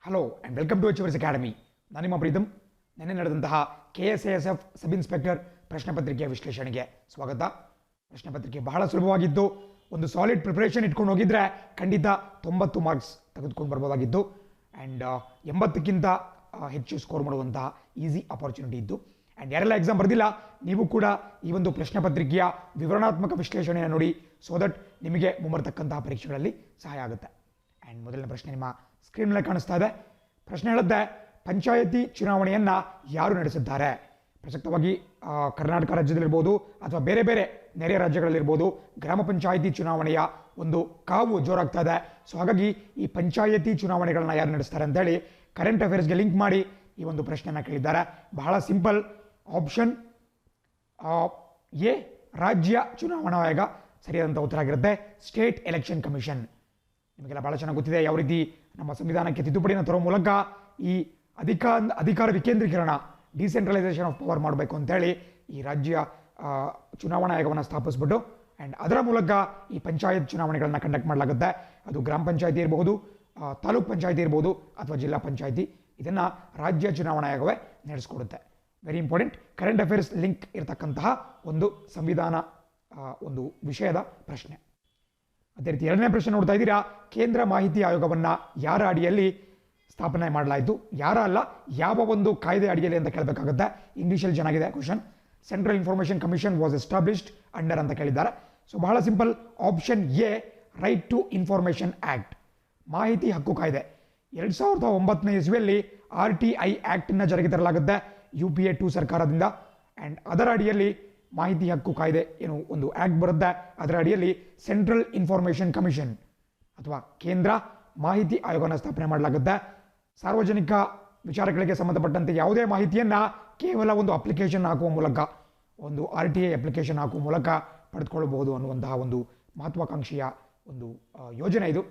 Hello and welcome to Achievers Academy. ನಾನು ನಿಮ್ಮ ಪ್ರೀತಮ್. ನೆನ್ನೆ ನಡೆದಂತಹ KSASF ಸಬ್ ಇನ್ಸ್ಪೆಕ್ಟರ್ ಪ್ರಶ್ನೆ ಪತ್ರಿಕೆಯ ವಿಶ್ಲೇಷಣೆಗೆ ಸ್ವಾಗತ. ಪ್ರಶ್ನೆ ಪತ್ರಿಕೆ ಬಹಳ ಸುಲಭವಾಗಿದ್ದು, ಒಂದು ಸಾಲಿಡ್ ಪ್ರಿಪರೇಷನ್ ಇಟ್ಕೊಂಡು ಹೋಗಿದ್ರೆ ಖಂಡಿತ 90 ಮಾರ್ಕ್ಸ್ ತೆಗೆದುಕೊಂಡು ಬರ್ಬೋದಾಗಿತ್ತು. ಆ್ಯಂಡ್ 80ಕ್ಕಿಂತ ಹೆಚ್ಚು ಸ್ಕೋರ್ ಮಾಡುವಂತಹ ಈಸಿ ಅಪಾರ್ಚುನಿಟಿ ಇತ್ತು. ಆ್ಯಂಡ್ ಯಾರೆಲ್ಲ ಎಕ್ಸಾಮ್ ಬರೆದಿಲ್ಲ, ನೀವು ಕೂಡ ಈ ಒಂದು ಪ್ರಶ್ನೆ ಪತ್ರಿಕೆಯ ವಿವರಣಾತ್ಮಕ ವಿಶ್ಲೇಷಣೆಯನ್ನು ನೋಡಿ, ಸೋ ದಟ್ ನಿಮಗೆ ಮುಂಬರ್ತಕ್ಕಂತಹ ಪರೀಕ್ಷೆಗಳಲ್ಲಿ ಸಹಾಯ ಆಗುತ್ತೆ. ಆ್ಯಂಡ್ ಮೊದಲನೇ ಪ್ರಶ್ನೆ ನಿಮ್ಮ ಸ್ಕ್ರೀನ್ ಮೇಲೆ ಕಾಣಿಸ್ತಾ ಇದೆ. ಪ್ರಶ್ನೆ ಹೇಳುತ್ತೆ, ಪಂಚಾಯತಿ ಚುನಾವಣೆಯನ್ನು ಯಾರು ನಡೆಸಿದ್ದಾರೆ? ಪ್ರಸಕ್ತವಾಗಿ ಕರ್ನಾಟಕ ರಾಜ್ಯದಲ್ಲಿರ್ಬೋದು ಅಥವಾ ಬೇರೆ ಬೇರೆ ನೆರೆಯ ರಾಜ್ಯಗಳಲ್ಲಿರ್ಬೋದು ಗ್ರಾಮ ಪಂಚಾಯಿತಿ ಚುನಾವಣೆಯ ಒಂದು ಕಾವು ಜೋರಾಗ್ತಾ ಇದೆ. ಸೊ ಹಾಗಾಗಿ ಈ ಪಂಚಾಯತಿ ಚುನಾವಣೆಗಳನ್ನ ಯಾರು ನಡೆಸ್ತಾರೆ ಅಂತೇಳಿ ಕರೆಂಟ್ ಅಫೇರ್ಸ್ಗೆ ಲಿಂಕ್ ಮಾಡಿ ಈ ಒಂದು ಪ್ರಶ್ನೆಯನ್ನು ಕೇಳಿದ್ದಾರೆ. ಬಹಳ ಸಿಂಪಲ್. ಆಪ್ಷನ್ ಎ ರಾಜ್ಯ ಚುನಾವಣಾ ಆಯೋಗ ಸರಿಯಾದಂಥ ಉತ್ತರ ಆಗಿರುತ್ತೆ. State election commission. ನಿಮಗೆಲ್ಲ ಭಾಳ ಚೆನ್ನಾಗಿ ಗೊತ್ತಿದೆ ಯಾವ ರೀತಿ ನಮ್ಮ ಸಂವಿಧಾನಕ್ಕೆ ತಿದ್ದುಪಡಿಯನ್ನು ತರೋ ಮೂಲಕ ಈ ಅಧಿಕಾರ ವಿಕೇಂದ್ರೀಕರಣ, ಡಿಸೆಂಟ್ರಲೈಸೇಷನ್ ಆಫ್ ಪವರ್ ಮಾಡಬೇಕು ಅಂತೇಳಿ ಈ ರಾಜ್ಯ ಚುನಾವಣಾ ಆಯೋಗವನ್ನು ಸ್ಥಾಪಿಸ್ಬಿಟ್ಟು ಆ್ಯಂಡ್ ಅದರ ಮೂಲಕ ಈ ಪಂಚಾಯತ್ ಚುನಾವಣೆಗಳನ್ನ ಕಂಡಕ್ಟ್ ಮಾಡಲಾಗುತ್ತೆ. ಅದು ಗ್ರಾಮ ಪಂಚಾಯತಿ ಇರಬಹುದು, ತಾಲೂಕ್ ಪಂಚಾಯತಿ ಇರ್ಬೋದು ಅಥವಾ ಜಿಲ್ಲಾ ಪಂಚಾಯತಿ. ಇದನ್ನು ರಾಜ್ಯ ಚುನಾವಣಾ ಆಯೋಗವೇ ನಡೆಸ್ಕೊಡುತ್ತೆ. Very important. Current affairs link ಇರತಕ್ಕಂತಹ ಒಂದು ಸಂವಿಧಾನ ಒಂದು ವಿಷಯದ ಪ್ರಶ್ನೆ. ಅದೇ ರೀತಿ ಎರಡನೇ ಪ್ರಶ್ನೆ ನೋಡ್ತಾ ಇದ್ದೀರಾ. ಕೇಂದ್ರ ಮಾಹಿತಿ ಆಯೋಗವನ್ನು ಯಾರ ಅಡಿಯಲ್ಲಿ ಸ್ಥಾಪನೆ ಮಾಡಲಾಯಿತು? ಯಾರ ಅಲ್ಲ, ಯಾವ ಒಂದು ಕಾಯ್ದೆ ಅಡಿಯಲ್ಲಿ ಅಂತ ಕೇಳಬೇಕಾಗುತ್ತೆ. ಇಂಗ್ಲೀಷಲ್ಲಿ ಚೆನ್ನಾಗಿದೆ question. Central Information Commission was established under ಅಂತ ಕೇಳಿದ್ದಾರೆ. ಸೊ ಬಹಳ simple. Option A Right to Information Act, ಮಾಹಿತಿ ಹಕ್ಕು ಕಾಯ್ದೆ. 2009ನೇ ಇಸ್ವಿಯಲ್ಲಿ RTI ಆ್ಯಕ್ಟನ್ನು ಜಾರಿಗೆ ತರಲಾಗುತ್ತೆ UPA 2 ಸರ್ಕಾರದಿಂದ. ಆ್ಯಂಡ್ ಅದರ ಅಡಿಯಲ್ಲಿ ಮಾಹಿತಿ ಹಕ್ಕು ಕಾಯ್ದೆ ಏನು ಒಂದು ಆ್ಯಕ್ಟ್ ಬರುತ್ತೆ, ಅದರ ಅಡಿಯಲ್ಲಿ ಸೆಂಟ್ರಲ್ ಇನ್ಫಾರ್ಮೇಷನ್ ಕಮಿಷನ್ ಅಥವಾ ಕೇಂದ್ರ ಮಾಹಿತಿ ಆಯೋಗನ ಸ್ಥಾಪನೆ ಮಾಡಲಾಗುತ್ತೆ. ಸಾರ್ವಜನಿಕ ವಿಚಾರಗಳಿಗೆ ಸಂಬಂಧಪಟ್ಟಂತೆ ಯಾವುದೇ ಮಾಹಿತಿಯನ್ನು ಕೇವಲ ಒಂದು ಅಪ್ಲಿಕೇಶನ್ ಹಾಕುವ ಮೂಲಕ, ಒಂದು RTI ಅಪ್ಲಿಕೇಶನ್ ಹಾಕುವ ಮೂಲಕ ಪಡೆದುಕೊಳ್ಳಬಹುದು ಅನ್ನುವಂತಹ ಒಂದು ಮಹತ್ವಾಕಾಂಕ್ಷೆಯ ಒಂದು ಯೋಜನೆ ಇದು.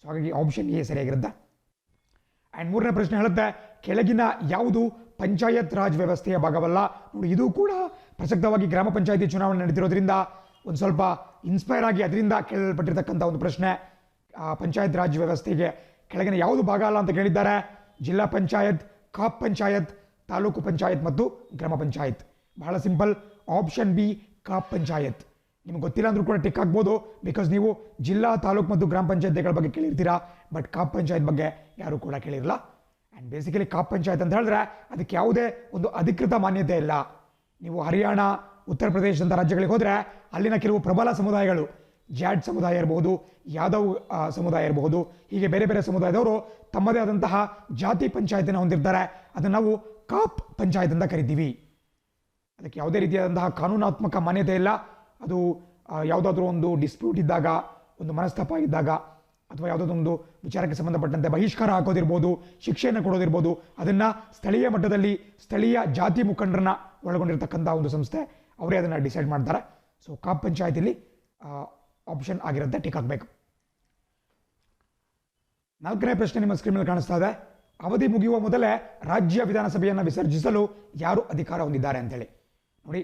ಸೊ ಹಾಗಾಗಿ ಆಪ್ಷನ್ ಎ ಸರಿಯಾಗಿರುತ್ತೆ. ಆ್ಯಂಡ್ ಮೂರನೇ ಪ್ರಶ್ನೆ ಹೇಳುತ್ತೆ, ಕೆಳಗಿನ ಯಾವುದು ಪಂಚಾಯತ್ ರಾಜ್ ವ್ಯವಸ್ಥೆಯ ಭಾಗವಲ್ಲ? ನೋಡಿ, ಇದು ಕೂಡ ಪ್ರಸಕ್ತವಾಗಿ ಗ್ರಾಮ ಪಂಚಾಯತಿ ಚುನಾವಣೆ ನಡೆದಿರೋದ್ರಿಂದ ಒಂದು ಸ್ವಲ್ಪ ಇನ್ಸ್ಪೈರ್ ಆಗಿ ಅದರಿಂದ ಕೇಳಲ್ಪಟ್ಟಿರ್ತಕ್ಕಂಥ ಒಂದು ಪ್ರಶ್ನೆ. ಪಂಚಾಯತ್ ರಾಜ್ ವ್ಯವಸ್ಥೆಗೆ ಕೆಳಗಿನ ಯಾವುದು ಭಾಗ ಅಲ್ಲ ಅಂತ ಕೇಳಿದ್ದಾರೆ. ಜಿಲ್ಲಾ ಪಂಚಾಯತ್, ಕಾಪ್ ಪಂಚಾಯತ್, ತಾಲೂಕು ಪಂಚಾಯತ್ ಮತ್ತು ಗ್ರಾಮ ಪಂಚಾಯತ್. ಬಹಳ ಸಿಂಪಲ್. ಆಪ್ಷನ್ ಬಿ ಕಾಪ್ ಪಂಚಾಯತ್. ನಿಮ್ಗೆ ಗೊತ್ತಿಲ್ಲ ಅಂದ್ರೂ ಕೂಡ ಟಿಕ್ ಆಗ್ಬೋದು, ಬಿಕಾಸ್ ನೀವು ಜಿಲ್ಲಾ, ತಾಲೂಕು ಮತ್ತು ಗ್ರಾಮ ಪಂಚಾಯತ್ಗಳ ಬಗ್ಗೆ ಕೇಳಿರ್ತೀರಾ, ಬಟ್ ಕಾಪ್ ಪಂಚಾಯತ್ ಬಗ್ಗೆ ಯಾರು ಕೂಡ ಕೇಳಿರಲ್ಲ. ಆ್ಯಂಡ್ ಬೇಸಿಕಲಿ ಕಾಪ್ ಪಂಚಾಯತ್ ಅಂತ ಹೇಳಿದ್ರೆ ಅದಕ್ಕೆ ಯಾವುದೇ ಒಂದು ಅಧಿಕೃತ ಮಾನ್ಯತೆ ಇಲ್ಲ. ನೀವು ಹರಿಯಾಣ, ಉತ್ತರ ಪ್ರದೇಶದಂಥ ರಾಜ್ಯಗಳಿಗೆ ಹೋದರೆ ಅಲ್ಲಿನ ಕೆಲವು ಪ್ರಬಲ ಸಮುದಾಯಗಳು, ಜಾಟ್ ಸಮುದಾಯ ಇರಬಹುದು, ಯಾದವ್ ಸಮುದಾಯ ಇರಬಹುದು, ಹೀಗೆ ಬೇರೆ ಬೇರೆ ಸಮುದಾಯದವರು ತಮ್ಮದೇ ಆದಂತಹ ಜಾತಿ ಪಂಚಾಯತಿನ ಹೊಂದಿರ್ತಾರೆ. ಅದನ್ನು ನಾವು ಕಾಪ್ ಪಂಚಾಯತ್ ಅಂತ ಕರಿತೀವಿ. ಅದಕ್ಕೆ ಯಾವುದೇ ರೀತಿಯಾದಂತಹ ಕಾನೂನಾತ್ಮಕ ಮಾನ್ಯತೆ ಇಲ್ಲ. ಅದು ಯಾವುದಾದ್ರೂ ಒಂದು ಡಿಸ್ಪ್ಯೂಟ್ ಇದ್ದಾಗ, ಒಂದು ಮನಸ್ತಾಪ ಇದ್ದಾಗ, ಅಥವಾ ಯಾವುದಾದ್ರೂ ಒಂದು ವಿಚಾರಕ್ಕೆ ಸಂಬಂಧಪಟ್ಟಂತೆ ಬಹಿಷ್ಕಾರ ಹಾಕೋದಿರ್ಬೋದು, ಶಿಕ್ಷೆಯನ್ನು ಕೊಡೋದಿರ್ಬೋದು, ಅದನ್ನು ಸ್ಥಳೀಯ ಮಟ್ಟದಲ್ಲಿ ಸ್ಥಳೀಯ ಜಾತಿ ಮುಖಂಡರನ್ನ ಒಳಗೊಂಡಿರ್ತಕ್ಕಂಥ ಒಂದು ಸಂಸ್ಥೆ, ಅವರೇ ಅದನ್ನು ಡಿಸೈಡ್ ಮಾಡ್ತಾರೆ. ಸೊ ಕಾಪ್ ಪಂಚಾಯತಿಲಿ ಆಪ್ಷನ್ ಆಗಿರುತ್ತೆ, ಟಿಕ್ ಆಗಬೇಕು. ನಾಲ್ಕನೇ ಪ್ರಶ್ನೆ ನಿಮ್ಮ ಸ್ಕ್ರೀನ್ ಮೇಲೆ ಕಾಣಿಸ್ತಾ ಇದೆ. ಅವಧಿ ಮುಗಿಯುವ ಮೊದಲೇ ರಾಜ್ಯ ವಿಧಾನಸಭೆಯನ್ನು ವಿಸರ್ಜಿಸಲು ಯಾರು ಅಧಿಕಾರ ಹೊಂದಿದ್ದಾರೆ ಅಂತೇಳಿ. ನೋಡಿ,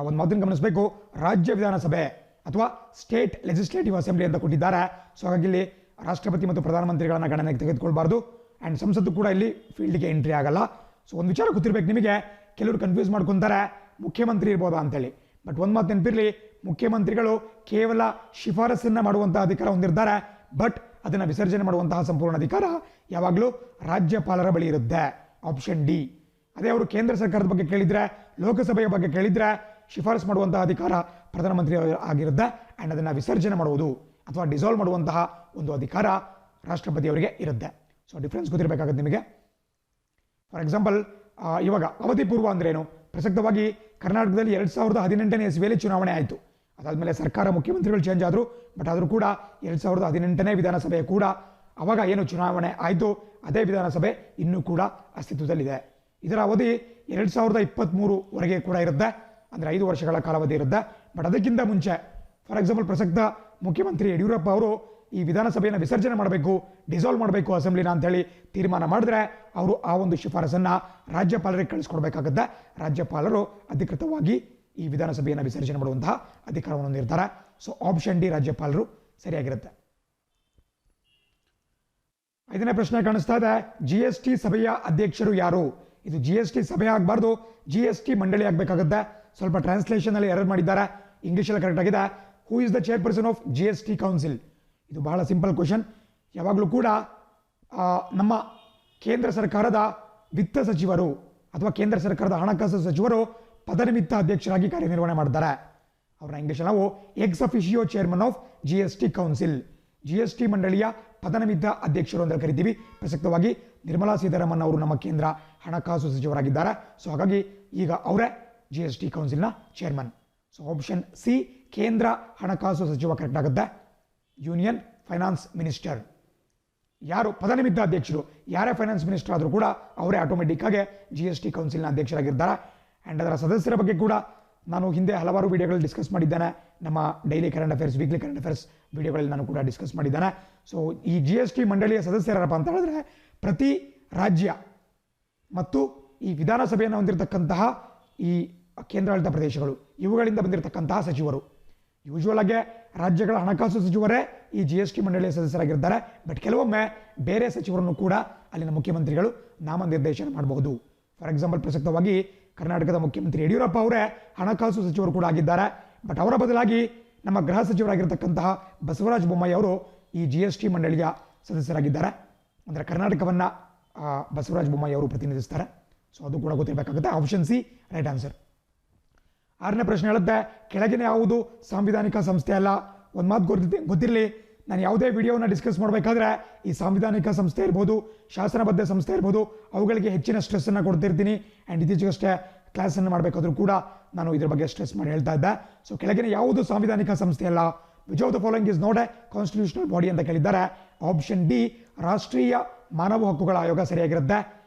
ಒಂದು ಮಾತನ್ನು ಗಮನಿಸಬೇಕು. ರಾಜ್ಯ ವಿಧಾನಸಭೆ ಅಥವಾ ಸ್ಟೇಟ್ ಲೆಜಿಸ್ಲೇಟಿವ್ ಅಸೆಂಬ್ಲಿ ಅಂತ ಕೊಟ್ಟಿದ್ದಾರೆ. ಸೊ ಹಾಗಾಗಿ ಇಲ್ಲಿ ರಾಷ್ಟ್ರಪತಿ ಮತ್ತು ಪ್ರಧಾನಮಂತ್ರಿಗಳನ್ನ ಗಣನೆಗೆ ತೆಗೆದುಕೊಳ್ಬಾರ್ದು. ಆ್ಯಂಡ್ ಸಂಸತ್ತು ಕೂಡ ಇಲ್ಲಿ ಫೀಲ್ಡ್ಗೆ ಎಂಟ್ರಿ ಆಗಲ್ಲ. ಸೊ ಒಂದು ವಿಚಾರ ಗೊತ್ತಿರಬೇಕು ನಿಮಗೆ. ಕೆಲವರು ಕನ್ಫ್ಯೂಸ್ ಮಾಡ್ಕೊತಾರೆ ಮುಖ್ಯಮಂತ್ರಿ ಇರ್ಬೋದಾ ಅಂತೇಳಿ. ಬಟ್ ಒಂದು ಮಾತು ನೆನಪಿರಲಿ, ಮುಖ್ಯಮಂತ್ರಿಗಳು ಕೇವಲ ಶಿಫಾರಸನ್ನು ಮಾಡುವಂತಹ ಅಧಿಕಾರ ಹೊಂದಿರ್ತಾರೆ, ಬಟ್ ಅದನ್ನು ವಿಸರ್ಜನೆ ಮಾಡುವಂತಹ ಸಂಪೂರ್ಣ ಅಧಿಕಾರ ಯಾವಾಗಲೂ ರಾಜ್ಯಪಾಲರ ಬಳಿ ಇರುತ್ತೆ. Option D. ಅದೇ ಅವರು ಕೇಂದ್ರ ಸರ್ಕಾರದ ಬಗ್ಗೆ ಕೇಳಿದರೆ, ಲೋಕಸಭೆಯ ಬಗ್ಗೆ ಕೇಳಿದರೆ ಶಿಫಾರಸು ಮಾಡುವಂತಹ ಅಧಿಕಾರ ಪ್ರಧಾನಮಂತ್ರಿ ಆಗಿರುತ್ತೆ. ಆ್ಯಂಡ್ ಅದನ್ನು ವಿಸರ್ಜನೆ ಮಾಡುವುದು ಅಥವಾ ಡಿಸಾಲ್ವ್ ಮಾಡುವಂತಹ ಒಂದು ಅಧಿಕಾರ ರಾಷ್ಟ್ರಪತಿಯವರಿಗೆ ಇರುತ್ತೆ. ಸೊ ಡಿಫ್ರೆನ್ಸ್ ಗೊತ್ತಿರಬೇಕಾಗುತ್ತೆ ನಿಮಗೆ. ಫಾರ್ ಎಕ್ಸಾಂಪಲ್, ಇವಾಗ ಅವಧಿ ಪೂರ್ವ ಅಂದ್ರೇನು? ಪ್ರಸಕ್ತವಾಗಿ ಕರ್ನಾಟಕದಲ್ಲಿ 2018ನೇ ಇಸ್ವಿಯಲ್ಲಿ ಚುನಾವಣೆ ಆಯಿತು. ಅದಾದಮೇಲೆ ಸರ್ಕಾರ, ಮುಖ್ಯಮಂತ್ರಿಗಳು ಚೇಂಜ್ ಆದರು. ಬಟ್ ಆದರೂ ಕೂಡ 2018ನೇ ವಿಧಾನಸಭೆ ಕೂಡ ಅವಾಗ ಏನು ಚುನಾವಣೆ ಆಯಿತು, ಅದೇ ವಿಧಾನಸಭೆ ಇನ್ನೂ ಕೂಡ ಅಸ್ತಿತ್ವದಲ್ಲಿದೆ. ಇದರ ಅವಧಿ 2023ವರೆಗೆ ಕೂಡ ಇರುತ್ತೆ, ಅಂದರೆ 5 ವರ್ಷಗಳ ಕಾಲಾವಧಿ ಇರುತ್ತೆ. ಬಟ್ ಅದಕ್ಕಿಂತ ಮುಂಚೆ, ಫಾರ್ ಎಕ್ಸಾಂಪಲ್, ಪ್ರಸಕ್ತ ಮುಖ್ಯಮಂತ್ರಿ ಯಡಿಯೂರಪ್ಪ ಅವರು ಈ ವಿಧಾನಸಭೆಯನ್ನು ವಿಸರ್ಜನೆ ಮಾಡಬೇಕು, ಡಿಸಾಲ್ವ್ ಮಾಡಬೇಕು ಅಸೆಂಬ್ಲಿನ ಅಂತೇಳಿ ತೀರ್ಮಾನ ಮಾಡಿದ್ರೆ ಅವರು ಆ ಒಂದು ಶಿಫಾರಸನ್ನು ರಾಜ್ಯಪಾಲರಿಗೆ ಕಳಿಸ್ಕೊಡ್ಬೇಕಾಗುತ್ತೆ. ರಾಜ್ಯಪಾಲರು ಅಧಿಕೃತವಾಗಿ ಈ ವಿಧಾನಸಭೆಯನ್ನು ವಿಸರ್ಜನೆ ಮಾಡುವಂತಹ ಅಧಿಕಾರವನ್ನು ಹೊಂದಿರ್ತಾರೆ. ಸೊ ಆಪ್ಷನ್ ಡಿ ರಾಜ್ಯಪಾಲರು ಸರಿಯಾಗಿರುತ್ತೆ. ಐದನೇ ಪ್ರಶ್ನೆ ಕಾಣಿಸ್ತಾ ಇದೆ, GST ಸಭೆಯ ಅಧ್ಯಕ್ಷರು ಯಾರು? ಇದು GST ಸಭೆ ಆಗಬಾರ್ದು, GST ಮಂಡಳಿ ಆಗಬೇಕಾಗುತ್ತೆ. ಸ್ವಲ್ಪ ಟ್ರಾನ್ಸ್ಲೇಷನ್ ಅಲ್ಲಿ ಎರರ್ ಮಾಡಿದ್ದಾರೆ, ಇಂಗ್ಲೀಷಲ್ಲಿ ಕರೆಕ್ಟ್ ಆಗಿದೆ. Who is the chairperson of GST council? ಇದು ಬಹಳ ಸಿಂಪಲ್ ಕ್ವಶನ್. ಯಾವಾಗಲೂ ಕೂಡ ನಮ್ಮ ಕೇಂದ್ರ ಸರ್ಕಾರದ ವಿತ್ತ ಸಚಿವರು ಅಥವಾ ಕೇಂದ್ರ ಸರ್ಕಾರದ ಹಣಕಾಸು ಸಚಿವರು ಪದನಿಮಿತ್ತ ಅಧ್ಯಕ್ಷರಾಗಿ ಕಾರ್ಯನಿರ್ವಹಣೆ ಮಾಡ್ತಾರೆ. ಅವ್ರನ್ನ ಇಂಗ್ಲೀಷ್ ನಾವು ex officio chairman of GST council, GST ಮಂಡಳಿಯ ಪದನಿಮಿತ್ತ ಅಧ್ಯಕ್ಷರು ಅಂತ ಕರಿತೀವಿ. ಪ್ರಸಕ್ತವಾಗಿ ನಿರ್ಮಲಾ ಸೀತಾರಾಮನ್ ಅವರು ನಮ್ಮ ಕೇಂದ್ರ ಹಣಕಾಸು ಸಚಿವರಾಗಿದ್ದಾರೆ. ಸೊ ಹಾಗಾಗಿ ಈಗ ಅವರೇ GST ಕೌನ್ಸಿಲ್ನ ಚೇರ್ಮನ್. ಸೊ ಆಪ್ಷನ್ ಸಿ ಕೇಂದ್ರ ಹಣಕಾಸು ಸಚಿವ ಕರೆಕ್ಟ್ ಆಗುತ್ತೆ. ಯೂನಿಯನ್ ಫೈನಾನ್ಸ್ ಮಿನಿಸ್ಟರ್ ಯಾರು ಪದನಿಮಿತ್ತ ಅಧ್ಯಕ್ಷರು, ಯಾರೇ ಫೈನಾನ್ಸ್ ಮಿನಿಸ್ಟರ್ ಆದರೂ ಕೂಡ ಅವರೇ ಆಟೋಮೆಟಿಕ್ ಆಗಿ GST ಕೌನ್ಸಿಲ್ನ ಅಧ್ಯಕ್ಷರಾಗಿದ್ದಾರೆ. ಆ್ಯಂಡ್ ಅದರ ಸದಸ್ಯರ ಬಗ್ಗೆ ಕೂಡ ನಾನು ಹಿಂದೆ ಹಲವಾರು ವಿಡಿಯೋಗಳಲ್ಲಿ ಡಿಸ್ಕಸ್ ಮಾಡಿದ್ದೇನೆ. ನಮ್ಮ daily current affairs, weekly current affairs ವಿಡಿಯೋಗಳಲ್ಲಿ ನಾನು ಕೂಡ ಡಿಸ್ಕಸ್ ಮಾಡಿದ್ದೇನೆ. ಸೊ ಈ GST ಮಂಡಳಿಯ ಸದಸ್ಯರಪ್ಪ ಅಂತ ಹೇಳಿದ್ರೆ ಪ್ರತಿ ರಾಜ್ಯ ಮತ್ತು ಈ ವಿಧಾನಸಭೆಯನ್ನು ಹೊಂದಿರತಕ್ಕಂತಹ ಈ ಕೇಂದ್ರಾಡಳಿತ ಪ್ರದೇಶಗಳು ಇವುಗಳಿಂದ ಬಂದಿರತಕ್ಕಂತಹ ಸಚಿವರು. ಯೂಶುವಲ್ ಆಗಿ ರಾಜ್ಯಗಳ ಹಣಕಾಸು ಸಚಿವರೇ ಈ GST ಮಂಡಳಿಯ ಸದಸ್ಯರಾಗಿರ್ತಾರೆ. ಬಟ್ ಕೆಲವೊಮ್ಮೆ ಬೇರೆ ಸಚಿವರನ್ನು ಕೂಡ ಅಲ್ಲಿನ ಮುಖ್ಯಮಂತ್ರಿಗಳು ನಾಮನಿರ್ದೇಶನ ಮಾಡಬಹುದು. ಫಾರ್ ಎಕ್ಸಾಂಪಲ್, ಪ್ರಸಕ್ತವಾಗಿ ಕರ್ನಾಟಕದ ಮುಖ್ಯಮಂತ್ರಿ ಯಡಿಯೂರಪ್ಪ ಅವರೇ ಹಣಕಾಸು ಸಚಿವರು ಕೂಡ ಆಗಿದ್ದಾರೆ. ಬಟ್ ಅವರ ಬದಲಾಗಿ ನಮ್ಮ ಗೃಹ ಸಚಿವರಾಗಿರ್ತಕ್ಕಂತಹ ಬಸವರಾಜ ಬೊಮ್ಮಾಯಿ ಅವರು ಈ GST ಮಂಡಳಿಯ ಸದಸ್ಯರಾಗಿದ್ದಾರೆ. ಅಂದರೆ ಕರ್ನಾಟಕವನ್ನು ಬಸವರಾಜ ಬೊಮ್ಮಾಯಿ ಅವರು ಪ್ರತಿನಿಧಿಸ್ತಾರೆ. ಸೊ ಅದು ಕೂಡ ಗೊತ್ತಿರಬೇಕಾಗುತ್ತೆ. Option C right answer. ಆರನೇ ಪ್ರಶ್ನೆ ಹೇಳುತ್ತೆ, ಕೆಳಗಿನ ಯಾವುದು ಸಾಂವಿಧಾನಿಕ ಸಂಸ್ಥೆ ಅಲ್ಲ? ಒಂದು ಮಾತು ಗೊತ್ತಿರಲಿ, ನಾನು ಯಾವುದೇ ವಿಡಿಯೋನ ಡಿಸ್ಕಸ್ ಮಾಡಬೇಕಾದ್ರೆ ಈ ಸಾಂವಿಧಾನಿಕ ಸಂಸ್ಥೆ ಇರ್ಬೋದು, ಶಾಸನಬದ್ಧ ಸಂಸ್ಥೆ ಇರ್ಬೋದು, ಅವುಗಳಿಗೆ ಹೆಚ್ಚಿನ ಸ್ಟ್ರೆಸ್ಸನ್ನು ಕೊಡ್ತಿರ್ತೀನಿ. ಆ್ಯಂಡ್ ಇತ್ತೀಚೆಗಷ್ಟೇ ಕ್ಲಾಸನ್ನು ಮಾಡಬೇಕಾದ್ರೂ ಕೂಡ ನಾನು ಇದ್ರ ಬಗ್ಗೆ ಸ್ಟ್ರೆಸ್ ಮಾಡಿ ಹೇಳ್ತಾ ಇದ್ದೆ. ಸೊ ಕೆಳಗಿನ ಯಾವುದು ಸಾಂವಿಧಾನಿಕ ಸಂಸ್ಥೆ ಅಲ್ಲ? Which of the following is not A constitutional body ಅಂತ ಕೇಳಿದ್ದಾರೆ. ಆಪ್ಷನ್ ಡಿ ರಾಷ್ಟ್ರೀಯ ಮಾನವ ಹಕ್ಕುಗಳ ಆಯೋಗ ಸರಿಯಾಗಿರುತ್ತೆ.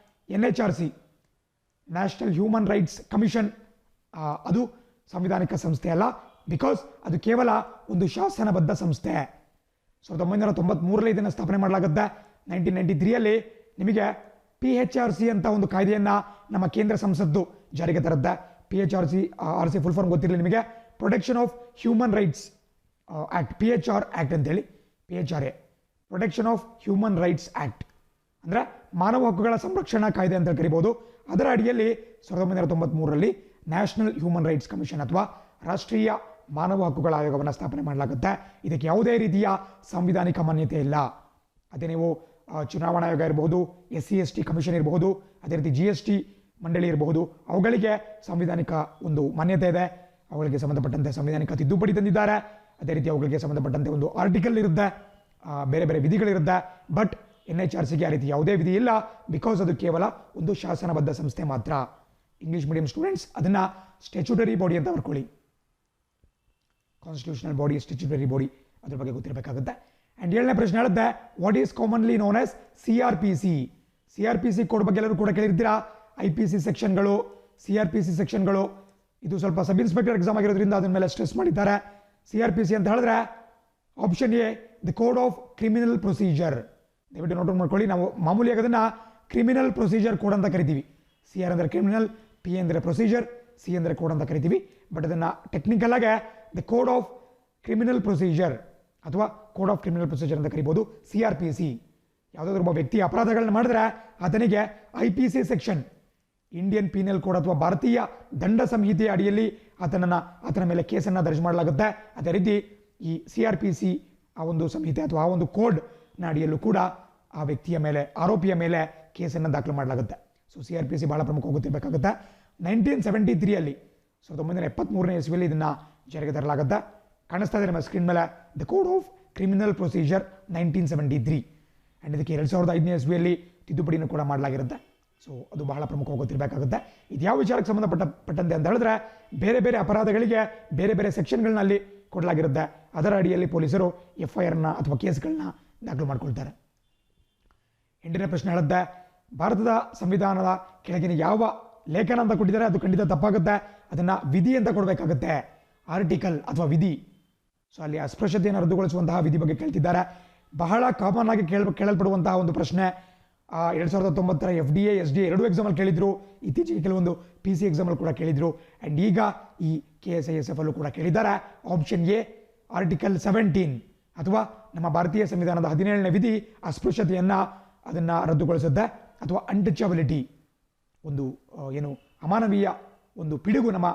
NHRC national human rights commission ಅದು ಸಾಂವಿಧಾನಿಕ ಸಂಸ್ಥೆ ಅಲ್ಲ, ಬಿಕಾಸ್ ಅದು ಕೇವಲ ಒಂದು ಶಾಸನಬದ್ಧ ಸಂಸ್ಥೆ. 1993ರಲ್ಲಿ ಇದನ್ನು ಸ್ಥಾಪನೆ ಮಾಡಲಾಗುತ್ತೆ. 1993ರಲ್ಲಿ ನಿಮಗೆ PHRC ಅಂತ ಒಂದು ಕಾಯ್ದೆಯನ್ನು ನಮ್ಮ ಕೇಂದ್ರ ಸಂಸತ್ತು ಜಾರಿಗೆ ತರುತ್ತೆ. PHRC ಫುಲ್ ಫಾರ್ಮ್ ಗೊತ್ತಿರಲಿ ನಿಮಗೆ, protection of human rights act, PHR act ಅಂತೇಳಿ. PHRA protection of human rights act ಅಂದರೆ ಮಾನವ ಹಕ್ಕುಗಳ ಸಂರಕ್ಷಣಾ ಕಾಯ್ದೆ ಅಂತ ಕರಿಬಹುದು. ಅದರ ಅಡಿಯಲ್ಲಿ 1993ರಲ್ಲಿ ನ್ಯಾಷನಲ್ ಹ್ಯೂಮನ್ ರೈಟ್ಸ್ ಕಮಿಷನ್ ಅಥವಾ ರಾಷ್ಟ್ರೀಯ ಮಾನವ ಹಕ್ಕುಗಳ ಆಯೋಗವನ್ನು ಸ್ಥಾಪನೆ ಮಾಡಲಾಗುತ್ತೆ. ಇದಕ್ಕೆ ಯಾವುದೇ ರೀತಿಯ ಸಾಂವಿಧಾನಿಕ ಮಾನ್ಯತೆ ಇಲ್ಲ. ಅದೇ ನೀವು ಚುನಾವಣಾ ಆಯೋಗ ಇರಬಹುದು, SC/ST ಕಮಿಷನ್ ಇರಬಹುದು, ಅದೇ ರೀತಿ GST ಮಂಡಳಿ ಇರಬಹುದು, ಅವುಗಳಿಗೆ ಸಾಂವಿಧಾನಿಕ ಒಂದು ಮಾನ್ಯತೆ ಇದೆ. ಅವುಗಳಿಗೆ ಸಂಬಂಧಪಟ್ಟಂತೆ ಸಂವಿಧಾನಿಕ ತಿದ್ದುಪಡಿ ತಂದಿದ್ದಾರೆ. ಅದೇ ರೀತಿ ಅವುಗಳಿಗೆ ಸಂಬಂಧಪಟ್ಟಂತೆ ಒಂದು ಆರ್ಟಿಕಲ್ ಇರುತ್ತೆ, ಬೇರೆ ಬೇರೆ ವಿಧಿಗಳಿರುತ್ತೆ. ಬಟ್ NHRCಗೆ ಆ ರೀತಿ ಯಾವುದೇ ವಿಧಿ ಇಲ್ಲ, ಬಿಕಾಸ್ ಅದು ಕೇವಲ ಒಂದು ಶಾಸನಬದ್ಧ ಸಂಸ್ಥೆ ಮಾತ್ರ. ಇಂಗ್ಲಿಷ್ ಮೀಡಿಯಂ ಸ್ಟೂಡೆಂಟ್ಸ್ ಅದನ್ನು ಸ್ಟ್ಯಾಚ್ಯೂಟರಿ ಬಾಡಿ ಅಂತ ಬರ್ಕೊಳ್ಳಿ. ಕಾನ್ಸ್ಟಿಟ್ಯೂಷನಲ್ ಬಾಡಿ, ಸ್ಟ್ಯಾಚ್ಯೂಟರಿ ಬಾಡಿ, ಅದ್ರ ಬಗ್ಗೆ ಗೊತ್ತಿರಬೇಕಾಗುತ್ತೆ. ಆ್ಯಂಡ್ 7ನೇ ಪ್ರಶ್ನೆ ಹೇಳುತ್ತೆ, what is commonly known as CRPC? CRPC code ಬಗ್ಗೆ ಎಲ್ಲರೂ ಕೂಡ ಕೇಳಿರ್ತೀರಾ. IPC ಸೆಕ್ಷನ್ಗಳು, CRPC ಸೆಕ್ಷನ್ಗಳು, ಇದು ಸ್ವಲ್ಪ ಸಬ್ ಇನ್ಸ್ಪೆಕ್ಟರ್ ಎಕ್ಸಾಮ್ ಆಗಿರೋದ್ರಿಂದ ಅದರ ಮೇಲೆ ಸ್ಟ್ರೆಸ್ ಮಾಡಿದ್ದಾರೆ. CRPC ಅಂತ ಹೇಳಿದ್ರೆ option A the code of criminal procedure. ದಯವಿಟ್ಟು ನೋಟ್ ಮಾಡ್ಕೊಳ್ಳಿ. ನಾವು ಮಾಮೂಲಿಯಾಗಿ ಅದನ್ನು ಕ್ರಿಮಿನಲ್ ಪ್ರೊಸೀಜರ್ ಕೋಡ್ ಅಂತ ಕರಿತೀವಿ. CR ಅಂದರೆ ಕ್ರಿಮಿನಲ್, P ಅಂದರೆ ಪ್ರೊಸೀಜರ್, C ಅಂದರೆ ಕೋಡ್ ಅಂತ ಕರಿತೀವಿ. ಬಟ್ ಅದನ್ನು ಟೆಕ್ನಿಕಲ್ ಆಗಿ the code of criminal procedure ಅಥವಾ ಕೋಡ್ ಆಫ್ ಕ್ರಿಮಿನಲ್ ಪ್ರೊಸೀಜರ್ ಅಂತ ಕರಿಬೋದು. CRPC ಯಾವುದಾದ್ರೂ ಒಬ್ಬ ವ್ಯಕ್ತಿ ಅಪರಾಧಗಳನ್ನ ಮಾಡಿದ್ರೆ ಆತನಿಗೆ IPC section, Indian penal code ಅಥವಾ ಭಾರತೀಯ ದಂಡ ಸಂಹಿತೆಯ ಅಡಿಯಲ್ಲಿ ಆತನ ಮೇಲೆ ಕೇಸನ್ನು ದರ್ಜ್ ಮಾಡಲಾಗುತ್ತೆ. ಅದೇ ರೀತಿ ಈ CRPC ಆ ಒಂದು ಸಂಹಿತೆ ಅಥವಾ ಆ ಒಂದು ಕೋಡ್ನ ಅಡಿಯಲ್ಲೂ ಕೂಡ ಆ ವ್ಯಕ್ತಿಯ ಮೇಲೆ, ಆರೋಪಿಯ ಮೇಲೆ ಕೇಸನ್ನು ದಾಖಲು ಮಾಡಲಾಗುತ್ತೆ. ಸೊ CRPC ಬಹಳ ಪ್ರಮುಖವಾಗಿ ಗೊತ್ತಿರಬೇಕಾಗುತ್ತೆ. 1973ರಲ್ಲಿ 1973ನೇ ಇಸ್ವಿಯಲ್ಲಿ ಇದನ್ನು ಜಾರಿಗೆ ತರಲಾಗುತ್ತೆ. ಕಾಣಿಸ್ತಾ ಇದೆ ನಮ್ಮ ಸ್ಕ್ರೀನ್ ಮೇಲೆ, the code of criminal procedure 1973. And ಇದಕ್ಕೆ 2005ನೇ ಇಸ್ವಿಯಲ್ಲಿ ತಿದ್ದುಪಡಿನೂ ಕೂಡ ಮಾಡಲಾಗಿರುತ್ತೆ. ಸೊ ಅದು ಬಹಳ ಪ್ರಮುಖವಾಗಿ ಗೊತ್ತಿರಬೇಕಾಗುತ್ತೆ. ಇದು ಯಾವ ವಿಚಾರಕ್ಕೆ ಸಂಬಂಧಪಟ್ಟಂತೆ ಅಂತ ಹೇಳಿದ್ರೆ ಬೇರೆ ಬೇರೆ ಅಪರಾಧಗಳಿಗೆ ಬೇರೆ ಬೇರೆ ಸೆಕ್ಷನ್ಗಳನ್ನ ಕೊಡಲಾಗಿರುತ್ತೆ. ಅದರ ಅಡಿಯಲ್ಲಿ ಪೊಲೀಸರು FIRನ ಅಥವಾ ಕೇಸ್ಗಳನ್ನ ದಾಖಲು ಮಾಡ್ಕೊಳ್ತಾರೆ. 8ನೇ ಪ್ರಶ್ನೆ ಹೇಳುತ್ತೆ, ಭಾರತದ ಸಂವಿಧಾನದ ಕೆಳಗಿನ ಯಾವ ಲೇಖನ ಅಂತ ಕೊಟ್ಟಿದ್ದಾರೆ ಅದು ಖಂಡಿತ ತಪ್ಪಾಗುತ್ತೆ. ಅದನ್ನು ವಿಧಿ ಅಂತ ಕೊಡಬೇಕಾಗುತ್ತೆ, ಆರ್ಟಿಕಲ್ ಅಥವಾ ವಿಧಿ. ಸೊ ಅಲ್ಲಿ ಅಸ್ಪೃಶ್ಯತೆಯನ್ನು ರದ್ದುಗೊಳಿಸುವಂತಹ ವಿಧಿ ಬಗ್ಗೆ ಕೇಳ್ತಿದ್ದಾರೆ. ಬಹಳ ಕಾಮನ್ ಆಗಿ ಕೇಳಲ್ಪಡುವಂತಹ ಒಂದು ಪ್ರಶ್ನೆ. 2019ರ FDA SDA ಎರಡೂ ಎಕ್ಸಾಮಲ್ಲಿ ಕೇಳಿದ್ರು, ಇತ್ತೀಚೆಗೆ ಕೆಲವೊಂದು PC ಎಕ್ಸಾಮಲ್ಲಿ ಕೂಡ ಕೇಳಿದ್ರು, ಆ್ಯಂಡ್ ಈಗ ಈ KSISF ಅಲ್ಲೂ ಕೂಡ ಕೇಳಿದ್ದಾರೆ. ಆಪ್ಷನ್ ಎ ಆರ್ಟಿಕಲ್ 17 ಅಥವಾ ನಮ್ಮ ಭಾರತೀಯ ಸಂವಿಧಾನದ 17ನೇ ವಿಧಿ ಅಸ್ಪೃಶ್ಯತೆಯನ್ನು ಅದನ್ನು ರದ್ದುಗೊಳಿಸುತ್ತೆ, ಅಥವಾ ಅನ್ಟಚಬಿಲಿಟಿ ಒಂದು ಏನು ಅಮಾನವೀಯ ಒಂದು ಪಿಡುಗು, ನಮ್ಮ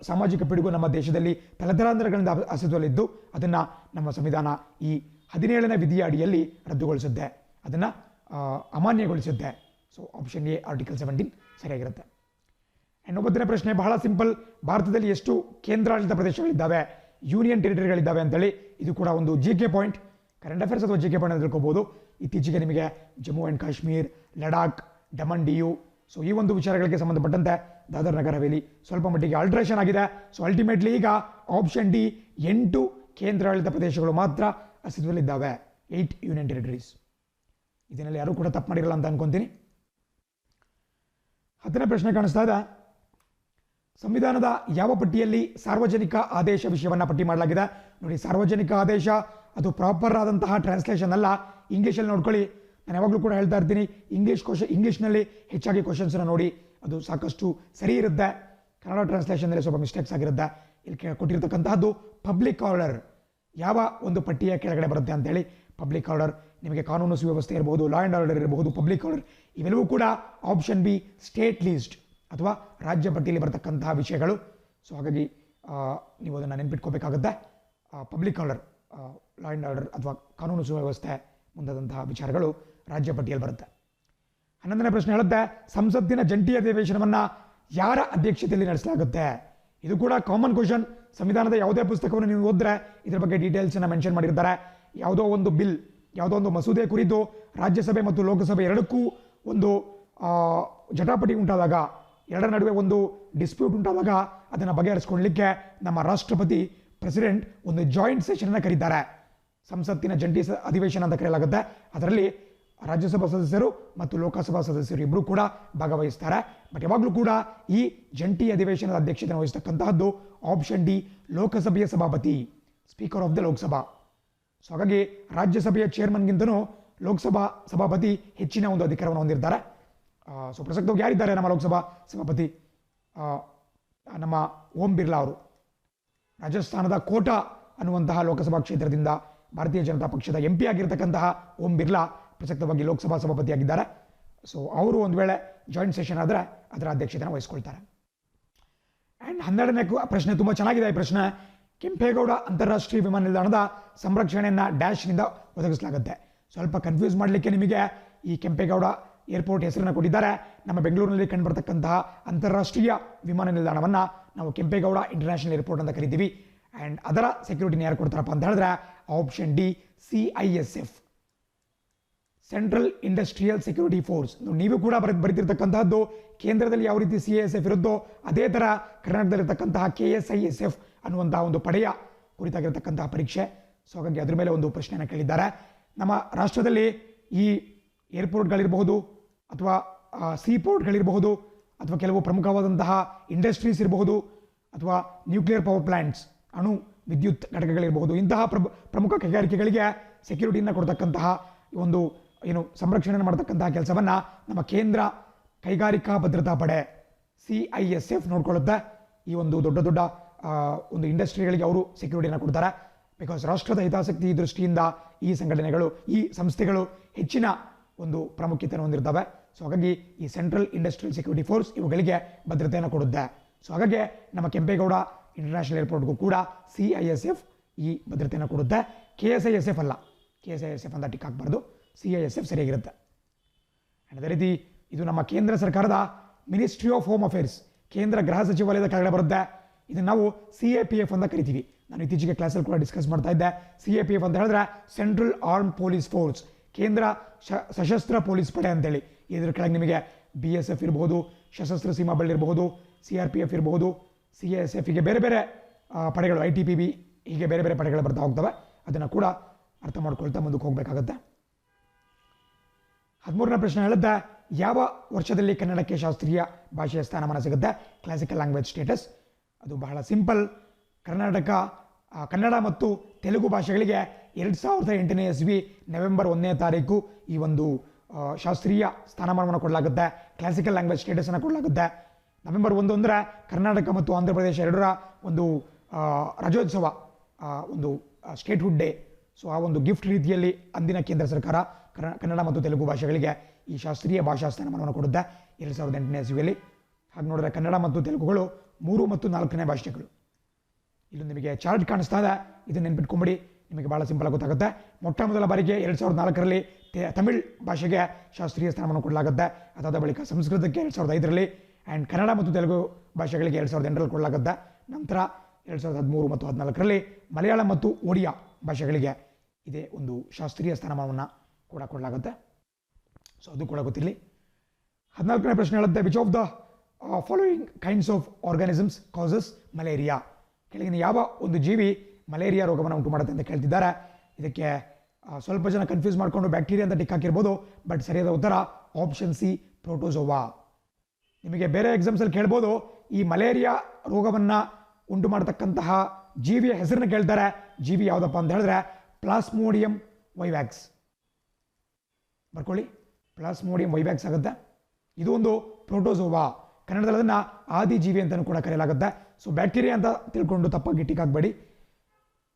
ಸಾಮಾಜಿಕ ಪಿಡುಗು ನಮ್ಮ ದೇಶದಲ್ಲಿ ತಲೆತಲಾಂತರಗಳಿಂದ ಅಸ್ತಿತ್ವದಲ್ಲಿದ್ದು ಅದನ್ನು ನಮ್ಮ ಸಂವಿಧಾನ ಈ 17ನೇ ವಿಧಿಯ ಅಡಿಯಲ್ಲಿ ರದ್ದುಗೊಳಿಸುತ್ತೆ, ಅದನ್ನು ಅಮಾನ್ಯಗೊಳಿಸುತ್ತೆ. ಸೊ ಆಪ್ಷನ್ ಎ ಆರ್ಟಿಕಲ್ 17 ಸರಿಯಾಗಿರುತ್ತೆ. ಆ್ಯಂಡ್ 9ನೇ ಪ್ರಶ್ನೆ ಬಹಳ ಸಿಂಪಲ್. ಭಾರತದಲ್ಲಿ ಎಷ್ಟು ಕೇಂದ್ರಾಡಳಿತ ಪ್ರದೇಶಗಳಿದ್ದಾವೆ, ಯೂನಿಯನ್ ಟೆರಿಟರಿಗಳಿದ್ದಾವೆ ಅಂತೇಳಿ. ಇದು ಕೂಡ ಒಂದು GK ಪಾಯಿಂಟ್, ಕರೆಂಟ್ ಅಫೇರ್ಸ್ ಅಥವಾ GK ಪಾಯಿಂಟ್ ಅಂತ ತಿಳ್ಕೊಬೋದು. ಇತ್ತೀಚೆಗೆ ನಿಮಗೆ ಜಮ್ಮು ಆ್ಯಂಡ್ ಕಾಶ್ಮೀರ್, ಲಡಾಖ್, ಡಮನ್ ಡಿಯು, ಸೊ ಈ ಒಂದು ವಿಚಾರಗಳಿಗೆ ಸಂಬಂಧಪಟ್ಟಂತೆ ದಾದರ್ ನಗರ್ ಹವೇಲಿ ಸ್ವಲ್ಪ ಮಟ್ಟಿಗೆ ಆಲ್ಟ್ರೇಷನ್ ಆಗಿದೆ. ಸೊ ಅಲ್ಟಿಮೇಟ್ಲಿ ಈಗ ಆಪ್ಷನ್ ಡಿ 8 ಕೇಂದ್ರಾಡಳಿತ ಪ್ರದೇಶಗಳು ಮಾತ್ರ ಅಸ್ತಿತ್ವದಲ್ಲಿದ್ದಾವೆ, 8 ಯೂನಿಯನ್ ಟೆರಿಟರೀಸ್. ಇದನ್ನೆಲ್ಲ ಯಾರೂ ಕೂಡ ತಪ್ಪು ಮಾಡಿರಲ್ಲ ಅಂತ ಅನ್ಕೊಂತೀನಿ. 10ನೇ ಪ್ರಶ್ನೆ ಕಾಣಿಸ್ತಾ ಇದೆ. ಸಂವಿಧಾನದ ಯಾವ ಪಟ್ಟಿಯಲ್ಲಿ ಸಾರ್ವಜನಿಕ ಆದೇಶ ವಿಷಯವನ್ನು ಪಟ್ಟಿ ಮಾಡಲಾಗಿದೆ? ನೋಡಿ, ಸಾರ್ವಜನಿಕ ಆದೇಶ ಅದು ಪ್ರಾಪರ್ ಆದಂತಹ ಟ್ರಾನ್ಸ್ಲೇಷನ್ ಅಲ್ಲ. ಇಂಗ್ಲೀಷಲ್ಲಿ ನೋಡ್ಕೊಳ್ಳಿ. ನಾನು ಯಾವಾಗಲೂ ಕೂಡ ಹೇಳ್ತಾ ಇರ್ತೀನಿ, ಇಂಗ್ಲೀಷ್ನಲ್ಲಿ ಹೆಚ್ಚಾಗಿ ಕ್ವಶನ್ಸನ್ನು ನೋಡಿ, ಅದು ಸಾಕಷ್ಟು ಸರಿ ಇರುತ್ತೆ. ಕನ್ನಡ ಟ್ರಾನ್ಸ್ಲೇಷನ್ನಲ್ಲಿ ಸ್ವಲ್ಪ ಮಿಸ್ಟೇಕ್ಸ್ ಆಗಿರುತ್ತೆ. ಇಲ್ಲಿ ಕೊಟ್ಟಿರ್ತಕ್ಕಂತಹದ್ದು ಪಬ್ಲಿಕ್ ಆರ್ಡರ್ ಯಾವ ಒಂದು ಪಟ್ಟಿಯ ಕೆಳಗಡೆ ಬರುತ್ತೆ ಅಂತೇಳಿ. ಪಬ್ಲಿಕ್ ಆರ್ಡರ್ ನಿಮಗೆ ಕಾನೂನು ಸುವ್ಯವಸ್ಥೆ ಇರಬಹುದು, ಲಾ ಆ್ಯಂಡ್ ಆರ್ಡರ್ ಇರಬಹುದು, ಪಬ್ಲಿಕ್ ಆರ್ಡರ್ ಇವೆಲ್ಲವೂ ಕೂಡ ಆಪ್ಷನ್ ಬಿ ಸ್ಟೇಟ್ ಲೀಸ್ಟ್ ಅಥವಾ ರಾಜ್ಯ ಪಟ್ಟಿಯಲ್ಲಿ ಬರತಕ್ಕಂತಹ ವಿಷಯಗಳು. ಸೊ ಹಾಗಾಗಿ ನೀವು ಅದನ್ನು ನೆನ್ಪಿಟ್ಕೋಬೇಕಾಗುತ್ತೆ. Public order, law and order ಅಥವಾ ಕಾನೂನು ಸುವ್ಯವಸ್ಥೆ ಮುಂದಾದಂತಹ ವಿಚಾರಗಳು ರಾಜ್ಯ ಪಟ್ಟಿಯಲ್ಲಿ ಬರುತ್ತೆ. 11ನೇ ಪ್ರಶ್ನೆ ಹೇಳುತ್ತೆ, ಸಂಸತ್ತಿನ ಜಂಟಿ ಅಧಿವೇಶನವನ್ನು ಯಾರ ಅಧ್ಯಕ್ಷತೆಯಲ್ಲಿ ನಡೆಸಲಾಗುತ್ತೆ? ಇದು ಕೂಡ ಕಾಮನ್ ಕ್ವಶನ್. ಸಂವಿಧಾನದ ಯಾವುದೇ ಪುಸ್ತಕವನ್ನು ನೀವು ಓದಿದ್ರೆ ಇದರ ಬಗ್ಗೆ ಡೀಟೇಲ್ಸನ್ನು ಮೆನ್ಷನ್ ಮಾಡಿರ್ತಾರೆ. ಯಾವುದೋ ಒಂದು ಬಿಲ್, ಯಾವುದೋ ಒಂದು ಮಸೂದೆ ಕುರಿತು ರಾಜ್ಯಸಭೆ ಮತ್ತು ಲೋಕಸಭೆ ಎರಡಕ್ಕೂ ಒಂದು ಜಟಾಪಟಿ ಉಂಟಾದಾಗ, ಎರಡರ ನಡುವೆ ಒಂದು ಡಿಸ್ಪ್ಯೂಟ್ ಉಂಟಾದಾಗ ಅದನ್ನು ಬಗೆಹರಿಸ್ಕೊಳ್ಳಲಿಕ್ಕೆ ನಮ್ಮ ರಾಷ್ಟ್ರಪತಿ ಪ್ರೆಸಿಡೆಂಟ್ ಒಂದು ಜಾಯಿಂಟ್ ಸೆಷನ್ ಕರೀತಾರೆ. ಸಂಸತ್ತಿನ ಜಂಟಿ ಅಧಿವೇಶನ ಅಂತ ಕರೆಯಲಾಗುತ್ತೆ. ಅದರಲ್ಲಿ ರಾಜ್ಯಸಭಾ ಸದಸ್ಯರು ಮತ್ತು ಲೋಕಸಭಾ ಸದಸ್ಯರು ಇಬ್ಬರು ಕೂಡ ಭಾಗವಹಿಸ್ತಾರೆ. ಬಟ್ ಯಾವಾಗಲೂ ಕೂಡ ಈ ಜಂಟಿ ಅಧಿವೇಶನದ ಅಧ್ಯಕ್ಷತೆ ವಹಿಸ್ತಕ್ಕಂತಹದ್ದು ಆಪ್ಷನ್ ಡಿ ಲೋಕಸಭೆಯ ಸಭಾಪತಿ, speaker of the Lok Sabha. So ಹಾಗಾಗಿ ರಾಜ್ಯಸಭೆಯ ಚೇರ್ಮನ್ಗಿಂತನೂ ಲೋಕಸಭಾ ಸಭಾಪತಿ ಹೆಚ್ಚಿನ ಒಂದು ಅಧಿಕಾರವನ್ನು ಹೊಂದಿರ್ತಾರೆ. ಸೊ ಪ್ರಸಕ್ತವಾಗಿ ಯಾರಿದ್ದಾರೆ ನಮ್ಮ ಲೋಕಸಭಾ ಸಭಾಪತಿ? ನಮ್ಮ ಓಂ ಬಿರ್ಲಾ ಅವರು. ರಾಜಸ್ಥಾನದ ಕೋಟಾ ಅನ್ನುವಂತಹ ಲೋಕಸಭಾ ಕ್ಷೇತ್ರದಿಂದ ಭಾರತೀಯ ಜನತಾ ಪಕ್ಷದ MP ಆಗಿರ್ತಕ್ಕಂತಹ ಓಂ ಬಿರ್ಲಾ ಪ್ರಸಕ್ತವಾಗಿ ಲೋಕಸಭಾ ಸಭಾಪತಿಯಾಗಿದ್ದಾರೆ. ಸೊ ಅವರು ಒಂದು ವೇಳೆ ಜಾಯಿಂಟ್ ಸೆಷನ್ ಆದರೆ ಅದರ ಅಧ್ಯಕ್ಷತೆಯನ್ನು ವಹಿಸ್ಕೊಳ್ತಾರೆ. ಆ್ಯಂಡ್ 12ನೇ ಪ್ರಶ್ನೆ ತುಂಬ ಚೆನ್ನಾಗಿದೆ. ಈ ಪ್ರಶ್ನೆ, ಕೆಂಪೇಗೌಡ ಅಂತಾರಾಷ್ಟ್ರೀಯ ವಿಮಾನ ನಿಲ್ದಾಣದ ಸಂರಕ್ಷಣೆಯನ್ನು ಡ್ಯಾಶ್ನಿಂದ ಒದಗಿಸಲಾಗುತ್ತೆ. ಸ್ವಲ್ಪ ಕನ್ಫ್ಯೂಸ್ ಮಾಡಲಿಕ್ಕೆ ನಿಮಗೆ ಈ ಕೆಂಪೇಗೌಡ ಏರ್ಪೋರ್ಟ್ ಹೆಸರನ್ನು ಕೊಟ್ಟಿದ್ದಾರೆ. ನಮ್ಮ ಬೆಂಗಳೂರಿನಲ್ಲಿ ಕಂಡುಬರ್ತಕ್ಕಂತಹ ಅಂತಾರಾಷ್ಟ್ರೀಯ ವಿಮಾನ ನಿಲ್ದಾಣವನ್ನು ನಾವು ಕೆಂಪೇಗೌಡ ಇಂಟರ್ನ್ಯಾಷನಲ್ ಏರ್ಪೋರ್ಟ್ ಅಂತ ಕರಿತೀವಿ. ಆ್ಯಂಡ್ ಅದರ ಸೆಕ್ಯೂರಿಟಿನ ಯಾರು ಕೊಡ್ತಾರಪ್ಪ ಅಂತ ಹೇಳಿದ್ರೆ option D CISF, central industrial security force. ನೀವು ಕೂಡ ಬರೀತಿರ್ತಕ್ಕಂತಹದ್ದು ಕೇಂದ್ರದಲ್ಲಿ ಯಾವ ರೀತಿ CISF ಇರುತ್ತೋ ಅದೇ ಥರ ಕರ್ನಾಟಕದಲ್ಲಿರ್ತಕ್ಕಂತಹ KSISF ಅನ್ನುವಂತಹ ಒಂದು ಪಡೆಯ ಕುರಿತಾಗಿರ್ತಕ್ಕಂತಹ ಪರೀಕ್ಷೆ. ಸೊ ಹಾಗಾಗಿ ಅದ್ರ ಮೇಲೆ ಒಂದು ಪ್ರಶ್ನೆಯನ್ನು ಕೇಳಿದ್ದಾರೆ. ನಮ್ಮ ರಾಷ್ಟ್ರದಲ್ಲಿ ಈ ಏರ್ಪೋರ್ಟ್ಗಳಿರಬಹುದು ಅಥವಾ ಸೀಪೋರ್ಟ್ಗಳಿರಬಹುದು ಅಥವಾ ಕೆಲವು ಪ್ರಮುಖವಾದಂತಹ ಇಂಡಸ್ಟ್ರೀಸ್ ಇರಬಹುದು ಅಥವಾ ನ್ಯೂಕ್ಲಿಯರ್ ಪವರ್ ಪ್ಲಾಂಟ್ಸ್, ಅಣು ವಿದ್ಯುತ್ ಘಟಕಗಳಿರಬಹುದು, ಇಂತಹ ಪ್ರಮುಖ ಕೈಗಾರಿಕೆಗಳಿಗೆ ಸೆಕ್ಯೂರಿಟಿಯನ್ನು ಕೊಡ್ತಕ್ಕಂತಹ ಒಂದು ಸಂರಕ್ಷಣೆ ಮಾಡತಕ್ಕಂತಹ ಕೆಲಸವನ್ನು ನಮ್ಮ ಕೇಂದ್ರ ಕೈಗಾರಿಕಾ ಭದ್ರತಾ ಪಡೆ CISF ನೋಡ್ಕೊಳ್ಳುತ್ತೆ. ಈ ಒಂದು ದೊಡ್ಡ ದೊಡ್ಡ ಒಂದು ಇಂಡಸ್ಟ್ರಿಗಳಿಗೆ ಅವರು ಸೆಕ್ಯೂರಿಟಿಯನ್ನು ಕೊಡ್ತಾರೆ. ಬಿಕಾಸ್ ರಾಷ್ಟ್ರದ ಹಿತಾಸಕ್ತಿ ದೃಷ್ಟಿಯಿಂದ ಈ ಸಂಘಟನೆಗಳು, ಈ ಸಂಸ್ಥೆಗಳು ಹೆಚ್ಚಿನ ಒಂದು ಪ್ರಾಮುಖ್ಯತೆಯನ್ನು ಹೊಂದಿರ್ತವೆ. ಸೊ ಹಾಗಾಗಿ ಈ ಸೆಂಟ್ರಲ್ ಇಂಡಸ್ಟ್ರಿಯಲ್ ಸೆಕ್ಯೂರಿಟಿ ಫೋರ್ಸ್ ಇವುಗಳಿಗೆ ಭದ್ರತೆಯನ್ನು ಕೊಡುತ್ತೆ. ಸೊ ಹಾಗಾಗಿ ನಮ್ಮ ಕೆಂಪೇಗೌಡ ಇಂಟರ್ನ್ಯಾಷನಲ್ ಏರ್ಪೋರ್ಟ್ಗೂ ಕೂಡ CISF ಈ ಭದ್ರತೆಯನ್ನು ಕೊಡುತ್ತೆ. KSISF ಅಲ್ಲ, KSISF ಅಂತ ಟಿಕ್ ಹಾಕಬಾರ್ದು, CISF ಸರಿಯಾಗಿರುತ್ತೆ. ಅದೇ ರೀತಿ ಇದು ನಮ್ಮ ಕೇಂದ್ರ ಸರ್ಕಾರದ ಮಿನಿಸ್ಟ್ರಿ ಆಫ್ ಹೋಮ್ ಅಫೇರ್ಸ್, ಕೇಂದ್ರ ಗೃಹ ಸಚಿವಾಲಯದ ಕೆಳಗಡೆ ಬರುತ್ತೆ. ಇದನ್ನು ನಾವು CAPF ಅಂತ ಕರಿತೀವಿ. ನಾನು ಇತ್ತೀಚೆಗೆ ಕ್ಲಾಸಲ್ಲಿ ಕೂಡ ಡಿಸ್ಕಸ್ ಮಾಡ್ತಾ ಇದ್ದೆ. CAPF ಅಂತ ಹೇಳಿದ್ರೆ ಸೆಂಟ್ರಲ್ ಆರ್ಮ್ ಪೊಲೀಸ್ ಫೋರ್ಸ್, ಕೇಂದ್ರ ಸಶಸ್ತ್ರ ಪೊಲೀಸ್ ಪಡೆ ಅಂತೇಳಿ. ಇದ್ರ ಕೆಳಗೆ ನಿಮಗೆ BSF ಇರಬಹುದು, ಸಶಸ್ತ್ರ ಸೀಮಾ ಬಲ್ ಇರಬಹುದು, CRPF ಇರಬಹುದು, CISF ಹೀಗೆ ಬೇರೆ ಬೇರೆ ಪಡೆಗಳು, ITBP ಹೀಗೆ ಬೇರೆ ಬೇರೆ ಪಡೆಗಳು ಬರ್ತಾ ಹೋಗ್ತವೆ. ಅದನ್ನು ಕೂಡ ಅರ್ಥ ಮಾಡ್ಕೊಳ್ತಾ ಮುಂದಕ್ಕೆ ಹೋಗಬೇಕಾಗುತ್ತೆ. 13ನೇ ಪ್ರಶ್ನೆ ಹೇಳುತ್ತೆ, ಯಾವ ವರ್ಷದಲ್ಲಿ ಕನ್ನಡಕ್ಕೆ ಶಾಸ್ತ್ರೀಯ ಭಾಷೆಯ ಸ್ಥಾನಮಾನ ಸಿಗುತ್ತೆ? Classical language status. ಅದು ಬಹಳ ಸಿಂಪಲ್. ಕನ್ನಡ ಮತ್ತು ತೆಲುಗು ಭಾಷೆಗಳಿಗೆ 2008ನೇ ಇಸ್ವಿ ನವೆಂಬರ್ 1ನೇ ತಾರೀಕು ಈ ಒಂದು ಶಾಸ್ತ್ರೀಯ ಸ್ಥಾನಮಾನವನ್ನು ಕೊಡಲಾಗುತ್ತೆ, ಕ್ಲಾಸಿಕಲ್ ಲ್ಯಾಂಗ್ವೇಜ್ ಸ್ಟೇಟಸನ್ನು ಕೊಡಲಾಗುತ್ತೆ. ನವೆಂಬರ್ 1 ಅಂದರೆ ಕರ್ನಾಟಕ ಮತ್ತು ಆಂಧ್ರ ಪ್ರದೇಶ ಎರಡರ ಒಂದು ರಾಜ್ಯೋತ್ಸವ, ಒಂದು ಸ್ಟೇಟ್ಹುಡ್ ಡೇ. ಸೊ ಆ ಒಂದು ಗಿಫ್ಟ್ ರೀತಿಯಲ್ಲಿ ಅಂದಿನ ಕೇಂದ್ರ ಸರ್ಕಾರ ಕನ್ನಡ ಮತ್ತು ತೆಲುಗು ಭಾಷೆಗಳಿಗೆ ಈ ಶಾಸ್ತ್ರೀಯ ಭಾಷಾ ಸ್ಥಾನಮಾನವನ್ನು ಕೊಡುತ್ತೆ 2008ನೇ ಇಸ್ವಿಯಲ್ಲಿ. ಹಾಗೆ ನೋಡಿದ್ರೆ ಕನ್ನಡ ಮತ್ತು ತೆಲುಗುಗಳು 3 ಮತ್ತು 4ನೇ ಭಾಷೆಗಳು. ಇಲ್ಲೊಂದು ನಿಮಗೆ ಚಾರ್ಟ್ ಕಾಣಿಸ್ತಾ ಇದೆ, ಇದನ್ನು ನೆನ್ಪಿಟ್ಕೊಂಬಿಡಿ, ನಿಮಗೆ ಭಾಳ ಸಿಂಪಲ್ ಆಗಿ ಗೊತ್ತಾಗುತ್ತೆ. ಮೊಟ್ಟ ಮೊದಲ ಬಾರಿಗೆ 2004ರಲ್ಲಿ ತಮಿಳ್ ಭಾಷೆಗೆ ಶಾಸ್ತ್ರೀಯ ಸ್ಥಾನವನ್ನು ಕೊಡಲಾಗುತ್ತೆ. ಅದಾದ ಬಳಿಕ ಸಂಸ್ಕೃತಕ್ಕೆ 2005ರಲ್ಲಿ ಆ್ಯಂಡ್ ಕನ್ನಡ ಮತ್ತು ತೆಲುಗು ಭಾಷೆಗಳಿಗೆ 2008ರಲ್ಲಿ ಕೊಡಲಾಗುತ್ತೆ. ನಂತರ 2013 ಮತ್ತು 2014ರಲ್ಲಿ ಮಲಯಾಳಂ ಮತ್ತು ಒಡಿಯಾ ಭಾಷೆಗಳಿಗೆ ಇದೇ ಒಂದು ಶಾಸ್ತ್ರೀಯ ಸ್ಥಾನಮಾನವನ್ನು ಕೂಡ ಕೊಡಲಾಗುತ್ತೆ. ಸೊ ಅದು ಕೂಡ ಗೊತ್ತಿರಲಿ. 14ನೇ ಪ್ರಶ್ನೆ ಹೇಳುತ್ತೆ, which of the following kinds of organisms causes malaria? ಕೆಳಗಿನ ಯಾವ ಒಂದು ಜೀವಿ ಮಲೇರಿಯಾ ರೋಗವನ್ನು ಉಂಟು ಮಾಡುತ್ತೆ ಅಂತ ಕೇಳ್ತಿದ್ದಾರೆ. ಇದಕ್ಕೆ ಸ್ವಲ್ಪ ಜನ ಕನ್ಫ್ಯೂಸ್ ಮಾಡಿಕೊಂಡು ಬ್ಯಾಕ್ಟೀರಿಯಾ ಅಂತ ಟಿಕ್ ಹಾಕಿರ್ಬೋದು, ಬಟ್ ಸರಿಯಾದ ಉತ್ತರ ಆಪ್ಷನ್ ಸಿ, ಪ್ರೋಟೋಜೋವಾ. ನಿಮಗೆ ಬೇರೆ ಎಕ್ಸಾಮ್ಸಲ್ಲಿ ಕೇಳ್ಬೋದು, ಈ ಮಲೇರಿಯಾ ರೋಗವನ್ನು ಉಂಟು ಮಾಡತಕ್ಕಂತಹ ಜೀವಿಯ ಹೆಸರನ್ನು ಕೇಳ್ತಾರೆ. ಜೀವಿ ಯಾವುದಪ್ಪ ಅಂತ ಹೇಳಿದ್ರೆ ಪ್ಲಾಸ್ಮೋಡಿಯಂ ವೈವ್ಯಾಕ್ಸ್. ಬರ್ಕೊಳ್ಳಿ, ಪ್ಲಾಸ್ಮೋಡಿಯಂ ವೈವ್ಯಾಕ್ಸ್ ಆಗುತ್ತೆ. ಇದು ಒಂದು ಪ್ರೋಟೋಜೋವಾ. ಕನ್ನಡದಲ್ಲಿ ಅದನ್ನು ಆದಿಜೀವಿ ಅಂತಲೂ ಕೂಡ ಕರೆಯಲಾಗುತ್ತೆ. ಸೊ ಬ್ಯಾಕ್ಟೀರಿಯಾ ಅಂತ ತಿಳ್ಕೊಂಡು ತಪ್ಪಾಗಿ ಟಿಕ್ ಹಾಕಬೇಡಿ.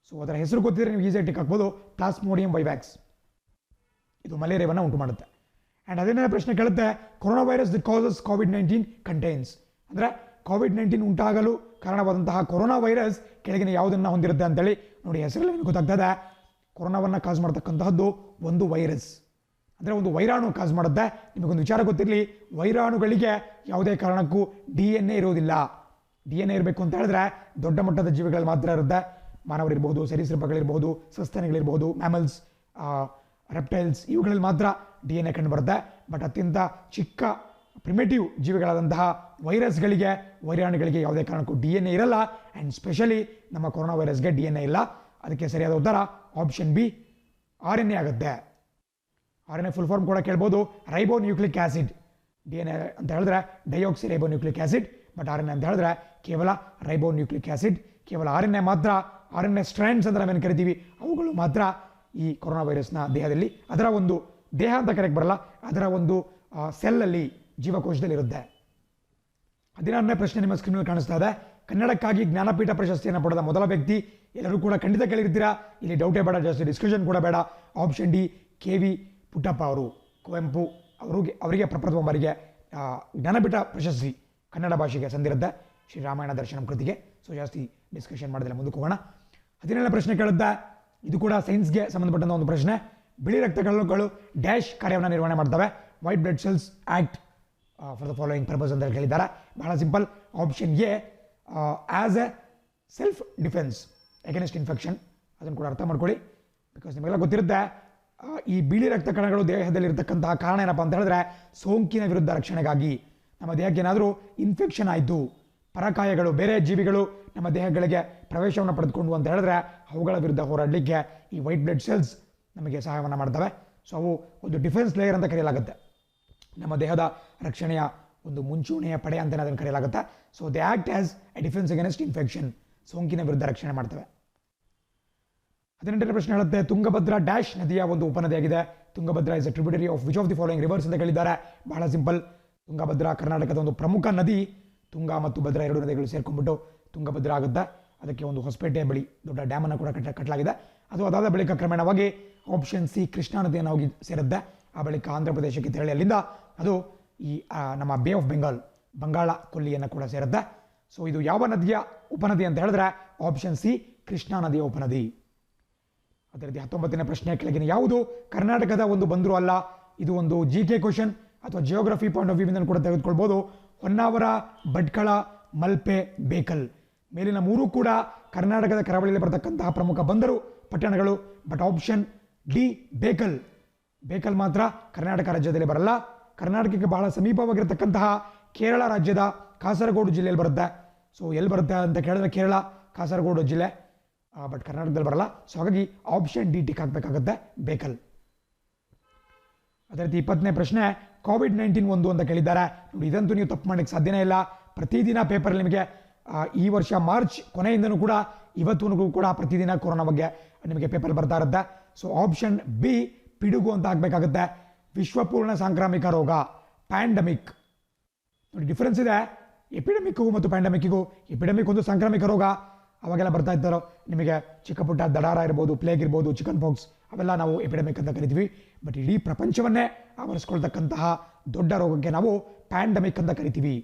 ಸೊ ಅದರ ಹೆಸರು ಗೊತ್ತಿದ್ರೆ ನೀವು ಈಸಿಯಾಗಿ ಟಿಕ್ ಹಾಕ್ಬೋದು, ಪ್ಲಾಸ್ಮೋಡಿಯಂ ವೈವ್ಯಾಕ್ಸ್. ಇದು ಮಲೇರಿಯಾವನ್ನು ಉಂಟು ಮಾಡುತ್ತೆ. ಆ್ಯಂಡ್ ಅದೇನೇ ಪ್ರಶ್ನೆ ಕೇಳುತ್ತೆ, corona virus the causes COVID-19 contains. ಅಂದರೆ ಕೋವಿಡ್-19 ಉಂಟಾಗಲು ಕಾರಣವಾದಂತಹ ಕೊರೋನಾ ವೈರಸ್ ಕೆಳಗಿನ ಯಾವುದನ್ನು ಹೊಂದಿರುತ್ತೆ ಅಂತೇಳಿ ನೋಡಿ. ಹೆಸರಲ್ಲಿ ನಿಮಗೆ ಗೊತ್ತಾಗ್ತದೆ, ಕೊರೋನಾವನ್ನು ಕಾಸ್ ಮಾಡ್ತಕ್ಕಂತಹದ್ದು ಒಂದು ವೈರಸ್, ಅಂದರೆ ಒಂದು ವೈರಾಣು ಕಾಸ್ ಮಾಡುತ್ತೆ. ನಿಮಗೊಂದು ವಿಚಾರ ಗೊತ್ತಿರಲಿ, ವೈರಾಣುಗಳಿಗೆ ಯಾವುದೇ ಕಾರಣಕ್ಕೂ DNA ಇರೋದಿಲ್ಲ. DNA ಇರಬೇಕು ಅಂತ ಹೇಳಿದ್ರೆ ದೊಡ್ಡ ಮಟ್ಟದ ಜೀವಿಗಳಲ್ಲಿ ಮಾತ್ರ ಇರುತ್ತೆ. ಮಾನವರಿರ್ಬೋದು, ಸರೀಸೃಪಗಳಿರ್ಬೋದು, ಸಸ್ತನಿಗಳಿರ್ಬೋದು, ಮ್ಯಾಮಲ್ಸ್, ರೆಪ್ಟೈಲ್ಸ್, ಇವುಗಳಲ್ಲಿ ಮಾತ್ರ DNA ಕಂಡು ಬರುತ್ತೆ. ಬಟ್ ಅತ್ಯಂತ ಚಿಕ್ಕ ಪ್ರಿಮೇಟಿವ್ ಜೀವಿಗಳಾದಂತಹ ವೈರಸ್ಗಳಿಗೆ, ವೈರಾಣುಗಳಿಗೆ ಯಾವುದೇ ಕಾರಣಕ್ಕೂ DNA ಇರಲ್ಲ. ಆ್ಯಂಡ್ ಸ್ಪೆಷಲಿ ನಮ್ಮ ಕೊರೋನಾ ವೈರಸ್ಗೆ DNA ಇಲ್ಲ. ಅದಕ್ಕೆ ಸರಿಯಾದ ಉತ್ತರ ಆಪ್ಷನ್ ಬಿ, RNA ಆಗುತ್ತೆ. RNA ಫುಲ್ ಫಾರ್ಮ್ ಕೂಡ ಕೇಳ್ಬೋದು, ರೈಬೋ ನ್ಯೂಕ್ಲಿಕ್ ಆಸಿಡ್. DNA ಅಂತ ಹೇಳಿದ್ರೆ ಡೈಆಕ್ಸಿ ರೈಬೋ ನ್ಯೂಕ್ಲಿಕ್ ಆಸಿಡ್, ಬಟ್ RNA ಅಂತ ಹೇಳಿದ್ರೆ ಕೇವಲ ರೈಬೋ ನ್ಯೂಕ್ಲಿಕ್ ಆಸಿಡ್. ಕೇವಲ RNA ಮಾತ್ರ, RNA ಸ್ಟ್ರ್ಯಾಂಡ್ಸ್ ಅಂತ ನಾವೇನು ಕರಿತೀವಿ, ಅವುಗಳು ಮಾತ್ರ ಈ ಕೊರೋನಾ ವೈರಸ್ನ ದೇಹದಲ್ಲಿ, ಅದರ ಒಂದು ದೇಹ ಅಂತ ಕರೆಯಕ್ಕೆ ಬರಲ್ಲ, ಅದರ ಒಂದು ಸೆಲ್ಲಲ್ಲಿ, ಜೀವಕೋಶದಲ್ಲಿ ಇರುತ್ತೆ. 16ನೇ ಪ್ರಶ್ನೆ ನಿಮ್ಮ ಸ್ಕ್ರೀನಲ್ಲಿ ಕಾಣಿಸ್ತಾ ಇದೆ. ಕನ್ನಡಕ್ಕಾಗಿ ಜ್ಞಾನಪೀಠ ಪ್ರಶಸ್ತಿಯನ್ನು ಪಡೆದ ಮೊದಲ ವ್ಯಕ್ತಿ? ಎಲ್ಲರೂ ಕೂಡ ಖಂಡಿತ ಕೇಳಿರ್ತೀರಾ, ಇಲ್ಲಿ ಡೌಟೇ ಬೇಡ, ಜಾಸ್ತಿ ಡಿಸ್ಕಷನ್ ಕೂಡ ಬೇಡ. ಆಪ್ಷನ್ ಡಿ, KV ಪುಟ್ಟಪ್ಪ ಅವರು. ಕುವೆಂಪು ಅವರಿಗೆ ಪ್ರಪ್ರಥಮ ಬಾರಿಗೆ ಜ್ಞಾನಪೀಠ ಪ್ರಶಸ್ತಿ ಕನ್ನಡ ಭಾಷೆಗೆ ಸಂದಿರುತ್ತೆ, ಶ್ರೀರಾಮಾಯಣ ದರ್ಶನಂ ಕೃತಿಗೆ. ಸೊ ಜಾಸ್ತಿ ಡಿಸ್ಕಷನ್ ಮಾಡೋದಿಲ್ಲ, ಮುಂದಕ್ಕೆ ಹೋಗೋಣ. 17ನೇ ಪ್ರಶ್ನೆ ಕೇಳುತ್ತೆ, ಇದು ಕೂಡ ಸೈನ್ಸ್ಗೆ ಸಂಬಂಧಪಟ್ಟಂಥ ಒಂದು ಪ್ರಶ್ನೆ. ಬಿಳಿ ರಕ್ತ ಕಣಗಳು ಡ್ಯಾಶ್ ಕಾರ್ಯವನ್ನು ನಿರ್ವಹಣೆ ಮಾಡ್ತವೆ? White blood cells act for the following purpose ಅಂತ ಹೇಳಿದ್ದಾರೆ. ಬಹಳ simple, option A, as A self defence against infection. ಅದನ್ನು ಕೂಡ ಅರ್ಥ ಮಾಡ್ಕೊಳ್ಳಿ, ಬಿಕಾಸ್ ನಿಮಗೆಲ್ಲ ಗೊತ್ತಿರುತ್ತೆ, ಈ ಬಿಳಿ ರಕ್ತ ಕಣಗಳು ದೇಹದಲ್ಲಿ ಇರತಕ್ಕಂತಹ ಕಾರಣ ಏನಪ್ಪ ಅಂತ ಹೇಳಿದ್ರೆ ಸೋಂಕಿನ ವಿರುದ್ಧ ರಕ್ಷಣೆಗಾಗಿ. ನಮ್ಮ ದೇಹಕ್ಕೆ ಏನಾದರೂ ಇನ್ಫೆಕ್ಷನ್ ಆಯಿತು, ಪರಕಾಯಗಳು, ಬೇರೆ ಜೀವಿಗಳು ನಮ್ಮ ದೇಹಗಳಿಗೆ ಪ್ರವೇಶವನ್ನು ಪಡೆದುಕೊಂಡು ಅಂತ ಹೇಳಿದ್ರೆ ಅವುಗಳ ವಿರುದ್ಧ ಹೋರಾಡಲಿಕ್ಕೆ ಈ ವೈಟ್ ಬ್ಲಡ್ ಸೆಲ್ಸ್ ನಮಗೆ ಸಹಾಯವನ್ನು ಮಾಡ್ತವೆ. ಸೊ ಅವು ಒಂದು ಡಿಫೆನ್ಸ್ ಲೇಯರ್ ಅಂತ ಕರೆಯಲಾಗುತ್ತೆ, ನಮ್ಮ ದೇಹದ ರಕ್ಷಣೆಯ ಒಂದು ಮುಂಚೂಣಿಯ ಪಡೆ ಅಂತಲೇ ಅದನ್ನು ಕರೆಯಲಾಗುತ್ತೆ. So they act as A defence against infection, ಸೋಂಕಿನ ವಿರುದ್ಧ ರಕ್ಷಣೆ ಮಾಡ್ತವೆ. 18ನೇ ಪ್ರಶ್ನೆ ಹೇಳುತ್ತೆ, ತುಂಗಭದ್ರಾ ಡ್ಯಾಶ್ ನದಿಯ ಒಂದು ಉಪನದಿಯಾಗಿದೆ. Tungabhadra is a tributary of which of the following rivers ಅಂತ ಕೇಳಿದ್ದಾರೆ. ಬಹಳ ಸಿಂಪಲ್, ತುಂಗಭದ್ರಾ ಕರ್ನಾಟಕದ ಒಂದು ಪ್ರಮುಖ ನದಿ. ತುಂಗಾ ಮತ್ತು ಭದ್ರಾ ಎರಡು ನದಿಗಳು ಸೇರ್ಕೊಂಡ್ಬಿಟ್ಟು ತುಂಗಭದ್ರಾ ಆಗುತ್ತೆ. ಅದಕ್ಕೆ ಒಂದು ಹೊಸಪೇಟೆ ಬಳಿ ದೊಡ್ಡ ಡ್ಯಾಮನ್ನು ಕೂಡ ಕಟ್ಟಲಾಗಿದೆ. ಅದು ಅದಾದ ಬಳಿಕ ಕ್ರಮೇಣವಾಗಿ ಆಪ್ಷನ್ ಸಿ, ಕೃಷ್ಣಾ ನದಿಯನ್ನು ಹೋಗಿ ಸೇರುತ್ತೆ. ಆ ಬಳಿಕ ಆಂಧ್ರ ಪ್ರದೇಶಕ್ಕೆ ತೆರಳಿ ಅಲ್ಲಿಂದ ಅದು ಈ ನಮ್ಮ ಬೇ ಆಫ್ ಬೆಂಗಾಲ್, ಬಂಗಾಳ ಕೊಲ್ಲಿಯನ್ನು ಕೂಡ ಸೇರುತ್ತೆ. ಸೊ ಇದು ಯಾವ ನದಿಯ ಉಪನದಿ ಅಂತ ಹೇಳಿದ್ರೆ ಆಪ್ಷನ್ ಸಿ, ಕೃಷ್ಣಾ ನದಿಯ ಉಪನದಿ. ಅದೇ ರೀತಿ 19ನೇ ಪ್ರಶ್ನೆ, ಕೆಳಗಿನ ಯಾವುದು ಕರ್ನಾಟಕದ ಒಂದು ಬಂದರು ಅಲ್ಲ? ಇದು ಒಂದು GK ಕ್ವಶನ್ ಅಥವಾ ಜಿಯೋಗ್ರಫಿ ಪಾಯಿಂಟ್ ಆಫ್ ವ್ಯೂವಿಂದ ಕೂಡ ತೆಗೆದುಕೊಳ್ಬೋದು. ಹೊನ್ನಾವರ, ಭಟ್ಕಳ, ಮಲ್ಪೆ, ಬೇಕಲ್. ಮೇಲಿನ ಮೂರು ಕೂಡ ಕರ್ನಾಟಕದ ಕರಾವಳಿಯಲ್ಲಿ ಬರತಕ್ಕಂತಹ ಪ್ರಮುಖ ಬಂದರು ಪಟ್ಟಣಗಳು. But option D, Bekal. Bekal ಮಾತ್ರ ಕರ್ನಾಟಕ ರಾಜ್ಯದಲ್ಲಿ ಬರಲ್ಲ. ಕರ್ನಾಟಕಕ್ಕೆ ಬಹಳ ಸಮೀಪವಾಗಿರತಕ್ಕಂತಹ ಕೇರಳ ರಾಜ್ಯದ ಕಾಸರಗೋಡು ಜಿಲ್ಲೆಯಲ್ಲಿ ಬರುತ್ತೆ. ಸೊ ಎಲ್ಲಿ ಬರುತ್ತೆ ಅಂತ ಕೇಳಿದ್ರೆ ಕೇರಳ, ಕಾಸರಗೋಡು ಜಿಲ್ಲೆ, ಬಟ್ ಕರ್ನಾಟಕದಲ್ಲಿ ಬರಲ್ಲ. ಸೊ ಹಾಗಾಗಿ ಆಪ್ಷನ್ ಡಿ ಟಿಕ್ ಹಾಕಬೇಕಾಗುತ್ತೆ, ಬೇಕಲ್. ಅದೇ ರೀತಿ 20ನೇ ಪ್ರಶ್ನೆ, ಕೋವಿಡ್-19 ಒಂದು ಅಂತ ಕೇಳಿದ್ದಾರೆ. ನೋಡಿ, ಇದಂತೂ ನೀವು ತಪ್ಪು ಮಾಡಲಿಕ್ಕೆ ಸಾಧ್ಯನೇ ಇಲ್ಲ. ಪ್ರತಿದಿನ ಪೇಪರಲ್ಲಿ ನಿಮಗೆ ಈ ವರ್ಷ ಮಾರ್ಚ್ ಕೊನೆಯಿಂದನೂ ಕೂಡ ಇವತ್ತಿಗೂ ಕೂಡ ಪ್ರತಿದಿನ ಕೊರೋನಾ ಬಗ್ಗೆ ನಿಮಗೆ ಪೇಪರ್ ಬರ್ತಾ ಇರುತ್ತೆ. ಸೊ ಆಪ್ಷನ್ ಬಿ, ಪಿಡುಗು ಅಂತ ಹಾಕಬೇಕಾಗುತ್ತೆ. ವಿಶ್ವಪೂರ್ಣ ಸಾಂಕ್ರಾಮಿಕ ರೋಗ, ಪ್ಯಾಂಡಮಿಕ್. ನೋಡಿ, ಡಿಫರೆನ್ಸ್ ಇದೆ ಎಪಿಡೆಮಿಕ್ಗೂ ಮತ್ತು ಪ್ಯಾಂಡಮಿಕ್ಕಿಗೂ. ಎಪಿಡೆಮಿಕ್ ಒಂದು ಸಾಂಕ್ರಾಮಿಕ ರೋಗ, ಅವಾಗೆಲ್ಲ ಬರ್ತಾ ಇದ್ದಾರೋ ನಿಮಗೆ ಚಿಕ್ಕ ಪುಟ್ಟ ದಡಾರ ಇರ್ಬೋದು, ಪ್ಲೇಗ್ ಇರ್ಬೋದು, ಚಿಕನ್ ಪಾಕ್ಸ್, ಅವೆಲ್ಲ ನಾವು ಎಪಿಡೆಮಿಕ್ ಅಂತ ಕರಿತೀವಿ. ಬಟ್ ಇಡೀ ಪ್ರಪಂಚವನ್ನೇ ಆವರಿಸ್ಕೊಳ್ತಕ್ಕಂತಹ ದೊಡ್ಡ ರೋಗಕ್ಕೆ ನಾವು ಪ್ಯಾಂಡಮಿಕ್ ಅಂತ ಕರಿತೀವಿ.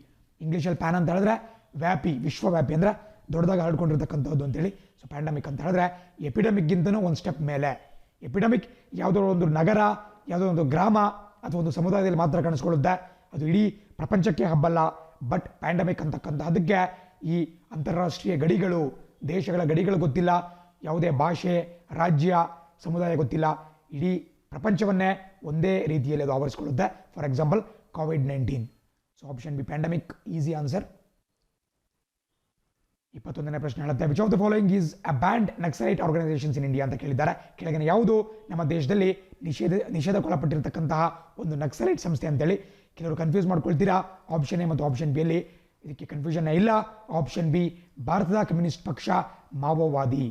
ಇಂಗ್ಲೀಷಲ್ಲಿ ಪ್ಯಾನ್ ಅಂತ ಹೇಳಿದ್ರೆ ವ್ಯಾಪಿ, ವಿಶ್ವವ್ಯಾಪಿ ಅಂದರೆ ದೊಡ್ಡದಾಗಿ ಹರಡ್ಕೊಂಡಿರ್ತಕ್ಕಂಥದ್ದು ಅಂತೇಳಿ. ಸೊ ಪ್ಯಾಂಡಮಿಕ್ ಅಂತ ಹೇಳಿದ್ರೆ ಎಪಿಡೆಮಿಕ್ಗಿಂತನೂ ಒಂದು ಸ್ಟೆಪ್ ಮೇಲೆ. ಎಪಿಡೆಮಿಕ್ ಯಾವುದೋ ಒಂದು ನಗರ, ಯಾವುದೋ ಒಂದು ಗ್ರಾಮ ಅಥವಾ ಒಂದು ಸಮುದಾಯದಲ್ಲಿ ಮಾತ್ರ ಕಾಣಿಸ್ಕೊಳ್ಳುತ್ತೆ, ಅದು ಇಡೀ ಪ್ರಪಂಚಕ್ಕೆ ಹಬ್ಬಲ್ಲ. ಬಟ್ ಪ್ಯಾಂಡಮಿಕ್ ಅಂತಕ್ಕಂತಹದಕ್ಕೆ ಈ ಅಂತಾರಾಷ್ಟ್ರೀಯ ಗಡಿಗಳು, ದೇಶಗಳ ಗಡಿಗಳು ಗೊತ್ತಿಲ್ಲ, ಯಾವುದೇ ಭಾಷೆ, ರಾಜ್ಯ, ಸಮುದಾಯ ಗೊತ್ತಿಲ್ಲ, ಇಡೀ ಪ್ರಪಂಚವನ್ನೇ ಒಂದೇ ರೀತಿಯಲ್ಲಿ ಅದು ಆವರಿಸ್ಕೊಳ್ಳುತ್ತೆ. ಫಾರ್ ಎಕ್ಸಾಂಪಲ್ ಕೋವಿಡ್-19. So option B pandemic, easy answer. 21ನೇ ಪ್ರಶ್ನೆ ಹೇಳುತ್ತೆ, which of the following is a band Naxalite organisations in India ಅಂತ ಕೇಳಿದ್ದಾರೆ. ಕೆಳಗಿನ ಯಾವುದು ನಮ್ಮ ದೇಶದಲ್ಲಿ ನಿಷೇಧಕ್ಕೊಳಪಟ್ಟಿರ್ತಕ್ಕಂತಹ ಒಂದು ನಕ್ಸಲೈಟ್ ಸಂಸ್ಥೆ ಅಂತೇಳಿ. ಕೆಲವರು ಕನ್ಫ್ಯೂಸ್ ಮಾಡ್ಕೊಳ್ತೀರಾ ಆಪ್ಷನ್ ಎ ಮತ್ತು ಆಪ್ಷನ್ ಬಿ ಅಲ್ಲಿ. ಇದಕ್ಕೆ ಕನ್ಫ್ಯೂಷನ್ ಇಲ್ಲ. ಆಪ್ಷನ್ ಬಿ ಭಾರತದ ಕಮ್ಯುನಿಸ್ಟ್ ಪಕ್ಷ ಮಾವೋವಾದಿ.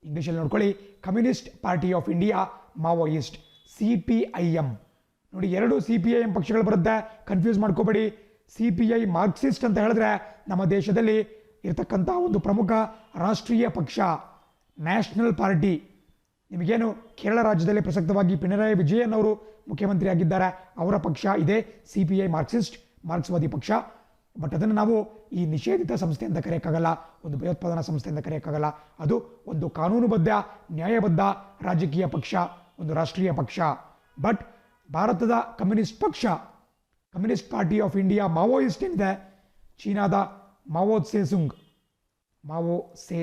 ಇಂಗ್ಲೀಷಲ್ಲಿ ನೋಡ್ಕೊಳ್ಳಿ, communist party of India Maoist, CPIM. ನೋಡಿ, 2 CPIM ಪಕ್ಷಗಳು ಬರುತ್ತೆ, ಕನ್ಫ್ಯೂಸ್ ಮಾಡ್ಕೋಬೇಡಿ. CPI ಮಾರ್ಕ್ಸಿಸ್ಟ್ ಅಂತ ಹೇಳಿದ್ರೆ ನಮ್ಮ ದೇಶದಲ್ಲಿ ಇರತಕ್ಕಂತಹ ಒಂದು ಪ್ರಮುಖ ರಾಷ್ಟ್ರೀಯ ಪಕ್ಷ, ನ್ಯಾಷನಲ್ ಪಾರ್ಟಿ. ನಿಮಗೇನು ಕೇರಳ ರಾಜ್ಯದಲ್ಲಿ ಪ್ರಸಕ್ತವಾಗಿ ಪಿಣರಾಯಿ ವಿಜಯನ್ ಅವರು ಮುಖ್ಯಮಂತ್ರಿ ಆಗಿದ್ದಾರೆ, ಅವರ ಪಕ್ಷ ಇದೆ CPI ಮಾರ್ಕ್ಸಿಸ್ಟ್, ಮಾರ್ಕ್ಸ್ವಾದಿ ಪಕ್ಷ. ಬಟ್ ಅದನ್ನು ನಾವು ಈ ನಿಷೇಧಿತ ಸಂಸ್ಥೆ ಅಂತ ಕರೆಯೋಕ್ಕಾಗಲ್ಲ, ಒಂದು ಭಯೋತ್ಪಾದನಾ ಸಂಸ್ಥೆ ಅಂತ ಕರೆಯೋಕ್ಕಾಗಲ್ಲ. ಅದು ಒಂದು ಕಾನೂನುಬದ್ಧ, ನ್ಯಾಯಬದ್ಧ ರಾಜಕೀಯ ಪಕ್ಷ, ಒಂದು ರಾಷ್ಟ್ರೀಯ ಪಕ್ಷ. ಬಟ್ ಭಾರತದ ಕಮ್ಯುನಿಸ್ಟ್ ಪಕ್ಷ, communist party of India Maoist ಏನಿದೆ, ಚೀನಾದ ಮಾವೋ ಸೆ ಸುಂಗ್, ಮಾವೋ ಸೆ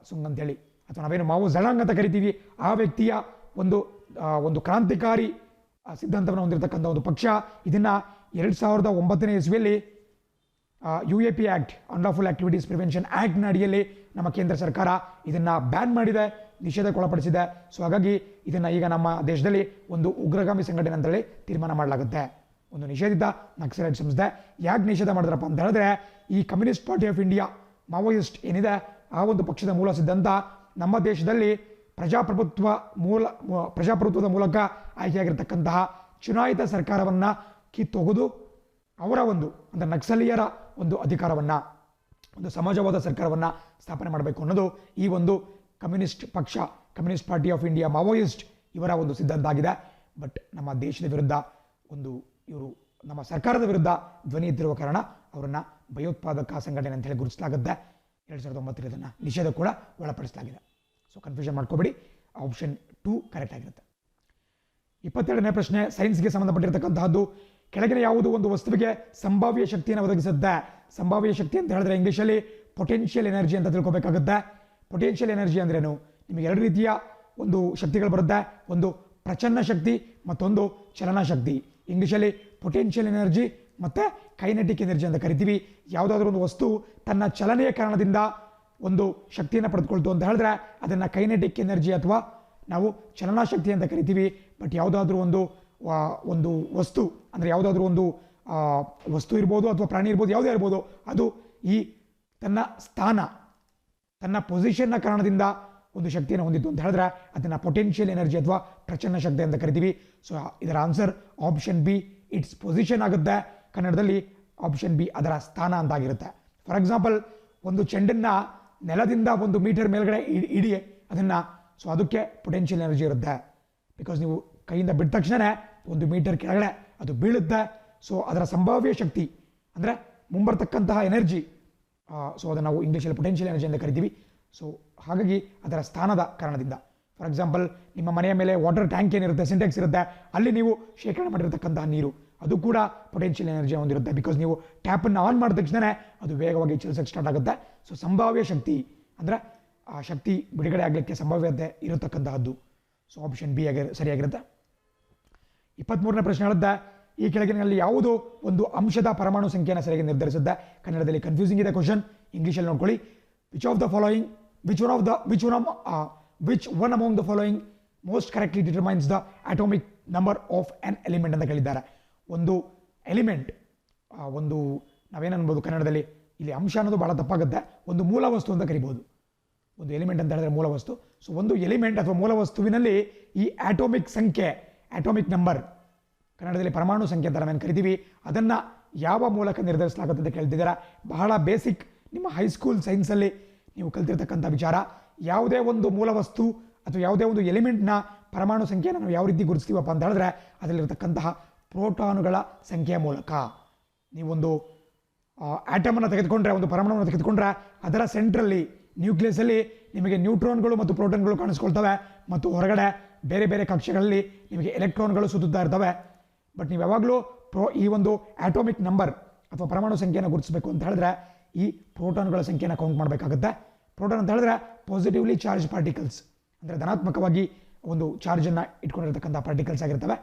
ಸುಂಗ್ ಅಂತೇಳಿ, ಅಥವಾ ನಾವೇನು ಮಾವೋ ಝಡಾಂಗ್ ಅಂತ ಕರಿತೀವಿ, ಆ ವ್ಯಕ್ತಿಯ ಒಂದು ಕ್ರಾಂತಿಕಾರಿ ಸಿದ್ಧಾಂತವನ್ನು ಹೊಂದಿರತಕ್ಕಂಥ ಒಂದು ಪಕ್ಷ. ಇದನ್ನು 2009ನೇ ಇಸ್ವಿಯಲ್ಲಿ UAP act, unlawful activities prevention ಆ್ಯಕ್ಟ್ನ ಅಡಿಯಲ್ಲಿ ನಮ್ಮ ಕೇಂದ್ರ ಸರ್ಕಾರ ಇದನ್ನು ಬ್ಯಾನ್ ಮಾಡಿದೆ, ನಿಷೇಧಕ್ಕೊಳಪಡಿಸಿದೆ. ಸೊ ಹಾಗಾಗಿ ಇದನ್ನು ಈಗ ನಮ್ಮ ದೇಶದಲ್ಲಿ ಒಂದು ಉಗ್ರಗಾಮಿ ಸಂಘಟನೆ ಅಂತೇಳಿ ತೀರ್ಮಾನ ಮಾಡಲಾಗುತ್ತೆ, ಒಂದು ನಿಷೇಧಿತ ನಕ್ಸಲೈಟ್ ಸಂಸ್ಥೆ. ಯಾಕೆ ನಿಷೇಧ ಮಾಡಿದ್ರಪ್ಪ ಅಂತ ಹೇಳಿದ್ರೆ, ಈ communist party of India Maoist ಏನಿದೆ, ಆ ಒಂದು ಪಕ್ಷದ ಮೂಲ ಸಿದ್ಧಾಂತ ನಮ್ಮ ದೇಶದಲ್ಲಿ ಪ್ರಜಾಪ್ರಭುತ್ವದ ಮೂಲಕ ಆಯ್ಕೆಯಾಗಿರ್ತಕ್ಕಂತಹ ಚುನಾಯಿತ ಸರ್ಕಾರವನ್ನು ಕಿತ್ತೊಗೆದು ಅವರ ಅಂದರೆ ನಕ್ಸಲೀಯರ ಒಂದು ಅಧಿಕಾರವನ್ನು, ಒಂದು ಸಮಾಜವಾದ ಸರ್ಕಾರವನ್ನು ಸ್ಥಾಪನೆ ಮಾಡಬೇಕು ಅನ್ನೋದು ಈ ಒಂದು ಕಮ್ಯುನಿಸ್ಟ್ ಪಕ್ಷ, communist party of India Maoist ಇವರ ಒಂದು ಸಿದ್ಧಾಂತ ಆಗಿದೆ. ಬಟ್ ನಮ್ಮ ದೇಶದ ವಿರುದ್ಧ ಇವರು ನಮ್ಮ ಸರ್ಕಾರದ ವಿರುದ್ಧ ಧ್ವನಿ ಎತ್ತಿರುವ ಕಾರಣ ಅವರನ್ನು ಭಯೋತ್ಪಾದಕ ಸಂಘಟನೆ ಅಂತ ಹೇಳಿ ಗುರುತಿಸಲಾಗುತ್ತೆ. 2009 ಇದನ್ನು ನಿಷೇಧ ಕೂಡ ಒಳಪಡಿಸಲಾಗಿದೆ. ಸೊ ಕನ್ಫ್ಯೂಷನ್ ಮಾಡ್ಕೋಬೇಡಿ, ಆಪ್ಷನ್ 2 ಕರೆಕ್ಟ್ ಆಗಿರುತ್ತೆ. 22ನೇ ಪ್ರಶ್ನೆ ಸೈನ್ಸ್ಗೆ ಸಂಬಂಧಪಟ್ಟಿರ್ತಕ್ಕಂತಹದ್ದು. ಕೆಳಗಿನ ಯಾವುದು ಒಂದು ವಸ್ತುವಿಗೆ ಸಂಭಾವ್ಯ ಶಕ್ತಿಯನ್ನು ಒದಗಿಸುತ್ತೆ? ಸಂಭಾವ್ಯ ಶಕ್ತಿ ಅಂತ ಹೇಳಿದ್ರೆ ಇಂಗ್ಲೀಷಲ್ಲಿ ಪೊಟೆನ್ಷಿಯಲ್ ಎನರ್ಜಿ ಅಂತ ತಿಳ್ಕೊಬೇಕಾಗುತ್ತೆ. ಪೊಟೆನ್ಷಿಯಲ್ ಎನರ್ಜಿ ಅಂದ್ರೇನು? ನಿಮಗೆ 2 ರೀತಿಯ ಒಂದು ಶಕ್ತಿಗಳು ಬರುತ್ತೆ, ಒಂದು ಪ್ರಚನ್ನ ಶಕ್ತಿ ಮತ್ತೊಂದು ಚಲನಾ ಶಕ್ತಿ. ಇಂಗ್ಲೀಷಲ್ಲಿ ಪೊಟೆನ್ಷಿಯಲ್ ಎನರ್ಜಿ ಮತ್ತು ಕೈನೆಟಿಕ್ ಎನರ್ಜಿ ಅಂತ ಕರಿತೀವಿ. ಯಾವುದಾದ್ರೂ ಒಂದು ವಸ್ತು ತನ್ನ ಚಲನೆಯ ಕಾರಣದಿಂದ ಒಂದು ಶಕ್ತಿಯನ್ನು ಪಡೆದುಕೊಳ್ತು ಅಂತ ಹೇಳಿದ್ರೆ ಅದನ್ನು ಕೈನೆಟಿಕ್ ಎನರ್ಜಿ ಅಥವಾ ನಾವು ಚಲನಾ ಶಕ್ತಿ ಅಂತ ಕರಿತೀವಿ. ಬಟ್ ಯಾವುದಾದ್ರೂ ಒಂದು ವಸ್ತು ಅಂದರೆ ಯಾವುದಾದ್ರೂ ಒಂದು ವಸ್ತು ಇರ್ಬೋದು ಅಥವಾ ಪ್ರಾಣಿ ಇರ್ಬೋದು, ಯಾವುದೇ ಇರ್ಬೋದು, ಅದು ಈ ತನ್ನ ಸ್ಥಾನ, ತನ್ನ ಪೊಸಿಷನ್ನ ಕಾರಣದಿಂದ ಒಂದು ಶಕ್ತಿಯನ್ನು ಹೊಂದಿತ್ತು ಅಂತ ಹೇಳಿದ್ರೆ ಅದನ್ನು ಪೊಟೆನ್ಷಿಯಲ್ ಎನರ್ಜಿ ಅಥವಾ ಪ್ರಚನ್ನ ಶಕ್ತಿ ಅಂತ ಕರಿತೀವಿ. ಸೊ ಇದರ answer option B, its position ಆಗುತ್ತೆ. ಕನ್ನಡದಲ್ಲಿ ಆಪ್ಷನ್ ಬಿ ಅದರ ಸ್ಥಾನ ಅಂತಾಗಿರುತ್ತೆ. ಫಾರ್ ಎಕ್ಸಾಂಪಲ್, ಒಂದು ಚೆಂಡನ್ನು ನೆಲದಿಂದ 1 ಮೀಟರ್ ಮೇಲ್ಗಡೆ ಇಡಿ ಅದನ್ನು, ಸೊ ಅದಕ್ಕೆ ಪೊಟೆನ್ಷಿಯಲ್ ಎನರ್ಜಿ ಇರುತ್ತೆ. ಬಿಕಾಸ್ ನೀವು ಕೈಯಿಂದ ಬಿಟ್ಟ ತಕ್ಷಣ 1 ಮೀಟರ್ ಕೆಳಗಡೆ ಅದು ಬೀಳುತ್ತೆ. ಸೊ ಅದರ ಸಂಭಾವ್ಯ ಶಕ್ತಿ ಅಂದರೆ ಮುಂಬರ್ತಕ್ಕಂತಹ ಎನರ್ಜಿ, ಸೊ ಅದನ್ನು ನಾವು ಇಂಗ್ಲೀಷಲ್ಲಿ ಪೊಟೆನ್ಷಿಯಲ್ ಎನರ್ಜಿ ಅಂತ ಕರಿತೀವಿ. ಸೊ ಹಾಗಾಗಿ ಅದರ ಸ್ಥಾನದ ಕಾರಣದಿಂದ, ಫಾರ್ ಎಕ್ಸಾಂಪಲ್ ನಿಮ್ಮ ಮನೆಯ ಮೇಲೆ ವಾಟರ್ ಟ್ಯಾಂಕ್ ಏನಿರುತ್ತೆ, ಸಿಂಟೆಕ್ಸ್ ಇರುತ್ತೆ, ಅಲ್ಲಿ ನೀವು ಶೇಖರಣೆ ಮಾಡಿರ್ತಕ್ಕಂತಹ ನೀರು ಅದು ಕೂಡ ಪೊಟೆನ್ಷಿಯಲ್ ಎನರ್ಜಿ ಹೊಂದಿರುತ್ತೆ. ಬಿಕಾಸ್ ನೀವು ಟ್ಯಾಪನ್ನು ಆನ್ ಮಾಡಿದ ತಕ್ಷಣ ಅದು ವೇಗವಾಗಿ ಚಲಿಸೋಕ್ಕೆ ಸ್ಟಾರ್ಟ್ ಆಗುತ್ತೆ. ಸೊ ಸಂಭಾವ್ಯ ಶಕ್ತಿ ಅಂದರೆ ಆ ಶಕ್ತಿ ಬಿಡುಗಡೆ ಆಗಲಿಕ್ಕೆ ಸಂಭಾವ್ಯತೆ ಇರತಕ್ಕಂತಹದ್ದು. ಸೊ ಆಪ್ಷನ್ ಬಿ ಸರಿಯಾಗಿರುತ್ತೆ. 23ನೇ ಪ್ರಶ್ನೆ ಹೇಳುತ್ತೆ, ಈ ಕೆಳಗಿನಲ್ಲಿ ಯಾವುದು ಒಂದು ಅಂಶದ ಪರಮಾಣು ಸಂಖ್ಯೆಯನ್ನು ಸರಿಯಾಗಿ ನಿರ್ಧರಿಸುತ್ತೆ? ಕನ್ನಡದಲ್ಲಿ ಕನ್ಫ್ಯೂಸಿಂಗ್ ಇದೆ ಕ್ವಶನ್, ಇಂಗ್ಲೀಷಲ್ಲಿ ನೋಡ್ಕೊಳ್ಳಿ. Which one among the following most correctly determines the atomic number of on element ಅಂತ ಕೇಳಿದ್ದಾರೆ. ಒಂದು ಎಲಿಮೆಂಟ್, ನಾವೇನು ಅನ್ಬೋದು ಕನ್ನಡದಲ್ಲಿ, ಇಲ್ಲಿ ಅಂಶ ಅನ್ನೋದು ಭಾಳ ತಪ್ಪಾಗುತ್ತೆ, ಒಂದು ಮೂಲ ವಸ್ತು ಅಂತ ಕರಿಬೋದು. ಒಂದು ಎಲಿಮೆಂಟ್ ಅಂತ ಹೇಳಿದ್ರೆ ಮೂಲ ವಸ್ತು. ಸೊ ಒಂದು ಎಲಿಮೆಂಟ್ ಅಥವಾ ಮೂಲ ವಸ್ತುವಿನಲ್ಲಿ ಈ ಆಟೋಮಿಕ್ ಸಂಖ್ಯೆ, ಆಟೋಮಿಕ್ ನಂಬರ್, ಕನ್ನಡದಲ್ಲಿ ಪರಮಾಣು ಸಂಖ್ಯೆ ಅಂತ ನಾವೇನು ಕರಿತೀವಿ, ಅದನ್ನು ಯಾವ ಮೂಲಕ ನಿರ್ಧರಿಸಲಾಗುತ್ತೆ ಅಂತ ಕೇಳ್ತಿದ್ದೀರಾ. ಬಹಳ ಬೇಸಿಕ್, ನಿಮ್ಮ ಹೈಸ್ಕೂಲ್ ಸೈನ್ಸಲ್ಲಿ ನೀವು ಕಲ್ತಿರ್ತಕ್ಕಂಥ ವಿಚಾರ. ಯಾವುದೇ ಒಂದು ಮೂಲ ವಸ್ತು ಅಥವಾ ಯಾವುದೇ ಒಂದು ಎಲಿಮೆಂಟ್ನ ಪರಮಾಣು ಸಂಖ್ಯೆಯನ್ನು ನಾವು ಯಾವ ರೀತಿ ಗುರುತಿಸ್ತೀವಪ್ಪ ಅಂತ ಹೇಳಿದ್ರೆ ಅದರಲ್ಲಿರ್ತಕ್ಕಂತಹ ಪ್ರೋಟಾನುಗಳ ಸಂಖ್ಯೆಯ ಮೂಲಕ. ನೀವೊಂದು ಆಟಮನ್ನು ತೆಗೆದುಕೊಂಡ್ರೆ, ಒಂದು ಪರಮಾಣುವನ್ನು ತೆಗೆದುಕೊಂಡ್ರೆ ಅದರ ಸೆಂಟ್ರಲ್ಲಿ ನ್ಯೂಕ್ಲಿಯಸ್ಸಲ್ಲಿ ನಿಮಗೆ ನ್ಯೂಟ್ರಾನ್ಗಳು ಮತ್ತು ಪ್ರೋಟಾನ್ಗಳು ಕಾಣಿಸ್ಕೊಳ್ತವೆ ಮತ್ತು ಹೊರಗಡೆ ಬೇರೆ ಬೇರೆ ಕಕ್ಷೆಗಳಲ್ಲಿ ನಿಮಗೆ ಎಲೆಕ್ಟ್ರಾನ್ಗಳು ಸುತ್ತುತ್ತಾ ಇರ್ತವೆ. ಬಟ್ ನೀವು ಯಾವಾಗಲೂ ಈ ಒಂದು ಆಟೋಮಿಕ್ ನಂಬರ್ ಅಥವಾ ಪರಮಾಣು ಸಂಖ್ಯೆಯನ್ನು ಗುರುತಿಸಬೇಕು ಅಂತ ಹೇಳಿದ್ರೆ ಈ ಪ್ರೋಟಾನ್ಗಳ ಸಂಖ್ಯೆಯನ್ನು ಕೌಂಟ್ ಮಾಡಬೇಕಾಗುತ್ತೆ. ಪ್ರೋಟಾನ್ ಅಂತ ಹೇಳಿದ್ರೆ ಪಾಸಿಟಿವ್ಲಿ ಚಾರ್ಜ್ ಪಾರ್ಟಿಕಲ್ಸ್, ಅಂದರೆ ಧನಾತ್ಮಕವಾಗಿ ಒಂದು ಚಾರ್ಜನ್ನು ಇಟ್ಕೊಂಡಿರ್ತಕ್ಕಂಥ ಪಾರ್ಟಿಕಲ್ಸ್ ಆಗಿರ್ತವೆ.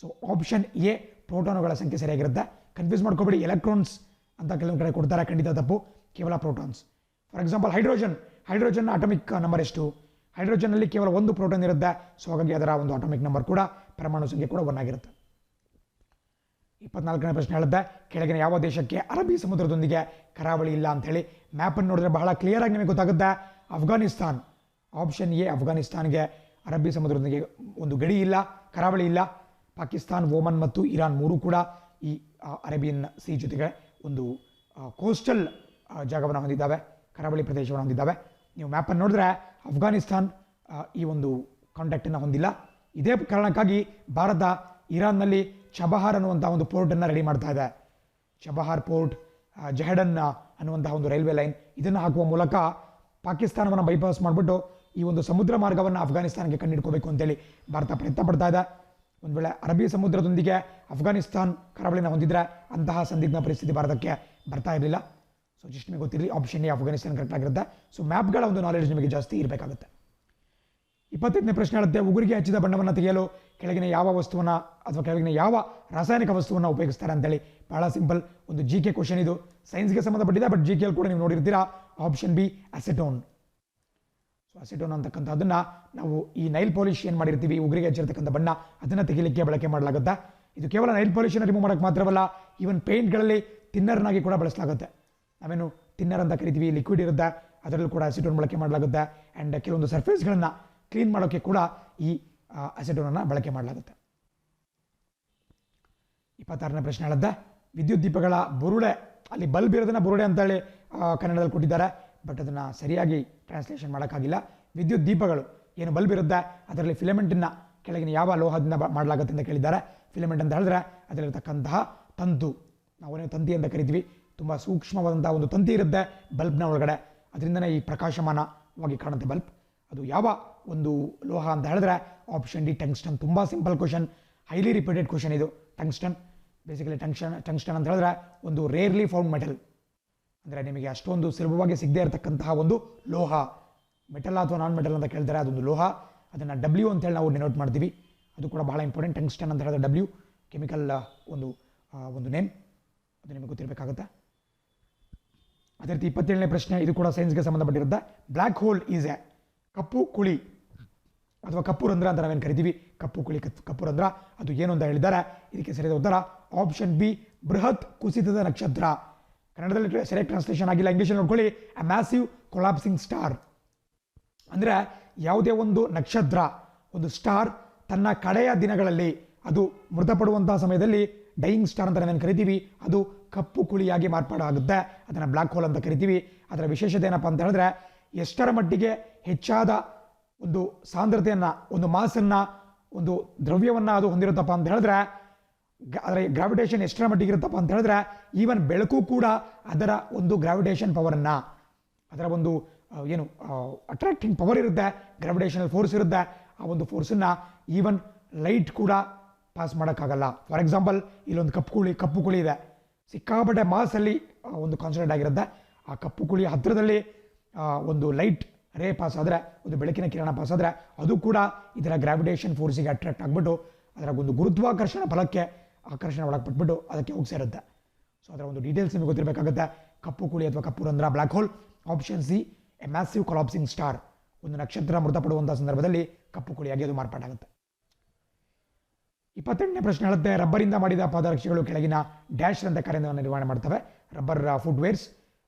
ಸೊ ಆಪ್ಷನ್ ಎ ಪ್ರೋಟಾನುಗಳ ಸಂಖ್ಯೆ ಸರಿಯಾಗಿರುತ್ತೆ. ಕನ್ಫ್ಯೂಸ್ ಮಾಡ್ಕೋಬೇಡಿ, ಎಲೆಕ್ಟ್ರಾನ್ಸ್ ಅಂತ ಕೆಲವೊಂದು ಕಡೆ ಕೊಡ್ತಾರೆ, ಖಂಡಿತ ತಪ್ಪು, ಕೇವಲ protons. For example hydrogen atomic number ಎಷ್ಟು? ಹೈಡ್ರೋಜನ್ನಲ್ಲಿ ಕೇವಲ ಒಂದು ಪ್ರೋಟಾನ್ ಇರುತ್ತೆ. ಸೊ ಹಾಗಾಗಿ ಅದರ ಒಂದು ಅಟಾಮಿಕ್ ನಂಬರ್ ಕೂಡ, ಪರಮಾಣು ಸಂಖ್ಯೆ ಕೂಡ 1 ಆಗಿರುತ್ತೆ. 24ನೇ ಪ್ರಶ್ನೆ ಹೇಳುತ್ತೆ, ಕೆಳಗಿನ ಯಾವ ದೇಶಕ್ಕೆ ಅರಬ್ಬಿ ಸಮುದ್ರದೊಂದಿಗೆ ಕರಾವಳಿ ಇಲ್ಲ ಅಂತ ಹೇಳಿ. ಮ್ಯಾಪನ್ನು ನೋಡಿದ್ರೆ ಬಹಳ ಕ್ಲಿಯರ್ ಆಗಿ ನಿಮಗೆ ಗೊತ್ತಾಗುತ್ತೆ. ಅಫ್ಘಾನಿಸ್ತಾನ್. ಆಪ್ಷನ್ ಎ ಅಫ್ಘಾನಿಸ್ತಾನ್ಗೆ ಅರಬ್ಬಿ ಸಮುದ್ರದೊಂದಿಗೆ ಒಂದು ಗಡಿ ಇಲ್ಲ, ಕರಾವಳಿ ಇಲ್ಲ. ಪಾಕಿಸ್ತಾನ್, ಓಮನ್ ಮತ್ತು ಇರಾನ್ ಮೂರು ಕೂಡ ಈ ಅರೇಬಿಯನ್ ಸಿ ಜೊತೆಗೆ ಒಂದು ಕೋಸ್ಟಲ್ ಜಾಗವನ್ನು ಹೊಂದಿದ್ದಾವೆ, ಕರಾವಳಿ ಪ್ರದೇಶವನ್ನು ಹೊಂದಿದ್ದಾವೆ. ನೀವು ಮ್ಯಾಪನ್ನು ನೋಡಿದ್ರೆ ಅಫ್ಘಾನಿಸ್ತಾನ್ ಈ ಒಂದು ಕಾಂಟ್ಯಾಕ್ಟನ್ನು ಹೊಂದಿಲ್ಲ. ಇದೇ ಕಾರಣಕ್ಕಾಗಿ ಭಾರತ ಇರಾನ್ನಲ್ಲಿ ಚಬಹಾರ್ ಅನ್ನುವಂಥ ಒಂದು ಪೋರ್ಟನ್ನು ರೆಡಿ ಮಾಡ್ತಾ ಇದೆ. ಚಬಹಾರ್ ಪೋರ್ಟ್, ಜಹಡನ್ ಅನ್ನುವಂತಹ ಒಂದು ರೈಲ್ವೆ ಲೈನ್, ಇದನ್ನು ಹಾಕುವ ಮೂಲಕ ಪಾಕಿಸ್ತಾನವನ್ನು ಬೈಪಾಸ್ ಮಾಡಿಬಿಟ್ಟು ಈ ಒಂದು ಸಮುದ್ರ ಮಾರ್ಗವನ್ನು ಅಫ್ಘಾನಿಸ್ತಾನಕ್ಕೆ ಕಂಡುಹಿಡ್ಕೋಬೇಕು ಅಂತೇಳಿ ಭಾರತ ಪ್ರಯತ್ನ ಪಡ್ತಾ ಇದೆ. ಒಂದು ವೇಳೆ ಅರಬ್ಬಿ ಸಮುದ್ರದೊಂದಿಗೆ ಅಫ್ಘಾನಿಸ್ತಾನ್ ಕರಾವಳಿನ ಹೊಂದಿದ್ರೆ ಅಂತಹ ಸಂದಿಗ್ಧ ಪರಿಸ್ಥಿತಿ ಭಾರತಕ್ಕೆ ಬರ್ತಾ ಇರಲಿಲ್ಲ. ಸೊ ಜಸ್ಟ್ ನಿಮಗೆ ಗೊತ್ತಿರಲಿ, ಆಪ್ಷನ್ ಎ ಅಫ್ಘಾನಿಸ್ತಾನ್ ಕರೆಕ್ಟ್ ಆಗಿರುತ್ತೆ. ಸೊ ಮ್ಯಾಪ್ಗಳ ಒಂದು ನಾಲೆಡ್ಜ್ ನಿಮಗೆ ಜಾಸ್ತಿ ಇರಬೇಕಾಗುತ್ತೆ. 25ನೇ ಪ್ರಶ್ನೆ ಹೇಳುತ್ತೆ, ಉಗುರಿಗೆ ಹಚ್ಚಿದ ಬಣ್ಣವನ್ನು ತೆಗೆಯಲು ಕೆಳಗಿನ ಯಾವ ವಸ್ತುವನ್ನು ಅಥವಾ ಕೆಳಗಿನ ಯಾವ ರಾಸಾಯನಿಕ ವಸ್ತುವನ್ನು ಉಪಯೋಗಿಸ್ತಾರೆ ಅಂತೇಳಿ. ಬಹಳ ಸಿಂಪಲ್, ಒಂದು GK ಕ್ವಶನ್ ಇದು, ಸೈನ್ಸ್ಗೆ ಸಂಬಂಧಪಟ್ಟಿದೆ, ಬಟ್ GK ಕೂಡ ನೀವು ನೋಡಿರ್ತೀರಾ. Option B acetone. So acetone ಅಂತಕ್ಕಂಥದ್ದನ್ನು ನಾವು ಈ ನೈಲ್ ಪಾಲಿಶ್ ಏನು ಮಾಡಿರ್ತೀವಿ, ಉಗುರಿಗೆ ಹಚ್ಚಿರ್ತಕ್ಕಂಥ ಬಣ್ಣ, ಅದನ್ನು ತೆಗಿಲಿಕ್ಕೆ ಬಳಕೆ ಮಾಡಲಾಗುತ್ತೆ. ಇದು ಕೇವಲ ನೈಲ್ ಪಾಲಿಶನ್ನು ರಿಮೂವ್ ಮಾಡೋಕ್ಕೆ ಮಾತ್ರವಲ್ಲ, ಈವನ್ ಪೇಂಟ್ಗಳಲ್ಲಿ ತಿನ್ನರ್ನಾಗಿ ಕೂಡ ಬಳಸಲಾಗುತ್ತೆ. ನಾವೇನು ತಿನ್ನರ್ ಅಂತ ಕರಿತೀವಿ, ಲಿಕ್ವಿಡ್ ಇರುತ್ತೆ, ಅದರಲ್ಲೂ ಕೂಡ ಅಸೆಟೋನ್ ಬಳಕೆ ಮಾಡಲಾಗುತ್ತೆ. ಆ್ಯಂಡ್ ಕೆಲವೊಂದು ಸರ್ಫೇಸ್ಗಳನ್ನು ಕ್ಲೀನ್ ಮಾಡೋಕ್ಕೆ ಕೂಡ ಈ ಅಸೆಟೋನನ್ನು ಬಳಕೆ ಮಾಡಲಾಗುತ್ತೆ. 26ನೇ ಪ್ರಶ್ನೆ ಹೇಳುತ್ತೆ, ವಿದ್ಯುತ್ ದೀಪಗಳ ಬುರುಡೆ, ಅಲ್ಲಿ ಬಲ್ಬ್ ಇರೋದನ್ನ ಬುರುಡೆ ಅಂತೇಳಿ ಕನ್ನಡದಲ್ಲಿ ಕೊಟ್ಟಿದ್ದಾರೆ, ಬಟ್ ಅದನ್ನು ಸರಿಯಾಗಿ ಟ್ರಾನ್ಸ್ಲೇಷನ್ ಮಾಡೋಕ್ಕಾಗಿಲ್ಲ. ವಿದ್ಯುತ್ ದೀಪಗಳು ಏನು ಬಲ್ಬ್ ಇರುತ್ತೆ ಅದರಲ್ಲಿ ಫಿಲಮೆಂಟನ್ನು ಕೆಳಗಿನ ಯಾವ ಲೋಹದಿಂದ ಮಾಡಲಾಗುತ್ತೆ ಅಂತ ಕೇಳಿದ್ದಾರೆ. ಫಿಲಮೆಂಟ್ ಅಂತ ಹೇಳಿದ್ರೆ ಅದರಲ್ಲಿರ್ತಕ್ಕಂತಹ ತಂತು, ನಾವೇನು ತಂತಿ ಅಂತ ಕರಿತೀವಿ, ತುಂಬ ಸೂಕ್ಷ್ಮವಾದಂತಹ ಒಂದು ತಂತಿ ಇರುತ್ತೆ ಬಲ್ಬ್ನ ಒಳಗಡೆ, ಅದರಿಂದನೇ ಈ ಪ್ರಕಾಶಮಾನವಾಗಿ ಕಾಣುತ್ತೆ ಬಲ್ಬ್. ಅದು ಯಾವ ಒಂದು ಲೋಹ ಅಂತ ಹೇಳಿದ್ರೆ ಆಪ್ಷನ್ ಡಿ ಟಂಗ್ಸ್ಟನ್. ತುಂಬ simple question, highly repeated question ಇದು. ಟಂಗ್ಸ್ಟನ್ ಬೇಸಿಕಲಿ ಟಂಗ್ಸ್ಟನ್ ಅಂತ ಹೇಳಿದ್ರೆ ಒಂದು ರೇರ್ಲಿ ಫೌಂಡ್ ಮೆಟಲ್, ಅಂದರೆ ನಿಮಗೆ ಅಷ್ಟೊಂದು ಸುಲಭವಾಗಿ ಸಿಗದೇ ಇರತಕ್ಕಂತಹ ಒಂದು ಲೋಹ. ಮೆಟಲ್ ಅಥವಾ ನಾನ್ ಮೆಟಲ್ ಅಂತ ಕೇಳ್ತಾರೆ, ಅದೊಂದು ಲೋಹ. ಅದನ್ನು W ಅಂತೇಳಿ ನಾವು ಡಿನೋಟ್ ಮಾಡ್ತೀವಿ, ಅದು ಕೂಡ ಬಹಳ ಇಂಪಾರ್ಟೆಂಟ್. ಟಂಗ್ಸ್ಟನ್ ಅಂತ ಹೇಳಿದ್ರೆ W ಕೆಮಿಕಲ್ ಒಂದು ನೇಮ್, ಅದು ನಿಮಗೆ ಗೊತ್ತಿರಬೇಕಾಗುತ್ತೆ. ಅದೇ ರೀತಿ 27ನೇ ಪ್ರಶ್ನೆ, ಇದು ಕೂಡ ಸೈನ್ಸ್ಗೆ ಸಂಬಂಧಪಟ್ಟಿರುತ್ತೆ. ಬ್ಲ್ಯಾಕ್ ಹೋಲ್ ಈಸ್ ಎ, ಕಪ್ಪು ಕುಳಿ ಅಥವಾ ಕಪ್ಪು ರಂಧ್ರ ಅಂತ ನಾವೇನು ಕರಿತೀವಿ, ಕಪ್ಪು ಕುಳಿ, ಕಪ್ಪು ರಂಧ್ರ, ಅದು ಏನು ಅಂತ ಹೇಳಿದ್ದಾರೆ. ಇದಕ್ಕೆ ಸರಿಯಾದ ಉತ್ತರ ಆಪ್ಷನ್ ಬಿ ಬೃಹತ್ ಕುಸಿತದ ನಕ್ಷತ್ರ. ಕನ್ನಡದಲ್ಲಿ ಸರಿಯಾಗಿ ಟ್ರಾನ್ಸ್ಲೇಷನ್ ಆಗಿಲ್ಲ, ಇಂಗ್ಲೀಷಲ್ಲಿ ನೋಡ್ಕೊಳ್ಳಿ. ಅ ಮ್ಯಾಸಿವ್ ಕೊಲಾಪ್ಸಿಂಗ್ ಸ್ಟಾರ್ ಅಂದರೆ ಯಾವುದೇ ಒಂದು ನಕ್ಷತ್ರ, ಒಂದು ಸ್ಟಾರ್ ತನ್ನ ಕಡೆಯ ದಿನಗಳಲ್ಲಿ ಅದು ಮೃತಪಡುವಂತಹ ಸಮಯದಲ್ಲಿ ಡೈಯಿಂಗ್ ಸ್ಟಾರ್ ಅಂತ ನಾವೇನು ಕರಿತೀವಿ, ಅದು ಕಪ್ಪು ಕುಳಿಯಾಗಿ ಮಾರ್ಪಾಡಾಗುತ್ತೆ, ಅದನ್ನು ಬ್ಲ್ಯಾಕ್ ಹೋಲ್ ಅಂತ ಕರಿತೀವಿ. ಅದರ ವಿಶೇಷತೆ ಏನಪ್ಪ ಅಂತ ಹೇಳಿದ್ರೆ ಎಷ್ಟರ ಮಟ್ಟಿಗೆ ಹೆಚ್ಚಾದ ಒಂದು ಸಾಂದ್ರತೆಯನ್ನು, ಒಂದು ಮಾಸನ್ನು, ಒಂದು ದ್ರವ್ಯವನ್ನು ಅದು ಹೊಂದಿರುತ್ತಪ್ಪ ಅಂತ ಹೇಳಿದ್ರೆ, ಅದರ ಗ್ರಾವಿಟೇಷನ್ ಎಷ್ಟರ ಮಟ್ಟಿಗೆ ಇರುತ್ತಪ್ಪ ಅಂತ ಹೇಳಿದ್ರೆ ಈವನ್ ಬೆಳಕು ಕೂಡ ಅದರ ಒಂದು ಗ್ರಾವಿಟೇಷನ್ ಪವರನ್ನು, ಅದರ ಒಂದು ಏನು ಅಟ್ರಾಕ್ಟಿಂಗ್ ಪವರ್ ಇರುತ್ತೆ, ಗ್ರಾವಿಟೇಷನಲ್ ಫೋರ್ಸ್ ಇರುತ್ತೆ, ಆ ಒಂದು ಫೋರ್ಸನ್ನು ಈವನ್ ಲೈಟ್ ಕೂಡ ಪಾಸ್ ಮಾಡೋಕ್ಕಾಗಲ್ಲ. ಫಾರ್ ಎಕ್ಸಾಂಪಲ್ ಇಲ್ಲೊಂದು ಕಪ್ಪು ಕುಳಿ ಇದೆ, ಸಿಕ್ಕಾಪಟ್ಟೆ ಮಾಸಲ್ಲಿ ಒಂದು ಕಾನ್ಸಂಟ್ರೇಟ್ ಆಗಿರುತ್ತೆ. ಆ ಕಪ್ಪು ಕುಳಿಯ ಹತ್ತಿರದಲ್ಲಿ ಒಂದು ಲೈಟ್ ರೇ ಪಾಸ್ ಆದರೆ, ಒಂದು ಬೆಳಕಿನ ಕಿರಣ ಪಾಸ್ ಆದರೆ, ಅದು ಕೂಡ ಇದರ ಗ್ರಾವಿಟೇಷನ್ ಫೋರ್ಸಿಗೆ ಅಟ್ರಾಕ್ಟ್ ಆಗಿಬಿಟ್ಟು ಅದರ ಒಂದು ಗುರುತ್ವಾಕರ್ಷಣ ಬಲಕ್ಕೆ ಆಕರ್ಷಣೆ ಒಳಪಟ್ಬಿಟ್ಟು ಅದಕ್ಕೆ ಹೋಗಿ ಸೇರುತ್ತೆ. ಸೊ ಅದರ ಒಂದು ಡೀಟೇಲ್ಸ್ ನಿಮಗೆ ಗೊತ್ತಿರಬೇಕಾಗುತ್ತೆ. ಕಪ್ಪು ಕುಳಿ ಅಥವಾ ಕಪ್ಪು ರಂಧ್ರ black hole. Option C a massive collapsing star, ಒಂದು ನಕ್ಷತ್ರ ಮೃತಪಡುವಂಥ ಸಂದರ್ಭದಲ್ಲಿ ಕಪ್ಪು ಕುಳಿಯಾಗಿ ಅದು ಮಾರ್ಪಾಟಾಗುತ್ತೆ. 28ನೇ ಪ್ರಶ್ನೆ ಹೇಳುತ್ತೆ, ರಬ್ಬರಿಂದ ಮಾಡಿದ ಪಾದರಕ್ಷೆಗಳು ಕೆಳಗಿನ ಡ್ಯಾಶ್ ಅಂತ ಕಾರ್ಯವನ್ನು ನಿರ್ವಹಣೆ ಮಾಡ್ತವೆ. Rubber footwears.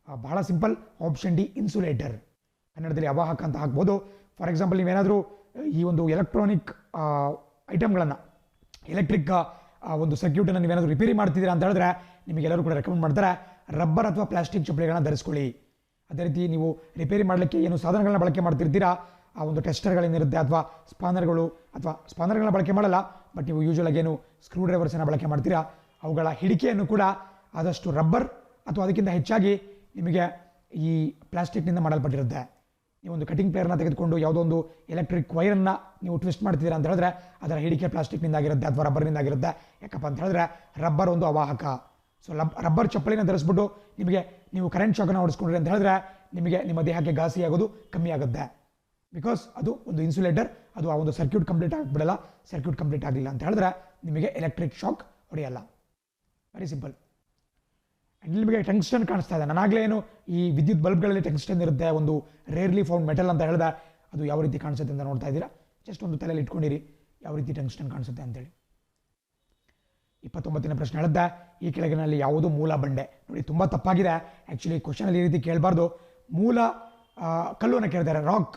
ಬಹಳ ಸಿಂಪಲ್, ಆಪ್ಷನ್ ಡಿ ಇನ್ಸುಲೇಟರ್. ಕನ್ನಡದಲ್ಲಿ ಅವಾಹಕ ಅಂತ ಹಾಕ್ಬೋದು. ಫಾರ್ ಎಕ್ಸಾಂಪಲ್ ನೀವೇನಾದರೂ ಈ ಒಂದು ಎಲೆಕ್ಟ್ರಾನಿಕ್ ಐಟಮ್ಗಳನ್ನು, ಎಲೆಕ್ಟ್ರಿಕ್ ಒಂದು ಸರ್ಕ್ಯೂಟನ್ನು ನೀವೇನಾದರೂ ರಿಪೇರಿ ಮಾಡ್ತಿದ್ದೀರಾ ಅಂತ ಹೇಳಿದ್ರೆ ನಿಮಗೆಲ್ಲರೂ ಕೂಡ ರೆಕಮೆಂಡ್ ಮಾಡ್ತಾರೆ ರಬ್ಬರ್ ಅಥವಾ ಪ್ಲಾಸ್ಟಿಕ್ ಚಪ್ಪಲಿಗಳನ್ನ ಧರಿಸ್ಕೊಳ್ಳಿ. ಅದೇ ರೀತಿ ನೀವು ರಿಪೇರಿ ಮಾಡಲಿಕ್ಕೆ ಏನು ಸಾಧನಗಳನ್ನ ಬಳಕೆ ಮಾಡ್ತಿರ್ತೀರಾ ಆ ಒಂದು ಟೆಸ್ಟರ್ಗಳೇನಿರುತ್ತೆ ಅಥವಾ ಸ್ಪಾನರ್ಗಳನ್ನ ಬಳಕೆ ಮಾಡಲ್ಲ, ಬಟ್ ನೀವು ಯೂಶುವಲಾಗಿ ಏನು ಸ್ಕ್ರೂ ಡ್ರೈವರ್ಸನ್ನು ಬಳಕೆ ಮಾಡ್ತೀರಾ ಅವುಗಳ ಹಿಡಿಕೆಯನ್ನು ಕೂಡ ಆದಷ್ಟು ರಬ್ಬರ್ ಅಥವಾ ಅದಕ್ಕಿಂತ ಹೆಚ್ಚಾಗಿ ನಿಮಗೆ ಈ ಪ್ಲಾಸ್ಟಿಕ್ನಿಂದ ಮಾಡಲ್ಪಟ್ಟಿರುತ್ತೆ. ನೀವೊಂದು ಕಟಿಂಗ್ ಪ್ಲೇಯರ್ನ ತೆಗೆದುಕೊಂಡು ಯಾವುದೋ ಒಂದು ಎಲೆಕ್ಟ್ರಿಕ್ ವೈರನ್ನು ನೀವು ಟ್ವಿಸ್ಟ್ ಮಾಡ್ತಿದ್ದೀರಾ ಅಂತ ಹೇಳಿದ್ರೆ ಅದರ ಹಿಡಿಕೆ ಪ್ಲಾಸ್ಟಿಕ್ನಿಂದಾಗಿರುತ್ತೆ ಅಥವಾ ರಬ್ಬರ್ನಿಂದಾಗಿರುತ್ತೆ. ಯಾಕಪ್ಪ ಅಂತ ಹೇಳಿದ್ರೆ ರಬ್ಬರ್ ಒಂದು ಅವಾಹಕ. ಸೊ ರಬ್ಬರ್ ಚಪ್ಪಲಿನ ಧರಿಸ್ಬಿಟ್ಟು ನೀವು ಕರೆಂಟ್ ಶಾಕನ್ನು ಹೊಡಿಸ್ಕೊಂಡ್ರಿ ಅಂತ ಹೇಳಿದ್ರೆ ನಿಮಗೆ ನಿಮ್ಮ ದೇಹಕ್ಕೆ ಘಾಸಿ ಆಗೋದು ಕಮ್ಮಿ ಆಗುತ್ತೆ. ಬಿಕಾಸ್ ಅದು ಒಂದು ಇನ್ಸುಲೇಟರ್, ಅದು ಆ ಒಂದು ಸರ್ಕ್ಯೂಟ್ ಕಂಪ್ಲೀಟ್ ಆಗಿಬಿಡಲ್ಲ. ಸರ್ಕ್ಯೂಟ್ ಕಂಪ್ಲೀಟ್ ಆಗಲಿಲ್ಲ ಅಂತ ಹೇಳಿದ್ರೆ ನಿಮಗೆ ಎಲೆಕ್ಟ್ರಿಕ್ ಶಾಕ್ ಹೊಡೆಯಲ್ಲ. Very simple. ಆ್ಯಂಡ್ ನಿಮಗೆ ಟಂಗ್ಸ್ಟನ್ ಕಾಣಿಸ್ತಾ ಇದೆ. ನಾನಾಗಲೇ ಏನು ಈ ವಿದ್ಯುತ್ ಬಲ್ಬ್ಗಳಲ್ಲಿ ಟಂಗ್ಸ್ಟನ್ ಇರುತ್ತೆ, ಒಂದು ರೇರ್ಲಿ ಫೌಂಡ್ ಮೆಟಲ್ ಅಂತ ಹೇಳಿದೆ. ಅದು ಯಾವ ರೀತಿ ಕಾಣಿಸುತ್ತೆ ಅಂತ ನೋಡ್ತಾ ಇದ್ದೀರಾ. ಜಸ್ಟ್ ಒಂದು ತಲೆಯಲ್ಲಿ ಇಟ್ಕೊಂಡಿರಿ ಯಾವ ರೀತಿ ಟಂಗ್ಸ್ಟನ್ ಕಾಣಿಸುತ್ತೆ ಅಂತೇಳಿ. 29ನೇ ಪ್ರಶ್ನೆ ಹೇಳಿದ್ದೆ, ಈ ಕೆಳಗಿನಲ್ಲಿ ಯಾವುದು ಮೂಲ ಬಂಡೆ? ನೋಡಿ, ತುಂಬ ತಪ್ಪಾಗಿದೆ. ಆ್ಯಕ್ಚುಲಿ ಕ್ವಶನಲ್ಲಿ ಈ ರೀತಿ ಕೇಳಬಾರ್ದು. ಮೂಲ ಕಲ್ಲನ್ನು ಕೇಳ್ತಾರೆ, ರಾಕ್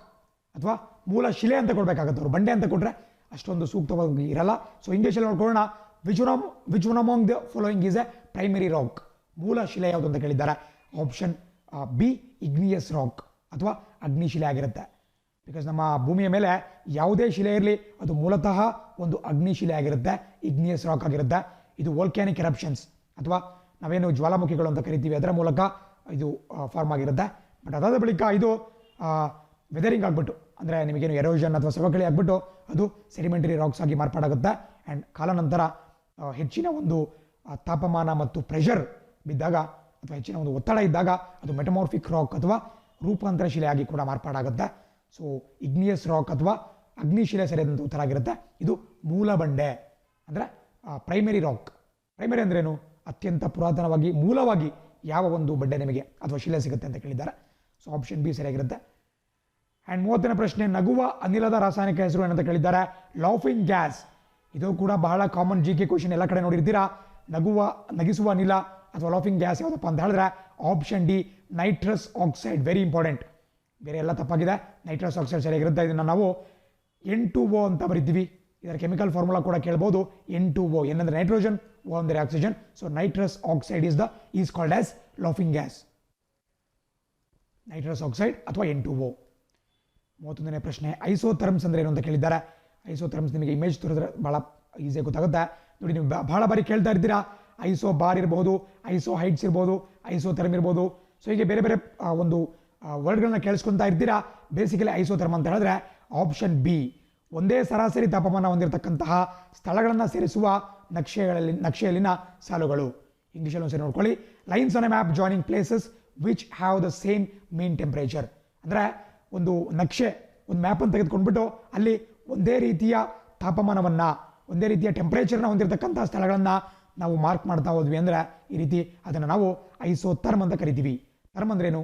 ಅಥವಾ ಮೂಲ ಶಿಲೆ ಅಂತ ಕೊಡಬೇಕಾಗತ್ತೆ. ಅವರು ಬಂಡೆ ಅಂತ ಕೊಟ್ಟರೆ ಅಷ್ಟೊಂದು ಸೂಕ್ತವಾಗಿ ಇರಲ್ಲ. ಸೊ ಇಂಗ್ಲೀಷಲ್ಲಿ ನೋಡ್ಕೊಳ್ಳೋಣ. Which one among the following is A primary rock? ಮೂಲ ಶಿಲೆ ಯಾವುದು ಅಂತ ಕೇಳಿದ್ದಾರೆ. ಆಪ್ಷನ್ ಬಿ ಇಗ್ನಿಯಸ್ ರಾಕ್ ಅಥವಾ ಅಗ್ನಿಶಿಲೆ ಆಗಿರುತ್ತೆ. ಬಿಕಾಸ್ ನಮ್ಮ ಭೂಮಿಯ ಮೇಲೆ ಯಾವುದೇ ಶಿಲೆ ಇರಲಿ ಅದು ಮೂಲತಃ ಒಂದು ಅಗ್ನಿಶಿಲೆ ಆಗಿರುತ್ತೆ, ಇಗ್ನಿಯಸ್ ರಾಕ್ ಆಗಿರುತ್ತೆ. ಇದು ವೋಲ್ಕ್ಯಾನಿಕ್ ಎರಪ್ಷನ್ಸ್ ಅಥವಾ ನಾವೇನು ಜ್ವಾಲಾಮುಖಿಗಳು ಅಂತ ಕರಿತೀವಿ ಅದರ ಮೂಲಕ ಇದು ಫಾರ್ಮ್ ಆಗಿರುತ್ತೆ. ಬಟ್ ಅದಾದ ಬಳಿಕ ಇದು ವೆದರಿಂಗ್ ಆಗಿಬಿಟ್ಟು, ಅಂದರೆ ನಿಮಗೇನು ಎರೋಷನ್ ಅಥವಾ ಸವಕಳಿ ಆಗಿಬಿಟ್ಟು ಅದು ಸೆಡಿಮೆಂಟರಿ ರಾಕ್ಸ್ ಆಗಿ ಮಾರ್ಪಾಡಾಗುತ್ತೆ. ಆ್ಯಂಡ್ ಕಾಲಾನಂತರ ಹೆಚ್ಚಿನ ಒಂದು ತಾಪಮಾನ ಮತ್ತು ಪ್ರೆಷರ್ ಬಿದ್ದಾಗ ಅಥವಾ ಹೆಚ್ಚಿನ ಒಂದು ಒತ್ತಡ ಇದ್ದಾಗ ಅದು ಮೆಟಮಾರ್ಫಿಕ್ ರಾಕ್ ಅಥವಾ ರೂಪಾಂತರ ಶಿಲೆಯಾಗಿ ಕೂಡ ಮಾರ್ಪಾಡಾಗುತ್ತೆ. ಸೊ ಇಗ್ನಿಯಸ್ ರಾಕ್ ಅಥವಾ ಅಗ್ನಿಶಿಲೆ ಸರಿಯಾದಂಥ ಉತ್ತರ ಆಗಿರುತ್ತೆ. ಇದು ಮೂಲ ಬಂಡೆ ಅಂದರೆ ಪ್ರೈಮರಿ ರಾಕ್. ಪ್ರೈಮರಿ ಅಂದ್ರೇನು? ಅತ್ಯಂತ ಪುರಾತನವಾಗಿ ಮೂಲವಾಗಿ ಯಾವ ಒಂದು ಬಂಡೆ ನಿಮಗೆ ಅಥವಾ ಶಿಲೆ ಸಿಗುತ್ತೆ ಅಂತ ಕೇಳಿದ್ದಾರೆ. ಸೊ ಆಪ್ಷನ್ ಬಿ ಸರಿಯಾಗಿರುತ್ತೆ. ಆ್ಯಂಡ್ 30ನೇ ಪ್ರಶ್ನೆ, ನಗುವ ಅನಿಲದ ರಾಸಾಯನಿಕ ಹೆಸರು ಏನಂತ ಕೇಳಿದ್ದಾರೆ? Laughing gas. ಇದು ಕೂಡ ಬಹಳ ಕಾಮನ್ GK ಕ್ವಶನ್, ಎಲ್ಲ ಕಡೆ ನೋಡಿರ್ತೀರಾ. ನಗಿಸುವ ಅನಿಲ ಅಥವಾ ಲಾಫಿಂಗ್ ಗ್ಯಾಸ್ ಯಾವುದಪ್ಪ ಅಂತ ಹೇಳಿದ್ರೆ option D nitrous oxide. Very important. ಬೇರೆ ಎಲ್ಲ ತಪ್ಪಾಗಿದೆ. ನೈಟ್ರಸ್ ಆಕ್ಸೈಡ್ ಸರಿಯಾಗಿರುತ್ತೆ. ಇದನ್ನು ನಾವು N2O ಅಂತ ಬರೀತೀವಿ. ಇದರ ಕೆಮಿಕಲ್ ಫಾರ್ಮುಲಾ ಕೂಡ ಕೇಳ್ಬೋದು. N2O, N ಅಂದರೆ ನೈಟ್ರೋಜನ್, O ಅಂದರೆ oxygen. So nitrous oxide is called as laughing gas. Nitrous oxide ಅಥವಾ N2O. 31ನೇ ಪ್ರಶ್ನೆ, ಐಸೋಥರ್ಮ್ಸ್ ಅಂದರೆ ಏನು ಅಂತ ಕೇಳಿದ್ದಾರೆ. ಐಸೋಥರ್ಮ್ಸ್ ನಿಮಗೆ ಇಮೇಜ್ ತೋರಿದ್ರೆ ಭಾಳ ಈಸಿಯಾಗಿ ಗೊತ್ತಾಗುತ್ತೆ. ನೋಡಿ, ನೀವು ಬಹಳ ಬಾರಿ ಕೇಳ್ತಾ ಇರ್ತೀರಾ. ಐಸೋ ಬಾರ್ ಇರ್ಬೋದು, ಐಸೋ ಹೈಟ್ಸ್ ಇರ್ಬೋದು, ಐಸೋಥರ್ಮ್ ಇರ್ಬೋದು. ಸೊ ಹೀಗೆ ಬೇರೆ ಬೇರೆ ಒಂದು ವರ್ಡ್ಗಳನ್ನ ಕೇಳಿಸ್ಕೊತಾ ಇರ್ತೀರಾ. ಬೇಸಿಕಲಿ ಐಸೋಥರ್ಮ್ ಅಂತ ಹೇಳಿದ್ರೆ ಆಪ್ಷನ್ ಬಿ ಒಂದೇ ಸರಾಸರಿ ತಾಪಮಾನ ಹೊಂದಿರತಕ್ಕಂತಹ ಸ್ಥಳಗಳನ್ನು ಸೇರಿಸುವ ನಕ್ಷೆಯಲ್ಲಿನ ಸಾಲುಗಳು. ಇಂಗ್ಲೀಷಲ್ಲಿ ಒಂದ್ಸರಿ ನೋಡ್ಕೊಳ್ಳಿ. Lines on A map joining places which have the same mean temperature. ಅಂದರೆ ಒಂದು ನಕ್ಷೆ, ಒಂದು ಮ್ಯಾಪನ್ನು ತೆಗೆದುಕೊಂಡ್ಬಿಟ್ಟು ಅಲ್ಲಿ ಒಂದೇ ರೀತಿಯ ತಾಪಮಾನವನ್ನು, ಒಂದೇ ರೀತಿಯ ಟೆಂಪರೇಚರ್ನ ಹೊಂದಿರತಕ್ಕಂಥ ಸ್ಥಳಗಳನ್ನು ನಾವು ಮಾರ್ಕ್ ಮಾಡ್ತಾ ಹೋದ್ವಿ ಅಂದರೆ ಈ ರೀತಿ ಅದನ್ನು ನಾವು ಐಸೋಥರ್ಮ್ ಅಂತ ಕರಿತೀವಿ. ಥರ್ಮ್ ಅಂದ್ರೇನು?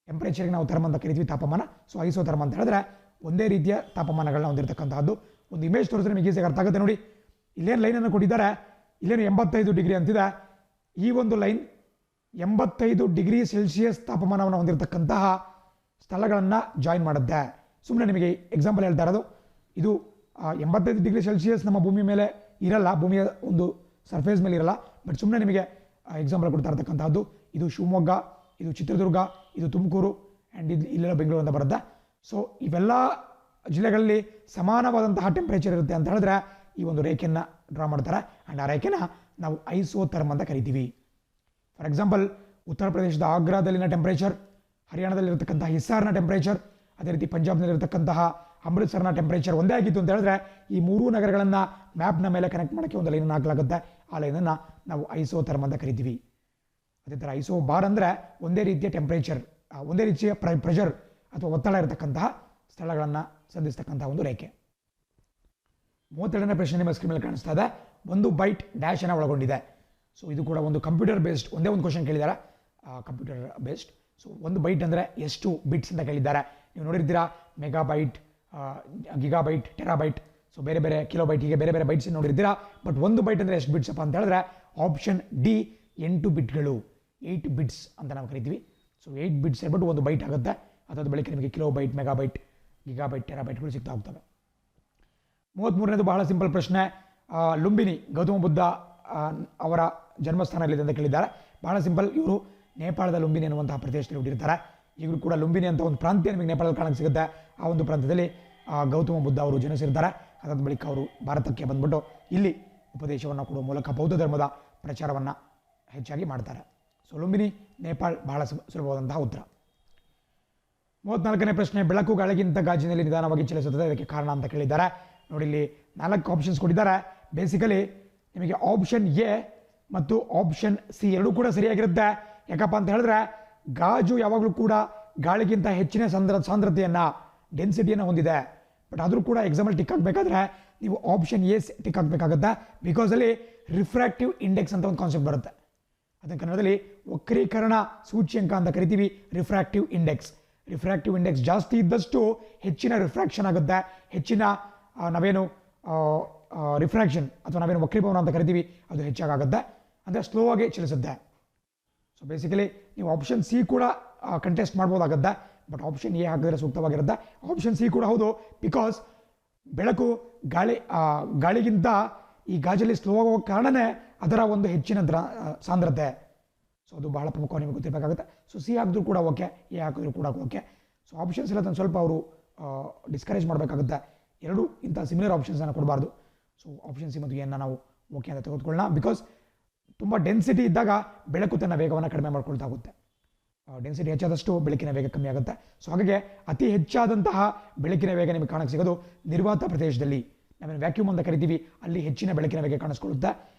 ಟೆಂಪರೇಚರ್ಗೆ ನಾವು ಥರ್ಮ್ ಅಂತ ಕರಿತೀವಿ, ತಾಪಮಾನ. ಸೊ ಐಸೋಥರ್ಮ್ ಅಂತ ಹೇಳಿದ್ರೆ ಒಂದೇ ರೀತಿಯ ತಾಪಮಾನಗಳನ್ನ ಹೊಂದಿರತಕ್ಕಂಥದ್ದು. ಒಂದು ಇಮೇಜ್ ತೋರಿಸಿದ್ರೆ ನಿಮಗೆ ಈಸಿಯಾಗಿ ಅರ್ಥ ಆಗುತ್ತೆ. ನೋಡಿ, ಇಲ್ಲೇನು ಲೈನನ್ನು ಕೊಟ್ಟಿದ್ದಾರೆ, ಇಲ್ಲೇನು 85 ಡಿಗ್ರಿ ಅಂತಿದೆ. ಈ ಒಂದು ಲೈನ್ 85 ಡಿಗ್ರಿ ಸೆಲ್ಸಿಯಸ್ ತಾಪಮಾನವನ್ನು ಹೊಂದಿರತಕ್ಕಂತಹ ಸ್ಥಳಗಳನ್ನು ಜಾಯಿನ್ ಮಾಡುತ್ತೆ. ಸುಮ್ಮನೆ ನಿಮಗೆ ಎಕ್ಸಾಂಪಲ್ ಹೇಳ್ತಾ ಇರೋದು. ಇದು 85 ಡಿಗ್ರಿ ಸೆಲ್ಸಿಯಸ್ ನಮ್ಮ ಭೂಮಿ ಮೇಲೆ ಇರಲ್ಲ, ಭೂಮಿಯ ಒಂದು ಸರ್ಫೇಸ್ ಮೇಲೆ ಇರಲ್ಲ. ಬಟ್ ಸುಮ್ಮನೆ ನಿಮಗೆ ಎಕ್ಸಾಂಪಲ್ ಕೊಡ್ತಾ ಇರತಕ್ಕಂಥದ್ದು. ಇದು ಶಿವಮೊಗ್ಗ, ಇದು ಚಿತ್ರದುರ್ಗ, ಇದು ತುಮಕೂರು, ಆ್ಯಂಡ್ ಇಲ್ಲೆಲ್ಲ ಬೆಂಗಳೂರು ಅಂತ ಬರುತ್ತೆ. ಸೊ ಇವೆಲ್ಲ ಜಿಲ್ಲೆಗಳಲ್ಲಿ ಸಮಾನವಾದಂತಹ ಟೆಂಪರೇಚರ್ ಇರುತ್ತೆ ಅಂತ ಹೇಳಿದ್ರೆ ಈ ಒಂದು ರೇಖೆಯನ್ನು ಡ್ರಾ ಮಾಡ್ತಾರೆ. ಆ್ಯಂಡ್ ಆ ರೇಖೆನ ನಾವು ಐಸೋಥರ್ಮ್ ಅಂತ ಕರಿತೀವಿ. ಫಾರ್ ಎಕ್ಸಾಂಪಲ್, ಉತ್ತರ ಪ್ರದೇಶದ ಆಗ್ರಾದಲ್ಲಿನ ಟೆಂಪರೇಚರ್, ಹರಿಯಾಣದಲ್ಲಿರತಕ್ಕಂತಹ ಹಿಸಾರ್ನ ಟೆಂಪರೇಚರ್, ಅದೇ ರೀತಿ ಪಂಜಾಬ್ನಲ್ಲಿರತಕ್ಕಂತಹ ಅಮೃತ್ಸರ್ನ ಟೆಂಪರೇಚರ್ ಒಂದೇ ಆಗಿತ್ತು ಅಂತ ಹೇಳಿದ್ರೆ ಈ ಮೂರೂ ನಗರಗಳನ್ನು ಮ್ಯಾಪ್ನ ಮೇಲೆ ಕನೆಕ್ಟ್ ಮಾಡೋಕ್ಕೆ ಒಂದು ಲೈನನ್ನು ಹಾಕಲಾಗುತ್ತೆ. ಆ ಲೈನನ್ನು ನಾವು ಐಸೋಥರ್ಮ್ ಅಂತ ಕರಿತೀವಿ. ಅದೇ ಥರ ಐಸೋ ಬಾರ್ ಅಂದರೆ ಒಂದೇ ರೀತಿಯ ಟೆಂಪರೇಚರ್, ಒಂದೇ ರೀತಿಯ ಪ್ರೆಷರ್ ಅಥವಾ ಒತ್ತಡ ಇರತಕ್ಕಂತಹ ಸ್ಥಳಗಳನ್ನು ಸಂಧಿಸ್ತಕ್ಕಂತಹ ಒಂದು ರೇಖೆ. 32ನೇ ಪ್ರಶ್ನೆ ನಿಮ್ಮ ಸ್ಕ್ರೀನ್ ಮೇಲೆ ಕಾಣಿಸ್ತಾ ಇದೆ. ಒಂದು ಬೈಟ್ ಡ್ಯಾಶ್ ಅನ್ನು ಒಳಗೊಂಡಿದೆ. ಸೊ ಇದು ಕೂಡ ಒಂದು ಕಂಪ್ಯೂಟರ್ ಬೇಸ್ಡ್ ಒಂದೇ ಒಂದು ಕ್ವಶನ್ ಕೇಳಿದ್ದಾರೆ, ಕಂಪ್ಯೂಟರ್ ಬೇಸ್ಡ್. ಸೊ ಒಂದು ಬೈಟ್ ಅಂದರೆ ಎಷ್ಟು ಬಿಟ್ಸ್ ಅಂತ ಕೇಳಿದ್ದಾರೆ. ನೀವು ನೋಡಿರ್ತೀರಾ, ಮೆಗಾಬೈಟ್, ಗಿಗಾಬೈಟ್, ಟೆರಾಬೈಟ್, ಸೊ ಬೇರೆ ಬೇರೆ ಕಿಲೋಬೈಟ್, ಹೀಗೆ ಬೇರೆ ಬೇರೆ ಬೈಟ್ಸ್ ನೋಡಿರ್ತೀರಾ. ಬಟ್ ಒಂದು ಬೈಟ್ ಅಂದರೆ ಎಷ್ಟು ಬಿಟ್ಸ್ ಅಪ್ಪ ಅಂತ ಹೇಳಿದ್ರೆ ಆಪ್ಷನ್ ಡಿ 8 ಬಿಟ್ಗಳು, 8 ಬಿಟ್ಸ್ ಅಂತ ನಾವು ಕರಿತೀವಿ. ಸೊ 8 ಬಿಟ್ಸ್ ಹೇಳ್ಬಿಟ್ಟು ಒಂದು ಬೈಟ್ ಆಗುತ್ತೆ. ಅದಾದ ಬಳಿಕ ನಿಮಗೆ ಕಿಲೋಬೈಟ್, ಮೆಗಾಬೈಟ್, ಗಿಗಾಬೈಟ್, ಟೆರಾಬೈಟ್ಗಳು ಸಿಗ್ತಾ ಹೋಗ್ತವೆ. 33ನೇದು ಬಹಳ ಸಿಂಪಲ್ ಪ್ರಶ್ನೆ. ಲುಂಬಿನಿ, ಗೌತಮ ಬುದ್ಧ ಅವರ ಜನ್ಮಸ್ಥಾನ ಎಲ್ಲಿದೆ ಅಂತ ಕೇಳಿದ್ದಾರೆ. ಬಹಳ ಸಿಂಪಲ್. ಇವರು ನೇಪಾಳದ ಲುಂಬಿನಿ ಅನ್ನುವಂತಹ ಪ್ರದೇಶದಲ್ಲಿ ಹುಟ್ಟಿರ್ತಾರೆ. ಈಗಲೂ ಕೂಡ ಲುಂಬಿನಿ ಅಂತ ಒಂದು ಪ್ರಾಂತ್ಯ ನಿಮಗೆ ನೇಪಾಳದಲ್ಲಿ ಕಾಣಕ್ಕೆ ಸಿಗುತ್ತೆ. ಆ ಒಂದು ಪ್ರಾಂತ್ಯದಲ್ಲಿ ಗೌತಮ ಬುದ್ಧ ಅವರು ಜನಿಸಿರ್ತಾರೆ. ಅದಾದ ಬಳಿಕ ಅವರು ಭಾರತಕ್ಕೆ ಬಂದ್ಬಿಟ್ಟು ಇಲ್ಲಿ ಉಪದೇಶವನ್ನು ಕೊಡುವ ಮೂಲಕ ಬೌದ್ಧ ಧರ್ಮದ ಪ್ರಚಾರವನ್ನು ಹೆಚ್ಚಾಗಿ ಮಾಡ್ತಾರೆ. ಸೊ ಲುಂಬಿನಿ, ನೇಪಾಳ್ ಬಹಳ ಸುಲಭವಾದಂತಹ ಉತ್ತರ. 34ನೇ ಪ್ರಶ್ನೆ, ಬೆಳಕು ಗಾಳಿಗಿಂತ ಗಾಜಿನಲ್ಲಿ ನಿಧಾನವಾಗಿ ಚಲಿಸುತ್ತದೆ, ಇದಕ್ಕೆ ಕಾರಣ ಅಂತ ಕೇಳಿದ್ದಾರೆ. ನೋಡಿ, ಇಲ್ಲಿ 4 ಆಪ್ಷನ್ಸ್ ಕೊಟ್ಟಿದ್ದಾರೆ. ಬೇಸಿಕಲಿ ನಿಮಗೆ ಆಪ್ಷನ್ ಎ ಮತ್ತು ಆಪ್ಷನ್ ಸಿ ಎರಡೂ ಕೂಡ ಸರಿಯಾಗಿರುತ್ತೆ. ಯಾಕಪ್ಪ ಅಂತ ಹೇಳಿದ್ರೆ ಗಾಜು ಯಾವಾಗಲೂ ಕೂಡ ಗಾಳಿಗಿಂತ ಹೆಚ್ಚಿನ ಸಾಂದ್ರತೆಯನ್ನು, ಡೆನ್ಸಿಟಿಯನ್ನು ಹೊಂದಿದೆ. ಬಟ್ ಆದರೂ ಕೂಡ ಎಕ್ಸಾಂಪಲ್ ಟಿಕ್ ಆಗಬೇಕಾದ್ರೆ ನೀವು ಆಪ್ಷನ್ ಎ ಟಿಕ್ ಆಗಬೇಕಾಗುತ್ತೆ. ಬಿಕಾಸ್ ಅಲ್ಲಿ ರಿಫ್ರಾಕ್ಟಿವ್ ಇಂಡೆಕ್ಸ್ ಅಂತ ಒಂದು ಕಾನ್ಸೆಪ್ಟ್ ಬರುತ್ತೆ. ಅದನ್ನು ಕನ್ನಡದಲ್ಲಿ ವಕ್ರೀಕರಣ ಸೂಚ್ಯಂಕ ಅಂತ ಕರಿತೀವಿ. ರಿಫ್ರಾಕ್ಟಿವ್ ಇಂಡೆಕ್ಸ್ ಜಾಸ್ತಿ ಇದ್ದಷ್ಟು ಹೆಚ್ಚಿನ ರಿಫ್ರಾಕ್ಷನ್ ಆಗುತ್ತೆ, ಹೆಚ್ಚಿನ ನಾವೇನು ರಿಫ್ರಾಕ್ಷನ್ ಅಥವಾ ನಾವೇನು ವಕ್ರೀಭವನ ಅಂತ ಕರಿತೀವಿ ಅದು ಹೆಚ್ಚಾಗುತ್ತೆ, ಅಂದರೆ ಸ್ಲೋ ಆಗಿ ಚಲಿಸುತ್ತೆ. ಸೊ ಬೇಸಿಕಲಿ ನೀವು ಆಪ್ಷನ್ ಸಿ ಕೂಡ ಕಂಟೆಸ್ಟ್ ಮಾಡ್ಬೋದಾಗುತ್ತೆ. ಬಟ್ ಆಪ್ಷನ್ ಎ ಹಾಕಿದ್ರೆ ಸೂಕ್ತವಾಗಿರುತ್ತೆ. ಆಪ್ಷನ್ ಸಿ ಕೂಡ ಹೌದು, ಬಿಕಾಸ್ ಬೆಳಕು ಗಾಳಿಗಿಂತ ಈ ಗಾಜಲ್ಲಿ ಸ್ಲೋ ಆಗೋ ಕಾರಣನೇ ಅದರ ಒಂದು ಹೆಚ್ಚಿನ ಸಾಂದ್ರತೆ. ಸೊ ಅದು ಬಹಳ ಪ್ರಮುಖವಾಗಿ ನಿಮಗೆ ಗೊತ್ತಿರಬೇಕಾಗುತ್ತೆ. ಸೊ ಸಿ ಹಾಕಿದ್ರು ಕೂಡ ಓಕೆ, ಎ ಹಾಕಿದ್ರು ಕೂಡ ಓಕೆ. ಸೊ ಆಪ್ಷನ್ಸ್ ಎಲ್ಲ ಸ್ವಲ್ಪ ಅವರು ಡಿಸ್ಕರೇಜ್ ಮಾಡಬೇಕಾಗುತ್ತೆ. ಎರಡೂ ಇಂಥ ಸಿಮಿಲರ್ ಆಪ್ಷನ್ಸನ್ನು ಕೊಡಬಾರ್ದು. ಸೊ ಆಪ್ಷನ್ ಸಿ ಮತ್ತು ಎನ್ನ ನಾವು ಓಕೆ ಅಂತ ತೆಗೆದುಕೊಳ್ಳೋಣ. ಬಿಕಾಸ್ ತುಂಬ ಡೆನ್ಸಿಟಿ ಇದ್ದಾಗ ಬೆಳಕು ತನ್ನ ವೇಗವನ್ನು ಕಡಿಮೆ ಮಾಡ್ಕೊಳ್ತಾ ಹೋಗುತ್ತೆ. ಡೆನ್ಸಿಟಿ ಹೆಚ್ಚಾದಷ್ಟು ಬೆಳಕಿನ ವೇಗ ಕಮ್ಮಿ ಆಗುತ್ತೆ. ಸೊ ಹಾಗಾಗಿ ಅತಿ ಹೆಚ್ಚಾದಂತಹ ಬೆಳಕಿನ ವೇಗ ನಿಮಗೆ ಕಾಣಕ್ಕೆ ಸಿಗೋದು ನಿರ್ವಾತ ಪ್ರದೇಶದಲ್ಲಿ, ನಾವೇನು ವ್ಯಾಕ್ಯೂಮ್ ಅಂತ ಕರಿತೀವಿ, ಅಲ್ಲಿ ಹೆಚ್ಚಿನ ಬೆಳಕಿನ ವೇಗ ಕಾಣಿಸ್ಕೊಳ್ಳುತ್ತೆ.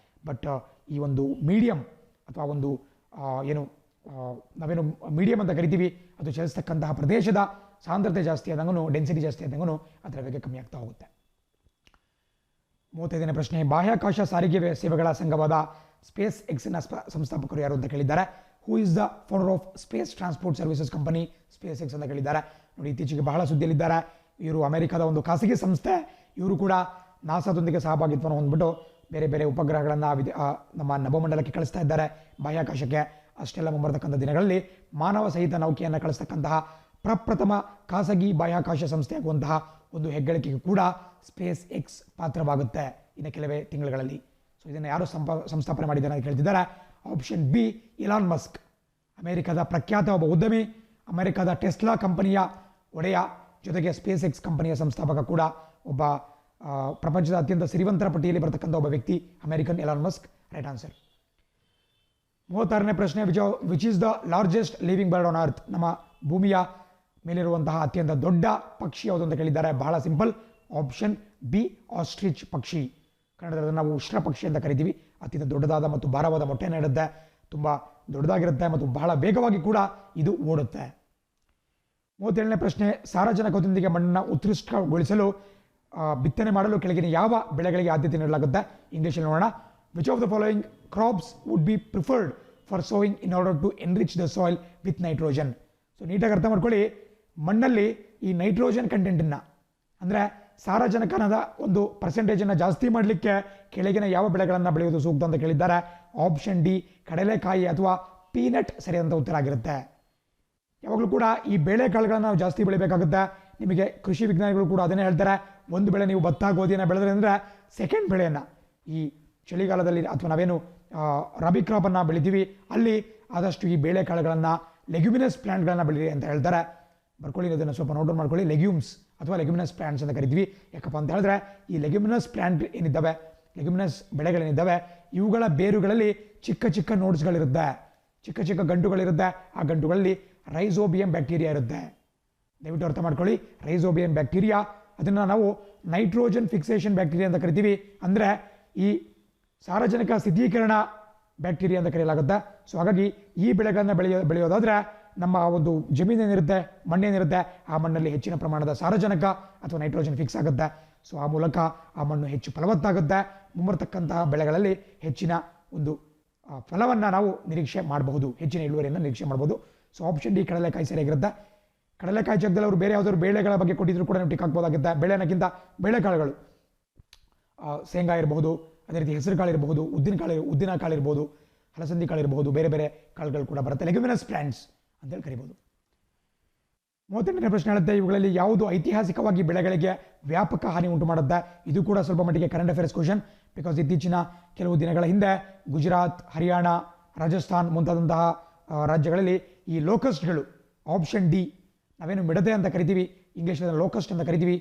ಬಟ್ ಈ ಒಂದು ಮೀಡಿಯಂ ಅಥವಾ ಒಂದು ನಾವೇನು ಮೀಡಿಯಂ ಅಂತ ಕರಿತೀವಿ, ಅದು ಚಲಿಸ್ತಕ್ಕಂತಹ ಪ್ರದೇಶದ ಸಾಂದ್ರತೆ ಜಾಸ್ತಿ ಆದಂಗೂ, ಡೆನ್ಸಿಟಿ ಜಾಸ್ತಿ ಆದಂಗೂ ಅದರ ವೇಗ ಕಮ್ಮಿ ಆಗ್ತಾ ಹೋಗುತ್ತೆ. 35ನೇ ಪ್ರಶ್ನೆ, ಬಾಹ್ಯಾಕಾಶ ಸಾರಿಗೆ ಸೇವೆಗಳ ಸಂಘವಾದ ಸ್ಪೇಸ್ ಎಕ್ಸ್ನ ಸಂಸ್ಥಾಪಕರು ಯಾರು ಅಂತ ಕೇಳಿದ್ದಾರೆ. ಹೂ is the founder of space transport services company, space X ಅಂತ ಕೇಳಿದ್ದಾರೆ. ನೋಡಿ, ಇತ್ತೀಚೆಗೆ ಬಹಳ ಸುದ್ದಿಯಲ್ಲಿದ್ದಾರೆ. ಇವರು ಅಮೆರಿಕದ ಒಂದು ಖಾಸಗಿ ಸಂಸ್ಥೆ. ಇವರು ಕೂಡ ನಾಸಾದೊಂದಿಗೆ ಸಹಭಾಗಿತ್ವವನ್ನು ಹೊಂದ್ಬಿಟ್ಟು ಬೇರೆ ಬೇರೆ ಉಪಗ್ರಹಗಳನ್ನು ನಮ್ಮ ನಭಮಂಡಲಕ್ಕೆ ಕಳಿಸ್ತಾ ಇದ್ದಾರೆ, ಬಾಹ್ಯಾಕಾಶಕ್ಕೆ. ಅಷ್ಟೆಲ್ಲ ಮುಂಬರ್ತಕ್ಕಂಥ ದಿನಗಳಲ್ಲಿ ಮಾನವ ಸಹಿತ ನೌಕೆಯನ್ನು ಕಳಿಸ್ತಕ್ಕಂತಹ ಪ್ರಪ್ರಥಮ ಖಾಸಗಿ ಬಾಹ್ಯಾಕಾಶ ಸಂಸ್ಥೆಯಾಗುವಂತಹ ಒಂದು ಹೆಗ್ಗಳಿಕೆಗೆ ಕೂಡ ಸ್ಪೇಸ್ ಎಕ್ಸ್ ಪಾತ್ರವಾಗುತ್ತೆ ಇನ್ನು ಕೆಲವೇ ತಿಂಗಳುಗಳಲ್ಲಿ. ಸೊ ಇದನ್ನು ಯಾರು ಸಂಸ್ಥಾಪನೆ ಮಾಡಿದ್ದಾರೆ ಅಂತ ಕೇಳ್ತಿದ್ದಾರೆ. ಆಪ್ಷನ್ ಬಿ, ಇಲಾನ್ ಮಸ್ಕ್, ಅಮೆರಿಕದ ಪ್ರಖ್ಯಾತ ಒಬ್ಬ ಉದ್ಯಮಿ, ಅಮೆರಿಕದ ಟೆಸ್ಲಾ ಕಂಪನಿಯ ಒಡೆಯ, ಜೊತೆಗೆ ಸ್ಪೇಸ್ ಎಕ್ಸ್ ಕಂಪನಿಯ ಸಂಸ್ಥಾಪಕ ಕೂಡ, ಒಬ್ಬ ಪ್ರಪಂಚದ ಅತ್ಯಂತ ಸಿರಿವಂತರ ಪಟ್ಟಿಯಲ್ಲಿ ಬರತಕ್ಕಂಥ ಒಬ್ಬ ವ್ಯಕ್ತಿ American Elon Musk. Right answer. 36ನೇ ಪ್ರಶ್ನೆ, which is the largest living bird on earth, ನಮ್ಮ ಭೂಮಿಯ ಮೇಲಿರುವಂತಹ ಅತ್ಯಂತ ದೊಡ್ಡ ಪಕ್ಷಿ ಯಾವುದು ಅಂತ ಕೇಳಿದ್ದಾರೆ. ಬಹಳ ಸಿಂಪಲ್, ಆಪ್ಷನ್ ಬಿ, ಆಸ್ಟ್ರಿಚ್ ಪಕ್ಷಿ. ಕನ್ನಡದಲ್ಲಿ ನಾವು ಉಷ್ಟ್ರ ಪಕ್ಷಿ ಅಂತ ಕರಿತೀವಿ. ಅತ್ಯಂತ ದೊಡ್ಡದಾದ ಮತ್ತು ಭಾರವಾದ ಮೊಟ್ಟೆಯನ್ನು ಇಡುತ್ತೆ, ತುಂಬ ದೊಡ್ಡದಾಗಿರುತ್ತೆ ಮತ್ತು ಬಹಳ ವೇಗವಾಗಿ ಕೂಡ ಇದು ಓಡುತ್ತೆ. 37ನೇ ಪ್ರಶ್ನೆ, ಸಾರಜನಕದೊಂದಿಗೆ ಮಣ್ಣನ್ನು ಉತ್ಕೃಷ್ಟಗೊಳಿಸಲು ಬಿತ್ತನೆ ಮಾಡಲು ಕೆಳಗಿನ ಯಾವ ಬೆಳೆಗಳಿಗೆ ಆದ್ಯತೆ ನೀಡಲಾಗುತ್ತೆ? ಇಂಗ್ಲೀಷಲ್ಲಿ ನೋಡೋಣ. Which of the following crops would be preferred for sowing in order to enrich the soil with nitrogen? So ನೀಟಾಗಿ ಅರ್ಥ ಮಾಡ್ಕೊಳ್ಳಿ, ಮಣ್ಣಲ್ಲಿ ಈ ನೈಟ್ರೋಜನ್ ಕಂಟೆಂಟನ್ನು ಅಂದರೆ ಸಾರಜನಕನದ ಒಂದು ಪರ್ಸೆಂಟೇಜನ್ನು ಜಾಸ್ತಿ ಮಾಡಲಿಕ್ಕೆ ಕೆಳಗಿನ ಯಾವ ಬೆಳೆಗಳನ್ನು ಬೆಳೆಯುವುದು ಸೂಕ್ತ ಅಂತ ಕೇಳಿದ್ದಾರೆ. ಆಪ್ಷನ್ ಡಿ, ಕಡಲೆಕಾಯಿ ಅಥವಾ ಪೀನಟ್ ಸರಿಯಾದಂಥ ಉತ್ತರ ಆಗಿರುತ್ತೆ. ಯಾವಾಗಲೂ ಕೂಡ ಈ ಬೇಳೆಕಾಳುಗಳನ್ನು ನಾವು ಜಾಸ್ತಿ ಬೆಳಿಬೇಕಾಗುತ್ತೆ. ನಿಮಗೆ ಕೃಷಿ ವಿಜ್ಞಾನಿಗಳು ಕೂಡ ಅದನ್ನೇ ಹೇಳ್ತಾರೆ. ಒಂದು ಬೆಳೆ ನೀವು ಭತ್ತ ಗೋಧಿಯನ್ನು ಬೆಳೆದ್ರೆ ಅಂದರೆ ಸೆಕೆಂಡ್ ಬೆಳೆಯನ್ನು ಈ ಚಳಿಗಾಲದಲ್ಲಿ ಅಥವಾ ನಾವೇನು ರಬಿ ಕ್ರಾಪನ್ನು ಬೆಳಿತೀವಿ ಅಲ್ಲಿ ಆದಷ್ಟು ಈ ಬೇಳೆಕಾಳುಗಳನ್ನು, ಲೆಗ್ಯುಮಿನಸ್ ಪ್ಲಾಂಟ್ಗಳನ್ನು ಬೆಳೀರಿ ಅಂತ ಹೇಳ್ತಾರೆ. ಬರ್ಕೊಳ್ಳಿ, ಅದನ್ನು ಸ್ವಲ್ಪ ನೋಟ್ ಮಾಡ್ಕೊಳ್ಳಿ. ಲೆಗ್ಯೂಮ್ಸ್ ಅಥವಾ ಲೆಗ್ಯುಮಿನಸ್ ಪ್ಲಾಂಟ್ಸ್ ಅಂತ ಕರಿತೀವಿ. ಯಾಕಪ್ಪ ಅಂತ ಹೇಳಿದ್ರೆ ಈ ಲೆಗ್ಯುಮಿನಸ್ ಪ್ಲಾಂಟ್ ಏನಿದ್ದಾವೆ, ಲೆಗ್ಯುಮಿನಸ್ ಬೆಳೆಗಳೇನಿದ್ದಾವೆ, ಇವುಗಳ ಬೇರುಗಳಲ್ಲಿ ಚಿಕ್ಕ ಚಿಕ್ಕ ನೋಟ್ಸ್ಗಳಿರುತ್ತೆ, ಚಿಕ್ಕ ಚಿಕ್ಕ ಗಂಟುಗಳಿರುತ್ತೆ. ಆ ಗಂಟುಗಳಲ್ಲಿ ರೈಸೋಬಿಯಂ ಬ್ಯಾಕ್ಟೀರಿಯಾ ಇರುತ್ತೆ. ದಯವಿಟ್ಟು ಅರ್ಥ ಮಾಡ್ಕೊಳ್ಳಿ, ರೈಸೋಬಿಯಂ ಬ್ಯಾಕ್ಟೀರಿಯಾ, ಅದನ್ನು ನಾವು ನೈಟ್ರೋಜನ್ ಫಿಕ್ಸೇಷನ್ ಬ್ಯಾಕ್ಟೀರಿಯಾ ಅಂತ ಕರಿತೀವಿ. ಅಂದರೆ ಈ ಸಾರಜನಕ ಸ್ಥಿತೀಕರಣ ಬ್ಯಾಕ್ಟೀರಿಯಾ ಅಂತ ಕರೆಯಲಾಗುತ್ತೆ. ಸೊ ಹಾಗಾಗಿ ಈ ಬೆಳೆಗಳನ್ನು ಬೆಳೆಯೋದಾದರೆ ನಮ್ಮ ಒಂದು ಜಮೀನೇನಿರುತ್ತೆ, ಮಣ್ಣೇನಿರುತ್ತೆ, ಆ ಮಣ್ಣಲ್ಲಿ ಹೆಚ್ಚಿನ ಪ್ರಮಾಣದ ಸಾರಜನಕ ಅಥವಾ ನೈಟ್ರೋಜನ್ ಫಿಕ್ಸ್ ಆಗುತ್ತೆ. ಸೊ ಆ ಮೂಲಕ ಆ ಮಣ್ಣು ಹೆಚ್ಚು ಫಲವತ್ತಾಗುತ್ತೆ. ಮುಂಬರ್ತಕ್ಕಂತಹ ಬೆಳೆಗಳಲ್ಲಿ ಹೆಚ್ಚಿನ ಒಂದು ಫಲವನ್ನು ನಾವು ನಿರೀಕ್ಷೆ ಮಾಡಬಹುದು, ಹೆಚ್ಚಿನ ಇಳುವರಿಯನ್ನು ನಿರೀಕ್ಷೆ ಮಾಡಬಹುದು. ಸೊ ಆಪ್ಷನ್ ಡಿ, ಕಡಲೆಕಾಯಿ ಸರಿಯಾಗಿರುತ್ತೆ. ಕಡಲೆಕಾಯಿ ಜಾಗದಲ್ಲಿ ಅವರು ಬೇರೆ ಯಾವುದಾದ್ರು ಬೇಳೆಗಳ ಬಗ್ಗೆ ಕೊಟ್ಟಿದ್ರು ಕೂಡ ನೀವು ಟಿಕ್ ಹಾಕ್ಬೋದಾಗುತ್ತೆ. ಬೇಳೆನಕ್ಕಿಂತ ಬೇಳೆಕಾಳುಗಳು, ಶೇಂಗಾ ಇರಬಹುದು, ಅದೇ ರೀತಿ ಹೆಸರು ಕಾಳು ಇರಬಹುದು, ಉದ್ದಿನ ಕಾಳು ಇರಬಹುದು, ಹಲಸಂದಿ ಕಾಳು ಇರಬಹುದು, ಬೇರೆ ಬೇರೆ ಕಾಳುಗಳು ಕೂಡ ಬರುತ್ತೆ. ಲೆಗ್ಯುಮಿನಸ್ ಪ್ಲಾಂಟ್ಸ್ ಅಂತೇಳಿ ಕರಿಬಹುದು. 38ನೇ ಪ್ರಶ್ನೆ ಹೇಳುತ್ತೆ, ಇವುಗಳಲ್ಲಿ ಯಾವುದು ಐತಿಹಾಸಿಕವಾಗಿ ಬೆಳೆಗಳಿಗೆ ವ್ಯಾಪಕ ಹಾನಿ ಉಂಟು ಮಾಡುತ್ತೆ? ಇದು ಕೂಡ ಸ್ವಲ್ಪ ಮಟ್ಟಿಗೆ ಕರೆಂಟ್ ಅಫೇರ್ಸ್ ಕ್ವಶನ್. ಬಿಕಾಸ್ ಇತ್ತೀಚಿನ ಕೆಲವು ದಿನಗಳ ಹಿಂದೆ ಗುಜರಾತ್, ಹರಿಯಾಣ, ರಾಜಸ್ಥಾನ್ ಮುಂತಾದಂತಹ ರಾಜ್ಯಗಳಲ್ಲಿ ಈ ಲೋಕಸ್ಟ್ಗಳು, ಆಪ್ಷನ್ ಡಿ, ನಾವೇನು ಮಿಡತೆ ಅಂತ ಕರಿತೀವಿ, ಇಂಗ್ಲೀಷಲ್ಲಿ ಲೋಕಸ್ಟ್ ಅಂತ ಕರಿತೀವಿ,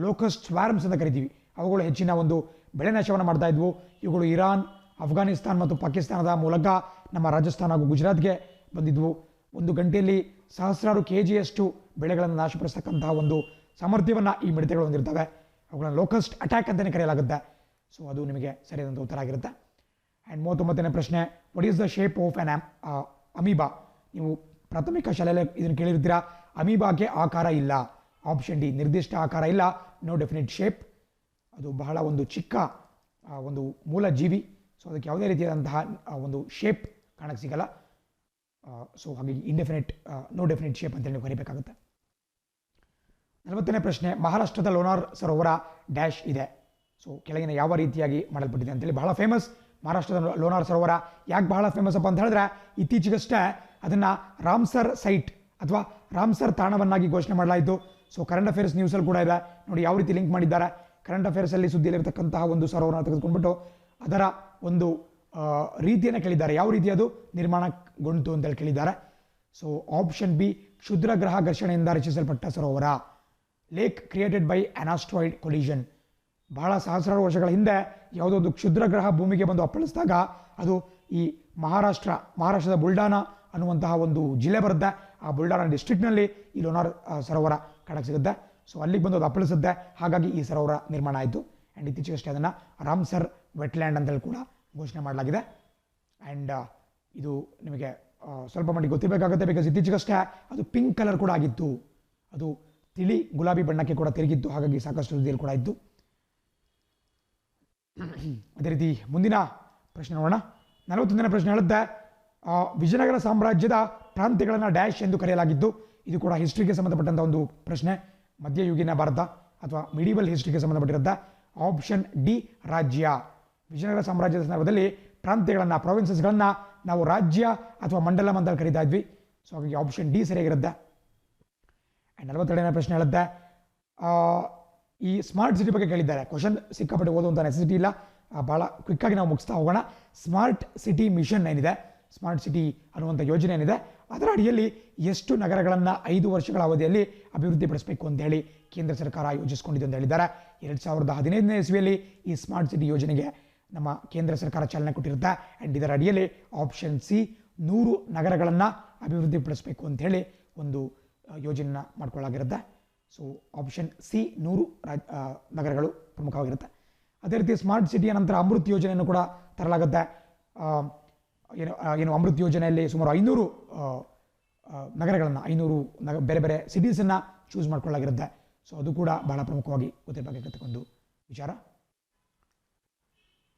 ಲೋಕಸ್ಟ್ ಸ್ವಾರ್ಮ್ಸ್ ಅಂತ ಕರಿತೀವಿ. ಅವುಗಳು ಹೆಚ್ಚಿನ ಒಂದು ಬೆಳೆ ನಾಶವನ್ನು ಮಾಡ್ತಾ ಇದ್ವು. ಇವುಗಳು ಇರಾನ್, ಅಫ್ಘಾನಿಸ್ತಾನ್ ಮತ್ತು ಪಾಕಿಸ್ತಾನದ ಮೂಲಕ ನಮ್ಮ ರಾಜಸ್ಥಾನ ಹಾಗೂ ಗುಜರಾತ್ಗೆ ಬಂದಿದ್ವು. ಒಂದು ಗಂಟೆಯಲ್ಲಿ ಸಹಸ್ರಾರು ಕೆಜಿಯಷ್ಟು ಬೆಳೆಗಳನ್ನು ನಾಶಪಡಿಸ್ತಕ್ಕಂತಹ ಒಂದು ಸಾಮರ್ಥ್ಯವನ್ನು ಈ ಮಿಡತೆಗಳು ಹೊಂದಿರ್ತವೆ. ಅವುಗಳನ್ನು ಲೋಕಸ್ಟ್ ಅಟ್ಯಾಕ್ ಅಂತಲೇ ಕರೆಯಲಾಗುತ್ತೆ. ಸೊ ಅದು ನಿಮಗೆ ಸರಿಯಾದಂಥ ಉತ್ತರ ಆಗಿರುತ್ತೆ. ಆ್ಯಂಡ್ 39ನೇ ಪ್ರಶ್ನೆ, what is the shape of on amoeba? ನೀವು ಪ್ರಾಥಮಿಕ ಶಾಲೆಯಲ್ಲಿ ಇದನ್ನು ಕೇಳಿರ್ತೀರಾ. ಅಮೀಬಾಗೆ ಆಕಾರ ಇಲ್ಲ. ಆಪ್ಷನ್ ಡಿ, ನಿರ್ದಿಷ್ಟ ಆಕಾರ ಇಲ್ಲ, ನೋ ಡೆಫಿನಿಟ್ ಶೇಪ್. ಅದು ಬಹಳ ಒಂದು ಚಿಕ್ಕ ಒಂದು ಮೂಲ ಜೀವಿ. ಸೊ ಅದಕ್ಕೆ ಯಾವುದೇ ರೀತಿಯಾದಂತಹ ಒಂದು ಶೇಪ್ ಕಾಣಕ್ಕೆ ಸಿಗಲ್ಲ. ಸೊ ಹಾಗಾಗಿ ಇಂಡೆಫಿನೆಟ್, ನೋ ಡೆಫಿನೆಟ್ ಶೇಪ್ ಅಂತೇಳಿ ನೀವು ಕರಿಬೇಕಾಗುತ್ತೆ. 40ನೇ ಪ್ರಶ್ನೆ, ಮಹಾರಾಷ್ಟ್ರದ ಲೋನಾರ್ ಸರೋವರ ಡ್ಯಾಶ್ ಇದೆ. ಸೊ ಕೆಳಗಿನ ಯಾವ ರೀತಿಯಾಗಿ ಮಾಡಲ್ಪಟ್ಟಿದೆ ಅಂತೇಳಿ. ಬಹಳ ಫೇಮಸ್ ಮಹಾರಾಷ್ಟ್ರದ ಲೋನಾರ್ ಸರೋವರ. ಯಾಕೆ ಬಹಳ ಫೇಮಸ್ ಅಪ್ಪ ಅಂತ ಹೇಳಿದ್ರೆ, ಇತ್ತೀಚೆಗಷ್ಟೇ ಅದನ್ನು ರಾಮ್ಸರ್ ಸೈಟ್ ಅಥವಾ ರಾಮ್ಸರ್ ತಾಣವನ್ನಾಗಿ ಘೋಷಣೆ ಮಾಡಲಾಯಿತು. ಸೊ ಕರೆಂಟ್ ಅಫೇರ್ಸ್ ನ್ಯೂಸಲ್ಲಿ ಕೂಡ ಇದೆ ನೋಡಿ ಯಾವ ರೀತಿ ಲಿಂಕ್ ಮಾಡಿದ್ದಾರೆ. ಕರೆಂಟ್ ಅಫೇರ್ಸಲ್ಲಿ ಸುದ್ದಿಯಲ್ಲಿರ್ತಕ್ಕಂತಹ ಒಂದು ಸರೋವರ ತೆಗೆದುಕೊಂಡ್ಬಿಟ್ಟು ಅದರ ಒಂದು ರೀತಿಯನ್ನು ಕೇಳಿದ್ದಾರೆ. ಯಾವ ರೀತಿ ಅದು ನಿರ್ಮಾಣಗೊಂಡು ಅಂತೇಳಿ ಕೇಳಿದ್ದಾರೆ. ಸೊ ಆಪ್ಷನ್ ಬಿ, ಕ್ಷುದ್ರ ಗ್ರಹ ಘರ್ಷಣೆಯಿಂದ ರಚಿಸಲ್ಪಟ್ಟ ಸರೋವರ. Lake created by an asteroid collision. ಬಹಳ ಸಹಸ್ರಾರು ವರ್ಷಗಳ ಹಿಂದೆ ಯಾವುದೋ ಒಂದು ಕ್ಷುದ್ರ ಗ್ರಹ ಭೂಮಿಗೆ ಬಂದು ಅಪ್ಪಳಿಸಿದಾಗ ಅದು ಈ ಮಹಾರಾಷ್ಟ್ರದ ಬುಲ್ಡಾನಾ ಅನ್ನುವಂತಹ ಒಂದು ಜಿಲ್ಲೆ ಬರುತ್ತೆ. ಆ ಬುಲ್ಡಾನಾ ಡಿಸ್ಟ್ರಿಕ್ಟ್ನಲ್ಲಿ ಈ ಲೋನಾರ್ ಸರೋವರ ಕಾಣಕ್ಕೆ ಸಿಗುತ್ತೆ. ಸೊ ಅಲ್ಲಿಗೆ ಬಂದು ಅದು ಅಪ್ಪಳಿಸುತ್ತೆ. ಹಾಗಾಗಿ ಈ ಸರೋವರ ನಿರ್ಮಾಣ ಆಯಿತು. ಆ್ಯಂಡ್ ಇತ್ತೀಚೆಗಷ್ಟೇ ಅದನ್ನು ರಾಮ್ಸರ್ ವೆಟ್ಲ್ಯಾಂಡ್ ಅಂತೇಳಿ ಕೂಡ ಘೋಷಣೆ ಮಾಡಲಾಗಿದೆ. ಆ್ಯಂಡ್ ಇದು ನಿಮಗೆ ಸ್ವಲ್ಪ ಮಟ್ಟಿಗೆ ಗೊತ್ತಿರಬೇಕಾಗುತ್ತೆ, ಬಿಕಾಸ್ ಇತ್ತೀಚೆಗಷ್ಟೇ ಅದು ಪಿಂಕ್ ಕಲರ್ ಕೂಡ ಆಗಿತ್ತು. ಅದು ತಿಳಿ ಗುಲಾಬಿ ಬಣ್ಣಕ್ಕೆ ಕೂಡ ತಿರುಗಿತ್ತು. ಹಾಗಾಗಿ ಸಾಕಷ್ಟು ಸುದ್ದಿಯಲ್ಲಿ ಕೂಡ ಇತ್ತು. ಅದೇ ರೀತಿ ಮುಂದಿನ ಪ್ರಶ್ನೆ ನೋಡೋಣ. 41ನೇ ಪ್ರಶ್ನೆ ಹೇಳುತ್ತೆ, ವಿಜಯನಗರ ಸಾಮ್ರಾಜ್ಯದ ಪ್ರಾಂತ್ಯಗಳನ್ನು ಡ್ಯಾಶ್ ಎಂದು ಕರೆಯಲಾಗಿದ್ದು. ಇದು ಕೂಡ ಹಿಸ್ಟ್ರಿಗೆ ಸಂಬಂಧಪಟ್ಟಂಥ ಒಂದು ಪ್ರಶ್ನೆ. ಮಧ್ಯಯುಗೀನ ಭಾರತ ಅಥವಾ ಮಿಡಿವಲ್ ಹಿಸ್ಟ್ರಿಗೆ ಸಂಬಂಧಪಟ್ಟಿರುತ್ತೆ. ಆಪ್ಷನ್ ಡಿ, ರಾಜ್ಯ. ವಿಜಯನಗರ ಸಾಮ್ರಾಜ್ಯದ ಸಂದರ್ಭದಲ್ಲಿ ಪ್ರಾಂತ್ಯಗಳನ್ನು, ಪ್ರಾವಿನ್ಸಸ್ಗಳನ್ನು ನಾವು ರಾಜ್ಯ ಅಥವಾ ಮಂಡಲಂ ಅಂತ ಕರೀತಾ ಇದ್ವಿ. ಸೊ ಹಾಗಾಗಿ ಆಪ್ಷನ್ ಡಿ ಸರಿಯಾಗಿರುತ್ತೆ. ಆ್ಯಂಡ್ 42ನೇ ಪ್ರಶ್ನೆ ಹೇಳುತ್ತೆ, ಈ ಸ್ಮಾರ್ಟ್ ಸಿಟಿ ಬಗ್ಗೆ ಕೇಳಿದ್ದಾರೆ. ಕ್ವಶನ್ ಸಿಕ್ಕಾಪಟ್ಟೆ ಓದುವಂಥ ನೆಸೆಸಿಟಿ ಇಲ್ಲ, ಭಾಳ ಕ್ವಿಕ್ಕಾಗಿ ನಾವು ಮುಗಿಸ್ತಾ ಹೋಗೋಣ. ಸ್ಮಾರ್ಟ್ ಸಿಟಿ ಮಿಷನ್ ಏನಿದೆ, ಸ್ಮಾರ್ಟ್ ಸಿಟಿ ಅನ್ನುವಂಥ ಯೋಜನೆ ಏನಿದೆ, ಅದರ ಅಡಿಯಲ್ಲಿ ಎಷ್ಟು ನಗರಗಳನ್ನು 5 ವರ್ಷಗಳ ಅವಧಿಯಲ್ಲಿ ಅಭಿವೃದ್ಧಿಪಡಿಸಬೇಕು ಅಂತ ಹೇಳಿ ಕೇಂದ್ರ ಸರ್ಕಾರ ಯೋಜಿಸಿಕೊಂಡಿದೆ ಅಂತ ಹೇಳಿದ್ದಾರೆ. 2015ನೇ ಇಸ್ವಿಯಲ್ಲಿ ಈ ಸ್ಮಾರ್ಟ್ ಸಿಟಿ ಯೋಜನೆಗೆ ನಮ್ಮ ಕೇಂದ್ರ ಸರ್ಕಾರ ಚಾಲನೆ ಕೊಟ್ಟಿರುತ್ತೆ. ಆ್ಯಂಡ್ ಇದರ ಅಡಿಯಲ್ಲಿ ಆಪ್ಷನ್ ಸಿ, 100 ನಗರಗಳನ್ನು ಅಭಿವೃದ್ಧಿಪಡಿಸಬೇಕು ಅಂತ ಹೇಳಿ ಒಂದು ಯೋಜನೆಯನ್ನು ಮಾಡ್ಕೊಳ್ಳಾಗಿರುತ್ತೆ. ಸೊ ಆಪ್ಷನ್ ಸಿ, 100 ನಗರಗಳು ಪ್ರಮುಖವಾಗಿರುತ್ತೆ. ಅದೇ ರೀತಿ ಸ್ಮಾರ್ಟ್ ಸಿಟಿಯ ನಂತರ ಅಮೃತ್ ಯೋಜನೆಯನ್ನು ಕೂಡ ತರಲಾಗುತ್ತೆ. ಏನು ಅಮೃತ್ ಯೋಜನೆಯಲ್ಲಿ ಸುಮಾರು 500 ನಗರಗಳನ್ನು, 500 ಬೇರೆ ಬೇರೆ ಸಿಟೀಸನ್ನು ಚೂಸ್ ಮಾಡ್ಕೊಳ್ಳಾಗಿರುತ್ತೆ. ಸೊ ಅದು ಕೂಡ ಬಹಳ ಪ್ರಮುಖವಾಗಿ ಗೊತ್ತಿರಬೇಕಾಗಿರ್ತಕ್ಕ ಒಂದು ವಿಚಾರ.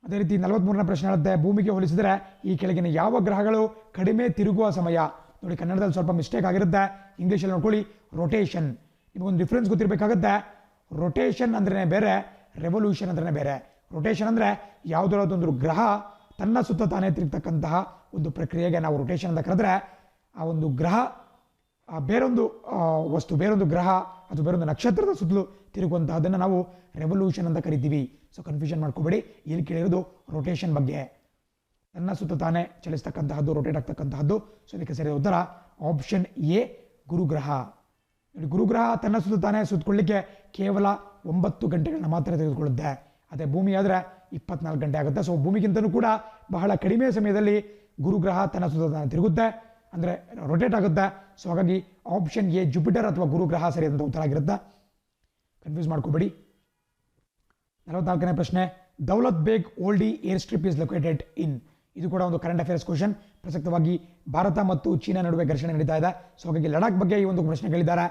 ಅದೇ ರೀತಿ 43ನೇ ಪ್ರಶ್ನೆ ಹೇಳುತ್ತೆ, ಭೂಮಿಗೆ ಹೋಲಿಸಿದರೆ ಈ ಕೆಳಗಿನ ಯಾವ ಗ್ರಹಗಳು ಕಡಿಮೆ ತಿರುಗುವ ಸಮಯ? ನೋಡಿ ಕನ್ನಡದಲ್ಲಿ ಸ್ವಲ್ಪ ಮಿಸ್ಟೇಕ್ ಆಗಿರುತ್ತೆ, ಇಂಗ್ಲೀಷಲ್ಲಿ ನೋಡ್ಕೊಳ್ಳಿ. ರೊಟೇಷನ್, ನಿಮಗೊಂದು ಡಿಫ್ರೆನ್ಸ್ ಗೊತ್ತಿರಬೇಕಾಗುತ್ತೆ. ರೊಟೇಷನ್ ಅಂದ್ರೆ ಬೇರೆ, ರೆವಲ್ಯೂಷನ್ ಅಂದ್ರೆ ಬೇರೆ. ರೊಟೇಷನ್ ಅಂದರೆ ಯಾವುದಾದ್ರೊಂದು ಗ್ರಹ ತನ್ನ ಸುತ್ತ ತಾನೇ ತಿರುಗ್ತಕ್ಕಂತಹ ಒಂದು ಪ್ರಕ್ರಿಯೆಗೆ ನಾವು ರೊಟೇಷನ್ ಅಂತ ಕರೆದ್ರೆ, ಆ ಒಂದು ಗ್ರಹ ಬೇರೊಂದು ವಸ್ತು, ಬೇರೊಂದು ಗ್ರಹ ಅಥವಾ ಬೇರೊಂದು ನಕ್ಷತ್ರದ ಸುತ್ತಲೂ ತಿರುಗುವಂತಹದನ್ನು ನಾವು ರೆವಲ್ಯೂಷನ್ ಅಂತ ಕರಿತೀವಿ. ಸೊ ಕನ್ಫ್ಯೂಷನ್ ಮಾಡ್ಕೋಬೇಡಿ, ಇಲ್ಲಿ ಕೇಳಿರೋದು ರೊಟೇಷನ್ ಬಗ್ಗೆ. ತನ್ನ ಸುತ್ತ ತಾನೇ ಚಲಿಸ್ತಕ್ಕಂತಹದ್ದು, ರೊಟೇಟ್ ಆಗ್ತಕ್ಕಂತಹದ್ದು. ಸೊ ಇದಕ್ಕೆ ಸರಿಯಾದ ಉತ್ತರ ಆಪ್ಷನ್ ಎ, ಗುರುಗ್ರಹ. ಗುರುಗ್ರಹ ತನ್ನ ಸುತ್ತ ತಾನೇ ಸುತ್ತಕೊಳ್ಳಿಕ್ಕೆ ಕೇವಲ 9 ಗಂಟೆಗಳನ್ನ ಮಾತ್ರ ತೆಗೆದುಕೊಳ್ಳುತ್ತೆ. ಅದೇ ಭೂಮಿ ಆದರೆ 24 ಗಂಟೆ ಆಗುತ್ತೆ. ಸೊ ಭೂಮಿಗಿಂತಲೂ ಕೂಡ ಬಹಳ ಕಡಿಮೆ ಸಮಯದಲ್ಲಿ ಗುರುಗ್ರಹ ತನ್ನ ಸುತ್ತ ತಾನೇ ತಿರುಗುತ್ತೆ, ಅಂದರೆ ರೊಟೇಟ್ ಆಗುತ್ತೆ. ಸೊ ಹಾಗಾಗಿ ಆಪ್ಷನ್ ಎ, ಜುಪಿಟರ್ ಅಥವಾ ಗುರುಗ್ರಹ ಸರಿಯಾದಂಥ ಉತ್ತರ ಆಗಿರುತ್ತೆ. ಕನ್ಫ್ಯೂಸ್ ಮಾಡ್ಕೋಬೇಡಿ. 44ನೇ ಪ್ರಶ್ನೆ, Daulat Beg Oldi air strip is located in. ಇದು ಕೂಡ ಒಂದು ಕರೆಂಟ್ ಅಫೇರ್ಸ್ ಕ್ವಶನ್. ಪ್ರಸಕ್ತವಾಗಿ ಭಾರತ ಮತ್ತು ಚೀನಾ ನಡುವೆ ಘರ್ಷಣೆ ನಡೀತಾ ಇದೆ. ಸೊ ಹಾಗಾಗಿ ಲಡಾಖ್ ಬಗ್ಗೆ ಈ ಒಂದು ಪ್ರಶ್ನೆ ಕೇಳಿದ್ದಾರೆ.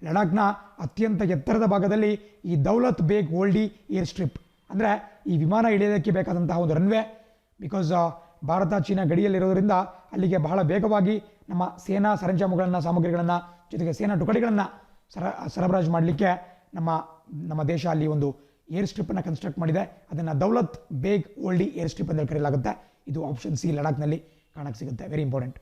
ಲಡಾಖ್ನ ಅತ್ಯಂತ ಎತ್ತರದ ಭಾಗದಲ್ಲಿ ಈ ದೌಲತ್ ಬೇಗ್ ಓಲ್ಡಿ ಏರ್ ಸ್ಟ್ರಿಪ್, ಅಂದರೆ ಈ ವಿಮಾನ ಇಳಿಯೋದಕ್ಕೆ ಬೇಕಾದಂತಹ ಒಂದು ರನ್ವೇ. ಬಿಕಾಸ್ ಭಾರತ ಚೀನಾ ಗಡಿಯಲ್ಲಿರೋದ್ರಿಂದ ಅಲ್ಲಿಗೆ ಬಹಳ ವೇಗವಾಗಿ ನಮ್ಮ ಸೇನಾ ಸರಂಜಾಮುಗಳನ್ನು, ಸಾಮಗ್ರಿಗಳನ್ನು, ಜೊತೆಗೆ ಸೇನಾ ಟುಕಡಿಗಳನ್ನು ಸರಬರಾಜು ಮಾಡಲಿಕ್ಕೆ ನಮ್ಮ ದೇಶ ಅಲ್ಲಿ ಒಂದು ಏರ್ ಸ್ಟ್ರಿಪ್ಪನ್ನು ಕನ್ಸ್ಟ್ರಕ್ಟ್ ಮಾಡಿದೆ. ಅದನ್ನು ದೌಲತ್ ಬೇಗ್ ಓಲ್ಡಿ ಏರ್ ಸ್ಟ್ರಿಪ್ ಅಂತ ಕರೆಯಲಾಗುತ್ತೆ. ಇದು ಆಪ್ಷನ್ ಸಿ, ಲಡಾಖ್ನಲ್ಲಿ ಕಾಣಕ್ಕೆ ಸಿಗುತ್ತೆ. Very important.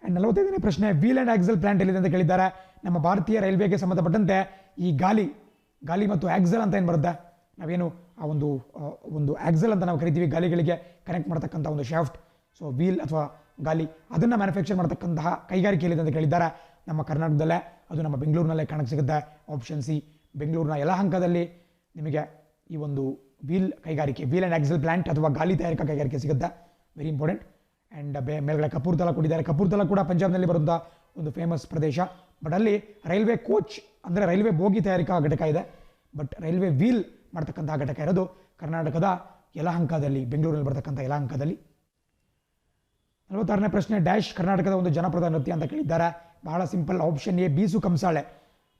ಆ್ಯಂಡ್ 45ನೇ ಪ್ರಶ್ನೆ, ವೀಲ್ ಆ್ಯಂಡ್ ಆಕ್ಸಲ್ ಪ್ಲಾಂಟ್ ಎಲ್ಲಿದೆ ಅಂತ ಕೇಳಿದ್ದಾರೆ. ನಮ್ಮ ಭಾರತೀಯ ರೈಲ್ವೆಗೆ ಸಂಬಂಧಪಟ್ಟಂತೆ ಈ ಗಾಲಿ ಮತ್ತು ಆಕ್ಸಲ್ ಅಂತ ಏನು ಬರುತ್ತೆ, ನಾವೇನು ಆ ಒಂದು ಆಕ್ಸಲ್ ಅಂತ ನಾವು ಕರಿತೀವಿ, ಗಾಲಿಗಳಿಗೆ ಕನೆಕ್ಟ್ ಮಾಡ್ತಕ್ಕಂಥ ಒಂದು ಶಾಫ್ಟ್. ಸೊ ವೀಲ್ ಅಥವಾ ಗಾಲಿ ಅದನ್ನು ಮ್ಯಾನುಫ್ಯಾಕ್ಚರ್ ಮಾಡ್ತಕ್ಕಂತಹ ಕೈಗಾರಿಕೆ ಎಲ್ಲಿದೆ ಅಂತ ಕೇಳಿದ್ದಾರೆ. ನಮ್ಮ ಕರ್ನಾಟಕದಲ್ಲೇ ಅದು ನಮ್ಮ ಬೆಂಗಳೂರಿನಲ್ಲೇ ಕಾಣಕ್ಕೆ ಸಿಗುತ್ತೆ. ಆಪ್ಷನ್ ಸಿ, ಬೆಂಗಳೂರಿನ ಯಲಹಂಕದಲ್ಲಿ ನಿಮಗೆ ಈ ಒಂದು ವೀಲ್ ಆ್ಯಂಡ್ ಆಕ್ಸಲ್ ಪ್ಲಾಂಟ್ ಅಥವಾ ಗಾಲಿ ತಯಾರಿಕಾ ಕೈಗಾರಿಕೆ ಸಿಗುತ್ತೆ. Very important. ಆ್ಯಂಡ್ ಮೇಲ್ಗಡೆ ಕಪೂರ್ತಲ ಕೊಟ್ಟಿದ್ದಾರೆ. ಕಪೂರ್ತಲ ಕೂಡ ಪಂಜಾಬ್ನಲ್ಲಿ ಬರುವಂಥ ಒಂದು ಫೇಮಸ್ ಪ್ರದೇಶ. ಬಟ್ ಅಲ್ಲಿ ರೈಲ್ವೆ ಕೋಚ್ ಅಂದರೆ ರೈಲ್ವೆ ಬೋಗಿ ತಯಾರಿಕಾ ಘಟಕ ಇದೆ. ಬಟ್ ರೈಲ್ವೆ ವೀಲ್ ಮಾಡ್ತಕ್ಕಂತಹ ಘಟಕ ಇರೋದು ಕರ್ನಾಟಕದ ಯಲಹಂಕದಲ್ಲಿ, ಬೆಂಗಳೂರಲ್ಲಿ ಬರ್ತಕ್ಕಂಥ ಯಲಹಂಕದಲ್ಲಿ. 46ನೇ ಪ್ರಶ್ನೆ, ಡ್ಯಾಶ್ ಕರ್ನಾಟಕದ ಒಂದು ಜನಪದ ನೃತ್ಯ ಅಂತ ಕೇಳಿದ್ದಾರೆ. ಬಹಳ ಸಿಂಪಲ್, ಆಪ್ಷನ್ ಎ ಬೀಸು ಕಂಸಾಳೆ.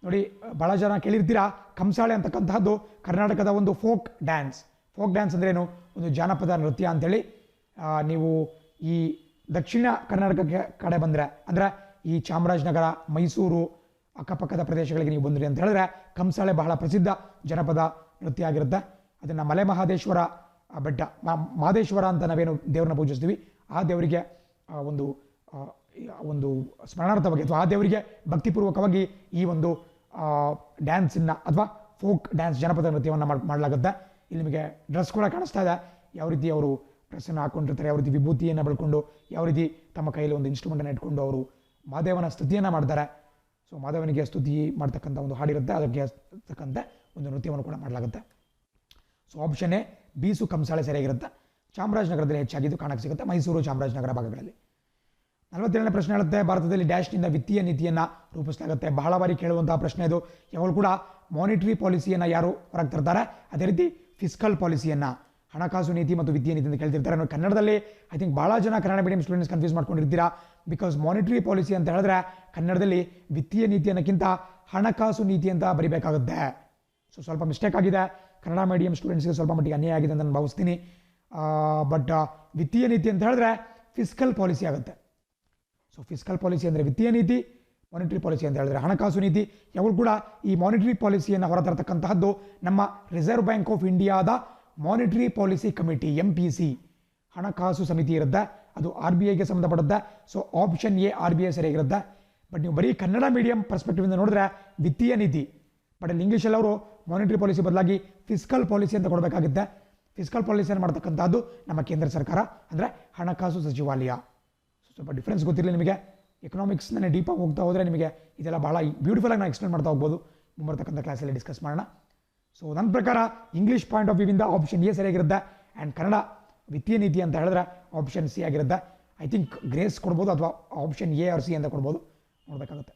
ನೋಡಿ, ಬಹಳ ಜನ ಕೇಳಿರ್ತೀರಾ, ಕಂಸಾಳೆ ಅಂತಕ್ಕಂತಹದ್ದು ಕರ್ನಾಟಕದ ಒಂದು ಫೋಕ್ ಡ್ಯಾನ್ಸ್. ಫೋಕ್ ಡ್ಯಾನ್ಸ್ ಅಂದ್ರೇನು? ಒಂದು ಜಾನಪದ ನೃತ್ಯ ಅಂತೇಳಿ. ನೀವು ಈ ದಕ್ಷಿಣ ಕರ್ನಾಟಕಕ್ಕೆ ಕಡೆ ಬಂದರೆ, ಅಂದರೆ ಈ ಚಾಮರಾಜನಗರ, ಮೈಸೂರು ಅಕ್ಕಪಕ್ಕದ ಪ್ರದೇಶಗಳಿಗೆ ನೀವು ಬಂದ್ರಿ ಅಂತ ಹೇಳಿದ್ರೆ ಕಂಸಾಳೆ ಬಹಳ ಪ್ರಸಿದ್ಧ ಜನಪದ ನೃತ್ಯ ಆಗಿರುತ್ತೆ. ಅದನ್ನು ಮಲೆ ಮಹದೇಶ್ವರ ಬೆಟ್ಟ, ಮಹದೇಶ್ವರ ಅಂತ ನಾವೇನು ದೇವ್ರನ್ನ ಪೂಜಿಸ್ತೀವಿ, ಆ ದೇವರಿಗೆ ಒಂದು ಸ್ಮರಣಾರ್ಥವಾಗಿ ಅಥವಾ ಆ ದೇವರಿಗೆ ಭಕ್ತಿಪೂರ್ವಕವಾಗಿ ಈ ಒಂದು ಡ್ಯಾನ್ಸನ್ನು ಅಥವಾ ಫೋಕ್ ಡ್ಯಾನ್ಸ್ ಜನಪದ ನೃತ್ಯವನ್ನು ಮಾಡಲಾಗುತ್ತೆ. ಇಲ್ಲಿ ನಿಮಗೆ ಡ್ರೆಸ್ ಕೂಡ ಕಾಣಿಸ್ತಾ ಇದೆ, ಯಾವ ರೀತಿ ಅವರು ಡ್ರೆಸ್ಸನ್ನು ಹಾಕ್ಕೊಂಡಿರ್ತಾರೆ, ಯಾವ ರೀತಿ ವಿಭೂತಿಯನ್ನು ಬೆಳ್ಕೊಂಡು, ಯಾವ ರೀತಿ ತಮ್ಮ ಕೈಯಲ್ಲಿ ಒಂದು ಇನ್ಸ್ಟ್ರೂಮೆಂಟನ್ನು ಇಟ್ಕೊಂಡು ಅವರು ಮಹಾದೇವನ ಸ್ತುತಿಯನ್ನು ಮಾಡ್ತಾರೆ. ಸೊ ಮಹಾದೇವನಿಗೆ ಸ್ತುತಿ ಮಾಡ್ತಕ್ಕಂಥ ಒಂದು ಹಾಡಿರುತ್ತೆ, ಅದಕ್ಕೆ ತಕ್ಕಂಥ ಒಂದು ನೃತ್ಯವನ್ನು ಕೂಡ ಮಾಡಲಾಗುತ್ತೆ. ಸೊ ಆಪ್ಷನ್ ಎ ಬೀಸು ಕಂಸಾಳೆ ಸರಿಯಾಗಿರುತ್ತೆ. ಚಾಮರಾಜನಗರದಲ್ಲಿ ಹೆಚ್ಚಾಗಿದ್ದು ಕಾಣಕ್ಕೆ ಸಿಗುತ್ತೆ, ಮೈಸೂರು ಚಾಮರಾಜನಗರ ಭಾಗಗಳಲ್ಲಿ. 47ನೇ ಪ್ರಶ್ನೆ ಹೇಳುತ್ತೆ, ಭಾರತದಲ್ಲಿ ಡ್ಯಾಶ್ನಿಂದ ವಿತ್ತೀಯ ನೀತಿಯನ್ನು ರೂಪಿಸಲಾಗುತ್ತೆ. ಬಹಳ ಬಾರಿ ಕೇಳುವಂತಹ ಪ್ರಶ್ನೆ ಇದು. ಯಾವಾಗ ಕೂಡ ಮಾನಿಟರಿ ಪಾಲಿಸಿಯನ್ನು ಯಾರು ಹೊರಗೆ ತರ್ತಾರೆ, ಅದೇ ರೀತಿ ಫಿಸ್ಕಲ್ ಪಾಲಿಸಿಯನ್ನು, ಹಣಕಾಸು ನೀತಿ ಮತ್ತು ವಿತ್ತೀಯ ನೀತಿ ಅಂತ ಕೇಳ್ತಿರ್ತಾರೆ. ನೋಡಿ, ಕನ್ನಡದಲ್ಲಿ ಐ ಥಿಂಕ್ ಭಾಳ ಜನ ಕನ್ನಡ ಮೀಡಿಯಂ ಸ್ಟೂಡೆಂಟ್ಸ್ ಕನ್ಫ್ಯೂಸ್ ಮಾಡ್ಕೊಂಡಿರ್ತೀರಾ. ಬಿಕಾಸ್ ಮಾನಿಟರಿ ಪಾಲಿಸಿ ಅಂತ ಹೇಳಿದ್ರೆ ಕನ್ನಡದಲ್ಲಿ ವಿತ್ತೀಯ ನೀತಿ ಅನ್ನೋಕ್ಕಿಂತ ಹಣಕಾಸು ನೀತಿ ಅಂತ ಬರಿಬೇಕಾಗುತ್ತೆ. ಸೊ ಸ್ವಲ್ಪ ಮಿಸ್ಟೇಕ್ ಆಗಿದೆ, ಕನ್ನಡ ಮೀಡಿಯಂ ಸ್ಟೂಡೆಂಟ್ಸ್ಗೆ ಸ್ವಲ್ಪ ಮಟ್ಟಿಗೆ ಅನ್ಯಾಯ ಆಗಿದೆ ಅಂತ ನಾನು ಭಾವಿಸ್ತೀನಿ. ಬಟ್ ವಿತ್ತೀಯ ನೀತಿ ಅಂತ ಹೇಳಿದ್ರೆ ಫಿಸ್ಕಲ್ ಪಾಲಿಸಿ ಆಗುತ್ತೆ. ಸೊ ಫಿಸ್ಕಲ್ ಪಾಲಿಸಿ ಅಂದರೆ ವಿತ್ತೀಯ ನೀತಿ, ಮಾನಿಟರಿ ಪಾಲಿಸಿ ಅಂತ ಹೇಳಿದ್ರೆ ಹಣಕಾಸು ನೀತಿ. ಯಾವಾಗ ಕೂಡ ಈ ಮಾನಿಟರಿ ಪಾಲಿಸಿಯನ್ನು ಹೊರತರತಕ್ಕಂತಹದ್ದು ನಮ್ಮ ರಿಸರ್ವ್ ಬ್ಯಾಂಕ್ ಆಫ್ ಇಂಡಿಯಾದ ಮಾನಿಟರಿ ಪಾಲಿಸಿ ಕಮಿಟಿ, MPC ಹಣಕಾಸು ಸಮಿತಿ ಇರುತ್ತೆ, ಅದು RBIಗೆ ಸಂಬಂಧಪಡುತ್ತೆ. ಸೊ ಆಪ್ಷನ್ ಎ RBI ಸರಿಯಾಗಿರುತ್ತೆ. ಬಟ್ ನೀವು ಬರೀ ಕನ್ನಡ ಮೀಡಿಯಂ ಪರ್ಸ್ಪೆಕ್ಟಿವಿಂದ ನೋಡಿದ್ರೆ ವಿತ್ತೀಯ ನೀತಿ, ಬಟ್ ಅಲ್ಲಿ ಇಂಗ್ಲೀಷಲ್ಲಿ ಅವರು ಮಾನಿಟರಿ ಪಾಲಿಸಿ ಬದಲಾಗಿ ಫಿಸ್ಕಲ್ ಪಾಲಿಸಿ ಅಂತ ಕೊಡಬೇಕಾಗುತ್ತೆ. ಫಿಸ್ಕಲ್ ಪಾಲಿಸಿಯನ್ನು ಮಾಡ್ತಕ್ಕಂಥದ್ದು ನಮ್ಮ ಕೇಂದ್ರ ಸರ್ಕಾರ, ಅಂದರೆ ಹಣಕಾಸು ಸಚಿವಾಲಯ. ಸ್ವಲ್ಪ ಡಿಫ್ರೆನ್ಸ್ ಗೊತ್ತಿರಲಿ ನಿಮಗೆ. ಎಕನಾಮಿಕ್ಸ್ನೇ ಡೀಪಾಗಿ ಹೋಗ್ತಾ ಹೋದರೆ ನಿಮಗೆ ಇದೆಲ್ಲ ಭಾಳ ಬ್ಯೂಟಿಫುಲ್ಲಾಗಿ ನಾನು ಎಕ್ಸ್ಪ್ಲೇನ್ ಮಾಡ್ತಾ ಹೋಗ್ಬೋದು. ಮುಂಬರ್ತಕ್ಕಂಥ ಕ್ಲಾಸಲ್ಲಿ ಡಿಸ್ಕಸ್ ಮಾಡೋಣ. ಸೊ ನನ್ನ ಪ್ರಕಾರ ಇಂಗ್ಲೀಷ್ ಪಾಯಿಂಟ್ ಆಫ್ ವ್ಯೂವಿಂದ ಆಪ್ಷನ್ ಎ ಸರಿಯಾಗಿರುತ್ತೆ. ಆ್ಯಂಡ್ ಕನ್ನಡ ವಿತ್ತೀಯ ನೀತಿ ಅಂತ ಹೇಳಿದ್ರೆ ಆಪ್ಷನ್ ಸಿ ಆಗಿರುತ್ತೆ. ಐ ಥಿಂಕ್ ಗ್ರೇಸ್ ಕೊಡ್ಬೋದು ಅಥವಾ ಆಪ್ಷನ್ ಎ ಆರ್ ಸಿ ಅಂತ ಕೊಡ್ಬೋದು, ನೋಡಬೇಕಾಗುತ್ತೆ.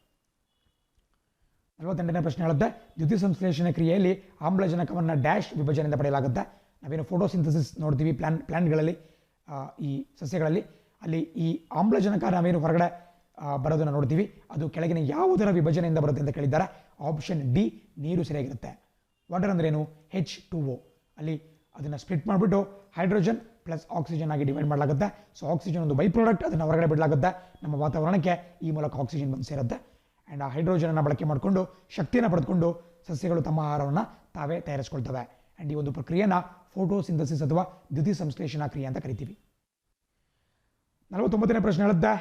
48ನೇ ಪ್ರಶ್ನೆ ಹೇಳುತ್ತೆ, ದ್ಯುತಿ ಸಂಶ್ಲೇಷಣೆ ಕ್ರಿಯೆಯಲ್ಲಿ ಆಮ್ಲಜನಕವನ್ನು ಡ್ಯಾಶ್ ವಿಭಜನೆಯಿಂದ ಪಡೆಯಲಾಗುತ್ತೆ. ನಾವೇನು ಫೋಟೋಸಿಂಥಸಿಸ್ ನೋಡ್ತೀವಿ ಪ್ಲಾಂಟ್ಗಳಲ್ಲಿ, ಈ ಸಸ್ಯಗಳಲ್ಲಿ, ಅಲ್ಲಿ ಈ ಆಮ್ಲಜನಕ ನಾವೇನು ಹೊರಗಡೆ ಬರೋದನ್ನು ನೋಡ್ತೀವಿ, ಅದು ಕೆಳಗಿನ ಯಾವುದರ ವಿಭಜನೆಯಿಂದ ಬರುತ್ತೆ ಅಂತ ಕೇಳಿದ್ದಾರೆ. ಆಪ್ಷನ್ ಡಿ ನೀರು ಸರಿಯಾಗಿರುತ್ತೆ. ವಾಟರ್ ಅಂದ್ರೇನು? H2O. ಅಲ್ಲಿ ಅದನ್ನು ಸ್ಪ್ಲಿಟ್ ಮಾಡಿಬಿಟ್ಟು ಹೈಡ್ರೋಜನ್ ಪ್ಲಸ್ ಆಕ್ಸಿಜನ್ ಆಗಿ ಡಿವೈಡ್ ಮಾಡಲಾಗುತ್ತೆ. ಸೊ ಆಕ್ಸಿಜನ್ ಒಂದು ಬೈ ಪ್ರಾಡಕ್ಟ್, ಅದನ್ನು ಹೊರಗಡೆ ಬಿಡಲಾಗುತ್ತೆ ನಮ್ಮ ವಾತಾವರಣಕ್ಕೆ. ಈ ಮೂಲಕ ಆಕ್ಸಿಜನ್ ಬಂದು ಸೇರುತ್ತೆ. ಆ್ಯಂಡ್ ಆ ಹೈಡ್ರೋಜನನ್ನು ಬಳಕೆ ಮಾಡಿಕೊಂಡು ಶಕ್ತಿಯನ್ನು ಪಡೆದುಕೊಂಡು ಸಸ್ಯಗಳು ತಮ್ಮ ಆಹಾರವನ್ನು ತಾವೇ ತಯಾರಿಸ್ಕೊಳ್ತವೆ. ಆ್ಯಂಡ್ ಈ ಒಂದು ಪ್ರಕ್ರಿಯೆಯನ್ನು ಫೋಟೋಸಿಂಥಸಿಸ್ ಅಥವಾ ದ್ಯುತಿ ಸಂಶ್ಲೇಷಣಾ ಕ್ರಿಯೆ ಅಂತ ಕರಿತೀವಿ. 49ನೇ ಪ್ರಶ್ನೆ ಹೇಳುತ್ತೆ,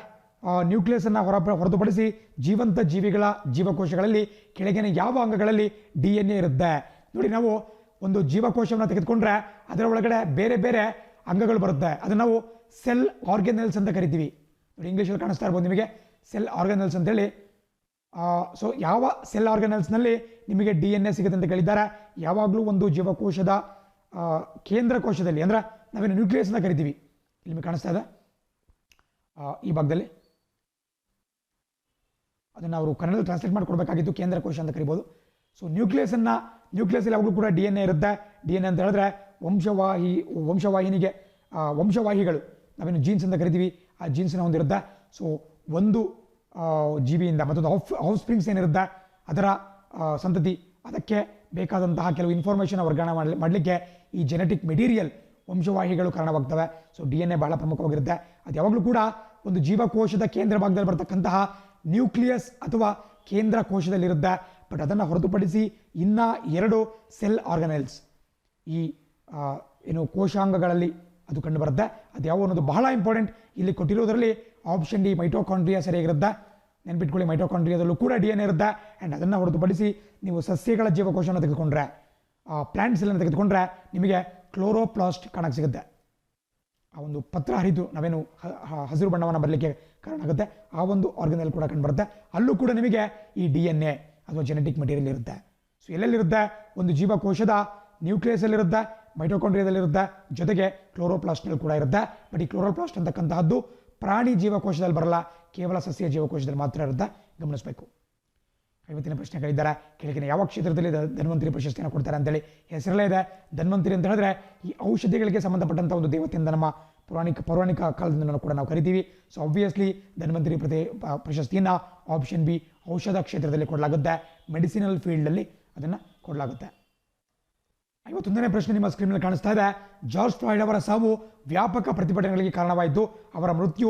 ನ್ಯೂಕ್ಲಿಯಸ್ ಅನ್ನು ಹೊರತುಪಡಿಸಿ ಜೀವಂತ ಜೀವಿಗಳ ಜೀವಕೋಶಗಳಲ್ಲಿ ಕೆಳಗಿನ ಯಾವ ಅಂಗಗಳಲ್ಲಿ DNA ಇರುತ್ತೆ? ನೋಡಿ, ನಾವು ಒಂದು ಜೀವಕೋಶವನ್ನು ತೆಗೆದುಕೊಂಡ್ರೆ ಅದರ ಒಳಗಡೆ ಬೇರೆ ಬೇರೆ ಅಂಗಗಳು ಬರುತ್ತೆ. ಅದನ್ನು ನಾವು ಸೆಲ್ ಆರ್ಗನೆಲ್ಸ್ ಅಂತ ಕರಿತೀವಿ. ನೋಡಿ, ಇಂಗ್ಲೀಷಲ್ಲಿ ಕಾಣಿಸ್ತಾ ಇರ್ಬೋದು ನಿಮಗೆ ಸೆಲ್ ಆರ್ಗನೆಲ್ಸ್ ಅಂತೇಳಿ. ಸೊ ಯಾವ ಸೆಲ್ ಆರ್ಗನೆಲ್ಸ್ನಲ್ಲಿ ನಿಮಗೆ DNA ಸಿಗುತ್ತೆ ಅಂತ ಕೇಳಿದ್ದಾರೆ. ಯಾವಾಗಲೂ ಒಂದು ಜೀವಕೋಶದ ಕೇಂದ್ರ ಕೋಶದಲ್ಲಿ, ಅಂದರೆ ನಾವೇನು ನ್ಯೂಕ್ಲಿಯಸ್ ಅಂತ ಕರಿತೀವಿ, ಇಲ್ಲಿ ನಿಮಗೆ ಕಾಣಿಸ್ತಾ ಇದೆ ಈ ಭಾಗದಲ್ಲಿ. ಅದನ್ನು ಅವರು ಕನ್ನಡದಲ್ಲಿ ಟ್ರಾನ್ಸ್ಲೇಟ್ ಮಾಡಿಕೊಡ್ಬೇಕಾಗಿತ್ತು, ಕೇಂದ್ರ ಕೋಶ ಅಂತ ಕರಿಬೋದು. ಸೊ ನ್ಯೂಕ್ಲಿಯಸ್ಸಲ್ಲಿ ಯಾವಾಗಲೂ ಕೂಡ DNA ಇರುತ್ತೆ. DNA ಅಂತ ಹೇಳಿದ್ರೆ ವಂಶವಾಹಿಗಳು, ನಾವೇನು ಜೀನ್ಸ್ ಅಂತ ಕರಿತೀವಿ, ಆ ಜೀನ್ಸ್ನ ಹೊಂದಿರುತ್ತೆ. ಸೊ ಒಂದು ಜೀವಿಯಿಂದ ಮತ್ತೊಂದು ಆಫ್ ಸ್ಪ್ರಿಂಗ್ಸ್ ಏನಿರುತ್ತೆ ಅದರ ಸಂತತಿ, ಅದಕ್ಕೆ ಬೇಕಾದಂತಹ ಕೆಲವು ಇನ್ಫಾರ್ಮೇಷನ್ ವರ್ಗಾವಣೆ ಮಾಡಲಿಕ್ಕೆ ಈ ಜೆನೆಟಿಕ್ ಮೆಟೀರಿಯಲ್ ವಂಶವಾಹಿಗಳು ಕಾರಣವಾಗ್ತವೆ. ಸೊ DNA ಬಹಳ ಪ್ರಮುಖವಾಗಿರುತ್ತೆ. ಅದು ಯಾವಾಗಲೂ ಕೂಡ ಒಂದು ಜೀವಕೋಶದ ಕೇಂದ್ರ ಭಾಗದಲ್ಲಿ ಬರ್ತಕ್ಕಂತಹ ನ್ಯೂಕ್ಲಿಯಸ್ ಅಥವಾ ಕೇಂದ್ರ ಕೋಶದಲ್ಲಿರುತ್ತೆ. ಬಟ್ ಅದನ್ನು ಹೊರತುಪಡಿಸಿ ಇನ್ನೂ 2 ಸೆಲ್ ಆರ್ಗನೆಲ್ಸ್ ಈ ಏನು ಕೋಶಾಂಗಗಳಲ್ಲಿ ಅದು ಕಂಡು ಬರುತ್ತೆ. ಅದು ಯಾವ ಅನ್ನೋದು ಬಹಳ ಇಂಪಾರ್ಟೆಂಟ್. ಇಲ್ಲಿ ಕೊಟ್ಟಿರೋದರಲ್ಲಿ ಆಪ್ಷನ್ ಡಿ ಮೈಟೋಕಾಂಡ್ರಿಯಾ ಸರಿಯಾಗಿರುತ್ತೆ. ನೆನ್ಪಿಟ್ಕೊಳ್ಳಿ, ಮೈಟೋಕಾಂಡ್ರಿಯಾದಲ್ಲೂ ಕೂಡ DNA ಇರುತ್ತೆ. ಆ್ಯಂಡ್ ಅದನ್ನು ಹೊರತುಪಡಿಸಿ ನೀವು ಸಸ್ಯಗಳ ಜೀವಕೋಶವನ್ನು ತೆಗೆದುಕೊಂಡ್ರೆ, ಪ್ಲಾಂಟ್ ಸೆಲ್ಲನ್ನು ತೆಗೆದುಕೊಂಡ್ರೆ ನಿಮಗೆ ಕ್ಲೋರೋಪ್ಲಾಸ್ಟ್ ಕಾಣಕ್ಕೆ ಸಿಗುತ್ತೆ. ಆ ಒಂದು ಪತ್ರ ಹರಿದು ನಾವೇನು ಹಸಿರು ಬಣ್ಣವನ್ನು ಬರಲಿಕ್ಕೆ ಕಾರಣ ಆಗುತ್ತೆ. ಆ ಒಂದು ಆರ್ಗನಲ್ಲಿ ಕೂಡ ಕಂಡುಬರುತ್ತೆ. ಅಲ್ಲೂ ಕೂಡ ನಿಮಗೆ ಈ DNA ಅಥವಾ ಜೆನೆಟಿಕ್ ಮೆಟೀರಿಯಲ್ ಇರುತ್ತೆ. ಸೊ ಎಲ್ಲೆಲ್ಲಿರುತ್ತೆ? ಒಂದು ಜೀವಕೋಶದ ನ್ಯೂಕ್ಲಿಯಸಲ್ಲಿರುತ್ತೆ, ಮೈಟೋಕಾಂಡ್ರಿಯಾದಲ್ಲಿರುತ್ತೆ, ಜೊತೆಗೆ ಕ್ಲೋರೋಪ್ಲಾಸ್ಟ್ನಲ್ಲಿ ಕೂಡ ಇರುತ್ತೆ. ಬಟ್ ಈ ಕ್ಲೋರೋಪ್ಲಾಸ್ಟ್ ಅಂತಕ್ಕಂತಹದ್ದು ಪ್ರಾಣಿ ಜೀವಕೋಶದಲ್ಲಿ ಬರಲ್ಲ, ಕೇವಲ ಸಸ್ಯ ಜೀವಕೋಶದಲ್ಲಿ ಮಾತ್ರ ಇರುತ್ತೆ, ಗಮನಿಸಬೇಕು. ಇವತ್ತಿನ ಪ್ರಶ್ನೆ ಕೇಳಿದ್ದಾರೆ, ಕೆಳಗಿನ ಯಾವ ಕ್ಷೇತ್ರದಲ್ಲಿ ಧನ್ವಂತರಿ ಪ್ರಶಸ್ತಿಯನ್ನು ಕೊಡ್ತಾರೆ ಅಂತೇಳಿ ಹೆಸರಲ್ಲೇ ಇದೆ. ಧನ್ವಂತರಿ ಅಂತ ಹೇಳಿದ್ರೆ ಈ ಔಷಧಿಗಳಿಗೆ ಸಂಬಂಧಪಟ್ಟಂಥ ಒಂದು ದೇವತೆಯಿಂದ ನಮ್ಮ ಪೌರಾಣಿಕ ಕಾಲದಿಂದ ಕೂಡ ನಾವು ಕರಿತೀವಿ. ಸೊ ಆಬ್ವಿಯಸ್ಲಿ ಧನ್ವಂತರಿ ಪ್ರಶಸ್ತಿಯನ್ನು ಆಪ್ಷನ್ ಬಿ ಔಷಧ ಕ್ಷೇತ್ರದಲ್ಲಿ ಕೊಡಲಾಗುತ್ತೆ, ಮೆಡಿಸಿನಲ್ ಫೀಲ್ಡಲ್ಲಿ ಅದನ್ನು ಕೊಡಲಾಗುತ್ತೆ. 51ನೇ ಪ್ರಶ್ನೆ ನಿಮ್ಮ ಸ್ಕ್ರೀನ್ನಲ್ಲಿ ಕಾಣಿಸ್ತಾ ಇದೆ. ಜಾರ್ಜ್ ಫ್ಲಾಯ್ಡ್ ಅವರ ಸಾವು ವ್ಯಾಪಕ ಪ್ರತಿಭಟನೆಗಳಿಗೆ ಕಾರಣವಾಯಿತು, ಅವರ ಮೃತ್ಯು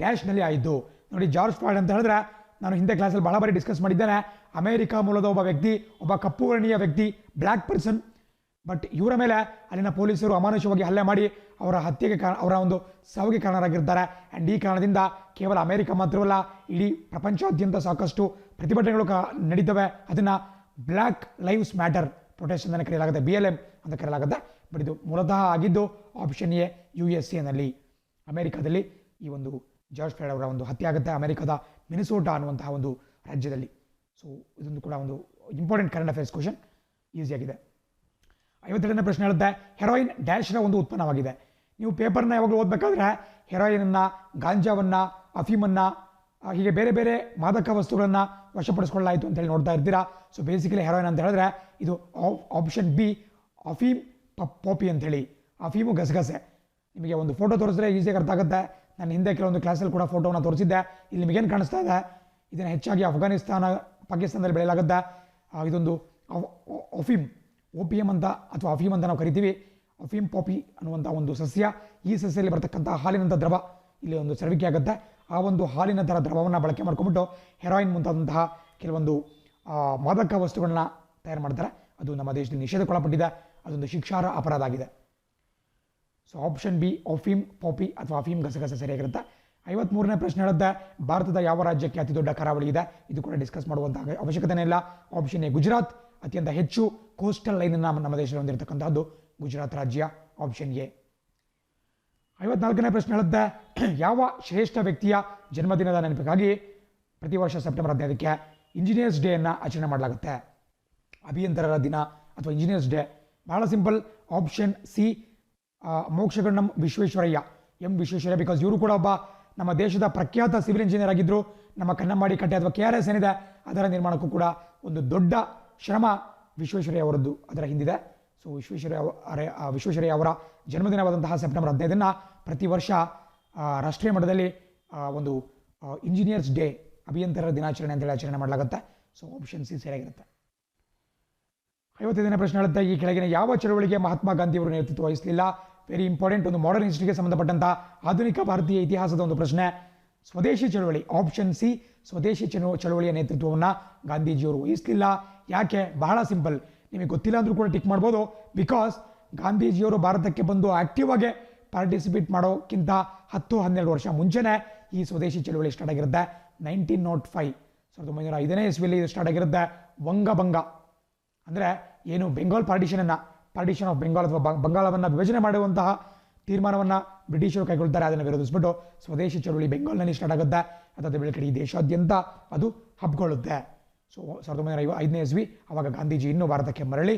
ಡ್ಯಾಶ್ನಲ್ಲಿ ಆಯಿತು. ನೋಡಿ, ಜಾರ್ಜ್ ಫ್ಲಾಯ್ಡ್ ಅಂತ ಹೇಳಿದ್ರೆ ನಾನು ಹಿಂದೆ ಕ್ಲಾಸಲ್ಲಿ ಬಹಳ ಬಾರಿ ಡಿಸ್ಕಸ್ ಮಾಡಿದ್ದೇನೆ. ಅಮೆರಿಕ ಮೂಲದ ಒಬ್ಬ ವ್ಯಕ್ತಿ, ಒಬ್ಬ ಕಪ್ಪು ವರ್ಣೀಯ ವ್ಯಕ್ತಿ, ಬ್ಲ್ಯಾಕ್ ಪರ್ಸನ್. ಬಟ್ ಇವರ ಮೇಲೆ ಅಲ್ಲಿನ ಪೊಲೀಸರು ಅಮಾನುಷವಾಗಿ ಹಲ್ಲೆ ಮಾಡಿ ಅವರ ಹತ್ಯೆಗೆ ಅವರ ಒಂದು ಸಾವಿಗೆ ಕಾರಣರಾಗಿರ್ತಾರೆ. ಆ್ಯಂಡ್ ಈ ಕಾರಣದಿಂದ ಕೇವಲ ಅಮೆರಿಕ ಮಾತ್ರವಲ್ಲ, ಇಡೀ ಪ್ರಪಂಚಾದ್ಯಂತ ಸಾಕಷ್ಟು ಪ್ರತಿಭಟನೆಗಳು ನಡೀತವೆ. ಅದನ್ನು ಬ್ಲ್ಯಾಕ್ ಲೈವ್ಸ್ ಮ್ಯಾಟರ್ ಪ್ರೊಟೆಸ್ಟ್ ಅಂತ ಕರೆಯಲಾಗುತ್ತೆ, BLM ಅಂತ ಕರೆಯಲಾಗುತ್ತೆ. ಬಟ್ ಇದು ಮೂಲತಃ ಆಗಿದ್ದು ಆಪ್ಷನ್ ಎ USA ಅಮೆರಿಕದಲ್ಲಿ ಈ ಒಂದು ಜಾರ್ಜ್ ಫ್ಲಾಯ್ಡ್ ಅವರ ಒಂದು ಹತ್ಯೆ ಆಗುತ್ತೆ, ಅಮೆರಿಕದ ಮಿನಿಸೋಟಾ ಅನ್ನುವಂತಹ ಒಂದು ರಾಜ್ಯದಲ್ಲಿ. ಸೊ ಇದೊಂದು ಕೂಡ ಒಂದು ಇಂಪಾರ್ಟೆಂಟ್ ಕರೆಂಟ್ ಅಫೇರ್ಸ್ ಕ್ವಶನ್, ಈಸಿಯಾಗಿದೆ. 52ನೇ ಪ್ರಶ್ನೆ ಹೇಳುತ್ತೆ, ಹೆರೋಯಿನ್ ಡ್ಯಾಶ್ನ ಒಂದು ಉತ್ಪನ್ನವಾಗಿದೆ. ನೀವು ಪೇಪರ್ನ ಯಾವಾಗಲೂ ಓದಬೇಕಾದ್ರೆ ಹೆರೋಯಿನನ್ನು, ಗಾಂಜಾವನ್ನು, ಅಫೀಮನ್ನು, ಹೀಗೆ ಬೇರೆ ಬೇರೆ ಮಾದಕ ವಸ್ತುಗಳನ್ನು ವಶಪಡಿಸ್ಕೊಳ್ಳಾಯಿತು ಅಂತೇಳಿ ನೋಡ್ತಾ ಇರ್ತೀರಾ. ಸೊ ಬೇಸಿಕಲಿ ಹೆರೋಯಿನ್ ಅಂತ ಹೇಳಿದ್ರೆ ಇದು ಆಪ್ಷನ್ ಬಿ ಅಫೀಮ್ ಪಾಪಿ ಅಂತೇಳಿ. ಅಫೀಮು ಗಸಗಸೆ. ನಿಮಗೆ ಒಂದು ಫೋಟೋ ತೋರಿಸಿದ್ರೆ ಈಸಿಯಾಗಿ ಅರ್ಥ ಆಗುತ್ತೆ. ನಾನು ಹಿಂದೆ ಕೆಲವೊಂದು ಕ್ಲಾಸಲ್ಲಿ ಕೂಡ ಫೋಟೋವನ್ನು ತೋರಿಸಿದ್ದೆ. ಇಲ್ಲಿ ನಿಮಗೇನು ಕಾಣಿಸ್ತಾ ಇದೆ, ಇದನ್ನು ಹೆಚ್ಚಾಗಿ ಅಫ್ಘಾನಿಸ್ತಾನ, ಪಾಕಿಸ್ತಾನದಲ್ಲಿ ಬೆಳೆಯಲಾಗುತ್ತೆ. ಇದೊಂದು ಅಫೀಮ್, OPM ಅಂತ ಅಥವಾ ಅಫೀಮ್ ಅಂತ ನಾವು ಕರಿತೀವಿ. ಅಫೀಮ್ ಪಾಪಿ ಅನ್ನುವಂಥ ಒಂದು ಸಸ್ಯ. ಈ ಸಸ್ಯದಲ್ಲಿ ಬರ್ತಕ್ಕಂಥ ಹಾಲಿನಂಥ ದ್ರವ ಇಲ್ಲಿ ಒಂದು ಸ್ರವಿಕೆ ಆಗುತ್ತೆ. ಆ ಒಂದು ಹಾಲಿನ ಥರ ದ್ರವವನ್ನು ಬಳಕೆ ಮಾಡ್ಕೊಂಡ್ಬಿಟ್ಟು ಹೆರಾಯಿನ್ ಮುಂತಾದಂತಹ ಕೆಲವೊಂದು ಮಾದಕ ವಸ್ತುಗಳನ್ನ ತಯಾರು ಮಾಡ್ತಾರೆ. ಅದು ನಮ್ಮ ದೇಶದಲ್ಲಿ ನಿಷೇಧಕ್ಕೊಳಪಟ್ಟಿದೆ. ಅದೊಂದು ಶಿಕ್ಷಾರ್ಹ ಅಪರಾಧ ಆಗಿದೆ. ಸೊ ಆಪ್ಷನ್ ಬಿ ಅಫೀಮ್ ಪಾಪಿ ಅಥವಾ ಅಫೀಮ್ ಗಸಗಸೆ ಸರಿಯಾಗಿರುತ್ತೆ. 53ನೇ ಪ್ರಶ್ನೆ ಹೇಳುತ್ತೆ, ಭಾರತದ ಯಾವ ರಾಜ್ಯಕ್ಕೆ ಅತಿ ದೊಡ್ಡ ಕರಾವಳಿ ಇದೆ? ಇದು ಕೂಡ ಡಿಸ್ಕಸ್ ಮಾಡುವಂತಹ ಅವಶ್ಯಕತೆನೇ ಇಲ್ಲ. Option A Gujarat. ಅತ್ಯಂತ ಹೆಚ್ಚು ಕೋಸ್ಟಲ್ ಲೈನನ್ನು ನಮ್ಮ ದೇಶದಲ್ಲಿ ಹೊಂದಿರತಕ್ಕಂಥದ್ದು ಗುಜರಾತ್ ರಾಜ್ಯ, ಆಪ್ಷನ್ ಎ. 54ನೇ ಪ್ರಶ್ನೆ ಹೇಳುತ್ತೆ, ಯಾವ ಶ್ರೇಷ್ಠ ವ್ಯಕ್ತಿಯ ಜನ್ಮದಿನದ ನೆನಪಿಗಾಗಿ ಪ್ರತಿ ವರ್ಷ ಸೆಪ್ಟೆಂಬರ್ 15ಕ್ಕೆ ಇಂಜಿನಿಯರ್ಸ್ ಡೇಯನ್ನು ಆಚರಣೆ ಮಾಡಲಾಗುತ್ತೆ? ಅಭಿಯಂತರರ ದಿನ ಅಥವಾ ಇಂಜಿನಿಯರ್ಸ್ ಡೇ. ಬಹಳ simple, option C Mokshagundam Visvesvaraya, Visvesvaraya. Because ಇವರು ಕೂಡ ಒಬ್ಬ ನಮ್ಮ ದೇಶದ ಪ್ರಖ್ಯಾತ ಸಿವಿಲ್ ಇಂಜಿನಿಯರ್ ಆಗಿದ್ದರು. ನಮ್ಮ ಕನ್ನಂಬಾಡಿ ಕಟ್ಟೆ ಅಥವಾ KRS ಏನಿದೆ ಅದರ ನಿರ್ಮಾಣಕ್ಕೂ ಕೂಡ ಒಂದು ದೊಡ್ಡ ಶ್ರಮ ವಿಶ್ವೇಶ್ವರಯ್ಯ ಅವರದ್ದು ಅದರ ಹಿಂದಿದೆ. ಸೊ ವಿಶ್ವೇಶ್ವರಯ್ಯ ಅವರ ಜನ್ಮದಿನವಾದಂತಹ ಸೆಪ್ಟೆಂಬರ್ 15 ಪ್ರತಿ ವರ್ಷ ರಾಷ್ಟ್ರೀಯ ಮಟ್ಟದಲ್ಲಿ ಒಂದು ಇಂಜಿನಿಯರ್ಸ್ ಡೇ, ಅಭಿಯಂತರರ ದಿನಾಚರಣೆ ಅಂತೇಳಿ ಆಚರಣೆ ಮಾಡಲಾಗುತ್ತೆ. ಸೊ ಆಪ್ಷನ್ ಸಿ ಸರಿಯಾಗಿರುತ್ತೆ. 55ನೇ ಪ್ರಶ್ನೆ ಹೇಳುತ್ತೆ, ಈ ಕೆಳಗಿನ ಯಾವ ಚಳವಳಿಗೆ ಮಹಾತ್ಮ ಗಾಂಧಿಯವರು ನೇತೃತ್ವ ವಹಿಸಲಿಲ್ಲ? ವೆರಿ ಇಂಪಾರ್ಟೆಂಟ್, ಒಂದು ಮಾಡರ್ನ್ ಹಿಸ್ಟ್ರಿಗೆ ಸಂಬಂಧಪಟ್ಟಂಥ ಆಧುನಿಕ ಭಾರತೀಯ ಇತಿಹಾಸದ ಒಂದು ಪ್ರಶ್ನೆ. ಸ್ವದೇಶಿ ಚಳವಳಿ, ಆಪ್ಷನ್ ಸಿ ಸ್ವದೇಶಿ ಚಳವಳಿಯ ನೇತೃತ್ವವನ್ನು ಗಾಂಧೀಜಿಯವರು ವಹಿಸಲಿಲ್ಲ. ಯಾಕೆ? ಬಹಳ ಸಿಂಪಲ್, ನಿಮಗೆ ಗೊತ್ತಿಲ್ಲ ಅಂದರೂ ಕೂಡ ಟಿಕ್ ಮಾಡ್ಬೋದು. ಬಿಕಾಸ್ ಗಾಂಧೀಜಿಯವರು ಭಾರತಕ್ಕೆ ಬಂದು ಆಕ್ಟಿವ್ ಆಗಿ ಪಾರ್ಟಿಸಿಪೇಟ್ ಮಾಡೋಕ್ಕಿಂತ 10-12 ವರ್ಷ ಮುಂಚೆನೇ ಈ ಸ್ವದೇಶಿ ಚಳವಳಿ ಸ್ಟಾರ್ಟ್ ಆಗಿರುತ್ತೆ. 1905 1905ನೇ ಇಸ್ವಿಯಲ್ಲಿ ಇದು ಸ್ಟಾರ್ಟ್ ಆಗಿರುತ್ತೆ. ವಂಗಭಂಗ ಅಂದರೆ ಏನು ಬೆಂಗಾಲ್ ಪಾರ್ಟಿಷನ್ ಆಫ್ ಬೆಂಗಾಲ್ ಅಥವಾ ಬಂಗಾಳವನ್ನು ವಿಭಜನೆ ಮಾಡುವಂತಹ ತೀರ್ಮಾನವನ್ನು ಬ್ರಿಟಿಷರು ಕೈಗೊಳ್ತಾರೆ. ಅದನ್ನು ವಿರೋಧಿಸ್ಬಿಟ್ಟು ಸ್ವದೇಶಿ ಚಳವಳಿ ಬೆಂಗಾಲ್ನಲ್ಲಿ ಸ್ಟಾರ್ಟ್ ಆಗುತ್ತೆ. ಅದಾದ ಬಳಿಕ ಈ ದೇಶಾದ್ಯಂತ ಅದು ಹಬ್ಕೊಳ್ಳುತ್ತೆ. ಸೊ 1905ನೇ ಇಸ್ವಿ, ಆವಾಗ ಗಾಂಧೀಜಿ ಇನ್ನೂ ಭಾರತಕ್ಕೆ ಮರಳಿ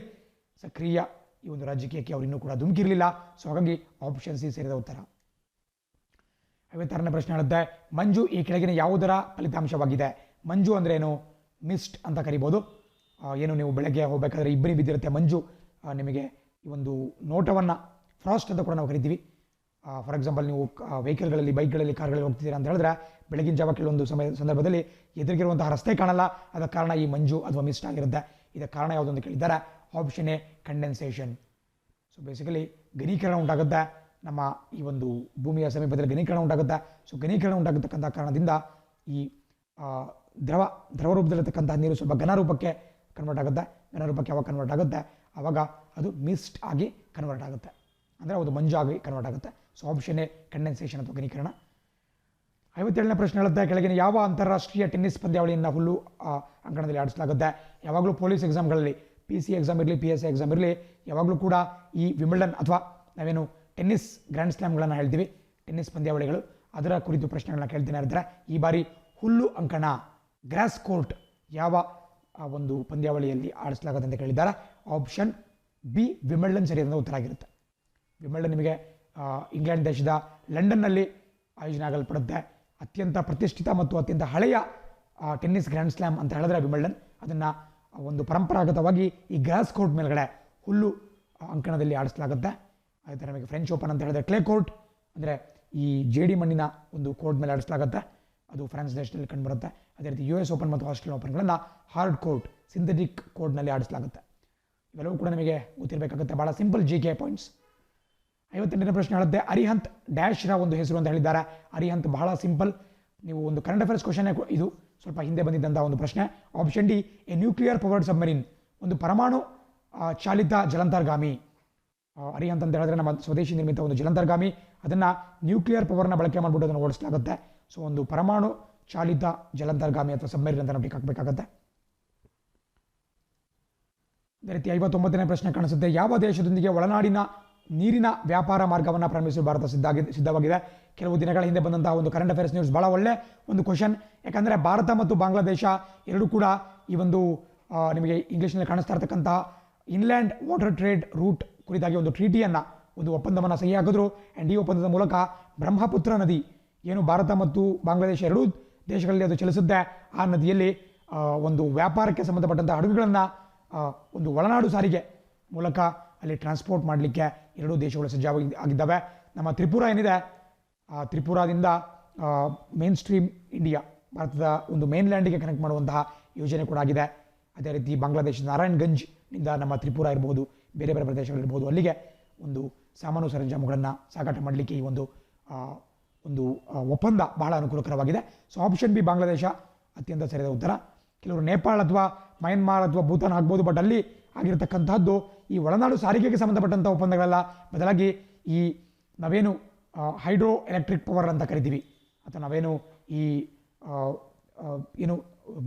ಸಕ್ರಿಯ ಈ ಒಂದು ರಾಜಕೀಯಕ್ಕೆ ಅವರು ಇನ್ನೂ ಕೂಡ ಧುಮುಕಿರಲಿಲ್ಲ. ಸೊ ಹಾಗಾಗಿ ಆಪ್ಷನ್ ಸಿ ಸೇರಿದ ಉತ್ತರ. 56ನೇ ಪ್ರಶ್ನೆ ಹೇಳುತ್ತೆ, ಮಂಜು ಈ ಕೆಳಗಿನ ಯಾವುದರ ಫಲಿತಾಂಶವಾಗಿದೆ? ಮಂಜು ಅಂದರೆ ಏನು? ಮಿಸ್ಟ್ ಅಂತ ಕರಿಬೋದು. ಏನು ನೀವು ಬೆಳಗ್ಗೆ ಹೋಗಬೇಕಾದ್ರೆ ಇಬ್ಬನಿ ಬಿದ್ದಿರುತ್ತೆ ಮಂಜು, ನಿಮಗೆ ಈ ಒಂದು ನೋಟವನ್ನು ಫ್ರಾಸ್ಟ್ ಅಂತ ಕೂಡ ನಾವು ಕರಿತೀವಿ. ಫಾರ್ ಎಕ್ಸಾಂಪಲ್, ನೀವು ವೆಹಿಕಲ್ಗಳಲ್ಲಿ, ಬೈಕ್ಗಳಲ್ಲಿ, ಕಾರ್ಗಳಲ್ಲಿ ಹೋಗ್ತಿದ್ದೀರಾ ಅಂತ ಹೇಳಿದ್ರೆ ಬೆಳಗಿನ ಜಾವ ಕೆಲವೊಂದು ಸಂದರ್ಭದಲ್ಲಿ ಎದುರಿಗಿರುವಂತಹ ರಸ್ತೆ ಕಾಣಲ್ಲ. ಅದಕ್ಕೆ ಕಾರಣ ಈ ಮಂಜು ಅಥವಾ ಮಿಸ್ಟ್ ಆಗಿರುತ್ತೆ. ಇದಕ್ಕೆ ಕಾರಣ ಯಾವುದು ಅಂತ ಕೇಳಿದ್ದಾರೆ, option A condensation. So basically ಘನೀಕರಣ ಉಂಟಾಗುತ್ತೆ. ನಮ್ಮ ಈ ಒಂದು ಭೂಮಿಯ ಸಮೀಪದಲ್ಲಿ ಘನೀಕರಣ ಉಂಟಾಗುತ್ತೆ. ಸೊ ಘನೀಕರಣ ಉಂಟಾಗತಕ್ಕಂಥ ಕಾರಣದಿಂದ ಈ ದ್ರವ ರೂಪದಲ್ಲಿರ್ತಕ್ಕಂಥ ನೀರು ಸ್ವಲ್ಪ ಘನರೂಪಕ್ಕೆ ಕನ್ವರ್ಟ್ ಆಗುತ್ತೆ. ಘನರೂಪಕ್ಕೆ ಯಾವಾಗ ಕನ್ವರ್ಟ್ ಆಗುತ್ತೆ ಆವಾಗ ಅದು ಮಿಸ್ಟ್ ಆಗಿ ಕನ್ವರ್ಟ್ ಆಗುತ್ತೆ, ಅಂದರೆ ಅದು ಮಂಜು ಆಗಿ ಕನ್ವರ್ಟ್ ಆಗುತ್ತೆ. ಸೊ ಆಪ್ಷನ್ ಎ ಕಂಡೆನ್ಸೇಷನ್ ಅಥವಾ ಘನೀಕರಣ. 57ನೇ ಪ್ರಶ್ನೆ ಹೇಳುತ್ತೆ, ಕೆಳಗಿನ ಯಾವ ಅಂತಾರಾಷ್ಟ್ರೀಯ ಟೆನ್ನಿಸ್ ಪಂದ್ಯಾವಳಿಯನ್ನು ಹುಲ್ಲು ಅಂಕಣದಲ್ಲಿ ಆಡಿಸಲಾಗುತ್ತೆ? ಯಾವಾಗಲೂ ಪೊಲೀಸ್ ಎಕ್ಸಾಮ್ಗಳಲ್ಲಿ, PC ಎಕ್ಸಾಮ್ ಇರಲಿ, PSI ಎಕ್ಸಾಮ್ ಇರಲಿ, ಯಾವಾಗಲೂ ಕೂಡ ಈ ವಿಂಬಲ್ಡನ್ ಅಥವಾ ನಾವೇನು ಟೆನ್ನಿಸ್ ಗ್ರ್ಯಾಂಡ್ ಸ್ಲಾಮ್ಗಳನ್ನು ಹೇಳ್ತೀವಿ, ಟೆನ್ನಿಸ್ ಪಂದ್ಯಾವಳಿಗಳು ಅದರ ಕುರಿತು ಪ್ರಶ್ನೆಗಳನ್ನ ಕೇಳ್ತೇನೆ ಇರ್ತಾರೆ. ಈ ಬಾರಿ ಹುಲ್ಲು ಅಂಕಣ ಗ್ರಾಸ್ ಕೋರ್ಟ್ ಯಾವ ಒಂದು ಪಂದ್ಯಾವಳಿಯಲ್ಲಿ ಆಡಿಸಲಾಗುತ್ತೆ ಅಂತ ಕೇಳಿದ್ದಾರೆ. ಆಪ್ಷನ್ ಬಿ ವಿಂಬಲ್ಡನ್ ಸರಿಯಾದ ಉತ್ತರ ಆಗಿರುತ್ತೆ. ವಿಂಬಲ್ಡನ್ ನಿಮಗೆ ಇಂಗ್ಲೆಂಡ್ ದೇಶದ ಲಂಡನ್ನಲ್ಲಿ ಆಯೋಜನೆ ಆಗಲ್ಪಡುತ್ತೆ. ಅತ್ಯಂತ ಪ್ರತಿಷ್ಠಿತ ಮತ್ತು ಅತ್ಯಂತ ಹಳೆಯ ಟೆನ್ನಿಸ್ ಗ್ರ್ಯಾಂಡ್ ಸ್ಲಾಮ್ ಅಂತ ಹೇಳಿದ್ರೆ ವಿಂಬಲ್ಡನ್. ಅದನ್ನು ಒಂದು ಪರಂಪರಾಗತವಾಗಿ ಈ ಗ್ರಾಸ್ ಕೋರ್ಟ್ ಮೇಲ್ಗಡೆ ಹುಲ್ಲು ಅಂಕಣದಲ್ಲಿ ಆಡಿಸಲಾಗುತ್ತೆ. ಅದೇ ಥರ ನಮಗೆ ಫ್ರೆಂಚ್ ಓಪನ್ ಅಂತ ಹೇಳಿದ್ರೆ ಕ್ಲೇ ಕೋರ್ಟ್ ಅಂದರೆ ಈ ಜೇಡಿ ಮಣ್ಣಿನ ಒಂದು ಕೋರ್ಟ್ ಮೇಲೆ ಆಡಿಸಲಾಗುತ್ತೆ, ಅದು ಫ್ರಾನ್ಸ್ ದೇಶದಲ್ಲಿ ಕಂಡುಬರುತ್ತೆ. ಅದೇ ರೀತಿ US ಓಪನ್ ಮತ್ತು ಆಸ್ಟ್ರೇಲಿಯನ್ ಓಪನ್ಗಳನ್ನು ಹಾರ್ಡ್ ಕೋರ್ಟ್ ಸಿಂಥೆಟಿಕ್ ಕೋರ್ಟ್ನಲ್ಲಿ ಆಡಿಸಲಾಗುತ್ತೆ. ಇವೆಲ್ಲವೂ ಕೂಡ ನಿಮಗೆ ಗೊತ್ತಿರಬೇಕಾಗುತ್ತೆ. ಭಾಳ ಸಿಂಪಲ್ GK ಪಾಯಿಂಟ್ಸ್. 58ನೇ ಪ್ರಶ್ನೆ ಹೇಳುತ್ತೆ ಅರಿಹಂತ್ ಡ್ಯಾಶ್ರ ಒಂದು ಹೆಸರು ಅಂತ ಹೇಳಿದ್ದಾರೆ. ಅರಿಹಂತ್ ಬಹಳ ಸಿಂಪಲ್, ನೀವು ಒಂದು ಕರೆಂಟ್ ಅಫೇರ್ಸ್ ಕ್ವಶನ್ ಇದು ಸ್ವಲ್ಪ ಹಿಂದೆ ಬಂದಿದ್ದಂಥ ಒಂದು ಪ್ರಶ್ನೆ. Option D A nuclear powered submarine, ಒಂದು ಪರಮಾಣು ಚಾಲಿತ ಜಲಂತರ್ಗಾಮಿ. ಅರಿಹಂತ್ ಅಂತ ಹೇಳಿದ್ರೆ ನಮ್ಮ ಸ್ವದೇಶಿ ನಿರ್ಮಿತ ಒಂದು ಜಲಂತರ್ಗಾಮಿ, ಅದನ್ನು ನ್ಯೂಕ್ಲಿಯರ್ ಪವರ್ನ ಬಳಕೆ ಮಾಡಿಬಿಟ್ಟು ಅದನ್ನು ಓಡಿಸಲಾಗುತ್ತೆ. ಸೊ ಒಂದು ಪರಮಾಣು ಚಾಲಿತ ಜಲಂತರ್ಗಾಮಿ ಅಥವಾ ಸಬ್ಮರೀನ್ ಅಂತ ನಾವು ಹಾಕಬೇಕಾಗತ್ತೆ. ಅದೇ ರೀತಿ 59ನೇ ಪ್ರಶ್ನೆ ಕಾಣಿಸುತ್ತೆ ಯಾವ ದೇಶದೊಂದಿಗೆ ಒಳನಾಡಿನ ನೀರಿನ ವ್ಯಾಪಾರ ಮಾರ್ಗವನ್ನು ಪ್ರಾರಂಭಿಸಲು ಭಾರತ ಸಿದ್ಧವಾಗಿದೆ. ಕೆಲವು ದಿನಗಳ ಹಿಂದೆ ಬಂದಂತಹ ಒಂದು ಕರೆಂಟ್ ಅಫೇರ್ಸ್ ನ್ಯೂಸ್ ಭಾಳ ಒಳ್ಳೆ ಒಂದು ಕ್ವಶನ್. ಯಾಕಂದರೆ ಭಾರತ ಮತ್ತು ಬಾಂಗ್ಲಾದೇಶ ಎರಡೂ ಕೂಡ ಈ ಒಂದು ನಿಮಗೆ ಇಂಗ್ಲೀಷ್ನಲ್ಲಿ ಕಾಣಿಸ್ತಾ ಇರ್ತಕ್ಕಂತಹ ಇನ್ಲ್ಯಾಂಡ್ ವಾಟರ್ ಟ್ರೇಡ್ ರೂಟ್ ಕುರಿತಾಗಿ ಒಂದು ಟ್ರೀಟಿಯನ್ನು, ಒಂದು ಒಪ್ಪಂದವನ್ನು ಸಹಿ ಹಾಕಿದ್ರು. ಆ್ಯಂಡ್ ಈ ಒಪ್ಪಂದದ ಮೂಲಕ ಬ್ರಹ್ಮಪುತ್ರ ನದಿ ಏನು ಭಾರತ ಮತ್ತು ಬಾಂಗ್ಲಾದೇಶ ಎರಡೂ ದೇಶಗಳಲ್ಲಿ ಅದು ಚಲಿಸುತ್ತೆ, ಆ ನದಿಯಲ್ಲಿ ಒಂದು ವ್ಯಾಪಾರಕ್ಕೆ ಸಂಬಂಧಪಟ್ಟಂಥ ಹಡಗುಗಳನ್ನು ಒಂದು ಒಳನಾಡು ಸಾರಿಗೆ ಮೂಲಕ ಅಲ್ಲಿ ಟ್ರಾನ್ಸ್ಪೋರ್ಟ್ ಮಾಡಲಿಕ್ಕೆ ಎರಡೂ ದೇಶಗಳು ಸಜ್ಜಾಗಿದ್ದಾವೆ. ನಮ್ಮ ತ್ರಿಪುರ ಏನಿದೆ, ತ್ರಿಪುರಾದಿಂದ ಮೇನ್ ಸ್ಟ್ರೀಮ್ ಇಂಡಿಯಾ ಭಾರತದ ಒಂದು ಮೇನ್ಲ್ಯಾಂಡಿಗೆ ಕನೆಕ್ಟ್ ಮಾಡುವಂತಹ ಯೋಜನೆ ಕೂಡ ಆಗಿದೆ. ಅದೇ ರೀತಿ ಬಾಂಗ್ಲಾದೇಶದ ನಾರಾಯಣ್ಗಂಜ್ನಿಂದ ನಮ್ಮ ತ್ರಿಪುರ ಇರ್ಬೋದು, ಬೇರೆ ಬೇರೆ ಪ್ರದೇಶಗಳಿರ್ಬೋದು, ಅಲ್ಲಿಗೆ ಒಂದು ಸಾಮಾನು ಸರಂಜಾಮುಗಳನ್ನು ಸಾಗಾಟ ಮಾಡಲಿಕ್ಕೆ ಈ ಒಂದು ಒಪ್ಪಂದ ಬಹಳ ಅನುಕೂಲಕರವಾಗಿದೆ. ಸೊ ಆಪ್ಷನ್ ಬಿ ಬಾಂಗ್ಲಾದೇಶ ಅತ್ಯಂತ ಸರಿಯಾದ ಉತ್ತರ. ಕೆಲವರು ನೇಪಾಳ ಅಥವಾ ಮಯನ್ಮಾರ್ ಅಥವಾ ಭೂತಾನ್ ಆಗ್ಬೋದು, ಬಟ್ ಅಲ್ಲಿ ಆಗಿರತಕ್ಕಂತಹದ್ದು ಈ ಒಳನಾಡು ಸಾರಿಗೆಗೆ ಸಂಬಂಧಪಟ್ಟಂಥ ಒಪ್ಪಂದಗಳೆಲ್ಲ ಬದಲಾಗಿ ಈ ನಾವೇನು ಹೈಡ್ರೋ ಎಲೆಕ್ಟ್ರಿಕ್ ಪವರ್ ಅಂತ ಕರಿತೀವಿ, ಅಥವಾ ನಾವೇನು ಈ ಏನು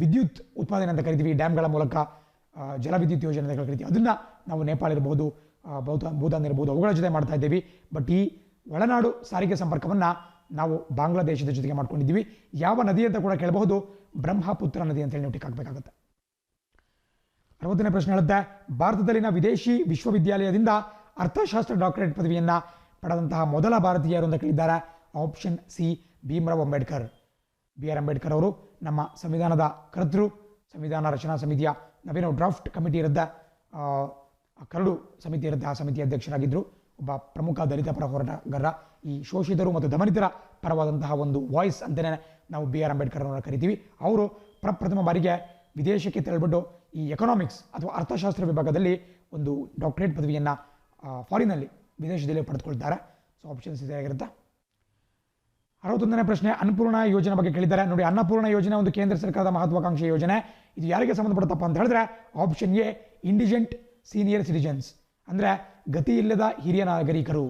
ವಿದ್ಯುತ್ ಉತ್ಪಾದನೆ ಅಂತ ಕರಿತೀವಿ, ಡ್ಯಾಮ್ಗಳ ಮೂಲಕ ಜಲವಿದ್ಯುತ್ ಯೋಜನೆ ಅಂತ ಕರಿತೀವಿ, ಅದನ್ನು ನಾವು ನೇಪಾಳ ಇರ್ಬೋದು, ಭೂತಾನ್ ಇರ್ಬೋದು, ಅವುಗಳ ಜೊತೆ ಮಾಡ್ತಾ ಇದ್ದೀವಿ. ಬಟ್ ಈ ಒಳನಾಡು ಸಾರಿಗೆ ಸಂಪರ್ಕವನ್ನು ನಾವು ಬಾಂಗ್ಲಾದೇಶದ ಜೊತೆಗೆ ಮಾಡ್ಕೊಂಡಿದ್ದೀವಿ. ಯಾವ ನದಿ ಅಂತ ಕೂಡ ಕೇಳಬಹುದು, ಬ್ರಹ್ಮಪುತ್ರ ನದಿ ಅಂತೇಳಿ ನೀವು ಟಿಕ್ ಹಾಕಬೇಕಾಗುತ್ತೆ. 60ನೇ ಪ್ರಶ್ನೆ ಹೇಳುತ್ತೆ ಭಾರತದಲ್ಲಿನ ವಿದೇಶಿ ವಿಶ್ವವಿದ್ಯಾಲಯದಿಂದ ಅರ್ಥಶಾಸ್ತ್ರ ಡಾಕ್ಟರೇಟ್ ಪದವಿಯನ್ನು ಪಡೆದಂತಹ ಮೊದಲ ಭಾರತೀಯರು ಅಂತ ಕೇಳಿದ್ದಾರೆ. Option C Bhimrao Ambedkar. BR Ambedkar ಅವರು ನಮ್ಮ ಸಂವಿಧಾನದ ಕರ್ತೃ. ಸಂವಿಧಾನ ರಚನಾ ಸಮಿತಿಯ ನಾವೇನೋ ಡ್ರಾಫ್ಟ್ ಕಮಿಟಿ ಇರುತ್ತೆ, ಕರಡು ಸಮಿತಿ ಇರುತ್ತೆ, ಆ ಸಮಿತಿಯ ಅಧ್ಯಕ್ಷರಾಗಿದ್ದರು. ಒಬ್ಬ ಪ್ರಮುಖ ದಲಿತ ಪರ ಹೋರಾಟಗಾರ. ಈ ಶೋಷಿತರು ಮತ್ತು ದಮನಿತರ ಪರವಾದಂತಹ ಒಂದು ವಾಯ್ಸ್ ಅಂತಲೇ ನಾವು BR ಅಂಬೇಡ್ಕರ್ ಅವರನ್ನು ಕರಿತೀವಿ. ಅವರು ಪ್ರಪ್ರಥಮ ಬಾರಿಗೆ ವಿದೇಶಕ್ಕೆ ತೆರಳಿಬಿಟ್ಟು ಈ ಎಕನಾಮಿಕ್ಸ್ ಅಥವಾ ಅರ್ಥಶಾಸ್ತ್ರ ವಿಭಾಗದಲ್ಲಿ ಒಂದು ಡಾಕ್ಟರೇಟ್ ಪದವಿಯನ್ನು ಫಾರಿನಲ್ಲಿ ವಿದೇಶದಲ್ಲಿ ಪಡೆದುಕೊಳ್ತಾರೆ. ಸೊ ಆಪ್ಷನ್ ಸಿ ಆಗಿರುತ್ತೆ. 61ನೇ ಪ್ರಶ್ನೆ ಅನ್ನಪೂರ್ಣ ಯೋಜನೆ ಬಗ್ಗೆ ಕೇಳಿದ್ದಾರೆ. ನೋಡಿ, ಅನ್ನಪೂರ್ಣ ಯೋಜನೆ ಒಂದು ಕೇಂದ್ರ ಸರ್ಕಾರದ ಮಹತ್ವಾಕಾಂಕ್ಷಿ ಯೋಜನೆ. ಇದು ಯಾರಿಗೆ ಸಂಬಂಧಪಡುತ್ತಪ್ಪ ಅಂತ ಹೇಳಿದ್ರೆ ಆಪ್ಷನ್ ಎ ಇಂಡಿಜೆಂಟ್ ಸೀನಿಯರ್ ಸಿಟಿಜನ್ಸ್, ಅಂದರೆ ಗತಿ ಇಲ್ಲದ ಹಿರಿಯ ನಾಗರಿಕರು.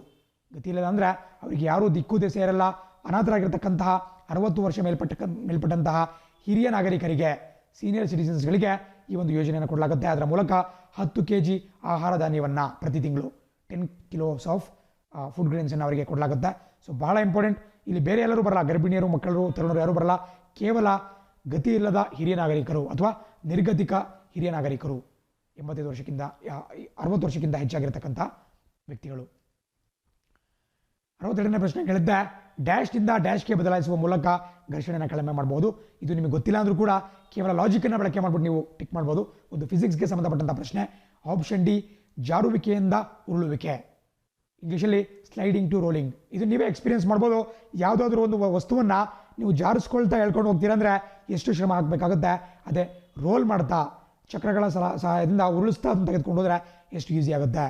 ಗತಿ ಇಲ್ಲದ ಅಂದರೆ ಅವರಿಗೆ ಯಾರೂ ದಿಕ್ಕು ದೆಸೆ ಇರಲ್ಲ, ಅನಾಥರಾಗಿರ್ತಕ್ಕಂತಹ 60 ವರ್ಷ ಮೇಲ್ಪಟ್ಟಂತಹ ಹಿರಿಯ ನಾಗರಿಕರಿಗೆ, ಸೀನಿಯರ್ ಸಿಟಿಸನ್ಸ್ಗಳಿಗೆ ಈ ಒಂದು ಯೋಜನೆಯನ್ನು ಕೊಡಲಾಗುತ್ತೆ. ಅದರ ಮೂಲಕ 10 kg ಆಹಾರ ಧಾನ್ಯವನ್ನು ಪ್ರತಿ ತಿಂಗಳು 10 kilos ಆಫ್ ಫುಡ್ ಗ್ರೇನ್ಸನ್ನು ಅವರಿಗೆ ಕೊಡಲಾಗುತ್ತೆ. ಸೊ ಬಹಳ ಇಂಪಾರ್ಟೆಂಟ್. ಇಲ್ಲಿ ಬೇರೆ ಎಲ್ಲರೂ ಬರಲ್ಲ, ಗರ್ಭಿಣಿಯರು, ಮಕ್ಕಳು, ತರುಣರು ಯಾರೂ ಬರಲ್ಲ. ಕೇವಲ ಗತಿ ಇಲ್ಲದ ಹಿರಿಯ ನಾಗರಿಕರು ಅಥವಾ ನಿರ್ಗತಿಕ ಹಿರಿಯ ನಾಗರಿಕರು, 85 ವರ್ಷಕ್ಕಿಂತ 60 ವರ್ಷಕ್ಕಿಂತ ಹೆಚ್ಚಾಗಿರ್ತಕ್ಕಂಥ ವ್ಯಕ್ತಿಗಳು. 62ನೇ ಪ್ರಶ್ನೆ ಕೇಳಿದ್ದೆ ಡ್ಯಾಶ್ನಿಂದ ಡ್ಯಾಶ್ಗೆ ಬದಲಾಯಿಸುವ ಮೂಲಕ ಘರ್ಷಣೆಯನ್ನು ಕಡಿಮೆ ಮಾಡಬಹುದು. ಇದು ನಿಮಗೆ ಗೊತ್ತಿಲ್ಲ ಅಂದರೂ ಕೂಡ ಕೇವಲ ಲಾಜಿಕನ್ನು ಬಳಕೆ ಮಾಡಿಬಿಟ್ಟು ನೀವು ಟಿಕ್ ಮಾಡ್ಬೋದು. ಒಂದು ಫಿಸಿಕ್ಸ್ಗೆ ಸಂಬಂಧಪಟ್ಟಂಥ ಪ್ರಶ್ನೆ. ಆಪ್ಷನ್ ಡಿ ಜಾರುವಿಕೆಯಿಂದ ಉರುಳುವಿಕೆ, ಇಂಗ್ಲೀಷಲ್ಲಿ ಸ್ಲೈಡಿಂಗ್ ಟು ರೋಲಿಂಗ್. ಇದು ನೀವೇ ಎಕ್ಸ್ಪೀರಿಯನ್ಸ್ ಮಾಡ್ಬೋದು. ಯಾವುದಾದ್ರೂ ಒಂದು ವಸ್ತುವನ್ನು ನೀವು ಜಾರಿಸ್ಕೊಳ್ತಾ ಹೇಳ್ಕೊಂಡು ಹೋಗ್ತೀರಾ ಅಂದರೆ ಎಷ್ಟು ಶ್ರಮ ಹಾಕಬೇಕಾಗುತ್ತೆ, ಅದೇ ರೋಲ್ ಮಾಡ್ತಾ ಚಕ್ರಗಳ ಸಹಾಯದಿಂದ ಉರುಳಿಸ್ತಾ ಅದನ್ನು ತೆಗೆದುಕೊಂಡು ಹೋದರೆ ಎಷ್ಟು ಈಸಿ ಆಗುತ್ತೆ.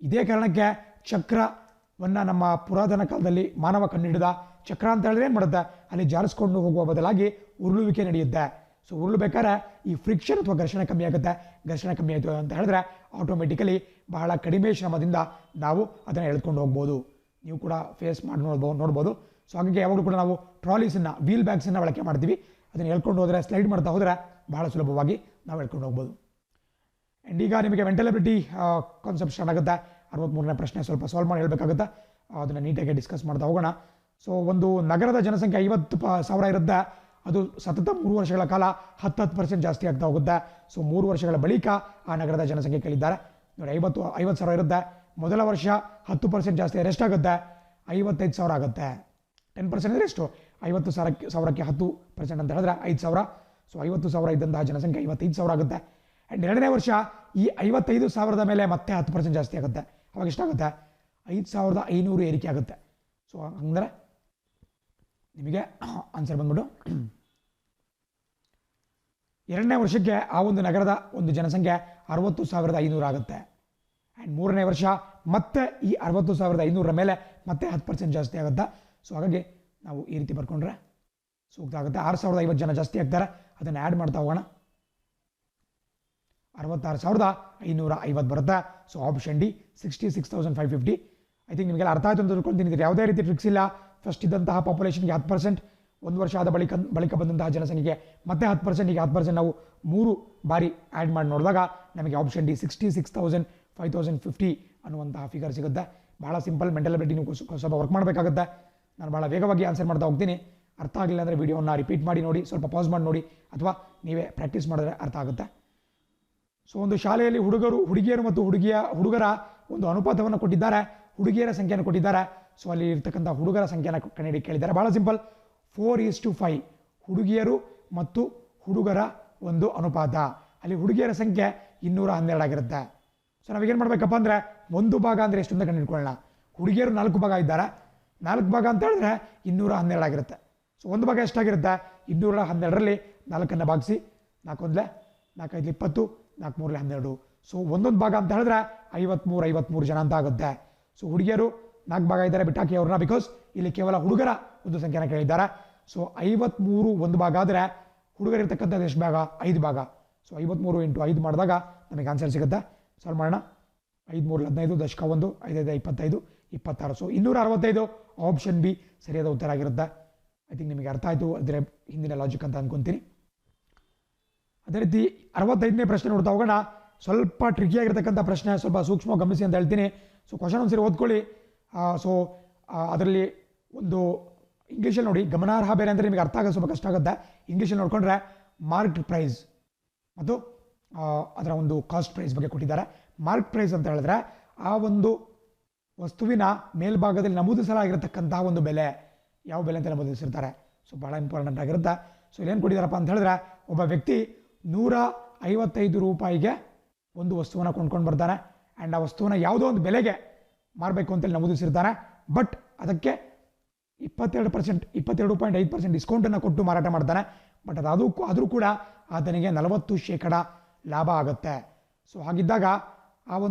ಇದೇ ಕಾರಣಕ್ಕೆ ಚಕ್ರವನ್ನು ನಮ್ಮ ಪುರಾತನ ಕಾಲದಲ್ಲಿ ಮಾನವ ಕಂಡುಹಿಡಿದ. ಚಕ್ರ ಅಂತ ಹೇಳಿದ್ರೆ ಏನು ಮಾಡುತ್ತೆ, ಅಲ್ಲಿ ಜಾರಿಸ್ಕೊಂಡು ಹೋಗುವ ಬದಲಾಗಿ ಉರುಳುವಿಕೆ ನಡೆಯುತ್ತೆ. ಸೊ ಉರುಳಬೇಕಾದ್ರೆ ಈ ಫ್ರಿಕ್ಷನ್ ಅಥವಾ ಘರ್ಷಣೆ ಕಮ್ಮಿ ಆಗುತ್ತೆ. ಘರ್ಷಣೆ ಕಮ್ಮಿ ಆಯಿತು ಅಂತ ಹೇಳಿದ್ರೆ ಆಟೋಮೆಟಿಕಲಿ ಬಹಳ ಕಡಿಮೆ ಶ್ರಮದಿಂದ ನಾವು ಅದನ್ನು ಎಳೆದುಕೊಂಡು ಹೋಗ್ಬೋದು. ನೀವು ಕೂಡ ಫೇಸ್ ಮಾಡಿ ನೋಡ್ಬೋದು. ಸೊ ಹಾಗಾಗಿ ಯಾವಾಗಲೂ ಕೂಡ ನಾವು ಟ್ರಾಲೀಸನ್ನು, ವೀಲ್ ಬ್ಯಾಗ್ಸನ್ನು ಬಳಕೆ ಮಾಡ್ತೀವಿ. ಅದನ್ನು ಹೇಳ್ಕೊಂಡು ಹೋದರೆ, ಸ್ಲೈಡ್ ಮಾಡ್ತಾ ಹೋದರೆ ಬಹಳ ಸುಲಭವಾಗಿ ನಾವು ಹೇಳ್ಕೊಂಡು ಹೋಗ್ಬೋದು. ಆ್ಯಂಡ್ ಈಗ ನಿಮಗೆ ಮೆಂಟಲಬಿಲಿಟಿ ಕಾನ್ಸೆಪ್ಟ್ ಸ್ಟಾರ್ಟ್ ಆಗುತ್ತೆ. 63ನೇ ಪ್ರಶ್ನೆ ಸ್ವಲ್ಪ ಸಾಲ್ವ್ ಮಾಡಿ ಹೇಳಬೇಕಾಗುತ್ತೆ. ಅದನ್ನು ನೀಟಾಗಿ ಡಿಸ್ಕಸ್ ಮಾಡ್ತಾ ಹೋಗೋಣ. ಸೊ ಒಂದು ನಗರದ ಜನಸಂಖ್ಯೆ 50,000 ಇರುತ್ತೆ, ಅದು ಸತತ 3 ವರ್ಷಗಳ ಕಾಲ 10% ಜಾಸ್ತಿ ಆಗ್ತಾ ಹೋಗುತ್ತೆ. ಸೊ 3 ವರ್ಷಗಳ ಬಳಿಕ ಆ ನಗರದ ಜನಸಂಖ್ಯೆ ಕೇಳಿದ್ದಾರೆ ನೋಡಿ. 50,000 ಇರುತ್ತೆ, ಮೊದಲ ವರ್ಷ 10% ಜಾಸ್ತಿ ಆದರೆ ಎಷ್ಟಾಗುತ್ತೆ? 55,000 ಆಗುತ್ತೆ. 10% ಅಂದರೆ ಎಷ್ಟು? 50,000ಕ್ಕೆ 10% ಅಂತ ಹೇಳಿದ್ರೆ 5,000. ಸೊ 50,000 ಇದ್ದಂತಹ ಜನಸಂಖ್ಯೆ 55,000 ಆಗುತ್ತೆ. ಆ್ಯಂಡ್ ಎರಡನೇ ವರ್ಷ ಈ 55,000 ಮೇಲೆ ಮತ್ತೆ 10% ಜಾಸ್ತಿ ಆಗುತ್ತೆ. ಅವಾಗ ಎಷ್ಟಾಗುತ್ತೆ? 5,500 ಏರಿಕೆ ಆಗುತ್ತೆ. ಸೊ ಹಂಗಂದ್ರೆ ನಿಮಗೆ ಆನ್ಸರ್ ಬಂದ್ಬಿಟ್ಟು ಎರಡನೇ ವರ್ಷಕ್ಕೆ ಆ ಒಂದು ನಗರದ ಒಂದು ಜನಸಂಖ್ಯೆ 60,500 ಆಗುತ್ತೆ. ಆ್ಯಂಡ್ ಮೂರನೇ ವರ್ಷ ಮತ್ತೆ ಈ 60,500 ಮೇಲೆ ಮತ್ತೆ 10% ಜಾಸ್ತಿ ಆಗುತ್ತೆ. ಸೊ ಹಾಗಾಗಿ ನಾವು ಈ ರೀತಿ ಬರ್ಕೊಂಡ್ರೆ ಸೂಕ್ತ ಆಗುತ್ತೆ. 6,050 ಜನ ಜಾಸ್ತಿ ಆಗ್ತಾರೆ, ಅದನ್ನು ಆ್ಯಡ್ ಮಾಡ್ತಾ ಹೋಗೋಣ. 66,550 ಬರುತ್ತೆ. So option D 66,550. I think ನಿಮಗೆಲ್ಲ ಅರ್ಥ ಆಯಿತು ಅಂತ ತಿಳ್ಕೊಳ್ತೀನಿ. ಇದ್ರೆ ಯಾವುದೇ ರೀತಿ ಟ್ರಿಕ್ಸ್ ಇಲ್ಲ. ಫಸ್ಟ್ ಇದ್ದಂತಹ ಪಾಪ್ಯುಲೇಷನ್ಗೆ 10%, ಒಂದು ವರ್ಷ ಆದ ಬಳಿಕ ಬಂದಂತಹ ಜನಸಂಖ್ಯೆಗೆ ಮತ್ತೆ 10%, ಈಗ 10% ನಾವು 3 ಬಾರಿ ಆ್ಯಡ್ ಮಾಡಿ ನೋಡಿದಾಗ ನಮಗೆ ಆಪ್ಷನ್ ಡಿ 66,550 ಅನ್ನುವಂತಹ ಫಿಗರ್ ಸಿಗುತ್ತೆ. ಭಾಳ ಸಿಂಪಲ್. ಮೆಂಟಲ್ ಅಬಿಲಿಟಿ ನೀವು ಸ್ವಲ್ಪ ವರ್ಕ್ ಮಾಡಬೇಕಾಗುತ್ತೆ. ನಾನು ಭಾಳ ವೇಗವಾಗಿ ಆನ್ಸರ್ ಮಾಡ್ತಾ ಹೋಗ್ತೀನಿ. ಅರ್ಥ ಆಗಲಿಲ್ಲ ಅಂದರೆ ವಿಡಿಯೋನ ರಿಪೀಟ್ ಮಾಡಿ ನೋಡಿ, ಸ್ವಲ್ಪ ಪಾಸ್ ಮಾಡಿ ನೋಡಿ, ಅಥವಾ ನೀವೇ ಪ್ರಾಕ್ಟೀಸ್ ಮಾಡಿದ್ರೆ ಅರ್ಥ ಆಗುತ್ತೆ. ಸೊ ಒಂದು ಶಾಲೆಯಲ್ಲಿ ಹುಡುಗಿಯರು ಮತ್ತು ಹುಡುಗರ ಒಂದು ಅನುಪಾತವನ್ನು ಕೊಟ್ಟಿದ್ದಾರೆ, ಹುಡುಗಿಯರ ಸಂಖ್ಯೆಯನ್ನು ಕೊಟ್ಟಿದ್ದಾರೆ. ಸೊ ಅಲ್ಲಿ ಇರ್ತಕ್ಕಂಥ ಹುಡುಗರ ಸಂಖ್ಯೆಯನ್ನು ಕಂಡುಹಿಡಿ ಕೇಳಿದ್ದಾರೆ. ಭಾಳ ಸಿಂಪಲ್. 4:5 ಹುಡುಗಿಯರು ಮತ್ತು ಹುಡುಗರ ಒಂದು ಅನುಪಾತ. ಅಲ್ಲಿ ಹುಡುಗಿಯರ ಸಂಖ್ಯೆ 212 ಆಗಿರುತ್ತೆ. ಸೊ ನಾವೇನು ಮಾಡಬೇಕಪ್ಪ ಅಂದರೆ 1 ಭಾಗ ಅಂದರೆ ಎಷ್ಟು ಅಂತ ಕಂಡುಹಿಡ್ಕೊಳ್ಳೋಣ. ಹುಡುಗಿಯರು 4 ಭಾಗ ಇದ್ದಾರೆ, 4 ಭಾಗ ಅಂತ ಹೇಳಿದ್ರೆ 212 ಆಗಿರುತ್ತೆ. ಸೊ 1 ಭಾಗ ಎಷ್ಟಾಗಿರುತ್ತೆ? 212ರಲ್ಲಿ 4ಅನ್ನು ಭಾಗಿಸಿ, 4 1 4 5 20, 4 3 12. ಸೊ ಒಂದೊಂದು ಭಾಗ ಅಂತ ಹೇಳಿದ್ರೆ 53 ಜನ ಅಂತ ಆಗುತ್ತೆ. ಸೊ ಹುಡುಗಿಯರು 4 ಭಾಗ ಇದ್ದಾರೆ, ಬಿಟ್ಟಾಕಿ ಅವ್ರನ್ನ, ಬಿಕಾಸ್ ಇಲ್ಲಿ ಕೇವಲ ಹುಡುಗರ ಒಂದು ಸಂಖ್ಯೆನ ಕೇಳಿದ್ದಾರೆ. ಸೊ 53 1 ಭಾಗ ಆದರೆ ಹುಡುಗರಿರ್ತಕ್ಕಂಥದ್ದು ಎಷ್ಟು ಭಾಗ? 5 ಭಾಗ. ಸೊ 53 × 5 ಮಾಡಿದಾಗ ನಮಗೆ ಆನ್ಸರ್ ಸಿಗುತ್ತೆ. ಸಾಲ್ವ್ ಮಾಡೋಣ. 5 3 15, ದಶಕ 1, 5 5 25, 26. ಸೊ 265 ಆಪ್ಷನ್ ಬಿ ಸರಿಯಾದ ಉತ್ತರ ಆಗಿರುತ್ತೆ. ಐ ಥಿಂಕ್ ನಿಮಗೆ ಅರ್ಥ ಆಯಿತು ಅದರ ಹಿಂದಿನ ಲಾಜಿಕ್ ಅಂತ ಅಂದ್ಕೊತೀನಿ. ಅದೇ ರೀತಿ 65ನೇ ಪ್ರಶ್ನೆ ನೋಡ್ತಾ ಹೋಗೋಣ. ಸ್ವಲ್ಪ ಟ್ರಿಕಿಯಾಗಿರ್ತಕ್ಕಂಥ ಪ್ರಶ್ನೆ, ಸ್ವಲ್ಪ ಸೂಕ್ಷ್ಮ ಗಮನಿಸಿ ಅಂತ ಹೇಳ್ತೀನಿ. ಸೊ ಕ್ವಶನ್ ಒಂದ್ಸರಿ ಓದ್ಕೊಳ್ಳಿ. ಸೊ ಅದರಲ್ಲಿ ಒಂದು ಇಂಗ್ಲೀಷಲ್ಲಿ ನೋಡಿ, ಗಮನಾರ್ಹ ಬೇರೆ ಅಂದರೆ ನಿಮಗೆ ಅರ್ಥ ಆಗೋದು ಸ್ವಲ್ಪ ಕಷ್ಟ ಆಗುತ್ತೆ. ಇಂಗ್ಲೀಷಲ್ಲಿ ನೋಡಿಕೊಂಡ್ರೆ ಮಾರ್ಕ್ಡ್ ಪ್ರೈಸ್ ಮತ್ತು ಅದರ ಒಂದು ಕಾಸ್ಟ್ ಪ್ರೈಸ್ ಬಗ್ಗೆ ಕೊಟ್ಟಿದ್ದಾರೆ. ಮಾರ್ಕ್ ಪ್ರೈಸ್ ಅಂತ ಹೇಳಿದ್ರೆ ಆ ಒಂದು ವಸ್ತುವಿನ ಮೇಲ್ಭಾಗದಲ್ಲಿ ನಮೂದಿಸಲಾಗಿರತಕ್ಕಂತಹ ಒಂದು ಬೆಲೆ, ಯಾವ ಬೆಲೆ ಅಂತ ನಮೂದಿಸಿರ್ತಾರೆ. ಸೊ ಭಾಳ ಇಂಪಾರ್ಟೆಂಟ್ ಆಗಿರುತ್ತೆ. ಸೊ ಇಲ್ಲೇನು ಕೊಟ್ಟಿದ್ದಾರಪ್ಪ ಅಂತ ಹೇಳಿದ್ರೆ, ಒಬ್ಬ ವ್ಯಕ್ತಿ 155 ರೂಪಾಯಿಗೆ ಒಂದು ವಸ್ತುವನ್ನು ಕೊಂಡ್ಕೊಂಡು ಬರ್ತಾನೆ. ಆ್ಯಂಡ್ ಆ ವಸ್ತುವನ್ನು ಯಾವುದೋ ಒಂದು ಬೆಲೆಗೆ ಮಾರಬೇಕು ಅಂತೇಳಿ ನಮೂದಿಸಿರ್ತಾನೆ. ಬಟ್ ಅದಕ್ಕೆ 22.5% ಡಿಸ್ಕೌಂಟನ್ನು ಕೊಟ್ಟು ಮಾರಾಟ ಮಾಡ್ತಾನೆ. ಬಟ್ ಆದರೂ ಕೂಡ ಆತನಿಗೆ 40% ಲಾಭ ಆಗುತ್ತೆ. ಸೊ ಹಾಗಿದ್ದಾಗ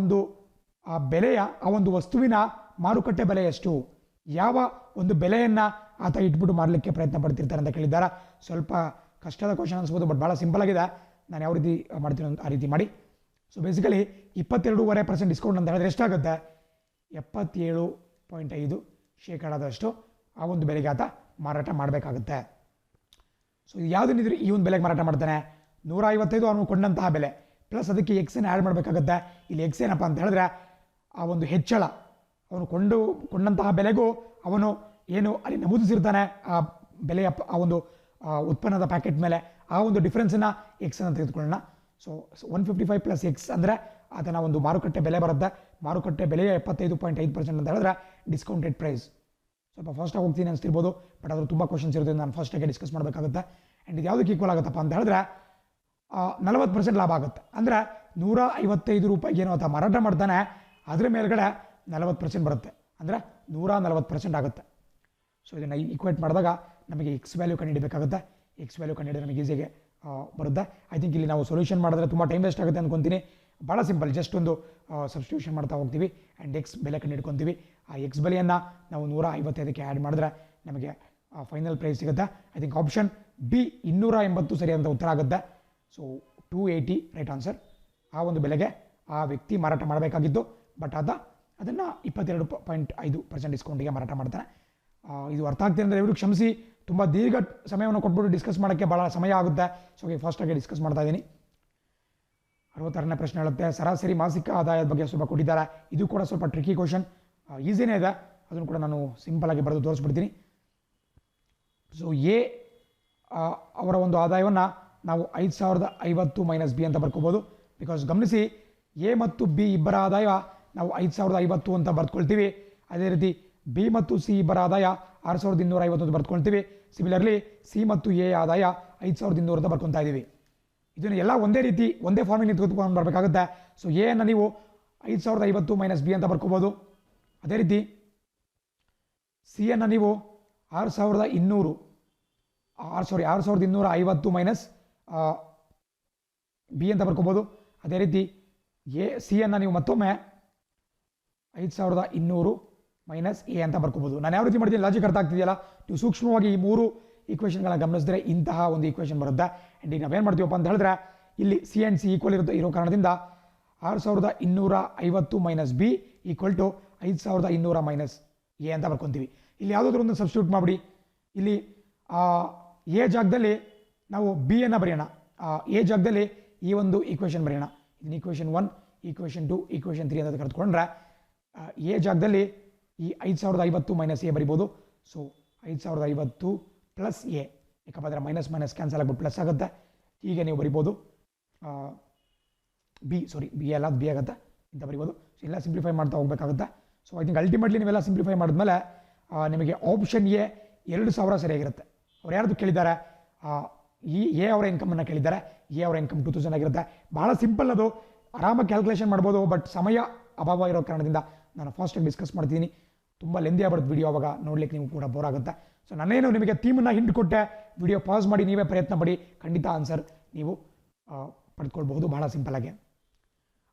ಆ ಬೆಲೆಯ ಆ ಒಂದು ವಸ್ತುವಿನ ಮಾರುಕಟ್ಟೆ ಬೆಲೆ ಎಷ್ಟು, ಯಾವ ಒಂದು ಬೆಲೆಯನ್ನು ಆತ ಇಟ್ಬಿಟ್ಟು ಮಾರಲಿಕ್ಕೆ ಪ್ರಯತ್ನ ಪಡ್ತಿರ್ತಾರೆ ಅಂತ ಕೇಳಿದ್ದಾರೆ. ಸ್ವಲ್ಪ ಕಷ್ಟದ ಕ್ವಶನ್ ಅನ್ಸ್ಬೋದು, ಬಟ್ ಭಾಳ ಸಿಂಪಲ್ ಆಗಿದೆ. ನಾನು ಯಾವ ರೀತಿ ಮಾಡ್ತೀನಿ ಆ ರೀತಿ ಮಾಡಿ. ಸೊ ಬೇಸಿಕಲಿ 22.5% ಡಿಸ್ಕೌಂಟ್ ಅಂತ ಹೇಳಿದ್ರೆ ಎಷ್ಟಾಗುತ್ತೆ? 77.5% ಆ ಒಂದು ಬೆಲೆಗೆ ಆತ ಮಾರಾಟ ಮಾಡಬೇಕಾಗುತ್ತೆ. ಸೊ ಯಾವುದನ್ನಿದ್ರು ಈ ಒಂದು ಬೆಲೆಗೆ ಮಾರಾಟ ಮಾಡ್ತಾನೆ? 155 ಅವನು ಕೊಂಡಂತಹ ಬೆಲೆ ಪ್ಲಸ್ ಅದಕ್ಕೆ ಎಕ್ಸನ್ನು ಆ್ಯಡ್ ಮಾಡಬೇಕಾಗುತ್ತೆ. ಇಲ್ಲಿ ಎಕ್ಸ್ ಏನಪ್ಪ ಅಂತ ಹೇಳಿದ್ರೆ ಆ ಒಂದು ಹೆಚ್ಚಳ, ಅವನು ಕೊಂಡಂತಹ ಬೆಲೆಗೂ ಅವನು ಏನು ಅಲ್ಲಿ ನಮೂದಿಸಿರ್ತಾನೆ ಆ ಬೆಲೆಯ ಆ ಒಂದು ಉತ್ಪನ್ನದ ಪ್ಯಾಕೆಟ್ ಮೇಲೆ, ಆ ಒಂದು ಡಿಫ್ರೆನ್ಸನ್ನು ಎಕ್ಸನ್ನು ತೆಗೆದುಕೊಳ್ಳೋಣ. ಸೊ 155 ಪ್ಲಸ್ ಎಕ್ಸ್ ಅಂದರೆ ಅದನ್ನು ಒಂದು ಮಾರುಕಟ್ಟೆ ಬೆಲೆ ಬರುತ್ತೆ. ಮಾರುಕಟ್ಟೆ ಬೆಲೆಯ 75.5% ಅಂತ ಹೇಳಿದ್ರೆ ಡಿಸ್ಕೌಂಟೆಡ್ ಪ್ರೈಸ್. ಸ್ವಲ್ಪ ಫಾಸ್ಟಾಗಿ ಹೋಗ್ತೀನಿ ಅನಿಸ್ತಿರ್ಬೋದು, ಬಟ್ ಅದ್ರ ತುಂಬ ಕ್ವಶನ್ಸ್ ಇರುತ್ತೆ, ನಾನು ಫಾಸ್ಟಾಗಿ ಡಿಸ್ಕಸ್ ಮಾಡಬೇಕಾಗುತ್ತೆ. ಆ್ಯಂಡ್ ಇದು ಯಾವುದಕ್ಕೆ ಈಕ್ವಲ್ ಆಗುತ್ತಪ್ಪ ಅಂತ ಹೇಳಿದ್ರೆ 40% ಲಾಭ ಆಗುತ್ತೆ. ಅಂದರೆ 155 ರೂಪಾಯಿಗೆ ಏನೋ ಆತ ಮಾರಾಟ ಮಾಡ್ತಾನೆ, ಅದರ ಮೇಲ್ಗಡೆ 40% ಬರುತ್ತೆ, ಅಂದರೆ 140% ಆಗುತ್ತೆ. ಸೊ ಇದನ್ನು ಈಕ್ವೇಟ್ ಮಾಡಿದಾಗ ನಮಗೆ ಎಕ್ಸ್ ವ್ಯಾಲ್ಯೂ ಕಂಡುಹಿಡಬೇಕಾಗುತ್ತೆ. ಎಕ್ಸ್ ವ್ಯಾಲ್ಯೂ ಕಂಡುಹಿಡಿದ್ರೆ ನಮಗೆ ಈಸಿಯಾಗಿ ಬರುತ್ತೆ. ಐ ಥಿಂಕ್ ಇಲ್ಲಿ ನಾವು ಸೊಲ್ಯೂಷನ್ ಮಾಡಿದ್ರೆ ತುಂಬ ಟೈಮ್ ವೇಸ್ಟ್ ಆಗುತ್ತೆ ಅಂದ್ಕೊತೀನಿ. ಭಾಳ ಸಿಂಪಲ್, ಜಸ್ಟ್ ಒಂದು ಸಬ್ಸ್ಟಿಟ್ಯೂಷನ್ ಮಾಡ್ತಾ ಹೋಗ್ತೀವಿ ಆ್ಯಂಡ್ ಎಕ್ಸ್ ಬೆಲೆ ಕಂಡುಹಿಡ್ಕೊತೀವಿ. ಆ ಎಕ್ಸ್ ಬೆಲೆಯನ್ನು ನಾವು 155ಕ್ಕೆ ಆ್ಯಡ್ ಮಾಡಿದ್ರೆ ನಮಗೆ ಫೈನಲ್ ಪ್ರೈಸ್ ಸಿಗುತ್ತೆ. ಐ ಥಿಂಕ್ ಆಪ್ಷನ್ ಬಿ 280 ಸರಿಯಾದಂಥ ಉತ್ತರ ಆಗುತ್ತೆ. So 280 right answer. ಆ ಒಂದು ಬೆಲೆಗೆ ಆ ವ್ಯಕ್ತಿ ಮಾರಾಟ ಮಾಡಬೇಕಾಗಿತ್ತು, ಬಟ್ ಅದನ್ನು 22.5% ಡಿಸ್ಕೌಂಟಿಗೆ ಮಾರಾಟ ಮಾಡ್ತಾನೆ. ಇದು ಅರ್ಥ ಆಗ್ತಿದೆ ಅಂದರೆ ಇವರು ಕ್ಷಮಿಸಿ, ತುಂಬ ದೀರ್ಘ ಸಮಯವನ್ನು ಕೊಟ್ಬಿಟ್ಟು ಡಿಸ್ಕಸ್ ಮಾಡೋಕ್ಕೆ ಭಾಳ ಸಮಯ ಆಗುತ್ತೆ. ಸೊ ಫಾಸ್ಟಾಗಿ ಡಿಸ್ಕಸ್ ಮಾಡ್ತಾ ಇದ್ದೀನಿ. 66ನೇ ಪ್ರಶ್ನೆ ಹೇಳುತ್ತೆ, ಸರಾಸರಿ ಮಾಸಿಕ ಆದಾಯದ ಬಗ್ಗೆ ಸ್ವಲ್ಪ ಕೊಟ್ಟಿದ್ದಾರೆ. ಇದು ಕೂಡ ಸ್ವಲ್ಪ ಟ್ರಿಕಿ ಕ್ವಶನ್, ಈಸಿನೇ ಇದೆ. ಅದನ್ನು ಕೂಡ ನಾನು ಸಿಂಪಲಾಗಿ ಬರೆದು ತೋರಿಸ್ಬಿಡ್ತೀನಿ. ಸೊ ಎ ಅವರ ಒಂದು ಆದಾಯವನ್ನು ನಾವು 5050 ಮೈನಸ್ ಬಿ ಅಂತ ಬರ್ಕೋಬೋದು. ಬಿಕಾಸ್ ಗಮನಿಸಿ, ಎ ಮತ್ತು ಬಿ ಇಬ್ಬರ ಆದಾಯ ನಾವು 5050 ಅಂತ ಬರ್ಕೊಳ್ತೀವಿ. ಅದೇ ರೀತಿ ಬಿ ಮತ್ತು ಸಿ ಇಬ್ಬರ ಆದಾಯ 6250 ಅಂತ ಬರ್ಕೊಳ್ತೀವಿ. ಸಿಮಿಲರ್ಲಿ ಸಿ ಮತ್ತು ಎ ಆದಾಯ 5200 ಅಂತ ಬರ್ಕೊತಾ ಇದ್ದೀವಿ. ಇದನ್ನು ಎಲ್ಲ ಒಂದೇ ರೀತಿ ಒಂದೇ ಫಾರ್ಮಿಗೆ ನಿಂತ್ಕೊಂಡು ಬರಬೇಕಾಗುತ್ತೆ. ಸೊ ಎ ಅನ್ನು ನೀವು 5050 ಮೈನಸ್ ಬಿ ಅಂತ ಬರ್ಕೋಬೋದು. ಅದೇ ರೀತಿ ಸಿ ಅನ್ನು ನೀವು 6250 ಮೈನಸ್ ಬಿ ಅಂತ ಬರ್ಕೋಬೋದು. ಅದೇ ರೀತಿ ಸಿ ಅನ್ನು ನೀವು ಮತ್ತೊಮ್ಮೆ 5200 ಮೈನಸ್ ಎ ಅಂತ ಬರ್ಕೋಬೋದು. ನಾನು ಯಾವ ರೀತಿ ಮಾಡ್ತೀನಿ ಲಾಜಿಕ್ ಅರ್ಥ ಆಗ್ತಿದೆಯಲ್ಲ? ನೀವು ಸೂಕ್ಷ್ಮವಾಗಿ ಈ 3 ಈಕ್ವೇಷನ್ಗಳನ್ನ ಗಮನಿಸಿದ್ರೆ ಇಂತಹ ಒಂದು ಈಕ್ವೇಷನ್ ಬರುತ್ತೆ. ಆ್ಯಂಡ್ ಈಗ ನಾವೇನು ಮಾಡ್ತೀವಪ್ಪ ಅಂತ ಹೇಳಿದ್ರೆ, ಇಲ್ಲಿ ಸಿ ಆ್ಯಂಡ್ ಸಿ ಈಕ್ವಲ್ ಇರೋ ಕಾರಣದಿಂದ 6250 minus B equal to 5200 minus A ಅಂತ ಬರ್ಕೊತೀವಿ. ಇಲ್ಲಿ ಯಾವುದಾದ್ರೂ ಒಂದು ಸಬ್ಸ್ಟಿಟ್ಯೂಟ್ ಮಾಡಿಬಿಡಿ. ಇಲ್ಲಿ ಎ ಜಾಗದಲ್ಲಿ ನಾವು ಬಿ ಅನ್ನು ಬರೆಯೋಣ, ಎ ಜಾಗದಲ್ಲಿ ಈ ಒಂದು ಈಕ್ವೇಷನ್ ಬರೆಯೋಣ. ಇದನ್ನ ಈಕ್ವೇಷನ್ 1, ಈಕ್ವೇಷನ್ 2, ಈಕ್ವೇಷನ್ 3 ಅಂತ ಕರೆದುಕೊಂಡ್ರೆ ಎ ಜಾಗದಲ್ಲಿ ಈ 5050 ಮೈನಸ್ ಎ ಬರಿಬೋದು. ಸೊ 5050 ಪ್ಲಸ್ ಎ, ಯಾಕಂದರೆ ಮೈನಸ್ ಮೈನಸ್ ಕ್ಯಾನ್ಸಲ್ ಆಗ್ಬಿಟ್ಟು ಪ್ಲಸ್ ಆಗುತ್ತೆ. ಹೀಗೆ ನೀವು ಬರಿಬೋದು. ಬಿ ಎಲ್ಲ ಬಿ ಆಗುತ್ತೆ ಅಂತ ಬರಿಬೋದು. ಸೊ ಎಲ್ಲ ಸಿಂಪ್ಲಿಫೈ ಮಾಡ್ತಾ ಹೋಗಬೇಕಾಗುತ್ತೆ. ಸೊ ಐ ಥಿಂಕ್ ಅಲ್ಟಿಮೇಟ್ಲಿ ನೀವೆಲ್ಲ ಸಿಂಪ್ಲಿಫೈ ಮಾಡಿದ್ಮೇಲೆ ನಿಮಗೆ ಆಪ್ಷನ್ ಎ 2000 ಸರಿಯಾಗಿರುತ್ತೆ. ಅವ್ರು ಯಾರ್ದು ಕೇಳಿದ್ದಾರೆ? ಈ ಎ ಅವರ ಇನ್ಕಮನ್ನು ಕೇಳಿದ್ದಾರೆ. ಎ ಅವರ ಇನ್ಕಮ್ 2000 ಆಗಿರುತ್ತೆ. ಬಹಳ ಸಿಂಪಲ್, ಅದು ಆರಾಮಾಗಿ ಕ್ಯಾಲ್ಕುಲೇಷನ್ ಮಾಡ್ಬೋದು. ಬಟ್ ಸಮಯ ಅಭಾವ ಇರೋ ಕಾರಣದಿಂದ ನಾನು ಫಾಸ್ಟಾಗಿ ಡಿಸ್ಕಸ್ ಮಾಡ್ತೀನಿ. ತುಂಬ ಲೆಂದಿ ಆಗ್ಬಿಡುತ್ತೆ ವಿಡಿಯೋ, ಅವಾಗ ನೋಡ್ಲಿಕ್ಕೆ ನೀವು ಕೂಡ ಬೋರ್ ಆಗುತ್ತೆ. ಸೊ ನಾನೇನು ನಿಮಗೆ ಥೀಮನ್ನು ಹಿಂಟ್ ಕೊಟ್ಟೆ, ವಿಡಿಯೋ ಪಾಸ್ ಮಾಡಿ ನೀವೇ ಪ್ರಯತ್ನ ಪಡಿ, ಖಂಡಿತ ಆನ್ಸರ್ ನೀವು ಪಡೆದುಕೊಳ್ಬಹುದು ಬಹಳ ಸಿಂಪಲಾಗಿ.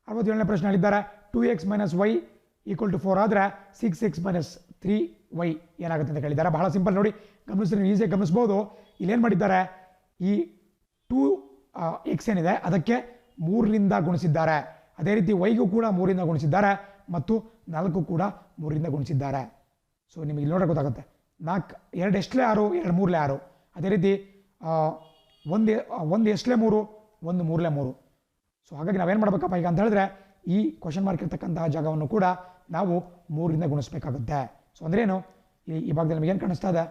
67ನೇ ಪ್ರಶ್ನೆ ಹೇಳಿದ್ದಾರೆ, 2x minus Y equal to 4 ಆದರೆ 6x ಮೈನಸ್ 3y ಏನಾಗುತ್ತೆ ಅಂತ ಕೇಳಿದ್ದಾರೆ. ಬಹಳ ಸಿಂಪಲ್ ನೋಡಿ, ಗಮನಿಸಿದ್ರೆ ನೀವು ಈಸಿಯಾಗಿ ಗಮನಿಸ್ಬೋದು. ಇಲ್ಲೇನು ಮಾಡಿದ್ದಾರೆ, ಈ 2x ಏನಿದೆ ಅದಕ್ಕೆ 3ರಿಂದ ಗುಣಿಸಿದ್ದಾರೆ. ಅದೇ ರೀತಿ ವೈಗೂ ಕೂಡ 3ರಿಂದ ಗುಣಿಸಿದ್ದಾರೆ ಮತ್ತು 4 ಕೂಡ 3ರಿಂದ ಗುಣಿಸಿದ್ದಾರೆ. ಸೊ ನಿಮಗೆ ಇಲ್ಲಿ ನೋಡೋಕೆ ಗೊತ್ತಾಗುತ್ತೆ. 4 2 ಎಷ್ಟಲೇ 6, 2 3ಲೇ 6. ಅದೇ ರೀತಿ 1 ಎಷ್ಟಲೇ 3, 1 3ಲೇ 3. ಸೊ ಹಾಗಾಗಿ ನಾವೇನು ಮಾಡಬೇಕಪ್ಪ ಈಗ ಅಂತ ಹೇಳಿದ್ರೆ, ಈ ಕ್ವಶನ್ ಮಾರ್ಕ್ ಇರ್ತಕ್ಕಂತಹ ಜಾಗವನ್ನು ಕೂಡ ನಾವು 3ರಿಂದ ಗುಣಿಸ್ಬೇಕಾಗುತ್ತೆ. ಸೊ ಅಂದ್ರೇನು, ಈ ಭಾಗದಲ್ಲಿ ನಮಗೇನು ಕಾಣಿಸ್ತಾ ಇದೆ,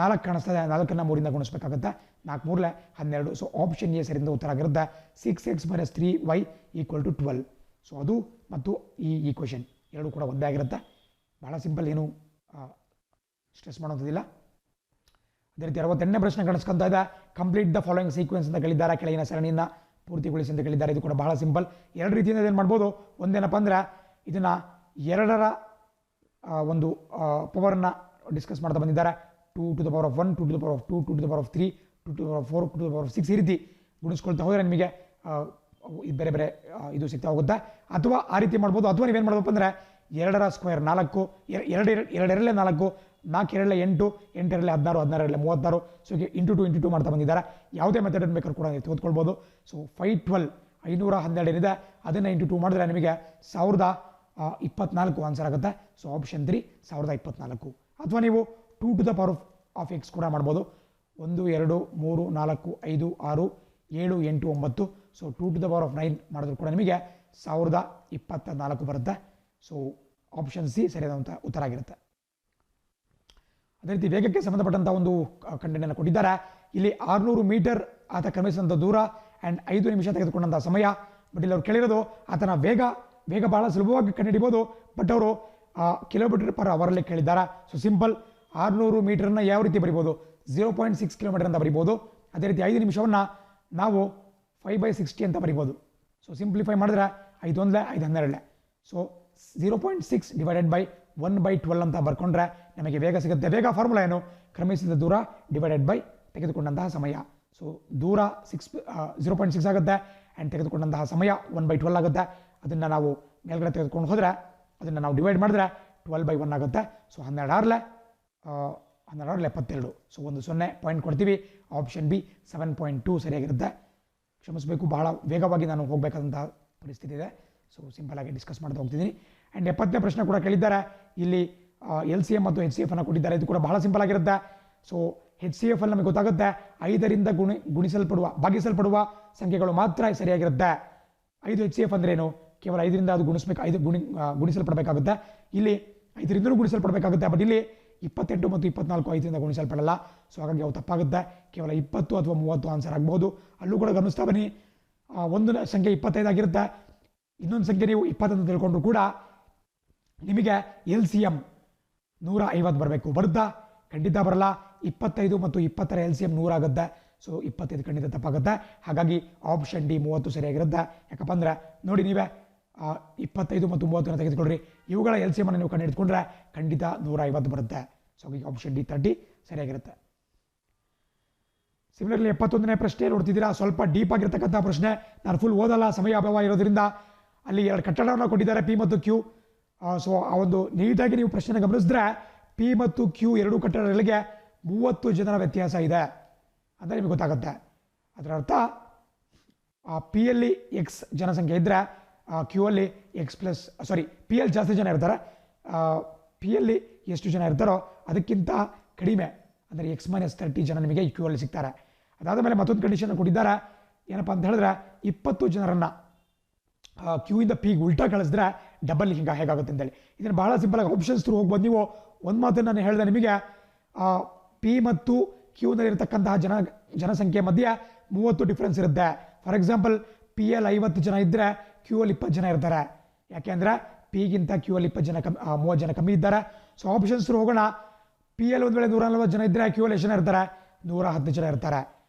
4 ಕಾಣಿಸ್ತಾ ಇದೆ. 4ನ್ನು 3ರಿಂದ ಗುಣಿಸ್ಬೇಕಾಗುತ್ತೆ. 4 3ಲೇ 12. ಸೊ ಆಪ್ಷನ್ ಎ ಸರಿಯಿಂದ ಉತ್ತರ ಆಗಿರುತ್ತೆ. 6x minus 3y equal to 12. So ಅದು ಮತ್ತು ಈ ಈಕ್ವೇಷನ್ ಎರಡು ಕೂಡ ಒಂದೇ ಆಗಿರುತ್ತೆ. ಬಹಳ ಸಿಂಪಲ್, ಏನು ಸ್ಟ್ರೆಸ್ ಮಾಡೋದಿಲ್ಲ. ಅದೇ ರೀತಿ 68ನೇ ಪ್ರಶ್ನೆ ಕಾಣಿಸ್ಕೊಂತ ಇದೆ, ಕಂಪ್ಲೀಟ್ ದ ಫಾಲೋಯಿಂಗ್ ಸೀಕ್ವೆನ್ಸ್ ಅಂತ ಕೇಳಿದ್ದಾರೆ. ಕೆಳಗಿನ ಸರಣಿಯನ್ನು ಪೂರ್ತಿಗೊಳಿಸಿ ಅಂತ ಕೇಳಿದ್ದಾರೆ. ಇದು ಕೂಡ ಬಹಳ ಸಿಂಪಲ್. ಎರಡು ರೀತಿಯಿಂದ ಏನು ಮಾಡ್ಬೋದು. ಒಂದೇನಪ್ಪ ಅಂದರೆ, ಇದನ್ನು 2ರ ಒಂದು ಪವರನ್ನು ಡಿಸ್ಕಸ್ ಮಾಡ್ತಾ ಬಂದಿದ್ದಾರೆ. 2 to the power of 1, 2 to the power of 2, 2 to the power of 3, 2 to the power of 4, 2 to the power of 6 ಈ ರೀತಿ ಗುಣಿಸ್ಕೊಳ್ತಾ ಹೋದರೆ ನಿಮಗೆ ಬೇರೆ ಬೇರೆ ಇದು ಸಿಗ್ತಾ ಹೋಗುತ್ತೆ. ಅಥವಾ ಆ ರೀತಿ ಮಾಡ್ಬೋದು. ಅಥವಾ ನೀವೇನು ಮಾಡಬೇಕು ಅಂದರೆ, 2ರ ಸ್ಕ್ವೇರ್ 4, 2 4, 4 2 8, 8 2 16, 16 2 36. ಸೊ ಹೀಗೆ ಇಂಟು 2 ಮಾಡ್ತಾ ಬಂದಿದ್ದಾರೆ. ಯಾವುದೇ ಮೆಥಡನ್ನು ಬೇಕಾದ್ರೂ ಕೂಡ ನೀವು ತೆಗೆದುಕೊಳ್ಬೋದು. ಸೊ 512 512 ಏನಿದೆ ಅದನ್ನು ಇಂಟು 2 ಮಾಡಿದ್ರೆ ನಿಮಗೆ 1024 ಆನ್ಸರ್ ಆಗುತ್ತೆ. So option 3 1024. ಅಥವಾ ನೀವು 2 to the power of x ಕೂಡ ಮಾಡ್ಬೋದು. 1 2 3 4 5 6 7 8 9. So 2 to the power of 9 ಮಾಡಿದ್ರು ಕೂಡ ನಿಮಗೆ 1024 ಬರುತ್ತೆ. ಸೊ ಆಪ್ಷನ್ ಸಿ ಸರಿಯಾದಂಥ ಉತ್ತರ ಆಗಿರುತ್ತೆ. ಅದೇ ರೀತಿ ವೇಗಕ್ಕೆ ಸಂಬಂಧಪಟ್ಟಂಥ ಒಂದು ಕಂಟೆಂಟನ್ನು ಕೊಟ್ಟಿದ್ದಾರೆ. ಇಲ್ಲಿ 600 ಮೀಟರ್ ಆತ ಕ್ರಮಿಸಿದಂಥ ದೂರ ಆ್ಯಂಡ್ 5 ನಿಮಿಷ ತೆಗೆದುಕೊಂಡಂಥ ಸಮಯ. ಬಟ್ ಇಲ್ಲಿ ಅವ್ರು ಕೇಳಿರೋದು ಆತನ ವೇಗ ಬಹಳ ಸುಲಭವಾಗಿ ಕಂಡುಹಿಡಿಬೋದು. ಬಟ್ ಅವರು ಕಿಲೋಮೀಟರ್ ಪರ್ ಅವರಲ್ಲಿ ಕೇಳಿದ್ದಾರೆ. ಸೊ ಸಿಂಪಲ್, 600 ಮೀಟರ್ನ ಯಾವ ರೀತಿ ಬರಿಬೋದು, 0.6 ಕಿಲೋಮೀಟರ್ ಅಂತ ಬರಿಬೋದು. ಅದೇ ರೀತಿ 5 ನಿಮಿಷವನ್ನು ನಾವು 5/60 ಅಂತ ಬರಿಬೋದು. ಸೊ ಸಿಂಪ್ಲಿಫೈ ಮಾಡಿದ್ರೆ 5 1 5 12. ಸೊ 0.6 ಡಿವೈಡೆಡ್ ಬೈ 1/12 ಅಂತ ಬರ್ಕೊಂಡ್ರೆ ನಮಗೆ ವೇಗ ಸಿಗುತ್ತೆ. ವೇಗ ಫಾರ್ಮುಲಾ ಏನು, ಕ್ರಮಿಸಿದ ದೂರ ಡಿವೈಡೆಡ್ ಬೈ ತೆಗೆದುಕೊಂಡಂತಹ ಸಮಯ. ಸೊ ದೂರ 0.6 ಆಗುತ್ತೆ ಆ್ಯಂಡ್ ತೆಗೆದುಕೊಂಡಂತಹ ಸಮಯ 1/12 ಆಗುತ್ತೆ. ಅದನ್ನು ನಾವು ಮೇಲ್ಗಡೆ ತೆಗೆದುಕೊಂಡು ಹೋದರೆ ಅದನ್ನು ನಾವು ಡಿವೈಡ್ ಮಾಡಿದ್ರೆ 12/1 ಆಗುತ್ತೆ. ಸೊ 12 72. ಸೊ 10 ಪಾಯಿಂಟ್ ಕೊಡ್ತೀವಿ. Option B 7.2 ಸರಿಯಾಗಿರುತ್ತೆ. ಕ್ಷಮಿಸಬೇಕು, ಬಹಳ ವೇಗವಾಗಿ ನಾನು ಹೋಗಬೇಕಾದಂತಹ ಪರಿಸ್ಥಿತಿ ಇದೆ. ಸೊ ಸಿಂಪಲಾಗಿ ಡಿಸ್ಕಸ್ ಮಾಡ್ತಾ ಹೋಗ್ತಿದ್ದೀನಿ. ಆ್ಯಂಡ್ 70ನೇ ಪ್ರಶ್ನೆ ಕೂಡ ಕೇಳಿದ್ದಾರೆ. ಇಲ್ಲಿ LCM ಮತ್ತು HCF ಅನ್ನು ಕೊಟ್ಟಿದ್ದಾರೆ. ಇದು ಕೂಡ ಬಹಳ ಸಿಂಪಲ್ ಆಗಿರುತ್ತೆ. ಸೊ HCF ಅಲ್ಲಿ ನಮಗೆ ಗೊತ್ತಾಗುತ್ತೆ 5ರಿಂದ ಭಾಗಿಸಲ್ಪಡುವ ಸಂಖ್ಯೆಗಳು ಮಾತ್ರ ಸರಿಯಾಗಿರುತ್ತೆ. 5 HCF ಅಂದ್ರೇನು, ಕೇವಲ 5ರಿಂದ ಅದು ಗುಣಿಸಲ್ಪಡಬೇಕಾಗುತ್ತೆ. ಇಲ್ಲಿ 5ರಿಂದಲೂ ಗುಣಿಸಲ್ಪಡಬೇಕಾಗುತ್ತೆ. ಬಟ್ ಇಲ್ಲಿ 28 ಮತ್ತು 24 5ರಿಂದ ಗುಣಿಸಲ್ಪಡಲ್ಲ. ಸೊ ಹಾಗಾಗಿ ಅವು ತಪ್ಪಾಗುತ್ತೆ. ಕೇವಲ 20 ಅಥವಾ 30 ಆನ್ಸರ್ ಆಗ್ಬೋದು. ಅಲ್ಲೂ ಕೂಡ ಗಮನಿಸ್ತಾ ಬನ್ನಿ, ಒಂದು ಸಂಖ್ಯೆ 25 ಆಗಿರುತ್ತೆ, ಇನ್ನೊಂದು ಸಂಖ್ಯೆ ನೀವು 20 ಅಂತ ತಿಳ್ಕೊಂಡ್ರು ಕೂಡ ನಿಮಗೆ LCM 150 ಬರಬೇಕು. ಬರುತ್ತಾ? ಖಂಡಿತ ಬರಲ್ಲ. 25 ಮತ್ತು 20ರ LCM 100 ಆಗುತ್ತೆ. ಸೊ 25 ಖಂಡಿತ ತಪ್ಪಾಗುತ್ತೆ. ಹಾಗಾಗಿ ಆಪ್ಷನ್ ಡಿ 30 ಸರಿಯಾಗಿರುತ್ತೆ. ಯಾಕಪ್ಪ ಅಂದರೆ ನೋಡಿ, ನೀವೇ 25 ಮತ್ತು 30 ತೆಗೆದುಕೊಳ್ರಿ, ಇವುಗಳ LCM ಅನ್ನು ನೀವು ಕಂಡುಹಿಡಿದುಕೊಂಡ್ರೆ ಖಂಡಿತ 150 ಬರುತ್ತೆ. ಸೊ ಹಾಗಾಗಿ ಆಪ್ಷನ್ ಡಿ 30 ಸರಿಯಾಗಿರುತ್ತೆ. ಸಿಮಿಲರ್ಲಿ 71ನೇ ಪ್ರಶ್ನೆ ನೋಡ್ತಿದ್ದೀರಾ, ಸ್ವಲ್ಪ ಡೀಪ್ ಆಗಿರ್ತಕ್ಕಂಥ ಪ್ರಶ್ನೆ. ನಾನು ಫುಲ್ ಓದಲ್ಲ, ಸಮಯ ಅಭಾವ ಇರೋದ್ರಿಂದ. ಅಲ್ಲಿ 2 ಕಟ್ಟಡವನ್ನು ಕೊಟ್ಟಿದ್ದಾರೆ, P ಮತ್ತು Q. ಸೊ ಆ ಒಂದು ನೀಟಾಗಿ ನೀವು ಪ್ರಶ್ನೆ ಗಮನಿಸಿದ್ರೆ P ಮತ್ತು Q ಎರಡೂ ಕಟ್ಟಡಗಳಿಗೆ 30 ಜನರ ವ್ಯತ್ಯಾಸ ಇದೆ ಅಂತ ನಿಮಗೆ ಗೊತ್ತಾಗುತ್ತೆ. ಅದರ ಅರ್ಥ P ಯಲ್ಲಿ X ಜನಸಂಖ್ಯೆ ಇದ್ದರೆ Q ಅಲ್ಲಿ P ಯಲ್ಲಿ ಜಾಸ್ತಿ ಜನ ಇರ್ತಾರೆ, P ಯಲ್ಲಿ ಎಷ್ಟು ಜನ ಇರ್ತಾರೋ ಅದಕ್ಕಿಂತ ಕಡಿಮೆ ಅಂದರೆ X-30 ಜನ ನಿಮಗೆ Q ಅಲ್ಲಿ ಸಿಗ್ತಾರೆ. ಅದಾದ ಮೇಲೆ ಮತ್ತೊಂದು ಕಂಡೀಷನ್ ಕೊಟ್ಟಿದ್ದಾರೆ, ಏನಪ್ಪ ಅಂತ ಹೇಳಿದ್ರೆ 20 ಜನರನ್ನು Q ಇಂದ P ಉಲ್ಟಾ ಕಳಿಸಿದ್ರೆ ಡಬಲ್ ಹೇಗಾಗುತ್ತೆ ಅಂತೇಳಿ. ಇದನ್ನು ಬಹಳ ಸಿಂಪಲ್ ಆಗಿ ಆಪ್ಷನ್ಸ್ ಥ್ರೂ ಹೋಗ್ಬೋದು. ನೀವು ಒಂದು ಮಾತನ್ನು ನಾನು ಹೇಳಿದೆ ನಿಮಗೆ, P ಮತ್ತು Q ನಲ್ಲಿರ್ತಕ್ಕಂತಹ ಜನಸಂಖ್ಯೆ ಮಧ್ಯೆ 30 ಡಿಫ್ರೆನ್ಸ್ ಇರುತ್ತೆ. ಫಾರ್ ಎಕ್ಸಾಂಪಲ್ P ಯಲ್ಲಿ 50 ಜನ ಇದ್ದರೆ Q ಅಲ್ಲಿ 20 ಜನ ಇರ್ತಾರೆ. ಯಾಕೆಂದರೆ P ಗಿಂತ Q ಅಲ್ಲಿ 30 ಜನ ಕಮ್ಮಿ ಇದ್ದಾರೆ. ಸೊ ಆಪ್ಷನ್ಸ್ ಥ್ರೂ ಹೋಗೋಣ. P ಯಲ್ಲಿ ಒಂದು ವೇಳೆ 140 ಜನ ಇದ್ದರೆ Q ಅಲ್ಲಿ ಎಷ್ಟು ಜನ ಇರ್ತಾರೆ? 110 ಜನ ಇರ್ತಾರೆ.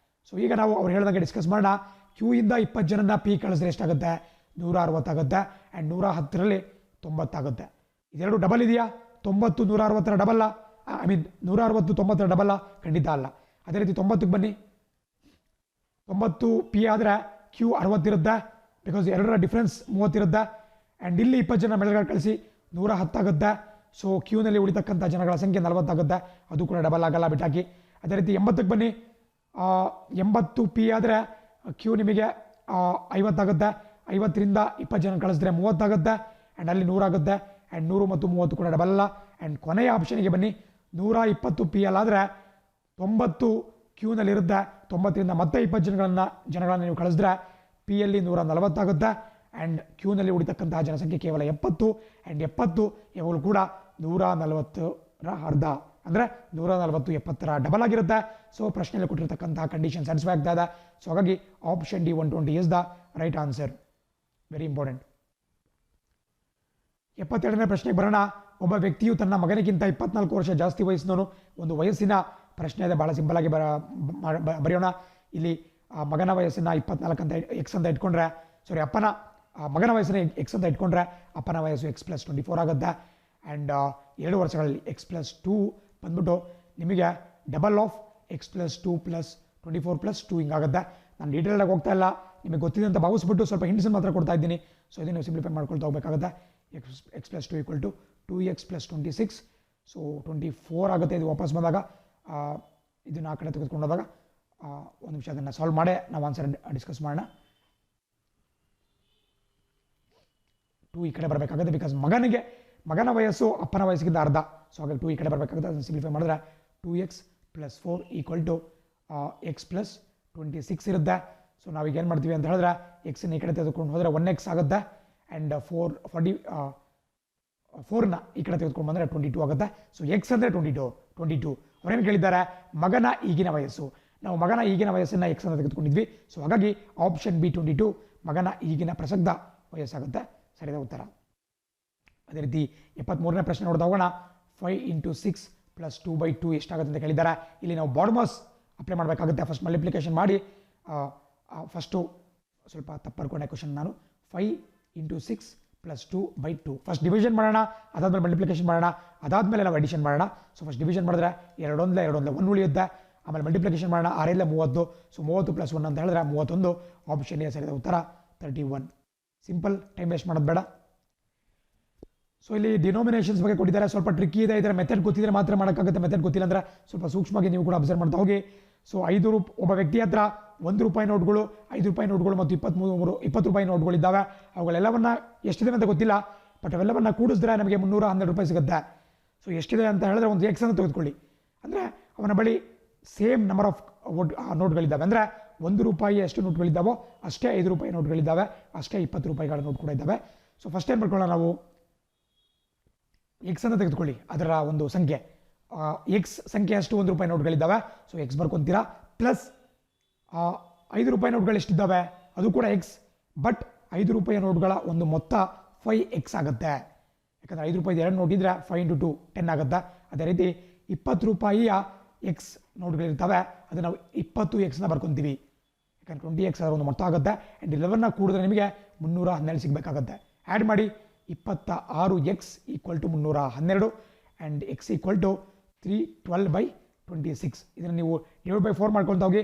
ಸೊ ಈಗ ನಾವು ಅವ್ರು ಹೇಳಿದಂಗೆ ಡಿಸ್ಕಸ್ ಮಾಡೋಣ. Q ಇಂದ 20 ಜನನ P ಕಳಿಸಿದ್ರೆ ಎಷ್ಟಾಗುತ್ತೆ? 160 ಆಗುತ್ತೆ. ಆ್ಯಂಡ್ 110ರಲ್ಲಿ 90 ಆಗುತ್ತೆ. ಇದೆರಡು ಡಬಲ್ ಇದೆಯಾ? 90 160ರ ಡಬಲ್ಲ? 160 90ರ ಡಬಲ್ಲ? ಖಂಡಿತ ಅಲ್ಲ. ಅದೇ ರೀತಿ 90ಕ್ಕೆ ಬನ್ನಿ. 90 P ಆದರೆ Q 60 ಇರುತ್ತೆ, ಬಿಕಾಸ್ ಎರಡರ ಡಿಫ್ರೆನ್ಸ್ 30 ಇರುತ್ತೆ. ಆ್ಯಂಡ್ ಇಲ್ಲಿ 20 ಜನ ಮೇಲ್ಗಡೆ ಕಳಿಸಿ 110 ಆಗುತ್ತೆ. ಸೊ ಕ್ಯೂನಲ್ಲಿ ಉಳಿತಕ್ಕಂಥ ಜನಗಳ ಸಂಖ್ಯೆ 40 ಆಗುತ್ತೆ, ಅದು ಕೂಡ ಡಬಲ್ ಆಗಲ್ಲ, ಬಿಟ್ಟಾಕಿ. ಅದೇ ರೀತಿ 80ಕ್ಕೆ ಬನ್ನಿ. 80 P ಆದರೆ Q ನಿಮಗೆ 50 ಆಗುತ್ತೆ. 50ರಿಂದ 20 ಜನ ಕಳಿಸಿದ್ರೆ 30 ಆಗುತ್ತೆ. ಆ್ಯಂಡ್ ಅಲ್ಲಿ 100 ಆಗುತ್ತೆ. ಆ್ಯಂಡ್ 100 ಮತ್ತು 30 ಕೂಡ ಡಬಲ್ ಅಲ್ಲ. ಆ್ಯಂಡ್ ಕೊನೆಯ ಆಪ್ಷನ್ಗೆ ಬನ್ನಿ. 120 P ಅಲ್ಲಾದರೆ 90 ಕ್ಯೂನಲ್ಲಿರುತ್ತೆ. 90ರಿಂದ ಮತ್ತೆ 20 ಜನಗಳನ್ನು ನೀವು ಕಳಿಸಿದ್ರೆ P ಯಲ್ಲಿ 140 ಆಗುತ್ತೆ. ಆ್ಯಂಡ್ ಕ್ಯೂನಲ್ಲಿ ಉಳಿತಕ್ಕಂತಹ ಜನಸಂಖ್ಯೆ ಕೇವಲ 70. ಆ್ಯಂಡ್ 70 ಯಾವಾಗಲೂ ಕೂಡ 140ರ ಅರ್ಧ, ಅಂದರೆ 140 70ರ ಡಬಲ್ ಆಗಿರುತ್ತೆ. ಸೊ ಪ್ರಶ್ನೆಯಲ್ಲಿ ಕೊಟ್ಟಿರ್ತಕ್ಕಂತಹ ಕಂಡೀಷನ್ ಸ್ಯಾಟಿಸ್ಫೈ ಆಗ್ತಾ ಇದೆ. ಸೊ ಹಾಗಾಗಿ option D 120 is the right answer. Very important. 72ನೇ ಪ್ರಶ್ನೆಗೆ ಬರೋಣ. ಒಬ್ಬ ವ್ಯಕ್ತಿಯು ತನ್ನ ಮಗನಿಗಿಂತ 24 ವರ್ಷ ಜಾಸ್ತಿ ವಯಸ್ಸಿನವನು. ಒಂದು ವಯಸ್ಸಿನ ಪ್ರಶ್ನೆ ಇದೆ, ಭಾಳ ಸಿಂಪಲ್ ಆಗಿ ಬರೆಯೋಣ. ಇಲ್ಲಿ ಮಗನ ವಯಸ್ಸನ್ನ 24 ಅಂತ X ಅಂತ ಇಟ್ಕೊಂಡ್ರೆ, ಮಗನ ವಯಸ್ಸನ್ನ X ಅಂತ ಇಟ್ಕೊಂಡ್ರೆ ಅಪ್ಪನ ವಯಸ್ಸು X+24 ಆಗುತ್ತೆ. ಆ್ಯಂಡ್ 2 ವರ್ಷಗಳಲ್ಲಿ X+2 ಬಂದ್ಬಿಟ್ಟು ನಿಮಗೆ ಡಬಲ್ ಆಫ್ X+2 + 24 + 2 ಹಿಂಗಾಗುತ್ತೆ. ನಾನು ಡೀಟೇಲಾಗಿ ಹೋಗ್ತಾ ಇಲ್ಲ, ನಿಮಗೆ ಗೊತ್ತಿದೆ ಅಂತ ಭಾವಿಸ್ಬಿಟ್ಟು ಸ್ವಲ್ಪ ಹಿಂಟ್ಸನ್ನು ಮಾತ್ರ ಕೊಡ್ತಾ ಇದ್ದೀನಿ. ಸೊ ಇದನ್ನು ನೀವು ಸಿಂಪ್ಲಿಫೈ ಮಾಡ್ಕೊಳ್ತಾ ಹೋಗಬೇಕಾಗುತ್ತೆ. X+2 = 2X + 26. ಸೊ 24 ಆಗುತ್ತೆ. ಇದು ವಾಪಸ್ ಬಂದಾಗ ಇದನ್ನು ಆ ಕಡೆ ತೆಗೆದುಕೊಂಡು ಹೋದಾಗ ಒಂದು ನಿಮಿಷ ಅದನ್ನು ಸಾಲ್ವ್ ಮಾಡೇ ನಾವು ಆನ್ಸರ್ ಡಿಸ್ಕಸ್ ಮಾಡೋಣ. 2 ಈ ಕಡೆ ಬರಬೇಕಾಗುತ್ತೆ, ಬಿಕಾಸ್ ಮಗನ ವಯಸ್ಸು ಅಪ್ಪನ ವಯಸ್ಸಿಗಿಂತ ಅರ್ಧ. ಸೊ ಹಾಗಾಗಿ 2 ಈ ಕಡೆ ಬರಬೇಕಾಗುತ್ತೆ. ಅದನ್ನು ಸಿಂಪ್ಲಿಫೈ ಮಾಡಿದ್ರೆ 2X + 4 = X+26 ಇರುತ್ತೆ. ಸೊ ನಾವೀಗ ಏನು ಮಾಡ್ತೀವಿ ಅಂತ ಹೇಳಿದ್ರೆ X-ನ ಈ ಕಡೆ ತೆಗೆದುಕೊಂಡು ಹೋದರೆ 1X ಆಗುತ್ತೆ. ಆ್ಯಂಡ್ 4ನ ಈ ಕಡೆ ತೆಗೆದುಕೊಂಡು ಬಂದರೆ 22 ಆಗುತ್ತೆ. ಸೊ X ಅಂದರೆ 22. ಅವರೇನು ಕೇಳಿದ್ದಾರೆ? ಮಗನ ಈಗಿನ ವಯಸ್ಸು. ನಾವು ಮಗನ ಈಗಿನ ವಯಸ್ಸನ್ನು X ಅಂತ ತೆಗೆದುಕೊಂಡಿದ್ವಿ. ಸೊ ಹಾಗಾಗಿ ಆಪ್ಷನ್ ಬಿ 22 ಮಗನ ಈಗಿನ ಪ್ರಸಕ್ತ ವಯಸ್ಸಾಗುತ್ತೆ ಸರಿಯಾದ ಉತ್ತರ. ಅದೇ ರೀತಿ 73ನೇ ಪ್ರಶ್ನೆ ನೋಡ್ತಾ ಹೋಗೋಣ. 5 × 6 + 2/2 ಎಷ್ಟಾಗುತ್ತೆ ಅಂತ ಕೇಳಿದ್ದಾರೆ. ಇಲ್ಲಿ ನಾವು ಬಾಡ್ಮಾಸ್ ಅಪ್ಲೈ ಮಾಡಬೇಕಾಗುತ್ತೆ. ಫಸ್ಟ್ ಮಲ್ಟಿಪ್ಲಿಕೇಶನ್ ಮಾಡಿ, ಫಸ್ಟು ಸ್ವಲ್ಪ ತಪ್ಪರ್ಕೊಂಡೆ ಕ್ವಶನ್ ನಾನು. 5 × 6 + 2/2 ಫಸ್ಟ್ ಡಿವಿಷನ್ ಮಾಡೋಣ, ಅದಾದ್ಮೇಲೆ ಮಲ್ಟಿಪ್ಲಿಕೇಶನ್ ಮಾಡೋಣ, ಅದಾದಮೇಲೆ ನಾವು ಅಡಿಷನ್ ಮಾಡೋಣ. ಸೊ ಫಸ್ಟ್ ಡಿವಿಷನ್ ಮಾಡಿದ್ರೆ 2 1 ಉಳಿಯುತ್ತೆ. ಆಮೇಲೆ ಮಲ್ಟಿಪ್ಲಿಕೇಶನ್ ಮಾಡೋಣ, 6 30. ಸೊ 30 + 1 ಅಂತ ಹೇಳಿದ್ರೆ 31. ಆಪ್ಷನ್ ಎ ಸರಿಯಾದ ಉತ್ತರ 31. ಸಿಂಪಲ್, ಟೈಮ್ ವೇಸ್ಟ್ ಮಾಡೋದು ಬೇಡ. ಸೊ ಇಲ್ಲಿ ಡಿನೋಮಿನೇಷನ್ಸ್ ಬಗ್ಗೆ ಕೊಟ್ಟಿದ್ದಾರೆ, ಸ್ವಲ್ಪ ಟ್ರಿಕ್ಕಿ ಇದೆ. ಇದರ ಮೆಥಡ್ ಗೊತ್ತಿದ್ರೆ ಮಾತ್ರ ಮಾಡೋಕ್ಕಾಗುತ್ತೆ, ಮೆಥಡ್ ಗೊತ್ತಿಲ್ಲ ಅಂದರೆ ಸ್ವಲ್ಪ ಸೂಕ್ಷ್ಮವಾಗಿ ನೀವು ಕೂಡ ಅಬ್ಸರ್ವ್ ಮಾಡ್ತಾ ಹೋಗಿ. ಸೊ ಒಬ್ಬ ವ್ಯಕ್ತಿ ಹತ್ರ ₹1 ನೋಟ್ಗಳು, ₹5 ನೋಟ್ಗಳು ಮತ್ತು 20 ರೂಪಾಯಿ ನೋಟ್ಗಳಿದ್ದಾವೆ. ಅವುಗಳೆಲ್ಲವನ್ನ ಎಷ್ಟಿದೆ ಅಂತ ಗೊತ್ತಿಲ್ಲ, ಬಟ್ ಅವೆಲ್ಲವನ್ನ ಕೂಡಿಸಿದ್ರೆ ನಮಗೆ ₹312 ಸಿಗುತ್ತೆ. ಸೊ ಎಷ್ಟಿದೆ ಅಂತ ಹೇಳಿದ್ರೆ ಒಂದು X ಅನ್ನು ತೆಗೆದುಕೊಳ್ಳಿ. ಅಂದರೆ ಅವನ ಬಳಿ ಸೇಮ್ ನಂಬರ್ ಆಫ್ ನೋಟ್ಗಳಿದ್ದಾವೆ. ಅಂದರೆ ₹1 ಎಷ್ಟು ನೋಟ್ಗಳಿದ್ದಾವೋ ಅಷ್ಟೇ ₹5 ನೋಟ್ಗಳಿದ್ದಾವೆ, ಅಷ್ಟೇ ₹20 ನೋಟ್ ಕೂಡ ಇದ್ದಾವೆ. ಸೊ ಫಸ್ಟ್ ಏನು ಮಾಡ್ಕೊಳ್ಳೋಣ ನಾವು, X ಅನ್ನು ತೆಗೆದುಕೊಳ್ಳಿ, ಅದರ ಒಂದು ಸಂಖ್ಯೆ ಎಕ್ಸ್ ಸಂಖ್ಯೆ ಅಷ್ಟು ₹1 ನೋಟ್ಗಳಿದ್ದಾವೆ. ಸೊ ಎಕ್ಸ್ ಬರ್ಕೊತೀರಾ. ಪ್ಲಸ್ ₹5 ನೋಟ್ಗಳು ಎಷ್ಟಿದ್ದಾವೆ ಅದು ಕೂಡ ಎಕ್ಸ್. ಬಟ್ ₹5 ನೋಟ್ಗಳ ಒಂದು ಮೊತ್ತ 5x ಆಗುತ್ತೆ. ಯಾಕಂದರೆ ₹5 2 ನೋಟ್ ಇದ್ದರೆ 5 × 2 10 ಆಗುತ್ತೆ. ಅದೇ ರೀತಿ ₹20 ಎಕ್ಸ್ ನೋಟ್ಗಳಿರ್ತವೆ, ಅದನ್ನು ನಾವು 20x ಬರ್ಕೊತೀವಿ. ಯಾಕಂದ್ರೆ 20x ಅದರ ಒಂದು ಮೊತ್ತ ಆಗುತ್ತೆ. ಆ್ಯಂಡ್ 11ನ ಕೂಡಿದ್ರೆ ನಿಮಗೆ 312 ಸಿಗಬೇಕಾಗುತ್ತೆ. ಆ್ಯಡ್ ಮಾಡಿ 26x = 312 ಆ್ಯಂಡ್ x = 312/26. ಇದನ್ನು ನೀವು ಡಿವೈಡ್ ಬೈ 4 ಮಾಡ್ಕೊಳ್ತಾ ಹೋಗಿ.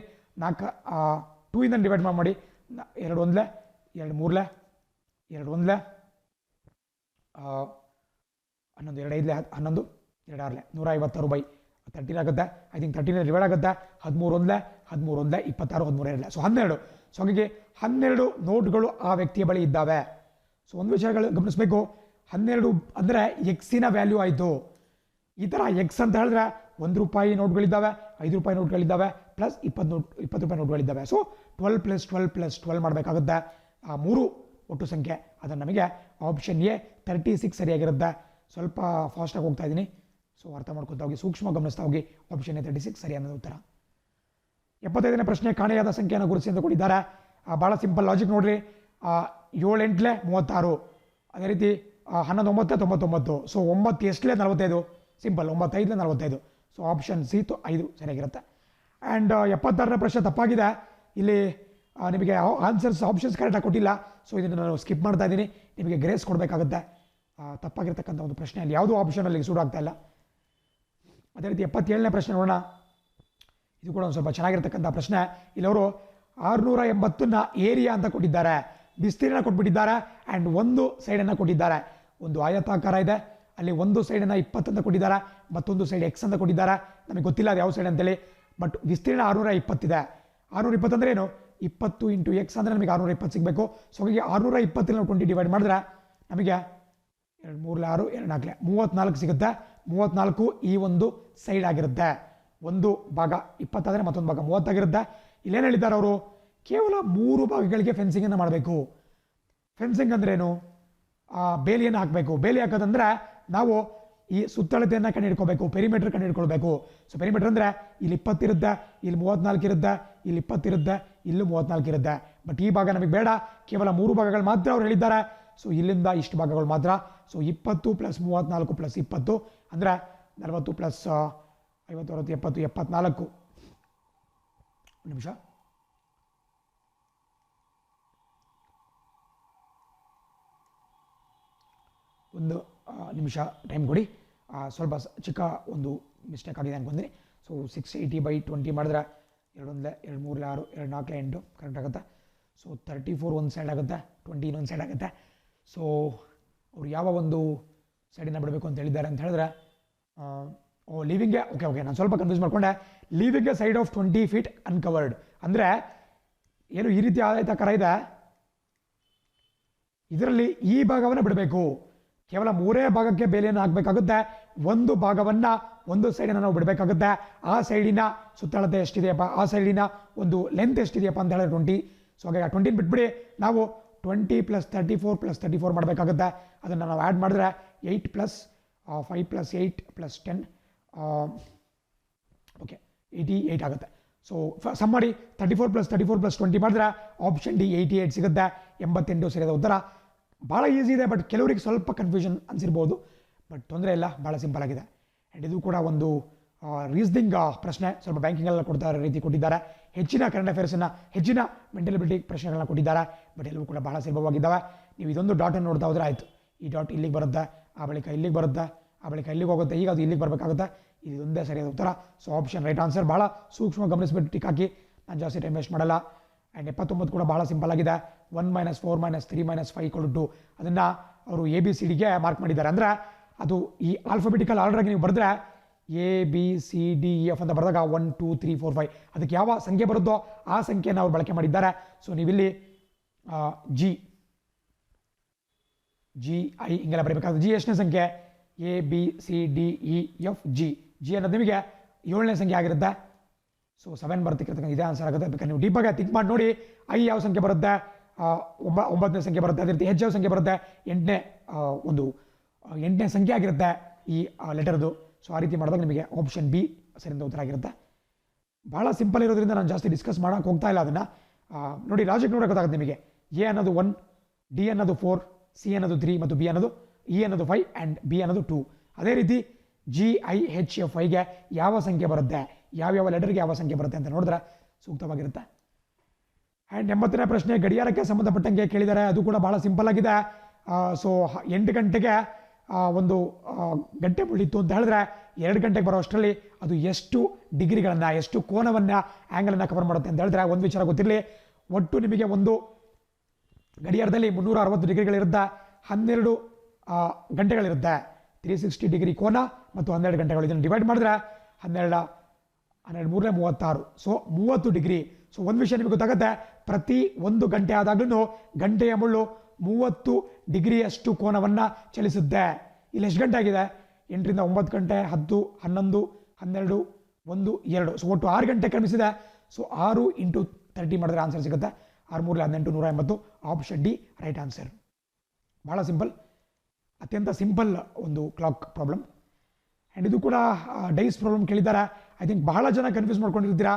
2 ಇಂದ ಡಿವೈಡ್ ಮಾಡಿ. 2 1 2 3 2 1 11 2 5 11 2 6 156/13 ಆಗುತ್ತೆ. ಐ ಥಿಂಕ್ 13 ಡಿವೈಡ್ ಆಗುತ್ತೆ. 13 1 13 1 26 13 2 ಸೊ 12. ಸೊ ಹಾಗಾಗಿ 12 ನೋಟ್ಗಳು ಆ ವ್ಯಕ್ತಿಯ ಬಳಿ ಇದ್ದಾವೆ. ಸೊ ಒಂದು ವಿಷಯಗಳು ಗಮನಿಸಬೇಕು, 12 ಅಂದರೆ ಎಕ್ಸಿನ ವ್ಯಾಲ್ಯೂ ಆಯಿತು. ಈ ಥರ ಎಕ್ಸ್ ಅಂತ ಹೇಳಿದ್ರೆ ₹1 ನೋಟ್ಗಳಿದ್ದಾವೆ, ₹5 ನೋಟ್ಗಳಿದ್ದಾವೆ, ಪ್ಲಸ್ ₹20 ನೋಟ್ಗಳಿದ್ದಾವೆ. ಸೊ 12 + 12 + 12 ಮಾಡಬೇಕಾಗುತ್ತೆ. ಆ 3 ಒಟ್ಟು ಸಂಖ್ಯೆ. ಅದನ್ನು ನಮಗೆ ಆಪ್ಷನ್ ಎ 36 ಸರಿಯಾಗಿರುತ್ತೆ. ಸ್ವಲ್ಪ ಫಾಸ್ಟಾಗಿ ಹೋಗ್ತಾ ಇದ್ದೀನಿ, ಸೊ ಅರ್ಥ ಮಾಡ್ಕೊತಾ ಹೋಗಿ, ಸೂಕ್ಷ್ಮ ಗಮನಿಸ್ತಾ ಹೋಗಿ. ಆಪ್ಷನ್ ಎ 36 ಸರಿ ಅನ್ನೋದು ಉತ್ತರ. 75ನೇ ಪ್ರಶ್ನೆ, ಕಾಣೆಯಾದ ಸಂಖ್ಯೆಯನ್ನು ಗುರುತಿಸಿ ಅಂತ ಕೊಟ್ಟಿದ್ದಾರೆ. ಭಾಳ ಸಿಂಪಲ್ ಲಾಜಿಕ್ ನೋಡ್ರಿ. 7 8 36, ಅದೇ ರೀತಿ 11 9 99. ಸೊ 9 ಎಷ್ಟಲೇ 45, ಸಿಂಪಲ್. 9 5 45. ಸೊ ಆಪ್ಷನ್ ಸಿ 5 ಸರಿಯಾಗಿರುತ್ತೆ. ಆ್ಯಂಡ್ 76ನೇ ಪ್ರಶ್ನೆ ತಪ್ಪಾಗಿದೆ. ಇಲ್ಲಿ ನಿಮಗೆ ಆಪ್ಷನ್ಸ್ ಕರೆಕ್ಟಾಗಿ ಕೊಟ್ಟಿಲ್ಲ. ಸೊ ಇದನ್ನು ನಾನು ಸ್ಕಿಪ್ ಮಾಡ್ತಾ ಇದ್ದೀನಿ, ನಿಮಗೆ ಗ್ರೇಸ್ ಕೊಡಬೇಕಾಗುತ್ತೆ. ತಪ್ಪಾಗಿರ್ತಕ್ಕಂಥ ಒಂದು ಪ್ರಶ್ನೆಯಲ್ಲಿ ಯಾವುದೂ ಆಪ್ಷನಲ್ಲಿ ಸೂಟ್ ಆಗ್ತಾ ಇಲ್ಲ. ಅದೇ ರೀತಿ 77ನೇ ಪ್ರಶ್ನೆ ನೋಡೋಣ. ಇದು ಕೂಡ ಒಂದು ಸ್ವಲ್ಪ ಚೆನ್ನಾಗಿರ್ತಕ್ಕಂಥ ಪ್ರಶ್ನೆ. ಇಲ್ಲವರು 680ನ ಏರಿಯಾ ಅಂತ ಕೊಟ್ಟಿದ್ದಾರೆ, ವಿಸ್ತೀರ್ಣ ಕೊಟ್ಬಿಟ್ಟಿದ್ದಾರೆ. ಆ್ಯಂಡ್ ಒಂದು ಸೈಡನ್ನು ಕೊಟ್ಟಿದ್ದಾರೆ. ಒಂದು ಆಯತಾಕಾರ ಇದೆ, ಅಲ್ಲಿ ಒಂದು ಸೈಡನ್ನು 20 ಅಂತ ಕೊಟ್ಟಿದ್ದಾರೆ, ಮತ್ತೊಂದು ಸೈಡ್ ಎಕ್ಸ್ ಅಂತ ಕೊಟ್ಟಿದ್ದಾರೆ. ನಮಗೆ ಗೊತ್ತಿಲ್ಲ ಅದು ಯಾವ ಸೈಡ್ ಅಂತೇಳಿ. ಬಟ್ ವಿಸ್ತೀರ್ಣ 620 ಇದೆ. 620 ಅಂದರೆ ಏನು? 20 × x ಅಂದರೆ ನಮಗೆ 620 ಸಿಗಬೇಕು. ಸೊ ಹಾಗಾಗಿ 620 ನಾವು 20 ಡಿವೈಡ್ ಮಾಡಿದ್ರೆ ನಮಗೆ 2 3 6 2 4 34 ಸಿಗುತ್ತೆ. 34 ಈ ಒಂದು ಸೈಡ್ ಆಗಿರುತ್ತೆ. ಒಂದು ಭಾಗ 20 ಆದರೆ ಮತ್ತೊಂದು ಭಾಗ 30 ಆಗಿರುತ್ತೆ. ಇಲ್ಲೇನು ಹೇಳಿದ್ದಾರೆ ಅವರು? ಕೇವಲ 3 ಭಾಗಗಳಿಗೆ ಫೆನ್ಸಿಂಗನ್ನು ಮಾಡಬೇಕು. ಫೆನ್ಸಿಂಗ್ ಅಂದ್ರೇನು? ಬೇಲಿಯನ್ನು ಹಾಕಬೇಕು. ಬೇಲಿ ಹಾಕೋದಂದ್ರೆ ನಾವು ಈ ಸುತ್ತಳತೆಯನ್ನು ಕಂಡುಹಿಡ್ಕೋಬೇಕು, ಪೆರಿಮೀಟರ್ ಕಂಡುಹಿಡ್ಕೊಳ್ಬೇಕು. ಸೊ ಪೆರಿಮೀಟರ್ ಅಂದರೆ ಇಲ್ಲಿ 20 ಇರುತ್ತೆ, ಇಲ್ಲಿ 34 ಇರುತ್ತೆ, ಇಲ್ಲಿ 20 ಇರುತ್ತೆ, ಇಲ್ಲೂ 34 ಇರುತ್ತೆ. ಬಟ್ ಈ ಭಾಗ ನಮಗೆ ಬೇಡ, ಕೇವಲ 3 ಭಾಗಗಳು ಮಾತ್ರ ಅವ್ರು ಹೇಳಿದ್ದಾರೆ. ಸೊ ಇಲ್ಲಿಂದ ಇಷ್ಟು ಭಾಗಗಳು ಮಾತ್ರ. ಸೊ 20 + 34 + 20 ಅಂದರೆ 40 + 50 60 70 74. ಒಂದು ನಿಮಿಷ, ಒಂದು ನಿಮಿಷ ಟೈಮ್ ಕೊಡಿ. ಸ್ವಲ್ಪ ಚಿಕ್ಕ ಒಂದು ಮಿಸ್ಟೇಕ್ ಆಗಿದೆ ಅನ್ಕೊಂತೀನಿ. ಸೊ 680/20 ಮಾಡಿದ್ರೆ 2 1 2 3 6 2 4 8 ಕರೆಕ್ಟ್ ಆಗುತ್ತೆ. ಸೊ 34 ಒಂದು ಸೈಡ್ ಆಗುತ್ತೆ, 20 ಇನ್ನೊಂದು ಸೈಡ್ ಆಗುತ್ತೆ. ಸೊ ಅವ್ರು ಯಾವ ಒಂದು ಸೈಡನ್ನು ಬಿಡಬೇಕು ಅಂತ ಹೇಳಿದ್ದಾರೆ ಅಂತ ಹೇಳಿದ್ರೆ, ಲೀವಿಂಗ್ಗೆ ಓಕೆ ನಾನು ಸ್ವಲ್ಪ ಕನ್ಫ್ಯೂಸ್ ಮಾಡ್ಕೊಂಡೆ. Leaving a side of 20 feet uncovered ಅಂದರೆ ಏನು, ಈ ರೀತಿ ಆಯತಾಕಾರ ಇದೆ, ಇದರಲ್ಲಿ ಈ ಭಾಗವನ್ನು ಬಿಡಬೇಕು. ಕೇವಲ 3 ಭಾಗಕ್ಕೆ ಬೇಲಿಯನ್ನು ಹಾಕಬೇಕಾಗುತ್ತೆ. ಒಂದು ಭಾಗವನ್ನು, ಒಂದು ಸೈಡನ್ನು ನಾವು ಬಿಡಬೇಕಾಗುತ್ತೆ. ಆ ಸೈಡಿನ ಸುತ್ತಳತೆ ಎಷ್ಟಿದೆಯಪ್ಪ, ಆ ಸೈಡಿನ ಒಂದು ಲೆಂತ್ ಎಷ್ಟಿದೆಯಪ್ಪ ಅಂತ ಹೇಳಿದ್ರೆ 20. ಸೊ ಹಾಗೆ 20 ಬಿಟ್ಬಿಡಿ, ನಾವು 20 + 34 + 34 ಮಾಡಬೇಕಾಗುತ್ತೆ. ಅದನ್ನು ನಾವು ಆ್ಯಡ್ ಮಾಡಿದ್ರೆ 8 + 5 + 8 + 10 ಓಕೆ 88 ಆಗುತ್ತೆ. ಸೊ ಸಮ್ ಮಾಡಿ 34 + 34 + 20 ಮಾಡಿದ್ರೆ ಆಪ್ಷನ್ ಡಿ 88 ಸಿಗುತ್ತೆ. 88 ಸರಿಯಾದ ಉತ್ತರ. ಭಾಳ ಈಸಿ ಇದೆ, ಬಟ್ ಕೆಲವರಿಗೆ ಸ್ವಲ್ಪ ಕನ್ಫ್ಯೂಷನ್ ಅನಿಸಿರ್ಬೋದು. ಬಟ್ ತೊಂದರೆ ಇಲ್ಲ, ಭಾಳ ಸಿಂಪಲ್ ಆಗಿದೆ. ಆ್ಯಂಡ್ ಇದು ಕೂಡ ಒಂದು ರೀಸನಿಂಗ್ ಪ್ರಶ್ನೆ, ಸ್ವಲ್ಪ ಬ್ಯಾಂಕಿಂಗಲ್ಲಿ ಕೊಡ್ತಾ ಇರೋ ರೀತಿ ಕೊಟ್ಟಿದ್ದಾರೆ. ಹೆಚ್ಚಿನ ಕರೆಂಟ್ ಅಫೇರ್ಸನ್ನು, ಹೆಚ್ಚಿನ ಮೆಂಟಲ್ ಎಬಿಲಿಟಿ ಪ್ರಶ್ನೆಗಳನ್ನ ಕೊಟ್ಟಿದ್ದಾರೆ. ಬಟ್ ಎಲ್ಲವೂ ಕೂಡ ಭಾಳ ಸುಲಭವಾಗಿದ್ದಾವೆ. ನೀವು ಇದೊಂದು ಡಾಟನ್ನು ನೋಡ್ತಾ ಹೋದರೆ ಆಯಿತು. ಈ ಡಾಟ್ ಇಲ್ಲಿಗೆ ಬರುತ್ತೆ, ಆ ಬಳಿಕ ಇಲ್ಲಿಗೆ ಬರುತ್ತೆ, ಆ ಬಳಿಕ ಇಲ್ಲಿಗೆ ಹೋಗುತ್ತೆ, ಈಗ ಅದು ಇಲ್ಲಿಗೆ ಬರಬೇಕಾಗುತ್ತೆ. ಇದೊಂದೇ ಸರಿಯಾದ ಉತ್ತರ. So option right answer. ಭಾಳ ಸೂಕ್ಷ್ಮ ಗಮನಿಸ್ಬಿಟ್ಟು ಟಿಕ್ ಹಾಕಿ, ನಾನು ಜಾಸ್ತಿ ಟೈಮ್ ವೇಸ್ಟ್ ಮಾಡಲ್ಲ. ಆ್ಯಂಡ್ 79 ಕೂಡ ಭಾಳ ಸಿಂಪಲ್ ಆಗಿದೆ. 1 - 4 - 3 - 5 = 2 ಅದನ್ನು ಅವರು ABCDಗೆ ಮಾರ್ಕ್ ಮಾಡಿದ್ದಾರೆ. ಅಂದರೆ ಅದು ಈ ಆಲ್ಫಾಬೆಟಿಕಲ್ ಆರ್ಡರಾಗಿ ನೀವು ಬರೆದ್ರೆ ABCDEF ಅಂತ ಬರೆದಾಗ 1 2 3 4 5 ಅದಕ್ಕೆ ಯಾವ ಸಂಖ್ಯೆ ಬರುತ್ತೋ ಆ ಸಂಖ್ಯೆಯನ್ನು ಅವ್ರು ಬಳಕೆ ಮಾಡಿದ್ದಾರೆ. ಸೊ ನೀವಿಲ್ಲಿ GI ಹಿಂಗೆಲ್ಲ ಬರೀಬೇಕಾಗುತ್ತೆ. G ಎಷ್ಟನೇ ಸಂಖ್ಯೆ? ABCDEF G ಅನ್ನೋದು ನಿಮಗೆ 7ನೇ ಸಂಖ್ಯೆ ಆಗಿರುತ್ತೆ. ಸೊ 7 ಬರ್ತಿರ್ತಕ್ಕಂಥ ಇದೇ ಆನ್ಸರ್ ಆಗುತ್ತೆ. ಬೇಕಾದ್ರೆ ನೀವು ಡೀಪಾಗಿ ಥಿಂಕ್ ಮಾಡಿ ನೋಡಿ. I ಯಾವ ಸಂಖ್ಯೆ ಬರುತ್ತೆ? 9ನೇ ಸಂಖ್ಯೆ ಬರುತ್ತೆ. ಅದೇ ರೀತಿ H ಯಾವ ಸಂಖ್ಯೆ ಬರುತ್ತೆ? 8ನೇ ಸಂಖ್ಯೆ ಆಗಿರುತ್ತೆ ಈ ಲೆಟರ್ದು. ಸೊ ಆ ರೀತಿ ಮಾಡಿದಾಗ ನಿಮಗೆ ಆಪ್ಷನ್ ಬಿ ಸರಿಯಾದ ಉತ್ತರ ಆಗಿರುತ್ತೆ. ಭಾಳ ಸಿಂಪಲ್ ಇರೋದ್ರಿಂದ ನಾನು ಜಾಸ್ತಿ ಡಿಸ್ಕಸ್ ಮಾಡೋಕೆ ಹೋಗ್ತಾ ಇಲ್ಲ ಅದನ್ನು. ನೋಡಿ ಲಾಜಿಕ್ ನೋಡೋಕೆ ಗೊತ್ತಾಗುತ್ತೆ ನಿಮಗೆ. ಎ ಅನ್ನೋದು 1, ಡಿ ಅನ್ನೋದು 4, ಸಿ ಅನ್ನೋದು 3 ಮತ್ತು ಬಿ ಅನ್ನೋದು ಇ ಅನ್ನೋದು 5 ಆ್ಯಂಡ್ ಬಿ ಅನ್ನೋದು 2. ಅದೇ ರೀತಿ GIHFIಗೆ ಯಾವ ಸಂಖ್ಯೆ ಬರುತ್ತೆ, ಯಾವ್ಯಾವ ಲೆಟರ್ಗೆ ಯಾವ ಸಂಖ್ಯೆ ಬರುತ್ತೆ ಅಂತ ನೋಡಿದ್ರೆ ಸೂಕ್ತವಾಗಿರುತ್ತೆ. ಆ್ಯಂಡ್ 80ನೇ ಪ್ರಶ್ನೆ ಗಡಿಯಾರಕ್ಕೆ ಸಂಬಂಧಪಟ್ಟಂಗೆ ಕೇಳಿದ್ದಾರೆ. ಅದು ಕೂಡ ಭಾಳ ಸಿಂಪಲ್ ಆಗಿದೆ. ಸೊ 8 ಗಂಟೆಗೆ ಒಂದು ಗಂಟೆ ಮುಳಿತು ಅಂತ ಹೇಳಿದ್ರೆ 2 ಗಂಟೆಗೆ ಬರೋ ಅಷ್ಟರಲ್ಲಿ ಅದು ಎಷ್ಟು ಡಿಗ್ರಿಗಳನ್ನು, ಎಷ್ಟು ಕೋನವನ್ನು, ಆ್ಯಂಗಲನ್ನು ಕವರ್ ಮಾಡುತ್ತೆ ಅಂತ ಹೇಳಿದ್ರೆ ಒಂದು ವಿಚಾರ ಗೊತ್ತಿರಲಿ. ಒಟ್ಟು ನಿಮಗೆ ಒಂದು ಗಡಿಯಾರದಲ್ಲಿ 360 ಡಿಗ್ರಿಗಳಿರುತ್ತೆ, 12 ಗಂಟೆಗಳಿರುತ್ತೆ. 360 ಡಿಗ್ರಿ ಕೋನ ಮತ್ತು 12 ಗಂಟೆಗಳು. ಇದನ್ನು ಡಿವೈಡ್ ಮಾಡಿದ್ರೆ 12 3 36, ಸೊ 30 ಡಿಗ್ರಿ. ಸೊ ಒಂದು ವಿಷಯ ನಿಮಗೆ ಗೊತ್ತಾಗುತ್ತೆ, ಪ್ರತಿ 1 ಗಂಟೆ ಆದಾಗ್ಲೂ ಗಂಟೆಯ ಮುಳ್ಳು 30 ಡಿಗ್ರಿಯಷ್ಟು ಕೋನವನ್ನು ಚಲಿಸುತ್ತೆ. ಇಲ್ಲಿ ಎಷ್ಟು ಗಂಟೆ ಆಗಿದೆ? 8 ರಿಂದ 9 ಗಂಟೆ, 10, 11, 12, 1, 2. ಸೊ ಒಟ್ಟು 6 ಗಂಟೆ ಕ್ರಮಿಸಿದೆ. ಸೊ 6 × 30 ಮಾಡಿದ್ರೆ ಆನ್ಸರ್ ಸಿಗುತ್ತೆ. 6 3 18 180. Option D right answer. ಭಾಳ ಸಿಂಪಲ್, ಅತ್ಯಂತ ಸಿಂಪಲ್ ಒಂದು ಕ್ಲಾಕ್ ಪ್ರಾಬ್ಲಮ್. ಆ್ಯಂಡ್ ಇದು ಕೂಡ ಡೈಸ್ ಪ್ರಾಬ್ಲಮ್ ಕೇಳಿದ್ದಾರೆ. ಐ ಥಿಂಕ್ ಬಹಳ ಜನ ಕನ್ಫ್ಯೂಸ್ ಮಾಡ್ಕೊಂಡಿರ್ತೀರಾ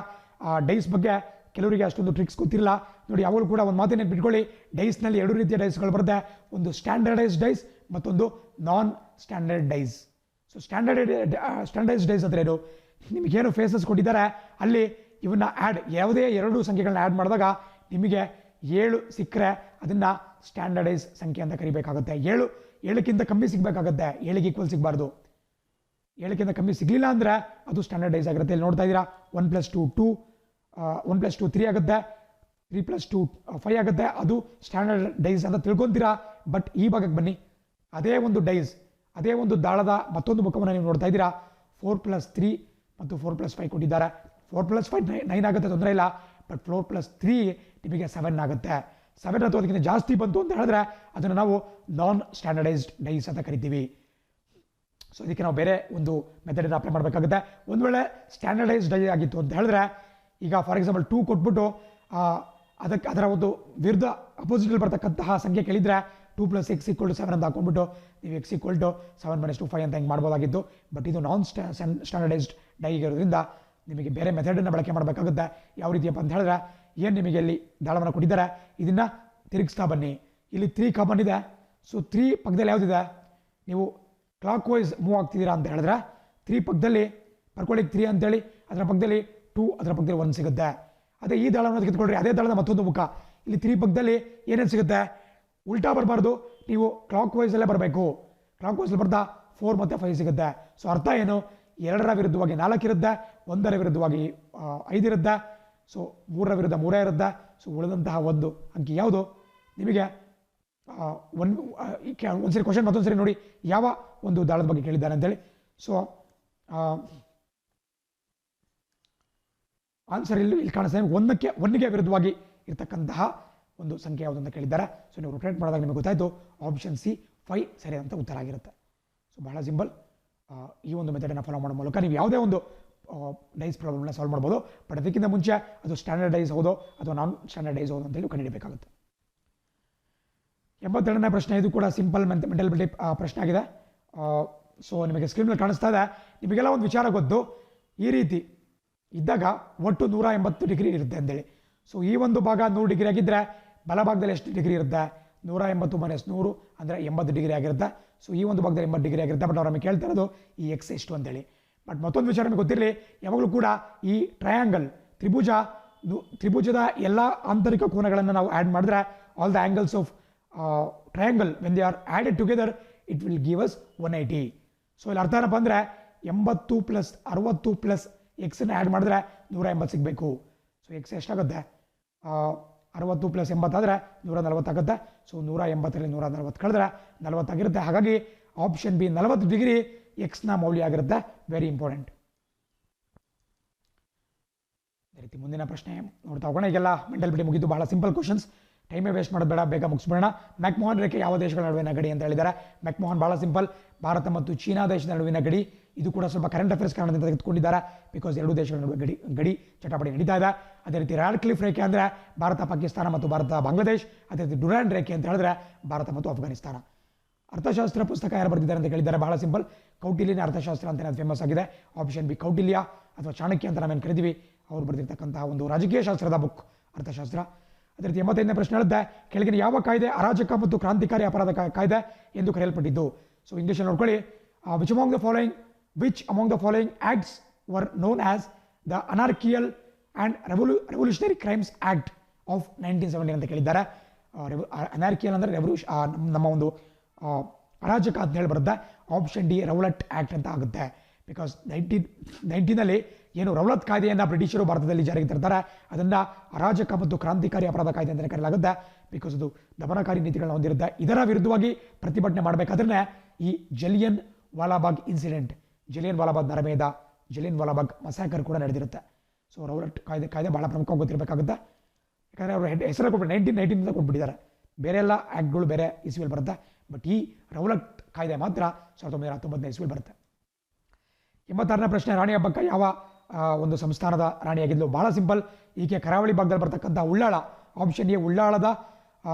ಡೈಸ್ ಬಗ್ಗೆ. ಕೆಲವರಿಗೆ ಅಷ್ಟೊಂದು ಟ್ರಿಕ್ಸ್ ಗೊತ್ತಿರಲ್ಲ. ನೋಡಿ, ಯಾವಾಗಲೂ ಕೂಡ ಒಂದು ಮಾತನ್ನು ನೆನ್ಪಿಟ್ಕೊಳ್ಳಿ, ಡೈಸ್ನಲ್ಲಿ 2 ರೀತಿಯ ಡೈಸ್ಗಳು ಬರುತ್ತೆ. ಒಂದು ಸ್ಟ್ಯಾಂಡರ್ಡೈಸ್ಡ್ ಡೈಸ್, ಮತ್ತೊಂದು non standard dice. So standardised dice ಅಂದರೆ ಏನು? ನಿಮಗೇನು ಫೇಸಸ್ ಕೊಟ್ಟಿದ್ದಾರೆ ಅಲ್ಲಿ ಇವನ್ನ ಯಾವುದೇ 2 ಸಂಖ್ಯೆಗಳನ್ನ ಆ್ಯಡ್ ಮಾಡಿದಾಗ ನಿಮಗೆ 7 ಸಿಕ್ಕರೆ ಅದನ್ನು ಸ್ಟ್ಯಾಂಡರ್ಡೈಸ್ ಸಂಖ್ಯೆ ಅಂತ ಕರಿಬೇಕಾಗುತ್ತೆ. 7ಕ್ಕಿಂತ ಕಮ್ಮಿ ಸಿಗಬೇಕಾಗುತ್ತೆ, 7ಗೆ ಈಕ್ವಲ್ ಸಿಗಬಾರ್ದು. 7ಕ್ಕಿಂತ ಕಮ್ಮಿ ಸಿಗಲಿಲ್ಲ ಅಂದರೆ ಅದು ಸ್ಟ್ಯಾಂಡರ್ಡೈಸ್ ಆಗಿರುತ್ತೆ. ಇಲ್ಲಿ ನೋಡ್ತಾ ಇದ್ದೀರಾ, 1 + 2 2, 1 + 2 3 ಆಗುತ್ತೆ, 3 + 2 5 ಆಗುತ್ತೆ. ಅದು ಸ್ಟ್ಯಾಂಡರ್ಡ್ ಡೈಸ್ ಅಂತ ತಿಳ್ಕೊತೀರಾ. ಬಟ್ ಈ ಭಾಗಕ್ಕೆ ಬನ್ನಿ, ಅದೇ ಒಂದು ಡೈಸ್, ಅದೇ ಒಂದು ದಾಳದ ಮತ್ತೊಂದು ಮುಖವನ್ನು ನೀವು ನೋಡ್ತಾ ಇದ್ದೀರಾ. 4 + 3 ಮತ್ತು 4 + 5 ಕೊಟ್ಟಿದ್ದಾರೆ. 4 + 5 9 ಆಗುತ್ತೆ, ತೊಂದರೆ ಇಲ್ಲ. ಬಟ್ 4 + 3 ನಿಮಗೆ 7 ಆಗುತ್ತೆ. 7 ಅಥವಾ ಅದಕ್ಕಿಂತ ಜಾಸ್ತಿ ಬಂತು ಅಂತ ಹೇಳಿದ್ರೆ ಅದನ್ನು ನಾವು ನಾನ್ ಸ್ಟ್ಯಾಂಡರ್ಡೈಸ್ಡ್ ಡೈಸ್ ಅಂತ ಕರಿತೀವಿ. ಸೊ ಇದಕ್ಕೆ ನಾವು ಬೇರೆ ಒಂದು ಮೆಥಡನ್ನು ಅಪ್ಲೈ ಮಾಡಬೇಕಾಗುತ್ತೆ. ಒಂದು ವೇಳೆ ಸ್ಟ್ಯಾಂಡರ್ಡೈಸ್ಡ್ ಡೈ ಆಗಿತ್ತು ಅಂತ ಹೇಳಿದ್ರೆ, ಈಗ ಫಾರ್ ಎಕ್ಸಾಂಪಲ್ 2 ಕೊಟ್ಬಿಟ್ಟು ಅದಕ್ಕೆ ಅದರ ಒಂದು ವಿರುದ್ಧ ಅಪೋಸಿಟಲ್ಲಿ ಬರ್ತಕ್ಕಂತಹ ಸಂಖ್ಯೆ ಕೇಳಿದರೆ 2 + x = 7 ಅಂತ ಹಾಕೊಂಡ್ಬಿಟ್ಟು ನೀವು x = 7 - 5 ಅಂತ ಹಿಂಗೆ ಮಾಡ್ಬೋದಾಗಿತ್ತು. ಬಟ್ ಇದು ನಾನ್ ಸ್ಟ್ಯಾಂಡರ್ಡೈಸ್ಡ್ ಡೈ ಇರೋದ್ರಿಂದ ನಿಮಗೆ ಬೇರೆ ಮೆಥಡನ್ನು ಬಳಕೆ ಮಾಡಬೇಕಾಗುತ್ತೆ. ಯಾವ ರೀತಿಯಪ್ಪ ಅಂತ ಹೇಳಿದ್ರೆ, ಏನು ನಿಮಗೆ ಇಲ್ಲಿ ದಾಳವನ್ನು ಕೊಟ್ಟಿದ್ದಾರೆ, ಇದನ್ನು ತಿರುಗಿಸ್ತಾ ಬನ್ನಿ. ಇಲ್ಲಿ 3 ಕಾಮನ್ ಇದೆ. ಸೊ 3 ಪಕ್ಕದಲ್ಲಿ ಯಾವುದಿದೆ? ನೀವು ಕ್ಲಾಕ್ ವೈಸ್ ಮೂವ್ ಆಗ್ತಿದ್ದೀರಾ ಅಂತ ಹೇಳಿದ್ರೆ 3 ಪಕ್ಕದಲ್ಲಿ ಬರ್ಕೊಳ್ಳಿ 3 ಅಂತೇಳಿ, ಅದರ ಪಕ್ಕದಲ್ಲಿ 2, ಅದರ ಪಕ್ಕದಲ್ಲಿ 1 ಸಿಗುತ್ತೆ. ಅದೇ ಈ ದಾಳವನ್ನು ತೆಗೆದುಕೊಳ್ಳ್ರಿ, ಅದೇ ದಾಳದ ಮತ್ತೊಂದು ಮುಖ. ಇಲ್ಲಿ 3 ಪಕ್ಕದಲ್ಲಿ ಏನೇನು ಸಿಗುತ್ತೆ? ಉಲ್ಟಾ ಬರಬಾರ್ದು, ನೀವು ಕ್ಲಾಕ್ ವೈಸಲ್ಲೇ ಬರಬೇಕು. ಕ್ಲಾಕ್ ವೈಸಲ್ಲಿ ಬರ್ತಾ 4 ಮತ್ತು 5 ಸಿಗುತ್ತೆ. ಸೊ ಅರ್ಥ ಏನು? 2ರ ವಿರುದ್ಧವಾಗಿ 4 ಇರುತ್ತೆ, 1ರ ವಿರುದ್ಧವಾಗಿ 5 ಇರುತ್ತೆ, ಸೊ 3ರ ವಿರುದ್ಧ 3 ಇರುತ್ತೆ. ಸೊ ಉಳಿದಂತಹ ಒಂದು ಅಂಕಿ ಯಾವುದು? ನಿಮಗೆ ಒಂದ್ಸರಿ ಕ್ವಶನ್ ಮತ್ತೊಂದ್ಸರಿ ನೋಡಿ, ಯಾವ ಒಂದು ದಾಳದ ಬಗ್ಗೆ ಕೇಳಿದ್ದಾರೆ ಅಂತೇಳಿ. ಸೊ ಆನ್ಸರ್ ಇಲ್ಲಿ ಕಾಣಿಸ್ತದೆ. 1ಗೆ ವಿರುದ್ಧವಾಗಿ ಇರ್ತಕ್ಕಂತಹ ಒಂದು ಸಂಖ್ಯೆ ಯಾವುದು ಅಂತ ಕೇಳಿದ್ದಾರೆ. ಸೊ ನೀವು ರೊಟೇಟ್ ಮಾಡಿದಾಗ ನಿಮಗೆ ಗೊತ್ತಾಯಿತು, ಆಪ್ಷನ್ ಸಿ 5 ಸರಿಯಾದಂಥ ಉತ್ತರ ಆಗಿರುತ್ತೆ. ಸೊ ಬಹಳ ಸಿಂಪಲ್. ಈ ಒಂದು ಮೆಥಡನ್ನು ಫಾಲೋ ಮಾಡೋ ಮೂಲಕ ನೀವು ಯಾವುದೇ ಒಂದು ಡೈಸ್ ಪ್ರಾಬ್ಲಮ್ನ ಸಾಲ್ವ್ ಮಾಡ್ಬೋದು. ಬಟ್ ಅದಕ್ಕಿಂತ ಮುಂಚೆ ಅದು ಸ್ಟ್ಯಾಂಡರ್ಡೈಸ್ ಹೌದೋ ಅಥವಾ ನಾನ್ ಸ್ಟ್ಯಾಂಡರ್ಡೈಸ್ ಹೌದು ಅಂತೇಳಿ ಕಂಡುಹಿಡಬೇಕಾಗುತ್ತೆ. 82ನೇ ಪ್ರಶ್ನೆ. ಇದು ಕೂಡ ಸಿಂಪಲ್ ಮೆಂಟಲ್ ಪ್ರಶ್ನೆ ಆಗಿದೆ. ಸೊ ನಿಮಗೆ ಸ್ಕ್ರೀನಲ್ಲಿ ಕಾಣಿಸ್ತಾ ಇದೆ. ನಿಮಗೆಲ್ಲ ಒಂದು ವಿಚಾರ ಗೊತ್ತು, ಈ ರೀತಿ ಇದ್ದಾಗ ಒಟ್ಟು 180 ಡಿಗ್ರಿ ಇರುತ್ತೆ ಅಂತೇಳಿ. ಸೊ ಈ ಒಂದು ಭಾಗ 100 ಡಿಗ್ರಿ ಆಗಿದ್ದರೆ ಬಲಭಾಗದಲ್ಲಿ ಎಷ್ಟು ಡಿಗ್ರಿ ಇರುತ್ತೆ? 180 - 100 ಅಂದರೆ 80 ಡಿಗ್ರಿ ಆಗಿರುತ್ತೆ. ಸೊ ಈ ಒಂದು ಭಾಗದಲ್ಲಿ 80 ಡಿಗ್ರಿ ಆಗಿರುತ್ತೆ. ಬಟ್ ಅವ್ರು ನಮಗೆ ಕೇಳ್ತಾ ಇರೋದು ಈ ಎಕ್ಸ್ ಎಷ್ಟು ಅಂತೇಳಿ. ಬಟ್ ಮತ್ತೊಂದು ವಿಚಾರ ನಿಮಗೆ ಗೊತ್ತಿರಲಿ, ಯಾವಾಗಲೂ ಕೂಡ ಈ ಟ್ರಯಾಂಗಲ್ ತ್ರಿಭುಜದ ಎಲ್ಲ ಆಂತರಿಕ ಕೋನಗಳನ್ನು ನಾವು ಆ್ಯಡ್ ಮಾಡಿದ್ರೆ all the angles of triangle when they are added together it will give us 180. So ಇಲ್ಲಿ ಅರ್ಥ ಏನಪ್ಪ ಅಂದರೆ 80 + 60 + ಎಕ್ಸನ್ನು ಆ್ಯಡ್ ಮಾಡಿದ್ರೆ 180 ಸಿಗಬೇಕು. ಸೊ ಎಕ್ಸ್ ಎಷ್ಟಾಗುತ್ತೆ? 60 + 80 ಆದರೆ 140 ಆಗುತ್ತೆ. ಸೊ 180ರಲ್ಲಿ 140 ಕಳೆದ್ರೆ 40 ಆಗಿರುತ್ತೆ. ಹಾಗಾಗಿ ಆಪ್ಷನ್ ಬಿ 40 ಡಿಗ್ರಿ ಎಕ್ಸ್ನ ಮೌಲ್ಯ ಆಗಿರುತ್ತೆ. Very important. ಅದೇ ರೀತಿ ಮುಂದಿನ ಪ್ರಶ್ನೆ ನೋಡ್ತಾ ಹೋಗೋಣ. ಈಗೆಲ್ಲ ಮೆಂಟಲ್ ಮುಗಿದು, ಬಹಳ ಸಿಂಪಲ್ ಕ್ವಶನ್ಸ್, ಟೈಮೇ ವೇಸ್ಟ್ ಮಾಡೋದು ಬೇಡ, ಬೇಗ ಮುಗಿಸ್ಬಿಡೋಣ. ಮೆಕ್ಮೋಹನ್ ರೇಖೆ ಯಾವ ದೇಶಗಳ ನಡುವಿನ ಗಡಿ ಅಂತ ಹೇಳಿದ್ದಾರೆ. ಮೆಕ್ಮೋಹನ್ ಬಹಳ ಸಿಂಪಲ್, ಭಾರತ ಮತ್ತು ಚೀನಾ ದೇಶದ ನಡುವಿನ ಗಡಿ. ಇದು ಕೂಡ ಸ್ವಲ್ಪ ಕರೆಂಟ್ ಅಫೇರ್ಸ್ ಕಾರಣದಿಂದ ತೆಗೆದುಕೊಂಡಿದ್ದಾರೆ, ಬಿಕಾಸ್ 2 ದೇಶಗಳ ನಡುವೆ ಗಡಿ ಚಟಾಪಟಿ ನಡೀತಾ ಇದೆ. ಅದೇ ರೀತಿ ರಾಡ್ಕ್ಲಿಫ್ ರೇಖೆ ಅಂದರೆ ಭಾರತ ಪಾಕಿಸ್ತಾನ ಮತ್ತು ಭಾರತ ಬಾಂಗ್ಲಾದೇಶ್. ಅದೇ ರೀತಿ ಡುರಾಂಡ್ ರೇಖೆ ಅಂತ ಹೇಳಿದ್ರೆ ಭಾರತ ಮತ್ತು ಅಫ್ಘಾನಿಸ್ತಾನ. ಅರ್ಥಶಾಸ್ತ್ರ ಪುಸ್ತಕ ಯಾರು ಬರೆದಿದ್ದಾರೆ ಅಂತ ಕೇಳಿದ್ದಾರೆ. ಬಹಳ ಸಿಂಪಲ್, ಕೌಟಿಲ್ಯನ ಅರ್ಥಶಾಸ್ತ್ರ ಅಂತಲೇ ಅದು ಫೇಮಸ್ ಆಗಿದೆ. ಆಪ್ಷನ್ ಬಿ ಕೌಟಿಲ್ಯ ಅಥವಾ ಚಾಣಕ್ಯ ಅಂತ ನಾವೇನು ಕರಿತೀವಿ, ಅವ್ರು ಬರೆದಿರ್ತಕ್ಕಂತಹ ಒಂದು ರಾಜಕೀಯ ಶಾಸ್ತ್ರದ ಬುಕ್ ಅರ್ಥಶಾಸ್ತ್ರ. ಅದೇ ರೀತಿ 85ನೇ ಪ್ರಶ್ನೆ ಹೇಳುತ್ತೆ, ಕೆಳಗಿನ ಯಾವ ಕಾಯ್ದೆ ಅರಾಜಕ ಮತ್ತು ಕ್ರಾಂತಿಕಾರಿ ಅಪರಾಧ ಕಾಯ್ದೆ ಎಂದು ಕರೆಯಲ್ಪಟ್ಟಿದ್ದು? ಸೊ ಇಂಗ್ಲೀಷಲ್ಲಿ ನೋಡ್ಕೊಳ್ಳಿ, which among the following acts were known as the anarchical and revolutionary crimes act of 1970 ಅಂತ ಕೇಳಿದ್ದಾರೆ. ಅನಾರ್ಕಿಯಲ್ ಅಂದರೆ ನಮ್ಮ ಒಂದು ಅರಾಜಕ ಅಂತ ಹೇಳಿ ಬರುತ್ತೆ. ಆಪ್ಷನ್ ಡಿ ರೌಲಟ್ ಆ್ಯಕ್ಟ್ ಅಂತ ಆಗುತ್ತೆ. ಬಿಕಾಸ್ 1990ನಲ್ಲಿ ಏನು ರೌಲತ್ ಕಾಯ್ದೆಯನ್ನು ಬ್ರಿಟಿಷರು ಭಾರತದಲ್ಲಿ ಜಾರಿಗೆ ತರ್ತಾರೆ, ಅದನ್ನು ಅರಾಜಕ ಮತ್ತು ಕ್ರಾಂತಿಕಾರಿ ಅಪರಾಧ ಕಾಯ್ದೆ ಅಂತಲೇ ಕರೆಯಲಾಗುತ್ತೆ. ಬಿಕಾಸ್ ಅದು ದಮನಕಾರಿ ನೀತಿಗಳನ್ನ ಹೊಂದಿರುತ್ತೆ. ಇದರ ವಿರುದ್ಧವಾಗಿ ಪ್ರತಿಭಟನೆ ಮಾಡಬೇಕಾದ್ರೆ ಈ ಜಲಿಯನ್ ವಾಲಾಬಾಗ್ ಇನ್ಸಿಡೆಂಟ್, ಜಲಿಯನ್ ವಾಲಾಬಾಗ್ ನರಮೇಧ, ಜಲಿಯನ್ ವಾಲಾಬಾಗ್ ಮಸಾಕರ್ ಕೂಡ ನಡೆದಿರುತ್ತೆ. ಸೊ ರೌಲಟ್ ಕಾಯ್ದೆ ಬಹಳ ಪ್ರಮುಖವಾಗಿ ಗೊತ್ತಿರಬೇಕಾಗುತ್ತೆ. ಯಾಕಂದರೆ ಅವರು ಹೆಸರು ಕೊಟ್ಬಿಟ್ಟು 1919 ಕೊಟ್ಬಿಟ್ಟಿದ್ದಾರೆ. ಬೇರೆ ಎಲ್ಲ ಆ್ಯಕ್ಟ್ಗಳು ಬೇರೆ ಇಸ್ವಿಯಲ್ಲಿ ಬರುತ್ತೆ, ಬಟ್ ಈ ರೌಲಟ್ ಕಾಯ್ದೆ ಮಾತ್ರ 1919 ಇಸ್ವಿಯಲ್ಲಿ ಬರುತ್ತೆ. 86ನೇ ಪ್ರಶ್ನೆ, ರಾಣಿ ಅಬ್ಬಕ್ಕ ಯಾವ ಒಂದು ಸಂಸ್ಥಾನದ ರಾಣಿಯಾಗಿದ್ಲು? ಬಹಳ ಸಿಂಪಲ್, ಈಕೆ ಕರಾವಳಿ ಭಾಗದಲ್ಲಿ ಬರ್ತಕ್ಕಂಥ ಉಳ್ಳಾಳ, ಆಪ್ಷನ್ ಎ ಉಳ್ಳಾಳದ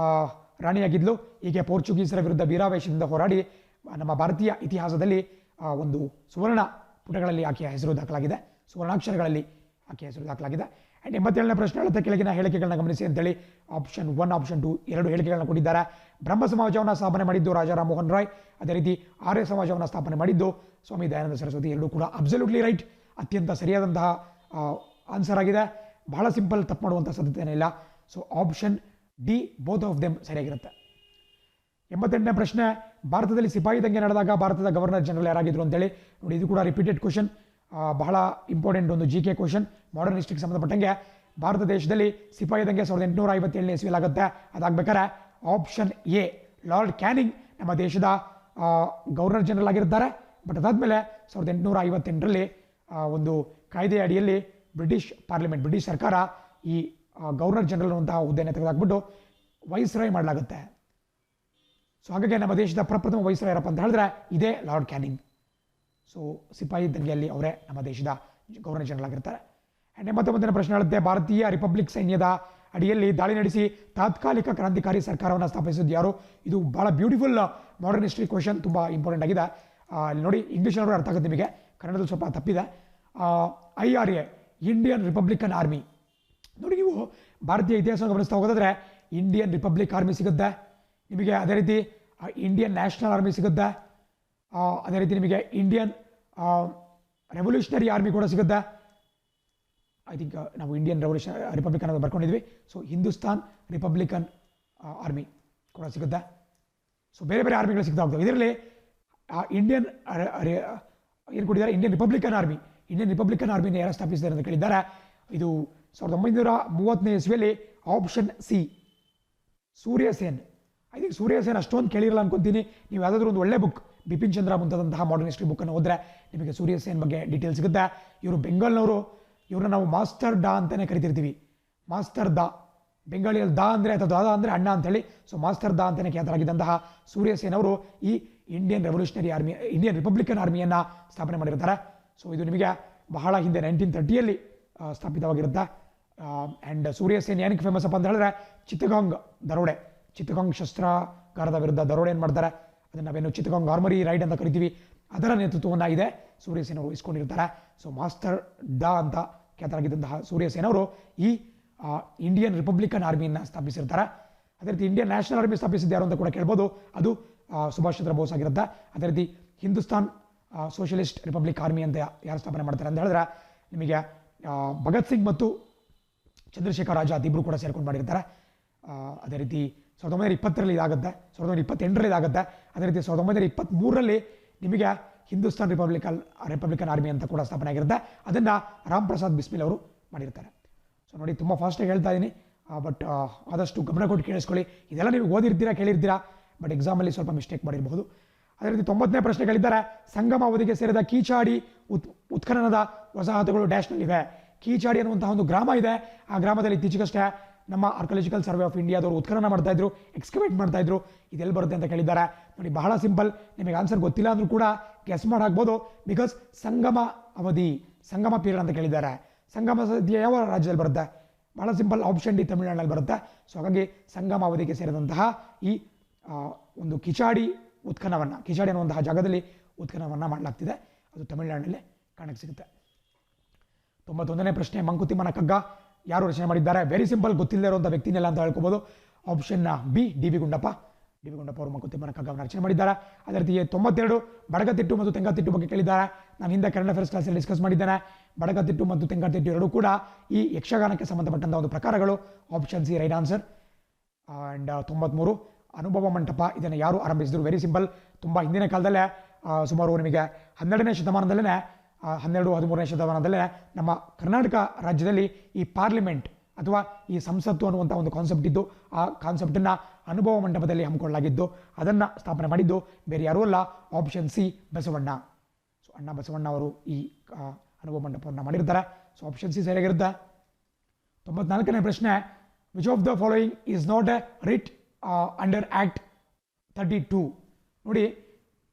ರಾಣಿಯಾಗಿದ್ಲು. ಈಕೆ ಪೋರ್ಚುಗೀಸರ ವಿರುದ್ಧ ವೀರಾವೇಶದಿಂದ ಹೋರಾಡಿ ನಮ್ಮ ಭಾರತೀಯ ಇತಿಹಾಸದಲ್ಲಿ ಒಂದು ಸುವರ್ಣ ಪುಟಗಳಲ್ಲಿ ಆಕೆಯ ಹೆಸರು ದಾಖಲಾಗಿದೆ, ಸುವರ್ಣಾಕ್ಷರಗಳಲ್ಲಿ ಆಕೆಯ ಹೆಸರು ದಾಖಲಾಗಿದೆ. ಆ್ಯಂಡ್ 87ನೇ ಪ್ರಶ್ನೆ ಹೇಳುತ್ತೆ, ಕೆಳಗಿನ ಹೇಳಿಕೆಗಳನ್ನ ಗಮನಿಸಿ ಅಂತೇಳಿ ಆಪ್ಷನ್ 1, ಆಪ್ಷನ್ 2 ಎರಡು ಹೇಳಿಕೆಗಳನ್ನ ಕೊಟ್ಟಿದ್ದಾರೆ. ಬ್ರಹ್ಮ ಸಮಾಜವನ್ನು ಸ್ಥಾಪನೆ ಮಾಡಿದ್ದು ರಾಜಾ ರಾಮ್ ಮೋಹನ್ ರಾಯ್, ಅದೇ ರೀತಿ ಆರ್ಯ ಸಮಾಜವನ್ನು ಸ್ಥಾಪನೆ ಮಾಡಿದ್ದು ಸ್ವಾಮಿ ದಯಾನಂದ ಸರಸ್ವತಿ. ಎರಡೂ ಕೂಡ ಅಬ್ಸಲ್ಯೂಟ್ಲಿ ರೈಟ್, ಅತ್ಯಂತ ಸರಿಯಾದಂತಹ ಆನ್ಸರ್ ಆಗಿದೆ. ಬಹಳ ಸಿಂಪಲ್, ತಪ್ಪು ಮಾಡುವಂಥ ಸಾಧ್ಯತೆ ಇಲ್ಲ. So option D both of them ಸರಿಯಾಗಿರುತ್ತೆ. 88ನೇ ಪ್ರಶ್ನೆ, ಭಾರತದಲ್ಲಿ ಸಿಪಾಯಿ ದಂಗೆ ನಡೆದಾಗ ಭಾರತದ ಗವರ್ನರ್ ಜನರಲ್ ಯಾರಾಗಿದ್ರು ಅಂತೇಳಿ ನೋಡಿ. ಇದು ಕೂಡ ರಿಪೀಟೆಡ್ ಕ್ವಶನ್, ಬಹಳ ಇಂಪಾರ್ಟೆಂಟ್ ಒಂದು GK ಕ್ವಶನ್. ಮಾಡರ್ನ್ ಹಿಸ್ಟ್ರಿಗೆ ಸಂಬಂಧಪಟ್ಟಂಗೆ ಭಾರತ ದೇಶದಲ್ಲಿ ಸಿಪಾಯಿ ದಂಗೆ 1857ನೇ ಇಸ್ವಿಲಾಗುತ್ತೆ. ಅದಾಗಬೇಕಾದ್ರೆ ಆಪ್ಷನ್ ಎ ಲಾರ್ಡ್ ಕ್ಯಾನಿಂಗ್ ನಮ್ಮ ದೇಶದ ಗವರ್ನರ್ ಜನರಲ್ ಆಗಿರ್ತಾರೆ. ಬಟ್ ಅದಾದಮೇಲೆ 1858ರಲ್ಲಿ ಒಂದು ಕಾಯ್ದೆಯ ಅಡಿಯಲ್ಲಿ ಬ್ರಿಟಿಷ್ ಪಾರ್ಲಿಮೆಂಟ್, ಬ್ರಿಟಿಷ್ ಸರ್ಕಾರ ಈ ಗವರ್ನರ್ ಜನರಲ್ ಅನ್ನುವಂತಹ ಹುದ್ದೆಯನ್ನು ತೆಗೆದುಹಾಕ್ಬಿಟ್ಟು ವೈಸ್ರಾಯ್ ಮಾಡಲಾಗುತ್ತೆ. ಸೊ ಹಾಗಾಗಿ ನಮ್ಮ ದೇಶದ ಪ್ರಪ್ರಥಮ ವೈಸ್ರಾಯ್ ಯಾರಪ್ಪ ಅಂತ ಹೇಳಿದ್ರೆ ಇದೇ ಲಾರ್ಡ್ ಕ್ಯಾನಿಂಗ್. ಸೊ ಸಿಪಾಯಿ ದಂಗೆಯಲ್ಲಿ ಅವರೇ ನಮ್ಮ ದೇಶದ ಗವರ್ನರ್ ಜನರಲ್ ಆಗಿರ್ತಾರೆ. ಆ್ಯಂಡ್ 89ನೇ ಪ್ರಶ್ನೆ ಹೇಳುತ್ತೆ, ಭಾರತೀಯ ರಿಪಬ್ಲಿಕ್ ಸೈನ್ಯದ ಅಡಿಯಲ್ಲಿ ದಾಳಿ ನಡೆಸಿ ತಾತ್ಕಾಲಿಕ ಕ್ರಾಂತಿಕಾರಿ ಸರ್ಕಾರವನ್ನು ಸ್ಥಾಪಿಸಿದ್ದು ಯಾರು? ಇದು ಬಹಳ ಬ್ಯೂಟಿಫುಲ್ ಮಾಡರ್ನ್ ಹಿಸ್ಟ್ರಿ ಕ್ವಶನ್, ತುಂಬ ಇಂಪಾರ್ಟೆಂಟ್ ಆಗಿದೆ. ನೋಡಿ, ಇಂಗ್ಲೀಷ್ನವರು ಅರ್ಥ ಆಗುತ್ತೆ ನಿಮಗೆ, ಕನ್ನಡದಲ್ಲಿ ಸ್ವಲ್ಪ ತಪ್ಪಿದೆ. IRA Indian republican army. ನೋಡಿ, ನೀವು ಭಾರತೀಯ ಇತಿಹಾಸವನ್ನು ಗಮನಿಸ್ತಾ ಹೋಗೋದಾದ್ರೆ ಇಂಡಿಯನ್ ರಿಪಬ್ಲಿಕ್ ಆರ್ಮಿ ಸಿಗುತ್ತೆ ನಿಮಗೆ, ಅದೇ ರೀತಿ ಇಂಡಿಯನ್ ನ್ಯಾಷನಲ್ ಆರ್ಮಿ ಸಿಗುತ್ತೆ, ಅದೇ ರೀತಿ ನಿಮಗೆ ಇಂಡಿಯನ್ ರೆವಲ್ಯೂಷನರಿ ಆರ್ಮಿ ಕೂಡ ಸಿಗುತ್ತೆ. ಐ ಥಿಂಕ್ ನಾವು ಇಂಡಿಯನ್ ರಿಪಬ್ಲಿಕನ್ ಅಂತ ಬರ್ಕೊಂಡಿದ್ವಿ. ಸೊ ಹಿಂದೂಸ್ತಾನ್ ರಿಪಬ್ಲಿಕನ್ ಆರ್ಮಿ ಕೂಡ ಸಿಗುತ್ತೆ. ಸೊ ಬೇರೆ ಬೇರೆ ಆರ್ಮಿಗಳು ಸಿಗ್ತಾ ಹೋಗ್ತವೆ. ಇದರಲ್ಲಿ ಇಂಡಿಯನ್ ಏನು ಕೊಟ್ಟಿದ್ದಾರೆ, Indian republican army. Indian republican ಆರ್ಮಿನ ಯಾರು ಸ್ಥಾಪಿಸಿದ್ದಾರೆ ಅಂತ ಕೇಳಿದ್ದಾರೆ. ಇದು 1930ನೇ ಇಸ್ವಿಯಲ್ಲಿ option C Surya Sen. I think Surya Sen ಅಷ್ಟೊಂದು ಕೇಳಿರಲ್ಲ ಅನ್ಕೊಂತೀನಿ. ನೀವು ಯಾವುದಾದ್ರೂ ಒಂದು ಒಳ್ಳೆ ಬುಕ್, ಬಿಪಿನ್ ಚಂದ್ರ ಮುಂತಾದಂತಹ ಮಾಡರ್ನ್ ಹಿಸ್ಟ್ರಿ ಬುಕ್ಕನ್ನು ಓದಿದ್ರೆ ನಿಮಗೆ ಸೂರ್ಯಸೇನ್ ಬಗ್ಗೆ ಡೀಟೇಲ್ ಸಿಗುತ್ತೆ. ಇವರು ಬೆಂಗಾಲ್ನವರು, ಇವ್ರನ್ನ ನಾವು ಮಾಸ್ಟರ್ ಡಾ ಅಂತಲೇ ಕರಿತಿರ್ತೀವಿ. ಮಾಸ್ಟರ್ ದಾ, ಬೆಂಗಾಳಿಯಲ್ಲಿ ದಾ ಅಂದರೆ ಅಥವಾ ದಾದಾ ಅಂದರೆ ಅಣ್ಣ ಅಂತೇಳಿ. ಸೊ ಮಾಸ್ಟರ್ ದಾ ಅಂತಲೇ ಖ್ಯಾತರಾಗಿದ್ದಂತಹ ಸೂರ್ಯಸೇನ್ ಅವರು ಈ Indian revolutionary army, Indian republican ಆರ್ಮಿಯನ್ನು ಸ್ಥಾಪನೆ ಮಾಡಿರ್ತಾರೆ. ಸೊ ಇದು ನಿಮಗೆ ಬಹಳ ಹಿಂದೆ 1930ಯಲ್ಲಿ ಸ್ಥಾಪಿತವಾಗಿರುತ್ತೆ. ಆ್ಯಂಡ್ ಸೂರ್ಯಸೇನ್ ಏನಕ್ಕೆ ಫೇಮಸ್ ಅಪ್ಪ ಅಂತ ಹೇಳಿದ್ರೆ ಚಿತ್ತಗಾಂಗ್ ದರೋಡೆ, ಚಿತ್ತಗಾಂಗ್ ಶಸ್ತ್ರಾಗಾರದ ವಿರುದ್ಧ ದರೋಡೆ ಏನು ಮಾಡ್ತಾರೆ, ಅದನ್ನು ನಾವೇನು ಚಿತ್ತಗಾಂಗ್ ಆರ್ಮರಿ ರೈಡ್ ಅಂತ ಕರಿತೀವಿ, ಅದರ ನೇತೃತ್ವವನ್ನು ಇದೆ ಸೂರ್ಯಸೇನ್ ಅವರು ಇಸ್ಕೊಂಡಿರ್ತಾರೆ. ಸೊ ಮಾಸ್ಟರ್ ಡಾ ಅಂತ ಖ್ಯಾತರಾಗಿದ್ದಂತಹ ಸೂರ್ಯಸೇನ್ ಅವರು ಈ ಇಂಡಿಯನ್ ರಿಪಬ್ಲಿಕನ್ ಆರ್ಮಿಯನ್ನು ಸ್ಥಾಪಿಸಿರ್ತಾರೆ. ಅದೇ ರೀತಿ ಇಂಡಿಯನ್ ನ್ಯಾಷನಲ್ ಆರ್ಮಿ ಸ್ಥಾಪಿಸಿದ್ದು ಯಾರು ಅಂತ ಕೂಡ ಕೇಳ್ಬೋದು, ಅದು ಸುಭಾಷ್ ಚಂದ್ರ ಬೋಸ್ ಆಗಿರುತ್ತೆ. ಅದೇ ರೀತಿ ಹಿಂದೂಸ್ತಾನ್ ಸೋಷಿಯಲಿಸ್ಟ್ ರಿಪಬ್ಲಿಕ್ ಆರ್ಮಿ ಅಂತ ಯಾರು ಸ್ಥಾಪನೆ ಮಾಡ್ತಾರೆ ಅಂತ ಹೇಳಿದ್ರೆ ನಿಮಗೆ ಭಗತ್ ಸಿಂಗ್ ಮತ್ತು ಚಂದ್ರಶೇಖರ್ ಆಜಾದ್ ಇಬ್ಬರು ಕೂಡ ಸೇರ್ಕೊಂಡು ಮಾಡಿರ್ತಾರೆ. ಅದೇ ರೀತಿ 1920ರಲ್ಲಿ ಇದಾಗುತ್ತೆ, 1928ರಲ್ಲಿ ಇದಾಗುತ್ತೆ. ಅದೇ ರೀತಿ 1923ರಲ್ಲಿ ನಿಮಗೆ ಹಿಂದೂಸ್ತಾನ್ ರಿಪಬ್ಲಿಕನ್ ಆರ್ಮಿ ಅಂತ ಕೂಡ ಸ್ಥಾಪನೆ ಆಗಿರುತ್ತೆ. ಅದನ್ನು ರಾಮ್ ಪ್ರಸಾದ್ ಬಿಸ್ಮಿಲ್ ಅವರು ಮಾಡಿರ್ತಾರೆ. ಸೊ ನೋಡಿ, ತುಂಬ ಫಾಸ್ಟಾಗಿ ಹೇಳ್ತಾ ಇದ್ದೀನಿ, ಬಟ್ ಆದಷ್ಟು ಗಮನ ಕೊಟ್ಟು ಕೇಳಿಸ್ಕೊಳ್ಳಿ. ಇದೆಲ್ಲ ನೀವು ಓದಿರ್ತೀರಾ, ಕೇಳಿರ್ತೀರಾ, ಬಟ್ ಎಕ್ಸಾಮಲ್ಲಿ ಸ್ವಲ್ಪ ಮಿಸ್ಟೇಕ್ ಮಾಡಿರಬಹುದು. ಅದೇ ರೀತಿ 90ನೇ ಪ್ರಶ್ನೆಗಳಿದ್ದಾರೆ. ಸಂಗಮ ಅವಧಿಗೆ ಸೇರಿದ ಕೀಚಾಡಿ ಉತ್ಖನನದ ವಸಾಹತುಗಳು ಡ್ಯಾಶ್ನಲ್ಲಿವೆ. ಕೀಚಾಡಿ ಅನ್ನುವಂತಹ ಒಂದು ಗ್ರಾಮ ಇದೆ. ಆ ಗ್ರಾಮದಲ್ಲಿ ಇತ್ತೀಚೆಗಷ್ಟೇ ನಮ್ಮ ಆರ್ಕಿಯಾಲಜಿಕಲ್ ಸರ್ವೆ ಆಫ್ ಇಂಡಿಯಾದವರು ಉತ್ಖನನ ಮಾಡ್ತಾ ಇದ್ರು, ಎಕ್ಸ್ಕವೇಟ್ ಮಾಡ್ತಾ ಇದ್ರು. ಇದೆಲ್ಲಿ ಬರುತ್ತೆ ಅಂತ ಕೇಳಿದ್ದಾರೆ. ನೋಡಿ, ಬಹಳ ಸಿಂಪಲ್, ನಿಮಗೆ ಆನ್ಸರ್ ಗೊತ್ತಿಲ್ಲ ಅಂದ್ರೂ ಕೂಡ ಗೆಸ್ ಮಾಡಾಕ್ಬೋದು. ಬಿಕಾಸ್ ಸಂಗಮ ಅವಧಿ, ಸಂಗಮ ಪೀರಿಯಡ್ ಅಂತ ಕೇಳಿದ್ದಾರೆ. ಸಂಗಮ ಸದ್ಯ ಯಾವ ರಾಜ್ಯದಲ್ಲಿ ಬರುತ್ತೆ? ಬಹಳ ಸಿಂಪಲ್, ಆಪ್ಷನ್ ಡಿ ತಮಿಳುನಾಡಿನಲ್ಲಿ ಬರುತ್ತೆ. ಸೊ ಹಾಗಾಗಿ ಸಂಗಮ ಅವಧಿಗೆ ಸೇರಿದಂತಹ ಈ ಒಂದು ಕಿಚಾಡಿ ಉತ್ಖನವನ್ನು, ಕಿಚಾಡಿ ಅನ್ನುವಂತಹ ಜಾಗದಲ್ಲಿ ಉತ್ಖನವನ್ನು ಮಾಡಲಾಗ್ತಿದೆ. ಅದು ತಮಿಳುನಾಡಿನಲ್ಲೇ ಕಾಣಕ್ಕೆ ಸಿಗುತ್ತೆ. 91ನೇ ಪ್ರಶ್ನೆ, ಮಂಕುತಿಮ್ಮನ ಕಗ್ಗ ಯಾರು ರಚನೆ ಮಾಡಿದ್ದಾರೆ? ವೆರಿ ಸಿಂಪಲ್, ಗೊತ್ತಿಲ್ಲದೆ ಇರುವಂಥ ವ್ಯಕ್ತಿನೆಲ್ಲ ಅಂತ ಹೇಳ್ಕೊಬೋದು. Option B, D B Gundappa. D B Gundappa ಅವರು ಮಂಕುತಿಮ್ಮನ ಕಗ್ಗವನ್ನು ರಚನೆ ಮಾಡಿದ್ದಾರೆ. ಅದೇ ರೀತಿ 92 ಬಡಗತಿಟ್ಟು ಮತ್ತು ತೆಂಕತಿಟ್ಟು ಬಗ್ಗೆ ಕೇಳಿದ್ದಾರೆ. ನಾನು ಹಿಂದೆ ಕರೆಂಟ್ ಅಫೇರ್ಸ್ ಕ್ಲಾಸಲ್ಲಿ ಡಿಸ್ಕಸ್ ಮಾಡಿದ್ದೇನೆ. ಬಡಗತಿಟ್ಟು ಮತ್ತು ತೆಂಕತಿಟ್ಟು ಎರಡೂ ಕೂಡ ಈ ಯಕ್ಷಗಾನಕ್ಕೆ ಸಂಬಂಧಪಟ್ಟಂಥ ಒಂದು ಪ್ರಕಾರಗಳು. Option C right answer. And 93 ಅನುಭವ ಮಂಟಪ, ಇದನ್ನು ಯಾರು ಆರಂಭಿಸಿದ್ರು? ವೆರಿ ಸಿಂಪಲ್, ತುಂಬ ಹಿಂದಿನ ಕಾಲದಲ್ಲೇ ಸುಮಾರು ನಿಮಗೆ 12ನೇ ಶತಮಾನದಲ್ಲೇ 12-13ನೇ ಶತಮಾನದಲ್ಲೇ ನಮ್ಮ ಕರ್ನಾಟಕ ರಾಜ್ಯದಲ್ಲಿ ಈ ಪಾರ್ಲಿಮೆಂಟ್ ಅಥವಾ ಈ ಸಂಸತ್ತು ಅನ್ನುವಂಥ ಒಂದು ಕಾನ್ಸೆಪ್ಟ್ ಇದ್ದು, ಆ ಕಾನ್ಸೆಪ್ಟನ್ನು ಅನುಭವ ಮಂಟಪದಲ್ಲಿ ಹಮ್ಮಿಕೊಳ್ಳಲಾಗಿದ್ದು, ಅದನ್ನು ಸ್ಥಾಪನೆ ಮಾಡಿದ್ದು ಬೇರೆ ಯಾರೂ ಅಲ್ಲ, ಆಪ್ಷನ್ ಸಿ ಬಸವಣ್ಣ. ಸೊ ಅಣ್ಣ ಬಸವಣ್ಣ ಅವರು ಈ ಅನುಭವ ಮಂಟಪವನ್ನು ಮಾಡಿರ್ತಾರೆ. ಸೊ ಆಪ್ಷನ್ ಸಿ ಸರಿಯಾಗಿರುತ್ತೆ. 94ನೇ ಪ್ರಶ್ನೆ, which of the following is not a writ under act 32? ನೋಡಿ,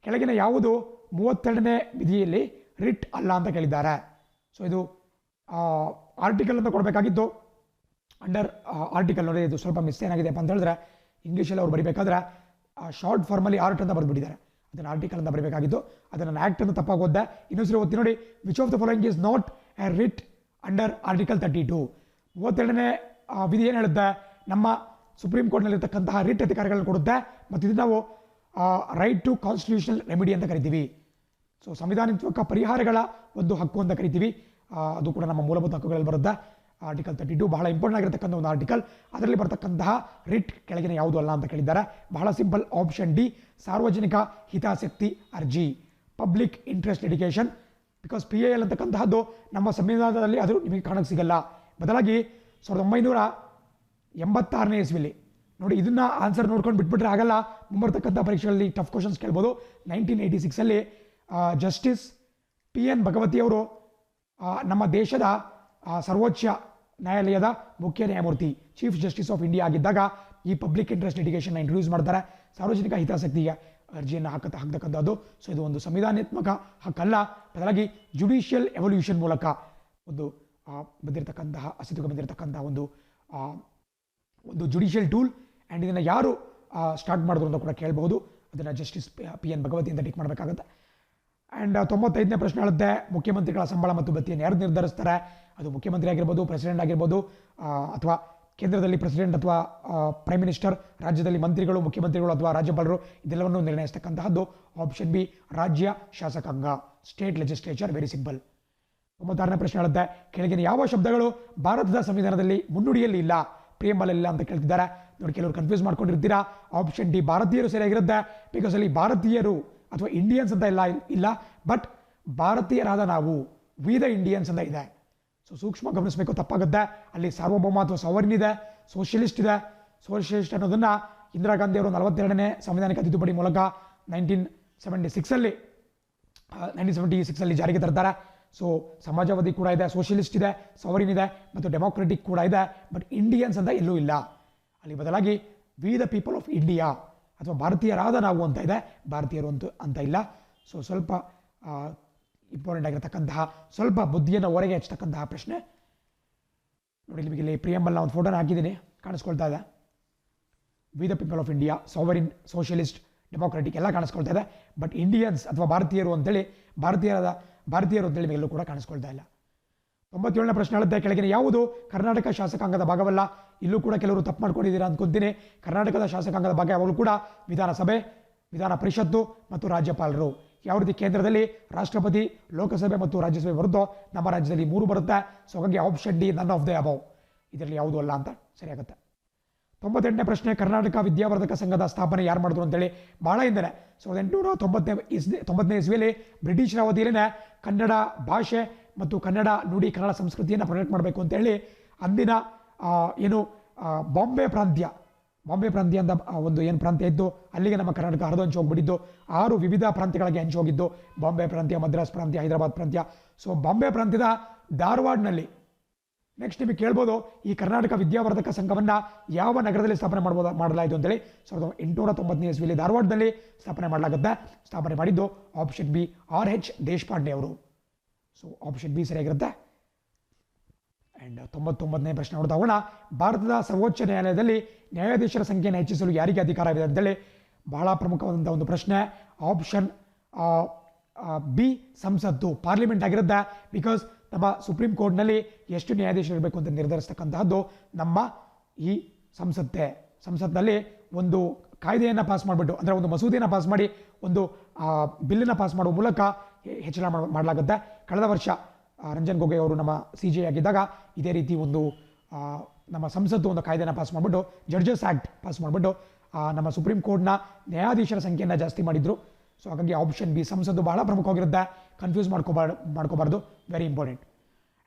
ಕೆಳಗಿನ ಯಾವುದು 32ನೇ ವಿಧಿಯಲ್ಲಿ ರಿಟ್ ಅಲ್ಲ ಅಂತ ಕೇಳಿದ್ದಾರೆ. ಸೊ ಇದು ಆರ್ಟಿಕಲ್ ಅಂತ ಕೊಡಬೇಕಾಗಿದ್ದು ಅಂಡರ್ ಆರ್ಟಿಕಲ್. ನೋಡಿ, ಇದು ಸ್ವಲ್ಪ ಮಿಸ್ ಏನಾಗಿದೆಪ್ಪ ಅಂತ ಹೇಳಿದ್ರೆ, ಇಂಗ್ಲೀಷಲ್ಲಿ ಅವ್ರು ಬರೀಬೇಕಾದ್ರೆ ಶಾರ್ಟ್ ಫಾರ್ಮಲ್ಲಿ ಆರ್ಟ್ ಅಂತ ಬರೆದ್ಬಿಟ್ಟಿದ್ದಾರೆ. ಅದನ್ನು ಆರ್ಟಿಕಲ್ ಅಂತ ಬರೀಬೇಕಾಗಿದ್ದು, ಅದನ್ನು ಆ್ಯಕ್ಟ್ ಅಂತ ತಪ್ಪಾಗಿ ಓದ್ದೆ. ಇನ್ನೊಂದ್ಸರಿ ಓದ್ತೀನಿ ನೋಡಿ, which of the following is not a writ under article 32. 32ನೇ ವಿಧಿ ಏನು ಹೇಳುತ್ತೆ? ನಮ್ಮ ಸುಪ್ರೀಂ ಕೋರ್ಟ್ನಲ್ಲಿರ್ತಕ್ಕಂತಹ ರಿಟ್ ಅಧಿಕಾರಿಗಳನ್ನು ಕೊಡುತ್ತೆ, ಮತ್ತು ಇದು ನಾವು ರೈಟ್ ಟು ಕಾನ್ಸ್ಟಿಟ್ಯೂಷನಲ್ ರೆಮಿಡಿ ಅಂತ ಕರಿತೀವಿ. ಸೊ ಸಂವಿಧಾನಾತ್ಮಕ ಪರಿಹಾರಗಳ ಒಂದು ಹಕ್ಕು ಅಂತ ಕರಿತೀವಿ. ಅದು ಕೂಡ ನಮ್ಮ ಮೂಲಭೂತ ಹಕ್ಕುಗಳಲ್ಲಿ ಬರುತ್ತೆ. ಆರ್ಟಿಕಲ್ 32 ಬಹಳ ಇಂಪಾರ್ಟೆಂಟ್ ಆಗಿರತಕ್ಕಂಥ ಒಂದು ಆರ್ಟಿಕಲ್. ಅದರಲ್ಲಿ ಬರ್ತಕ್ಕಂತಹ ರಿಟ್ ಕೆಳಗಿನ ಯಾವುದು ಅಲ್ಲ ಅಂತ ಕೇಳಿದ್ದಾರೆ. ಬಹಳ ಸಿಂಪಲ್, ಆಪ್ಷನ್ ಡಿ ಸಾರ್ವಜನಿಕ ಹಿತಾಸಕ್ತಿ ಅರ್ಜಿ, public interest litigation. Because PIL ಅಂತಕ್ಕಂತಹದ್ದು ನಮ್ಮ ಸಂವಿಧಾನದಲ್ಲಿ ಅದು ನಿಮಗೆ ಕಾಣಕ್ಕೆ ಸಿಗಲ್ಲ. ಬದಲಾಗಿ 1986ನೇ ಇಸ್ವಿಲಿ, ನೋಡಿ ಇದನ್ನ ಆನ್ಸರ್ ನೋಡ್ಕೊಂಡು ಬಿಟ್ಬಿಟ್ರೆ ಆಗಲ್ಲ, ಮುಂಬರ್ತಕ್ಕಂಥ ಪರೀಕ್ಷೆಗಳಲ್ಲಿ ಟಫ್ ಕ್ವಶನ್ಸ್ ಕೇಳ್ಬೋದು. 1986ಅಲ್ಲಿ ಜಸ್ಟಿಸ್ PN ಭಗವತಿಯವರು ನಮ್ಮ ದೇಶದ ಸರ್ವೋಚ್ಚ ನ್ಯಾಯಾಲಯದ ಮುಖ್ಯ ನ್ಯಾಯಮೂರ್ತಿ, ಚೀಫ್ ಜಸ್ಟಿಸ್ ಆಫ್ ಇಂಡಿಯಾ ಆಗಿದ್ದಾಗ ಈ ಪಬ್ಲಿಕ್ ಇಂಟ್ರೆಸ್ಟ್ ಲಿಟಿಗೇಷನ್ನ ಇಂಟ್ರೊಡ್ಯೂಸ್ ಮಾಡ್ತಾರೆ. ಸಾರ್ವಜನಿಕ ಹಿತಾಸಕ್ತಿಯ ಅರ್ಜಿಯನ್ನು ಹಾಕತಕ್ಕಂಥದ್ದು. ಸೊ ಇದು ಒಂದು ಸಂವಿಧಾನಾತ್ಮಕ ಹಕ್ಕಲ್ಲ, ಬದಲಾಗಿ ಜುಡಿಷಿಯಲ್ ಎವಲ್ಯೂಷನ್ ಮೂಲಕ ಒಂದು ಬಂದಿರತಕ್ಕಂತಹ ಅಸ್ತಿತ್ವಕ್ಕೆ ಬಂದಿರತಕ್ಕಂತಹ ಒಂದು ಜುಡಿಷಿಯಲ್ ಟೂಲ್. ಆ್ಯಂಡ್ ಇದನ್ನು ಯಾರು ಸ್ಟಾರ್ಟ್ ಮಾಡಿದ್ರು ಅಂತ ಕೂಡ ಕೇಳಬಹುದು. ಅದನ್ನು ಜಸ್ಟಿಸ್ PN ಭಗವತಿ ಅಂತ ಟಿಕ್ ಮಾಡಬೇಕಾಗುತ್ತೆ. ಆ್ಯಂಡ್ 95ನೇ ಪ್ರಶ್ನೆ ಹೇಳುತ್ತೆ, ಮುಖ್ಯಮಂತ್ರಿಗಳ ಸಂಬಳ ಮತ್ತು ಭತ್ಯೆಯನ್ನು ಯಾರು ನಿರ್ಧರಿಸ್ತಾರೆ? ಅದು ಮುಖ್ಯಮಂತ್ರಿ ಆಗಿರ್ಬೋದು, ಪ್ರೆಸಿಡೆಂಟ್ ಆಗಿರ್ಬೋದು, ಅಥವಾ ಕೇಂದ್ರದಲ್ಲಿ ಪ್ರೆಸಿಡೆಂಟ್ ಅಥವಾ ಪ್ರೈಮ್ ಮಿನಿಸ್ಟರ್, ರಾಜ್ಯದಲ್ಲಿ ಮಂತ್ರಿಗಳು, ಮುಖ್ಯಮಂತ್ರಿಗಳು ಅಥವಾ ರಾಜ್ಯಪಾಲರು, ಇದೆಲ್ಲವನ್ನು ನಿರ್ಣಯಿಸ್ತಕ್ಕಂತಹದ್ದು ಆಪ್ಷನ್ ಬಿ ರಾಜ್ಯ ಶಾಸಕಾಂಗ, ಸ್ಟೇಟ್ ಲೆಜಿಸ್ಲೇಚರ್. Very simple. 96ನೇ ಪ್ರಶ್ನೆ ಹೇಳುತ್ತೆ, ಕೆಳಗಿನ ಯಾವ ಶಬ್ದಗಳು ಭಾರತದ ಸಂವಿಧಾನದಲ್ಲಿ ಮುನ್ನುಡಿಯಲ್ಲಿ ಇಲ್ಲ, ಪ್ರಿಯಂಬಲ್ ಇಲ್ಲ ಅಂತ ಕೇಳ್ತಿದ್ದಾರೆ. ನೋಡಿ, ಕೆಲವರು ಕನ್ಫ್ಯೂಸ್ ಮಾಡ್ಕೊಂಡಿರ್ತೀರಾ. ಆಪ್ಷನ್ ಡಿ ಭಾರತೀಯರು ಸರಿಯಾಗಿರುತ್ತೆ. ಬಿಕಾಸ್ ಅಲ್ಲಿ ಭಾರತೀಯರು ಅಥವಾ ಇಂಡಿಯನ್ಸ್ ಅಂತ ಇಲ್ಲ, ಬಟ್ ಭಾರತೀಯರಾದ ನಾವು, ವಿ ದ ಇಂಡಿಯನ್ಸ್ ಅಂತ ಇದೆ. ಸೊ ಸೂಕ್ಷ್ಮ ಗಮನಿಸಬೇಕು, ತಪ್ಪಾಗುತ್ತೆ. ಅಲ್ಲಿ ಸಾರ್ವಭೌಮ ಅಥವಾ ಸಾವರಿನ್ ಇದೆ, ಸೋಷಿಯಲಿಸ್ಟ್ ಇದೆ. ಸೋಷಿಯಲಿಸ್ಟ್ ಅನ್ನೋದನ್ನ ಇಂದಿರಾ ಗಾಂಧಿ ಅವರು 42ನೇ ಸಂವಿಧಾನಿಕ ತಿದ್ದುಪಡಿ ಮೂಲಕ 1976 ಜಾರಿಗೆ ತರ್ತಾರೆ. ಸೊ ಸಮಾಜವಾದಿ ಕೂಡ ಇದೆ, ಸೋಷಿಯಲಿಸ್ಟ್ ಇದೆ, ಸಾವರಿನ್ ಇದೆ ಮತ್ತು ಡೆಮೋಕ್ರೆಟಿಕ್ ಕೂಡ ಇದೆ, ಬಟ್ ಇಂಡಿಯನ್ಸ್ ಅಂತ ಎಲ್ಲೂ ಇಲ್ಲ. ಅಲ್ಲಿ ಬದಲಾಗಿ we the people of India ಅಥವಾ ಭಾರತೀಯರಾದ ನಾವು ಅಂತ ಇದೆ, ಭಾರತೀಯರು ಅಂತ ಇಲ್ಲ. ಸೊ ಸ್ವಲ್ಪ ಇಂಪಾರ್ಟೆಂಟ್ ಆಗಿರತಕ್ಕಂತಹ, ಸ್ವಲ್ಪ ಬುದ್ಧಿಯನ್ನು ಹೊರಗೆ ಹಚ್ಚತಕ್ಕಂತಹ ಪ್ರಶ್ನೆ. ನೋಡಿ, ನಿಮಗೆ ಇಲ್ಲಿ ಪ್ರಿಯಂಬಲ್ನ ಒಂದು ಫೋಟೋನ ಹಾಕಿದ್ದೀನಿ, ಕಾಣಿಸ್ಕೊಳ್ತಾ ಇದೆ. We the people of India, sovereign, socialist, democratic ಎಲ್ಲ ಕಾಣಿಸ್ಕೊಳ್ತಾ ಇದೆ. ಬಟ್ ಇಂಡಿಯನ್ಸ್ ಅಥವಾ ಭಾರತೀಯರು ಅಂತೇಳಿ ಅಂತೇಳಿ ಎಲ್ಲೂ ಕೂಡ ಕಾಣಿಸ್ಕೊಳ್ತಾ ಇಲ್ಲ. 97ನೇ ಪ್ರಶ್ನೆ ಹೇಳುತ್ತೆ, ಕೆಳಗಿನ ಯಾವುದು ಕರ್ನಾಟಕ ಶಾಸಕಾಂಗದ ಭಾಗವಲ್ಲ? ಇಲ್ಲೂ ಕೂಡ ಕೆಲವರು ತಪ್ಪು ಮಾಡ್ಕೊಂಡಿದ್ದೀರಾ ಅಂದ್ಕೊಂತೀನಿ. ಕರ್ನಾಟಕದ ಶಾಸಕಾಂಗದ ಭಾಗ ಯಾವಾಗಲೂ ಕೂಡ ವಿಧಾನಸಭೆ, ವಿಧಾನ ಪರಿಷತ್ತು ಮತ್ತು ರಾಜ್ಯಪಾಲರು. ಯಾವ ರೀತಿ ಕೇಂದ್ರದಲ್ಲಿ ರಾಷ್ಟ್ರಪತಿ, ಲೋಕಸಭೆ ಮತ್ತು ರಾಜ್ಯಸಭೆ ಬರುತ್ತೋ, ನಮ್ಮ ರಾಜ್ಯದಲ್ಲಿ 3 ಬರುತ್ತೆ. ಸೊ ಹಾಗಾಗಿ option D none of the above, ಇದರಲ್ಲಿ ಯಾವುದು ಅಲ್ಲ ಅಂತ ಸರಿಯಾಗುತ್ತೆ. 98ನೇ ಪ್ರಶ್ನೆ, ಕರ್ನಾಟಕ ವಿದ್ಯಾವರ್ಧಕ ಸಂಘದ ಸ್ಥಾಪನೆ ಯಾರು ಮಾಡಿದ್ರು ಅಂತೇಳಿ ಬಹಳ ಹಿಂದೆ 1890ನೇ ಇಸ್ವಿಯಲ್ಲಿ ಬ್ರಿಟಿಷರ ಅವಧಿಯಲ್ಲಿನೇ ಕನ್ನಡ ಭಾಷೆ ಮತ್ತು ಕನ್ನಡ ನುಡಿ, ಕನ್ನಡ ಸಂಸ್ಕೃತಿಯನ್ನು ಪ್ರೊಟೆಕ್ಟ್ ಮಾಡಬೇಕು ಅಂತೇಳಿ ಅಂದಿನ ಬಾಂಬೆ ಪ್ರಾಂತ್ಯ ಅಂತ ಒಂದು ಏನು ಪ್ರಾಂತ್ಯ ಇದ್ದು, ಅಲ್ಲಿಗೆ ನಮ್ಮ ಕರ್ನಾಟಕ ಹರಿದು ಹಂಚಿ ಹೋಗ್ಬಿಟ್ಟಿದ್ದು. 6 ವಿವಿಧ ಪ್ರಾಂತ್ಯಗಳಿಗೆ ಹಂಚಿ ಹೋಗಿದ್ದು, ಬಾಂಬೆ ಪ್ರಾಂತ್ಯ, ಮದ್ರಾಸ್ ಪ್ರಾಂತ್ಯ, ಹೈದರಾಬಾದ್ ಪ್ರಾಂತ್ಯ. ಸೊ ಬಾಂಬೆ ಪ್ರಾಂತ್ಯದ ಧಾರವಾಡ್ನಲ್ಲಿ, ನೆಕ್ಸ್ಟ್ ನಿಮಗೆ ಕೇಳ್ಬೋದು, ಈ ಕರ್ನಾಟಕ ವಿದ್ಯಾವರ್ಧಕ ಸಂಘವನ್ನು ಯಾವ ನಗರದಲ್ಲಿ ಸ್ಥಾಪನೆ ಮಾಡಲಾಯಿತು ಅಂತೇಳಿ. 1890ನೇ ಇಸ್ವಿಯಲ್ಲಿ ಧಾರವಾಡದಲ್ಲಿ ಸ್ಥಾಪನೆ ಮಾಡಲಾಗುತ್ತೆ. ಸ್ಥಾಪನೆ ಮಾಡಿದ್ದು ಆಪ್ಷನ್ ಬಿ RH ದೇಶಪಾಂಡೆ ಅವರು. ಸೊ ಆಪ್ಷನ್ ಬಿ ಸರಿಯಾಗಿರುತ್ತೆ. ಆ್ಯಂಡ್ 99ನೇ ಪ್ರಶ್ನೆ ನೋಡ್ತಾ ಹೋಗೋಣ. ಭಾರತದ ಸರ್ವೋಚ್ಚ ನ್ಯಾಯಾಲಯದಲ್ಲಿ ನ್ಯಾಯಾಧೀಶರ ಸಂಖ್ಯೆಯನ್ನು ಹೆಚ್ಚಿಸಲು ಯಾರಿಗೆ ಅಧಿಕಾರವಿದೆ ಅಂತೇಳಿ ಬಹಳ ಪ್ರಮುಖವಾದಂಥ ಒಂದು ಪ್ರಶ್ನೆ. ಆಪ್ಷನ್ ಬಿ ಸಂಸತ್ತು, ಪಾರ್ಲಿಮೆಂಟ್ ಆಗಿರುತ್ತೆ. ಬಿಕಾಸ್ ನಮ್ಮ ಸುಪ್ರೀಂ ಕೋರ್ಟ್ನಲ್ಲಿ ಎಷ್ಟು ನ್ಯಾಯಾಧೀಶರು ಇರಬೇಕು ಅಂತ ನಿರ್ಧರಿಸ್ತಕ್ಕಂತಹದ್ದು ನಮ್ಮ ಈ ಸಂಸತ್ನಲ್ಲಿ ಒಂದು ಕಾಯ್ದೆಯನ್ನು ಪಾಸ್ ಮಾಡಿಬಿಟ್ಟು, ಅಂದರೆ ಒಂದು ಮಸೂದೆಯನ್ನು ಪಾಸ್ ಮಾಡಿ ಒಂದು ಬಿಲ್ಲನ್ನು ಪಾಸ್ ಮಾಡುವ ಮೂಲಕ ಹೆಚ್ಚಳ ಮಾಡಲಾಗುತ್ತೆ. ಕಳೆದ ವರ್ಷ ರಂಜನ್ ಗೊಗೊಯ್ ಅವರು ನಮ್ಮ CJI ಆಗಿದ್ದಾಗ ಇದೇ ರೀತಿ ಒಂದು ನಮ್ಮ ಸಂಸತ್ತು ಒಂದು ಕಾಯ್ದೆನ ಪಾಸ್ ಮಾಡಿಬಿಟ್ಟು, ಜಡ್ಜಸ್ ಆ್ಯಕ್ಟ್ ಪಾಸ್ ಮಾಡಿಬಿಟ್ಟು ನಮ್ಮ ಸುಪ್ರೀಂ ಕೋರ್ಟ್ನ ನ್ಯಾಯಾಧೀಶರ ಸಂಖ್ಯೆಯನ್ನು ಜಾಸ್ತಿ ಮಾಡಿದರು. ಸೊ ಹಾಗಾಗಿ ಆಪ್ಷನ್ ಬಿ ಸಂಸತ್ತು ಬಹಳ ಪ್ರಮುಖವಾಗಿರುತ್ತೆ, ಕನ್ಫ್ಯೂಸ್ ಮಾಡ್ಕೋಬಾರ್ದು, ವೆರಿ ಇಂಪಾರ್ಟೆಂಟ್.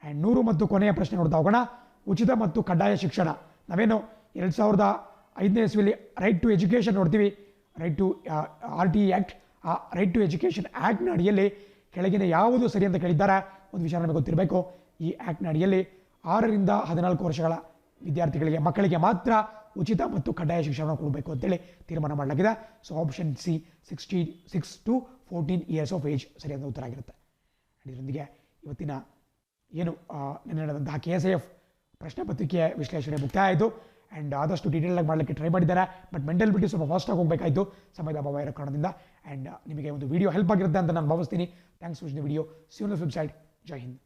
ಆ್ಯಂಡ್ 100 ಮತ್ತು ಕೊನೆಯ ಪ್ರಶ್ನೆ ನೋಡ್ತಾ ಹೋಗೋಣ. ಉಚಿತ ಮತ್ತು ಕಡ್ಡಾಯ ಶಿಕ್ಷಣ. ನಾವೇನು 2005ನೇ ಇಸ್ವಿಲಿ ರೈಟ್ ಟು ಎಜುಕೇಷನ್ ನೋಡ್ತೀವಿ, ರೈಟ್ ಟು RTE ಆ್ಯಕ್ಟ್. ಆ ರೈಟ್ ಟು ಎಜುಕೇಷನ್ ಆ್ಯಕ್ಟ್ನ ಅಡಿಯಲ್ಲಿ ಕೆಳಗಿನ ಯಾವುದು ಸರಿ ಅಂತ ಕೇಳಿದ್ದಾರೆ. ಒಂದು ವಿಷಯ ನಮಗೆ ಗೊತ್ತಿರಬೇಕು, ಈ ಆ್ಯಕ್ಟ್ನ ಅಡಿಯಲ್ಲಿ 6ರಿಂದ 14 ವರ್ಷಗಳ ಮಕ್ಕಳಿಗೆ ಮಾತ್ರ ಉಚಿತ ಮತ್ತು ಕಡ್ಡಾಯ ಶಿಕ್ಷಣ ಕೊಡಬೇಕು ಅಂತೇಳಿ ತೀರ್ಮಾನ ಮಾಡಲಾಗಿದೆ. So option C 6 to 14 years of age ಸರಿಯಾದ ಉತ್ತರ ಆಗಿರುತ್ತೆ. ಇದರೊಂದಿಗೆ ಇವತ್ತಿನ ಏನು ನಿನ್ನೆ ನಡೆದಂತಹ KSIF ಪ್ರಶ್ನೆ ಪತ್ರಿಕೆಯ ವಿಶ್ಲೇಷಣೆ ಮುಕ್ತಾಯ ಆಯಿತು. ಆ್ಯಂಡ್ ಆದಷ್ಟು ಡೀಟೇಲಾಗಿ ಮಾಡಲಿಕ್ಕೆ ಟ್ರೈ ಮಾಡಿದ್ದಾರೆ, ಬಟ್ ಮೆಂಟಲಿಬಿಟಿ ಸ್ವಲ್ಪ ಫಾಸ್ಟಾಗಿ ಹೋಗಬೇಕಾಯಿತು ಸಮಯದ ಅಭಾವ ಇರೋ ಕಾರಣದಿಂದ. ಆ್ಯಂಡ್ ನಿಮಗೆ ಒಂದು ವಿಡಿಯೋ ಹೆಲ್ಪ್ ಆಗಿರುತ್ತೆ ಅಂತ ನಾನು ಭಾವಿಸ್ತೀನಿ. Thanks for the video. See you on the flip side. Jai Hind.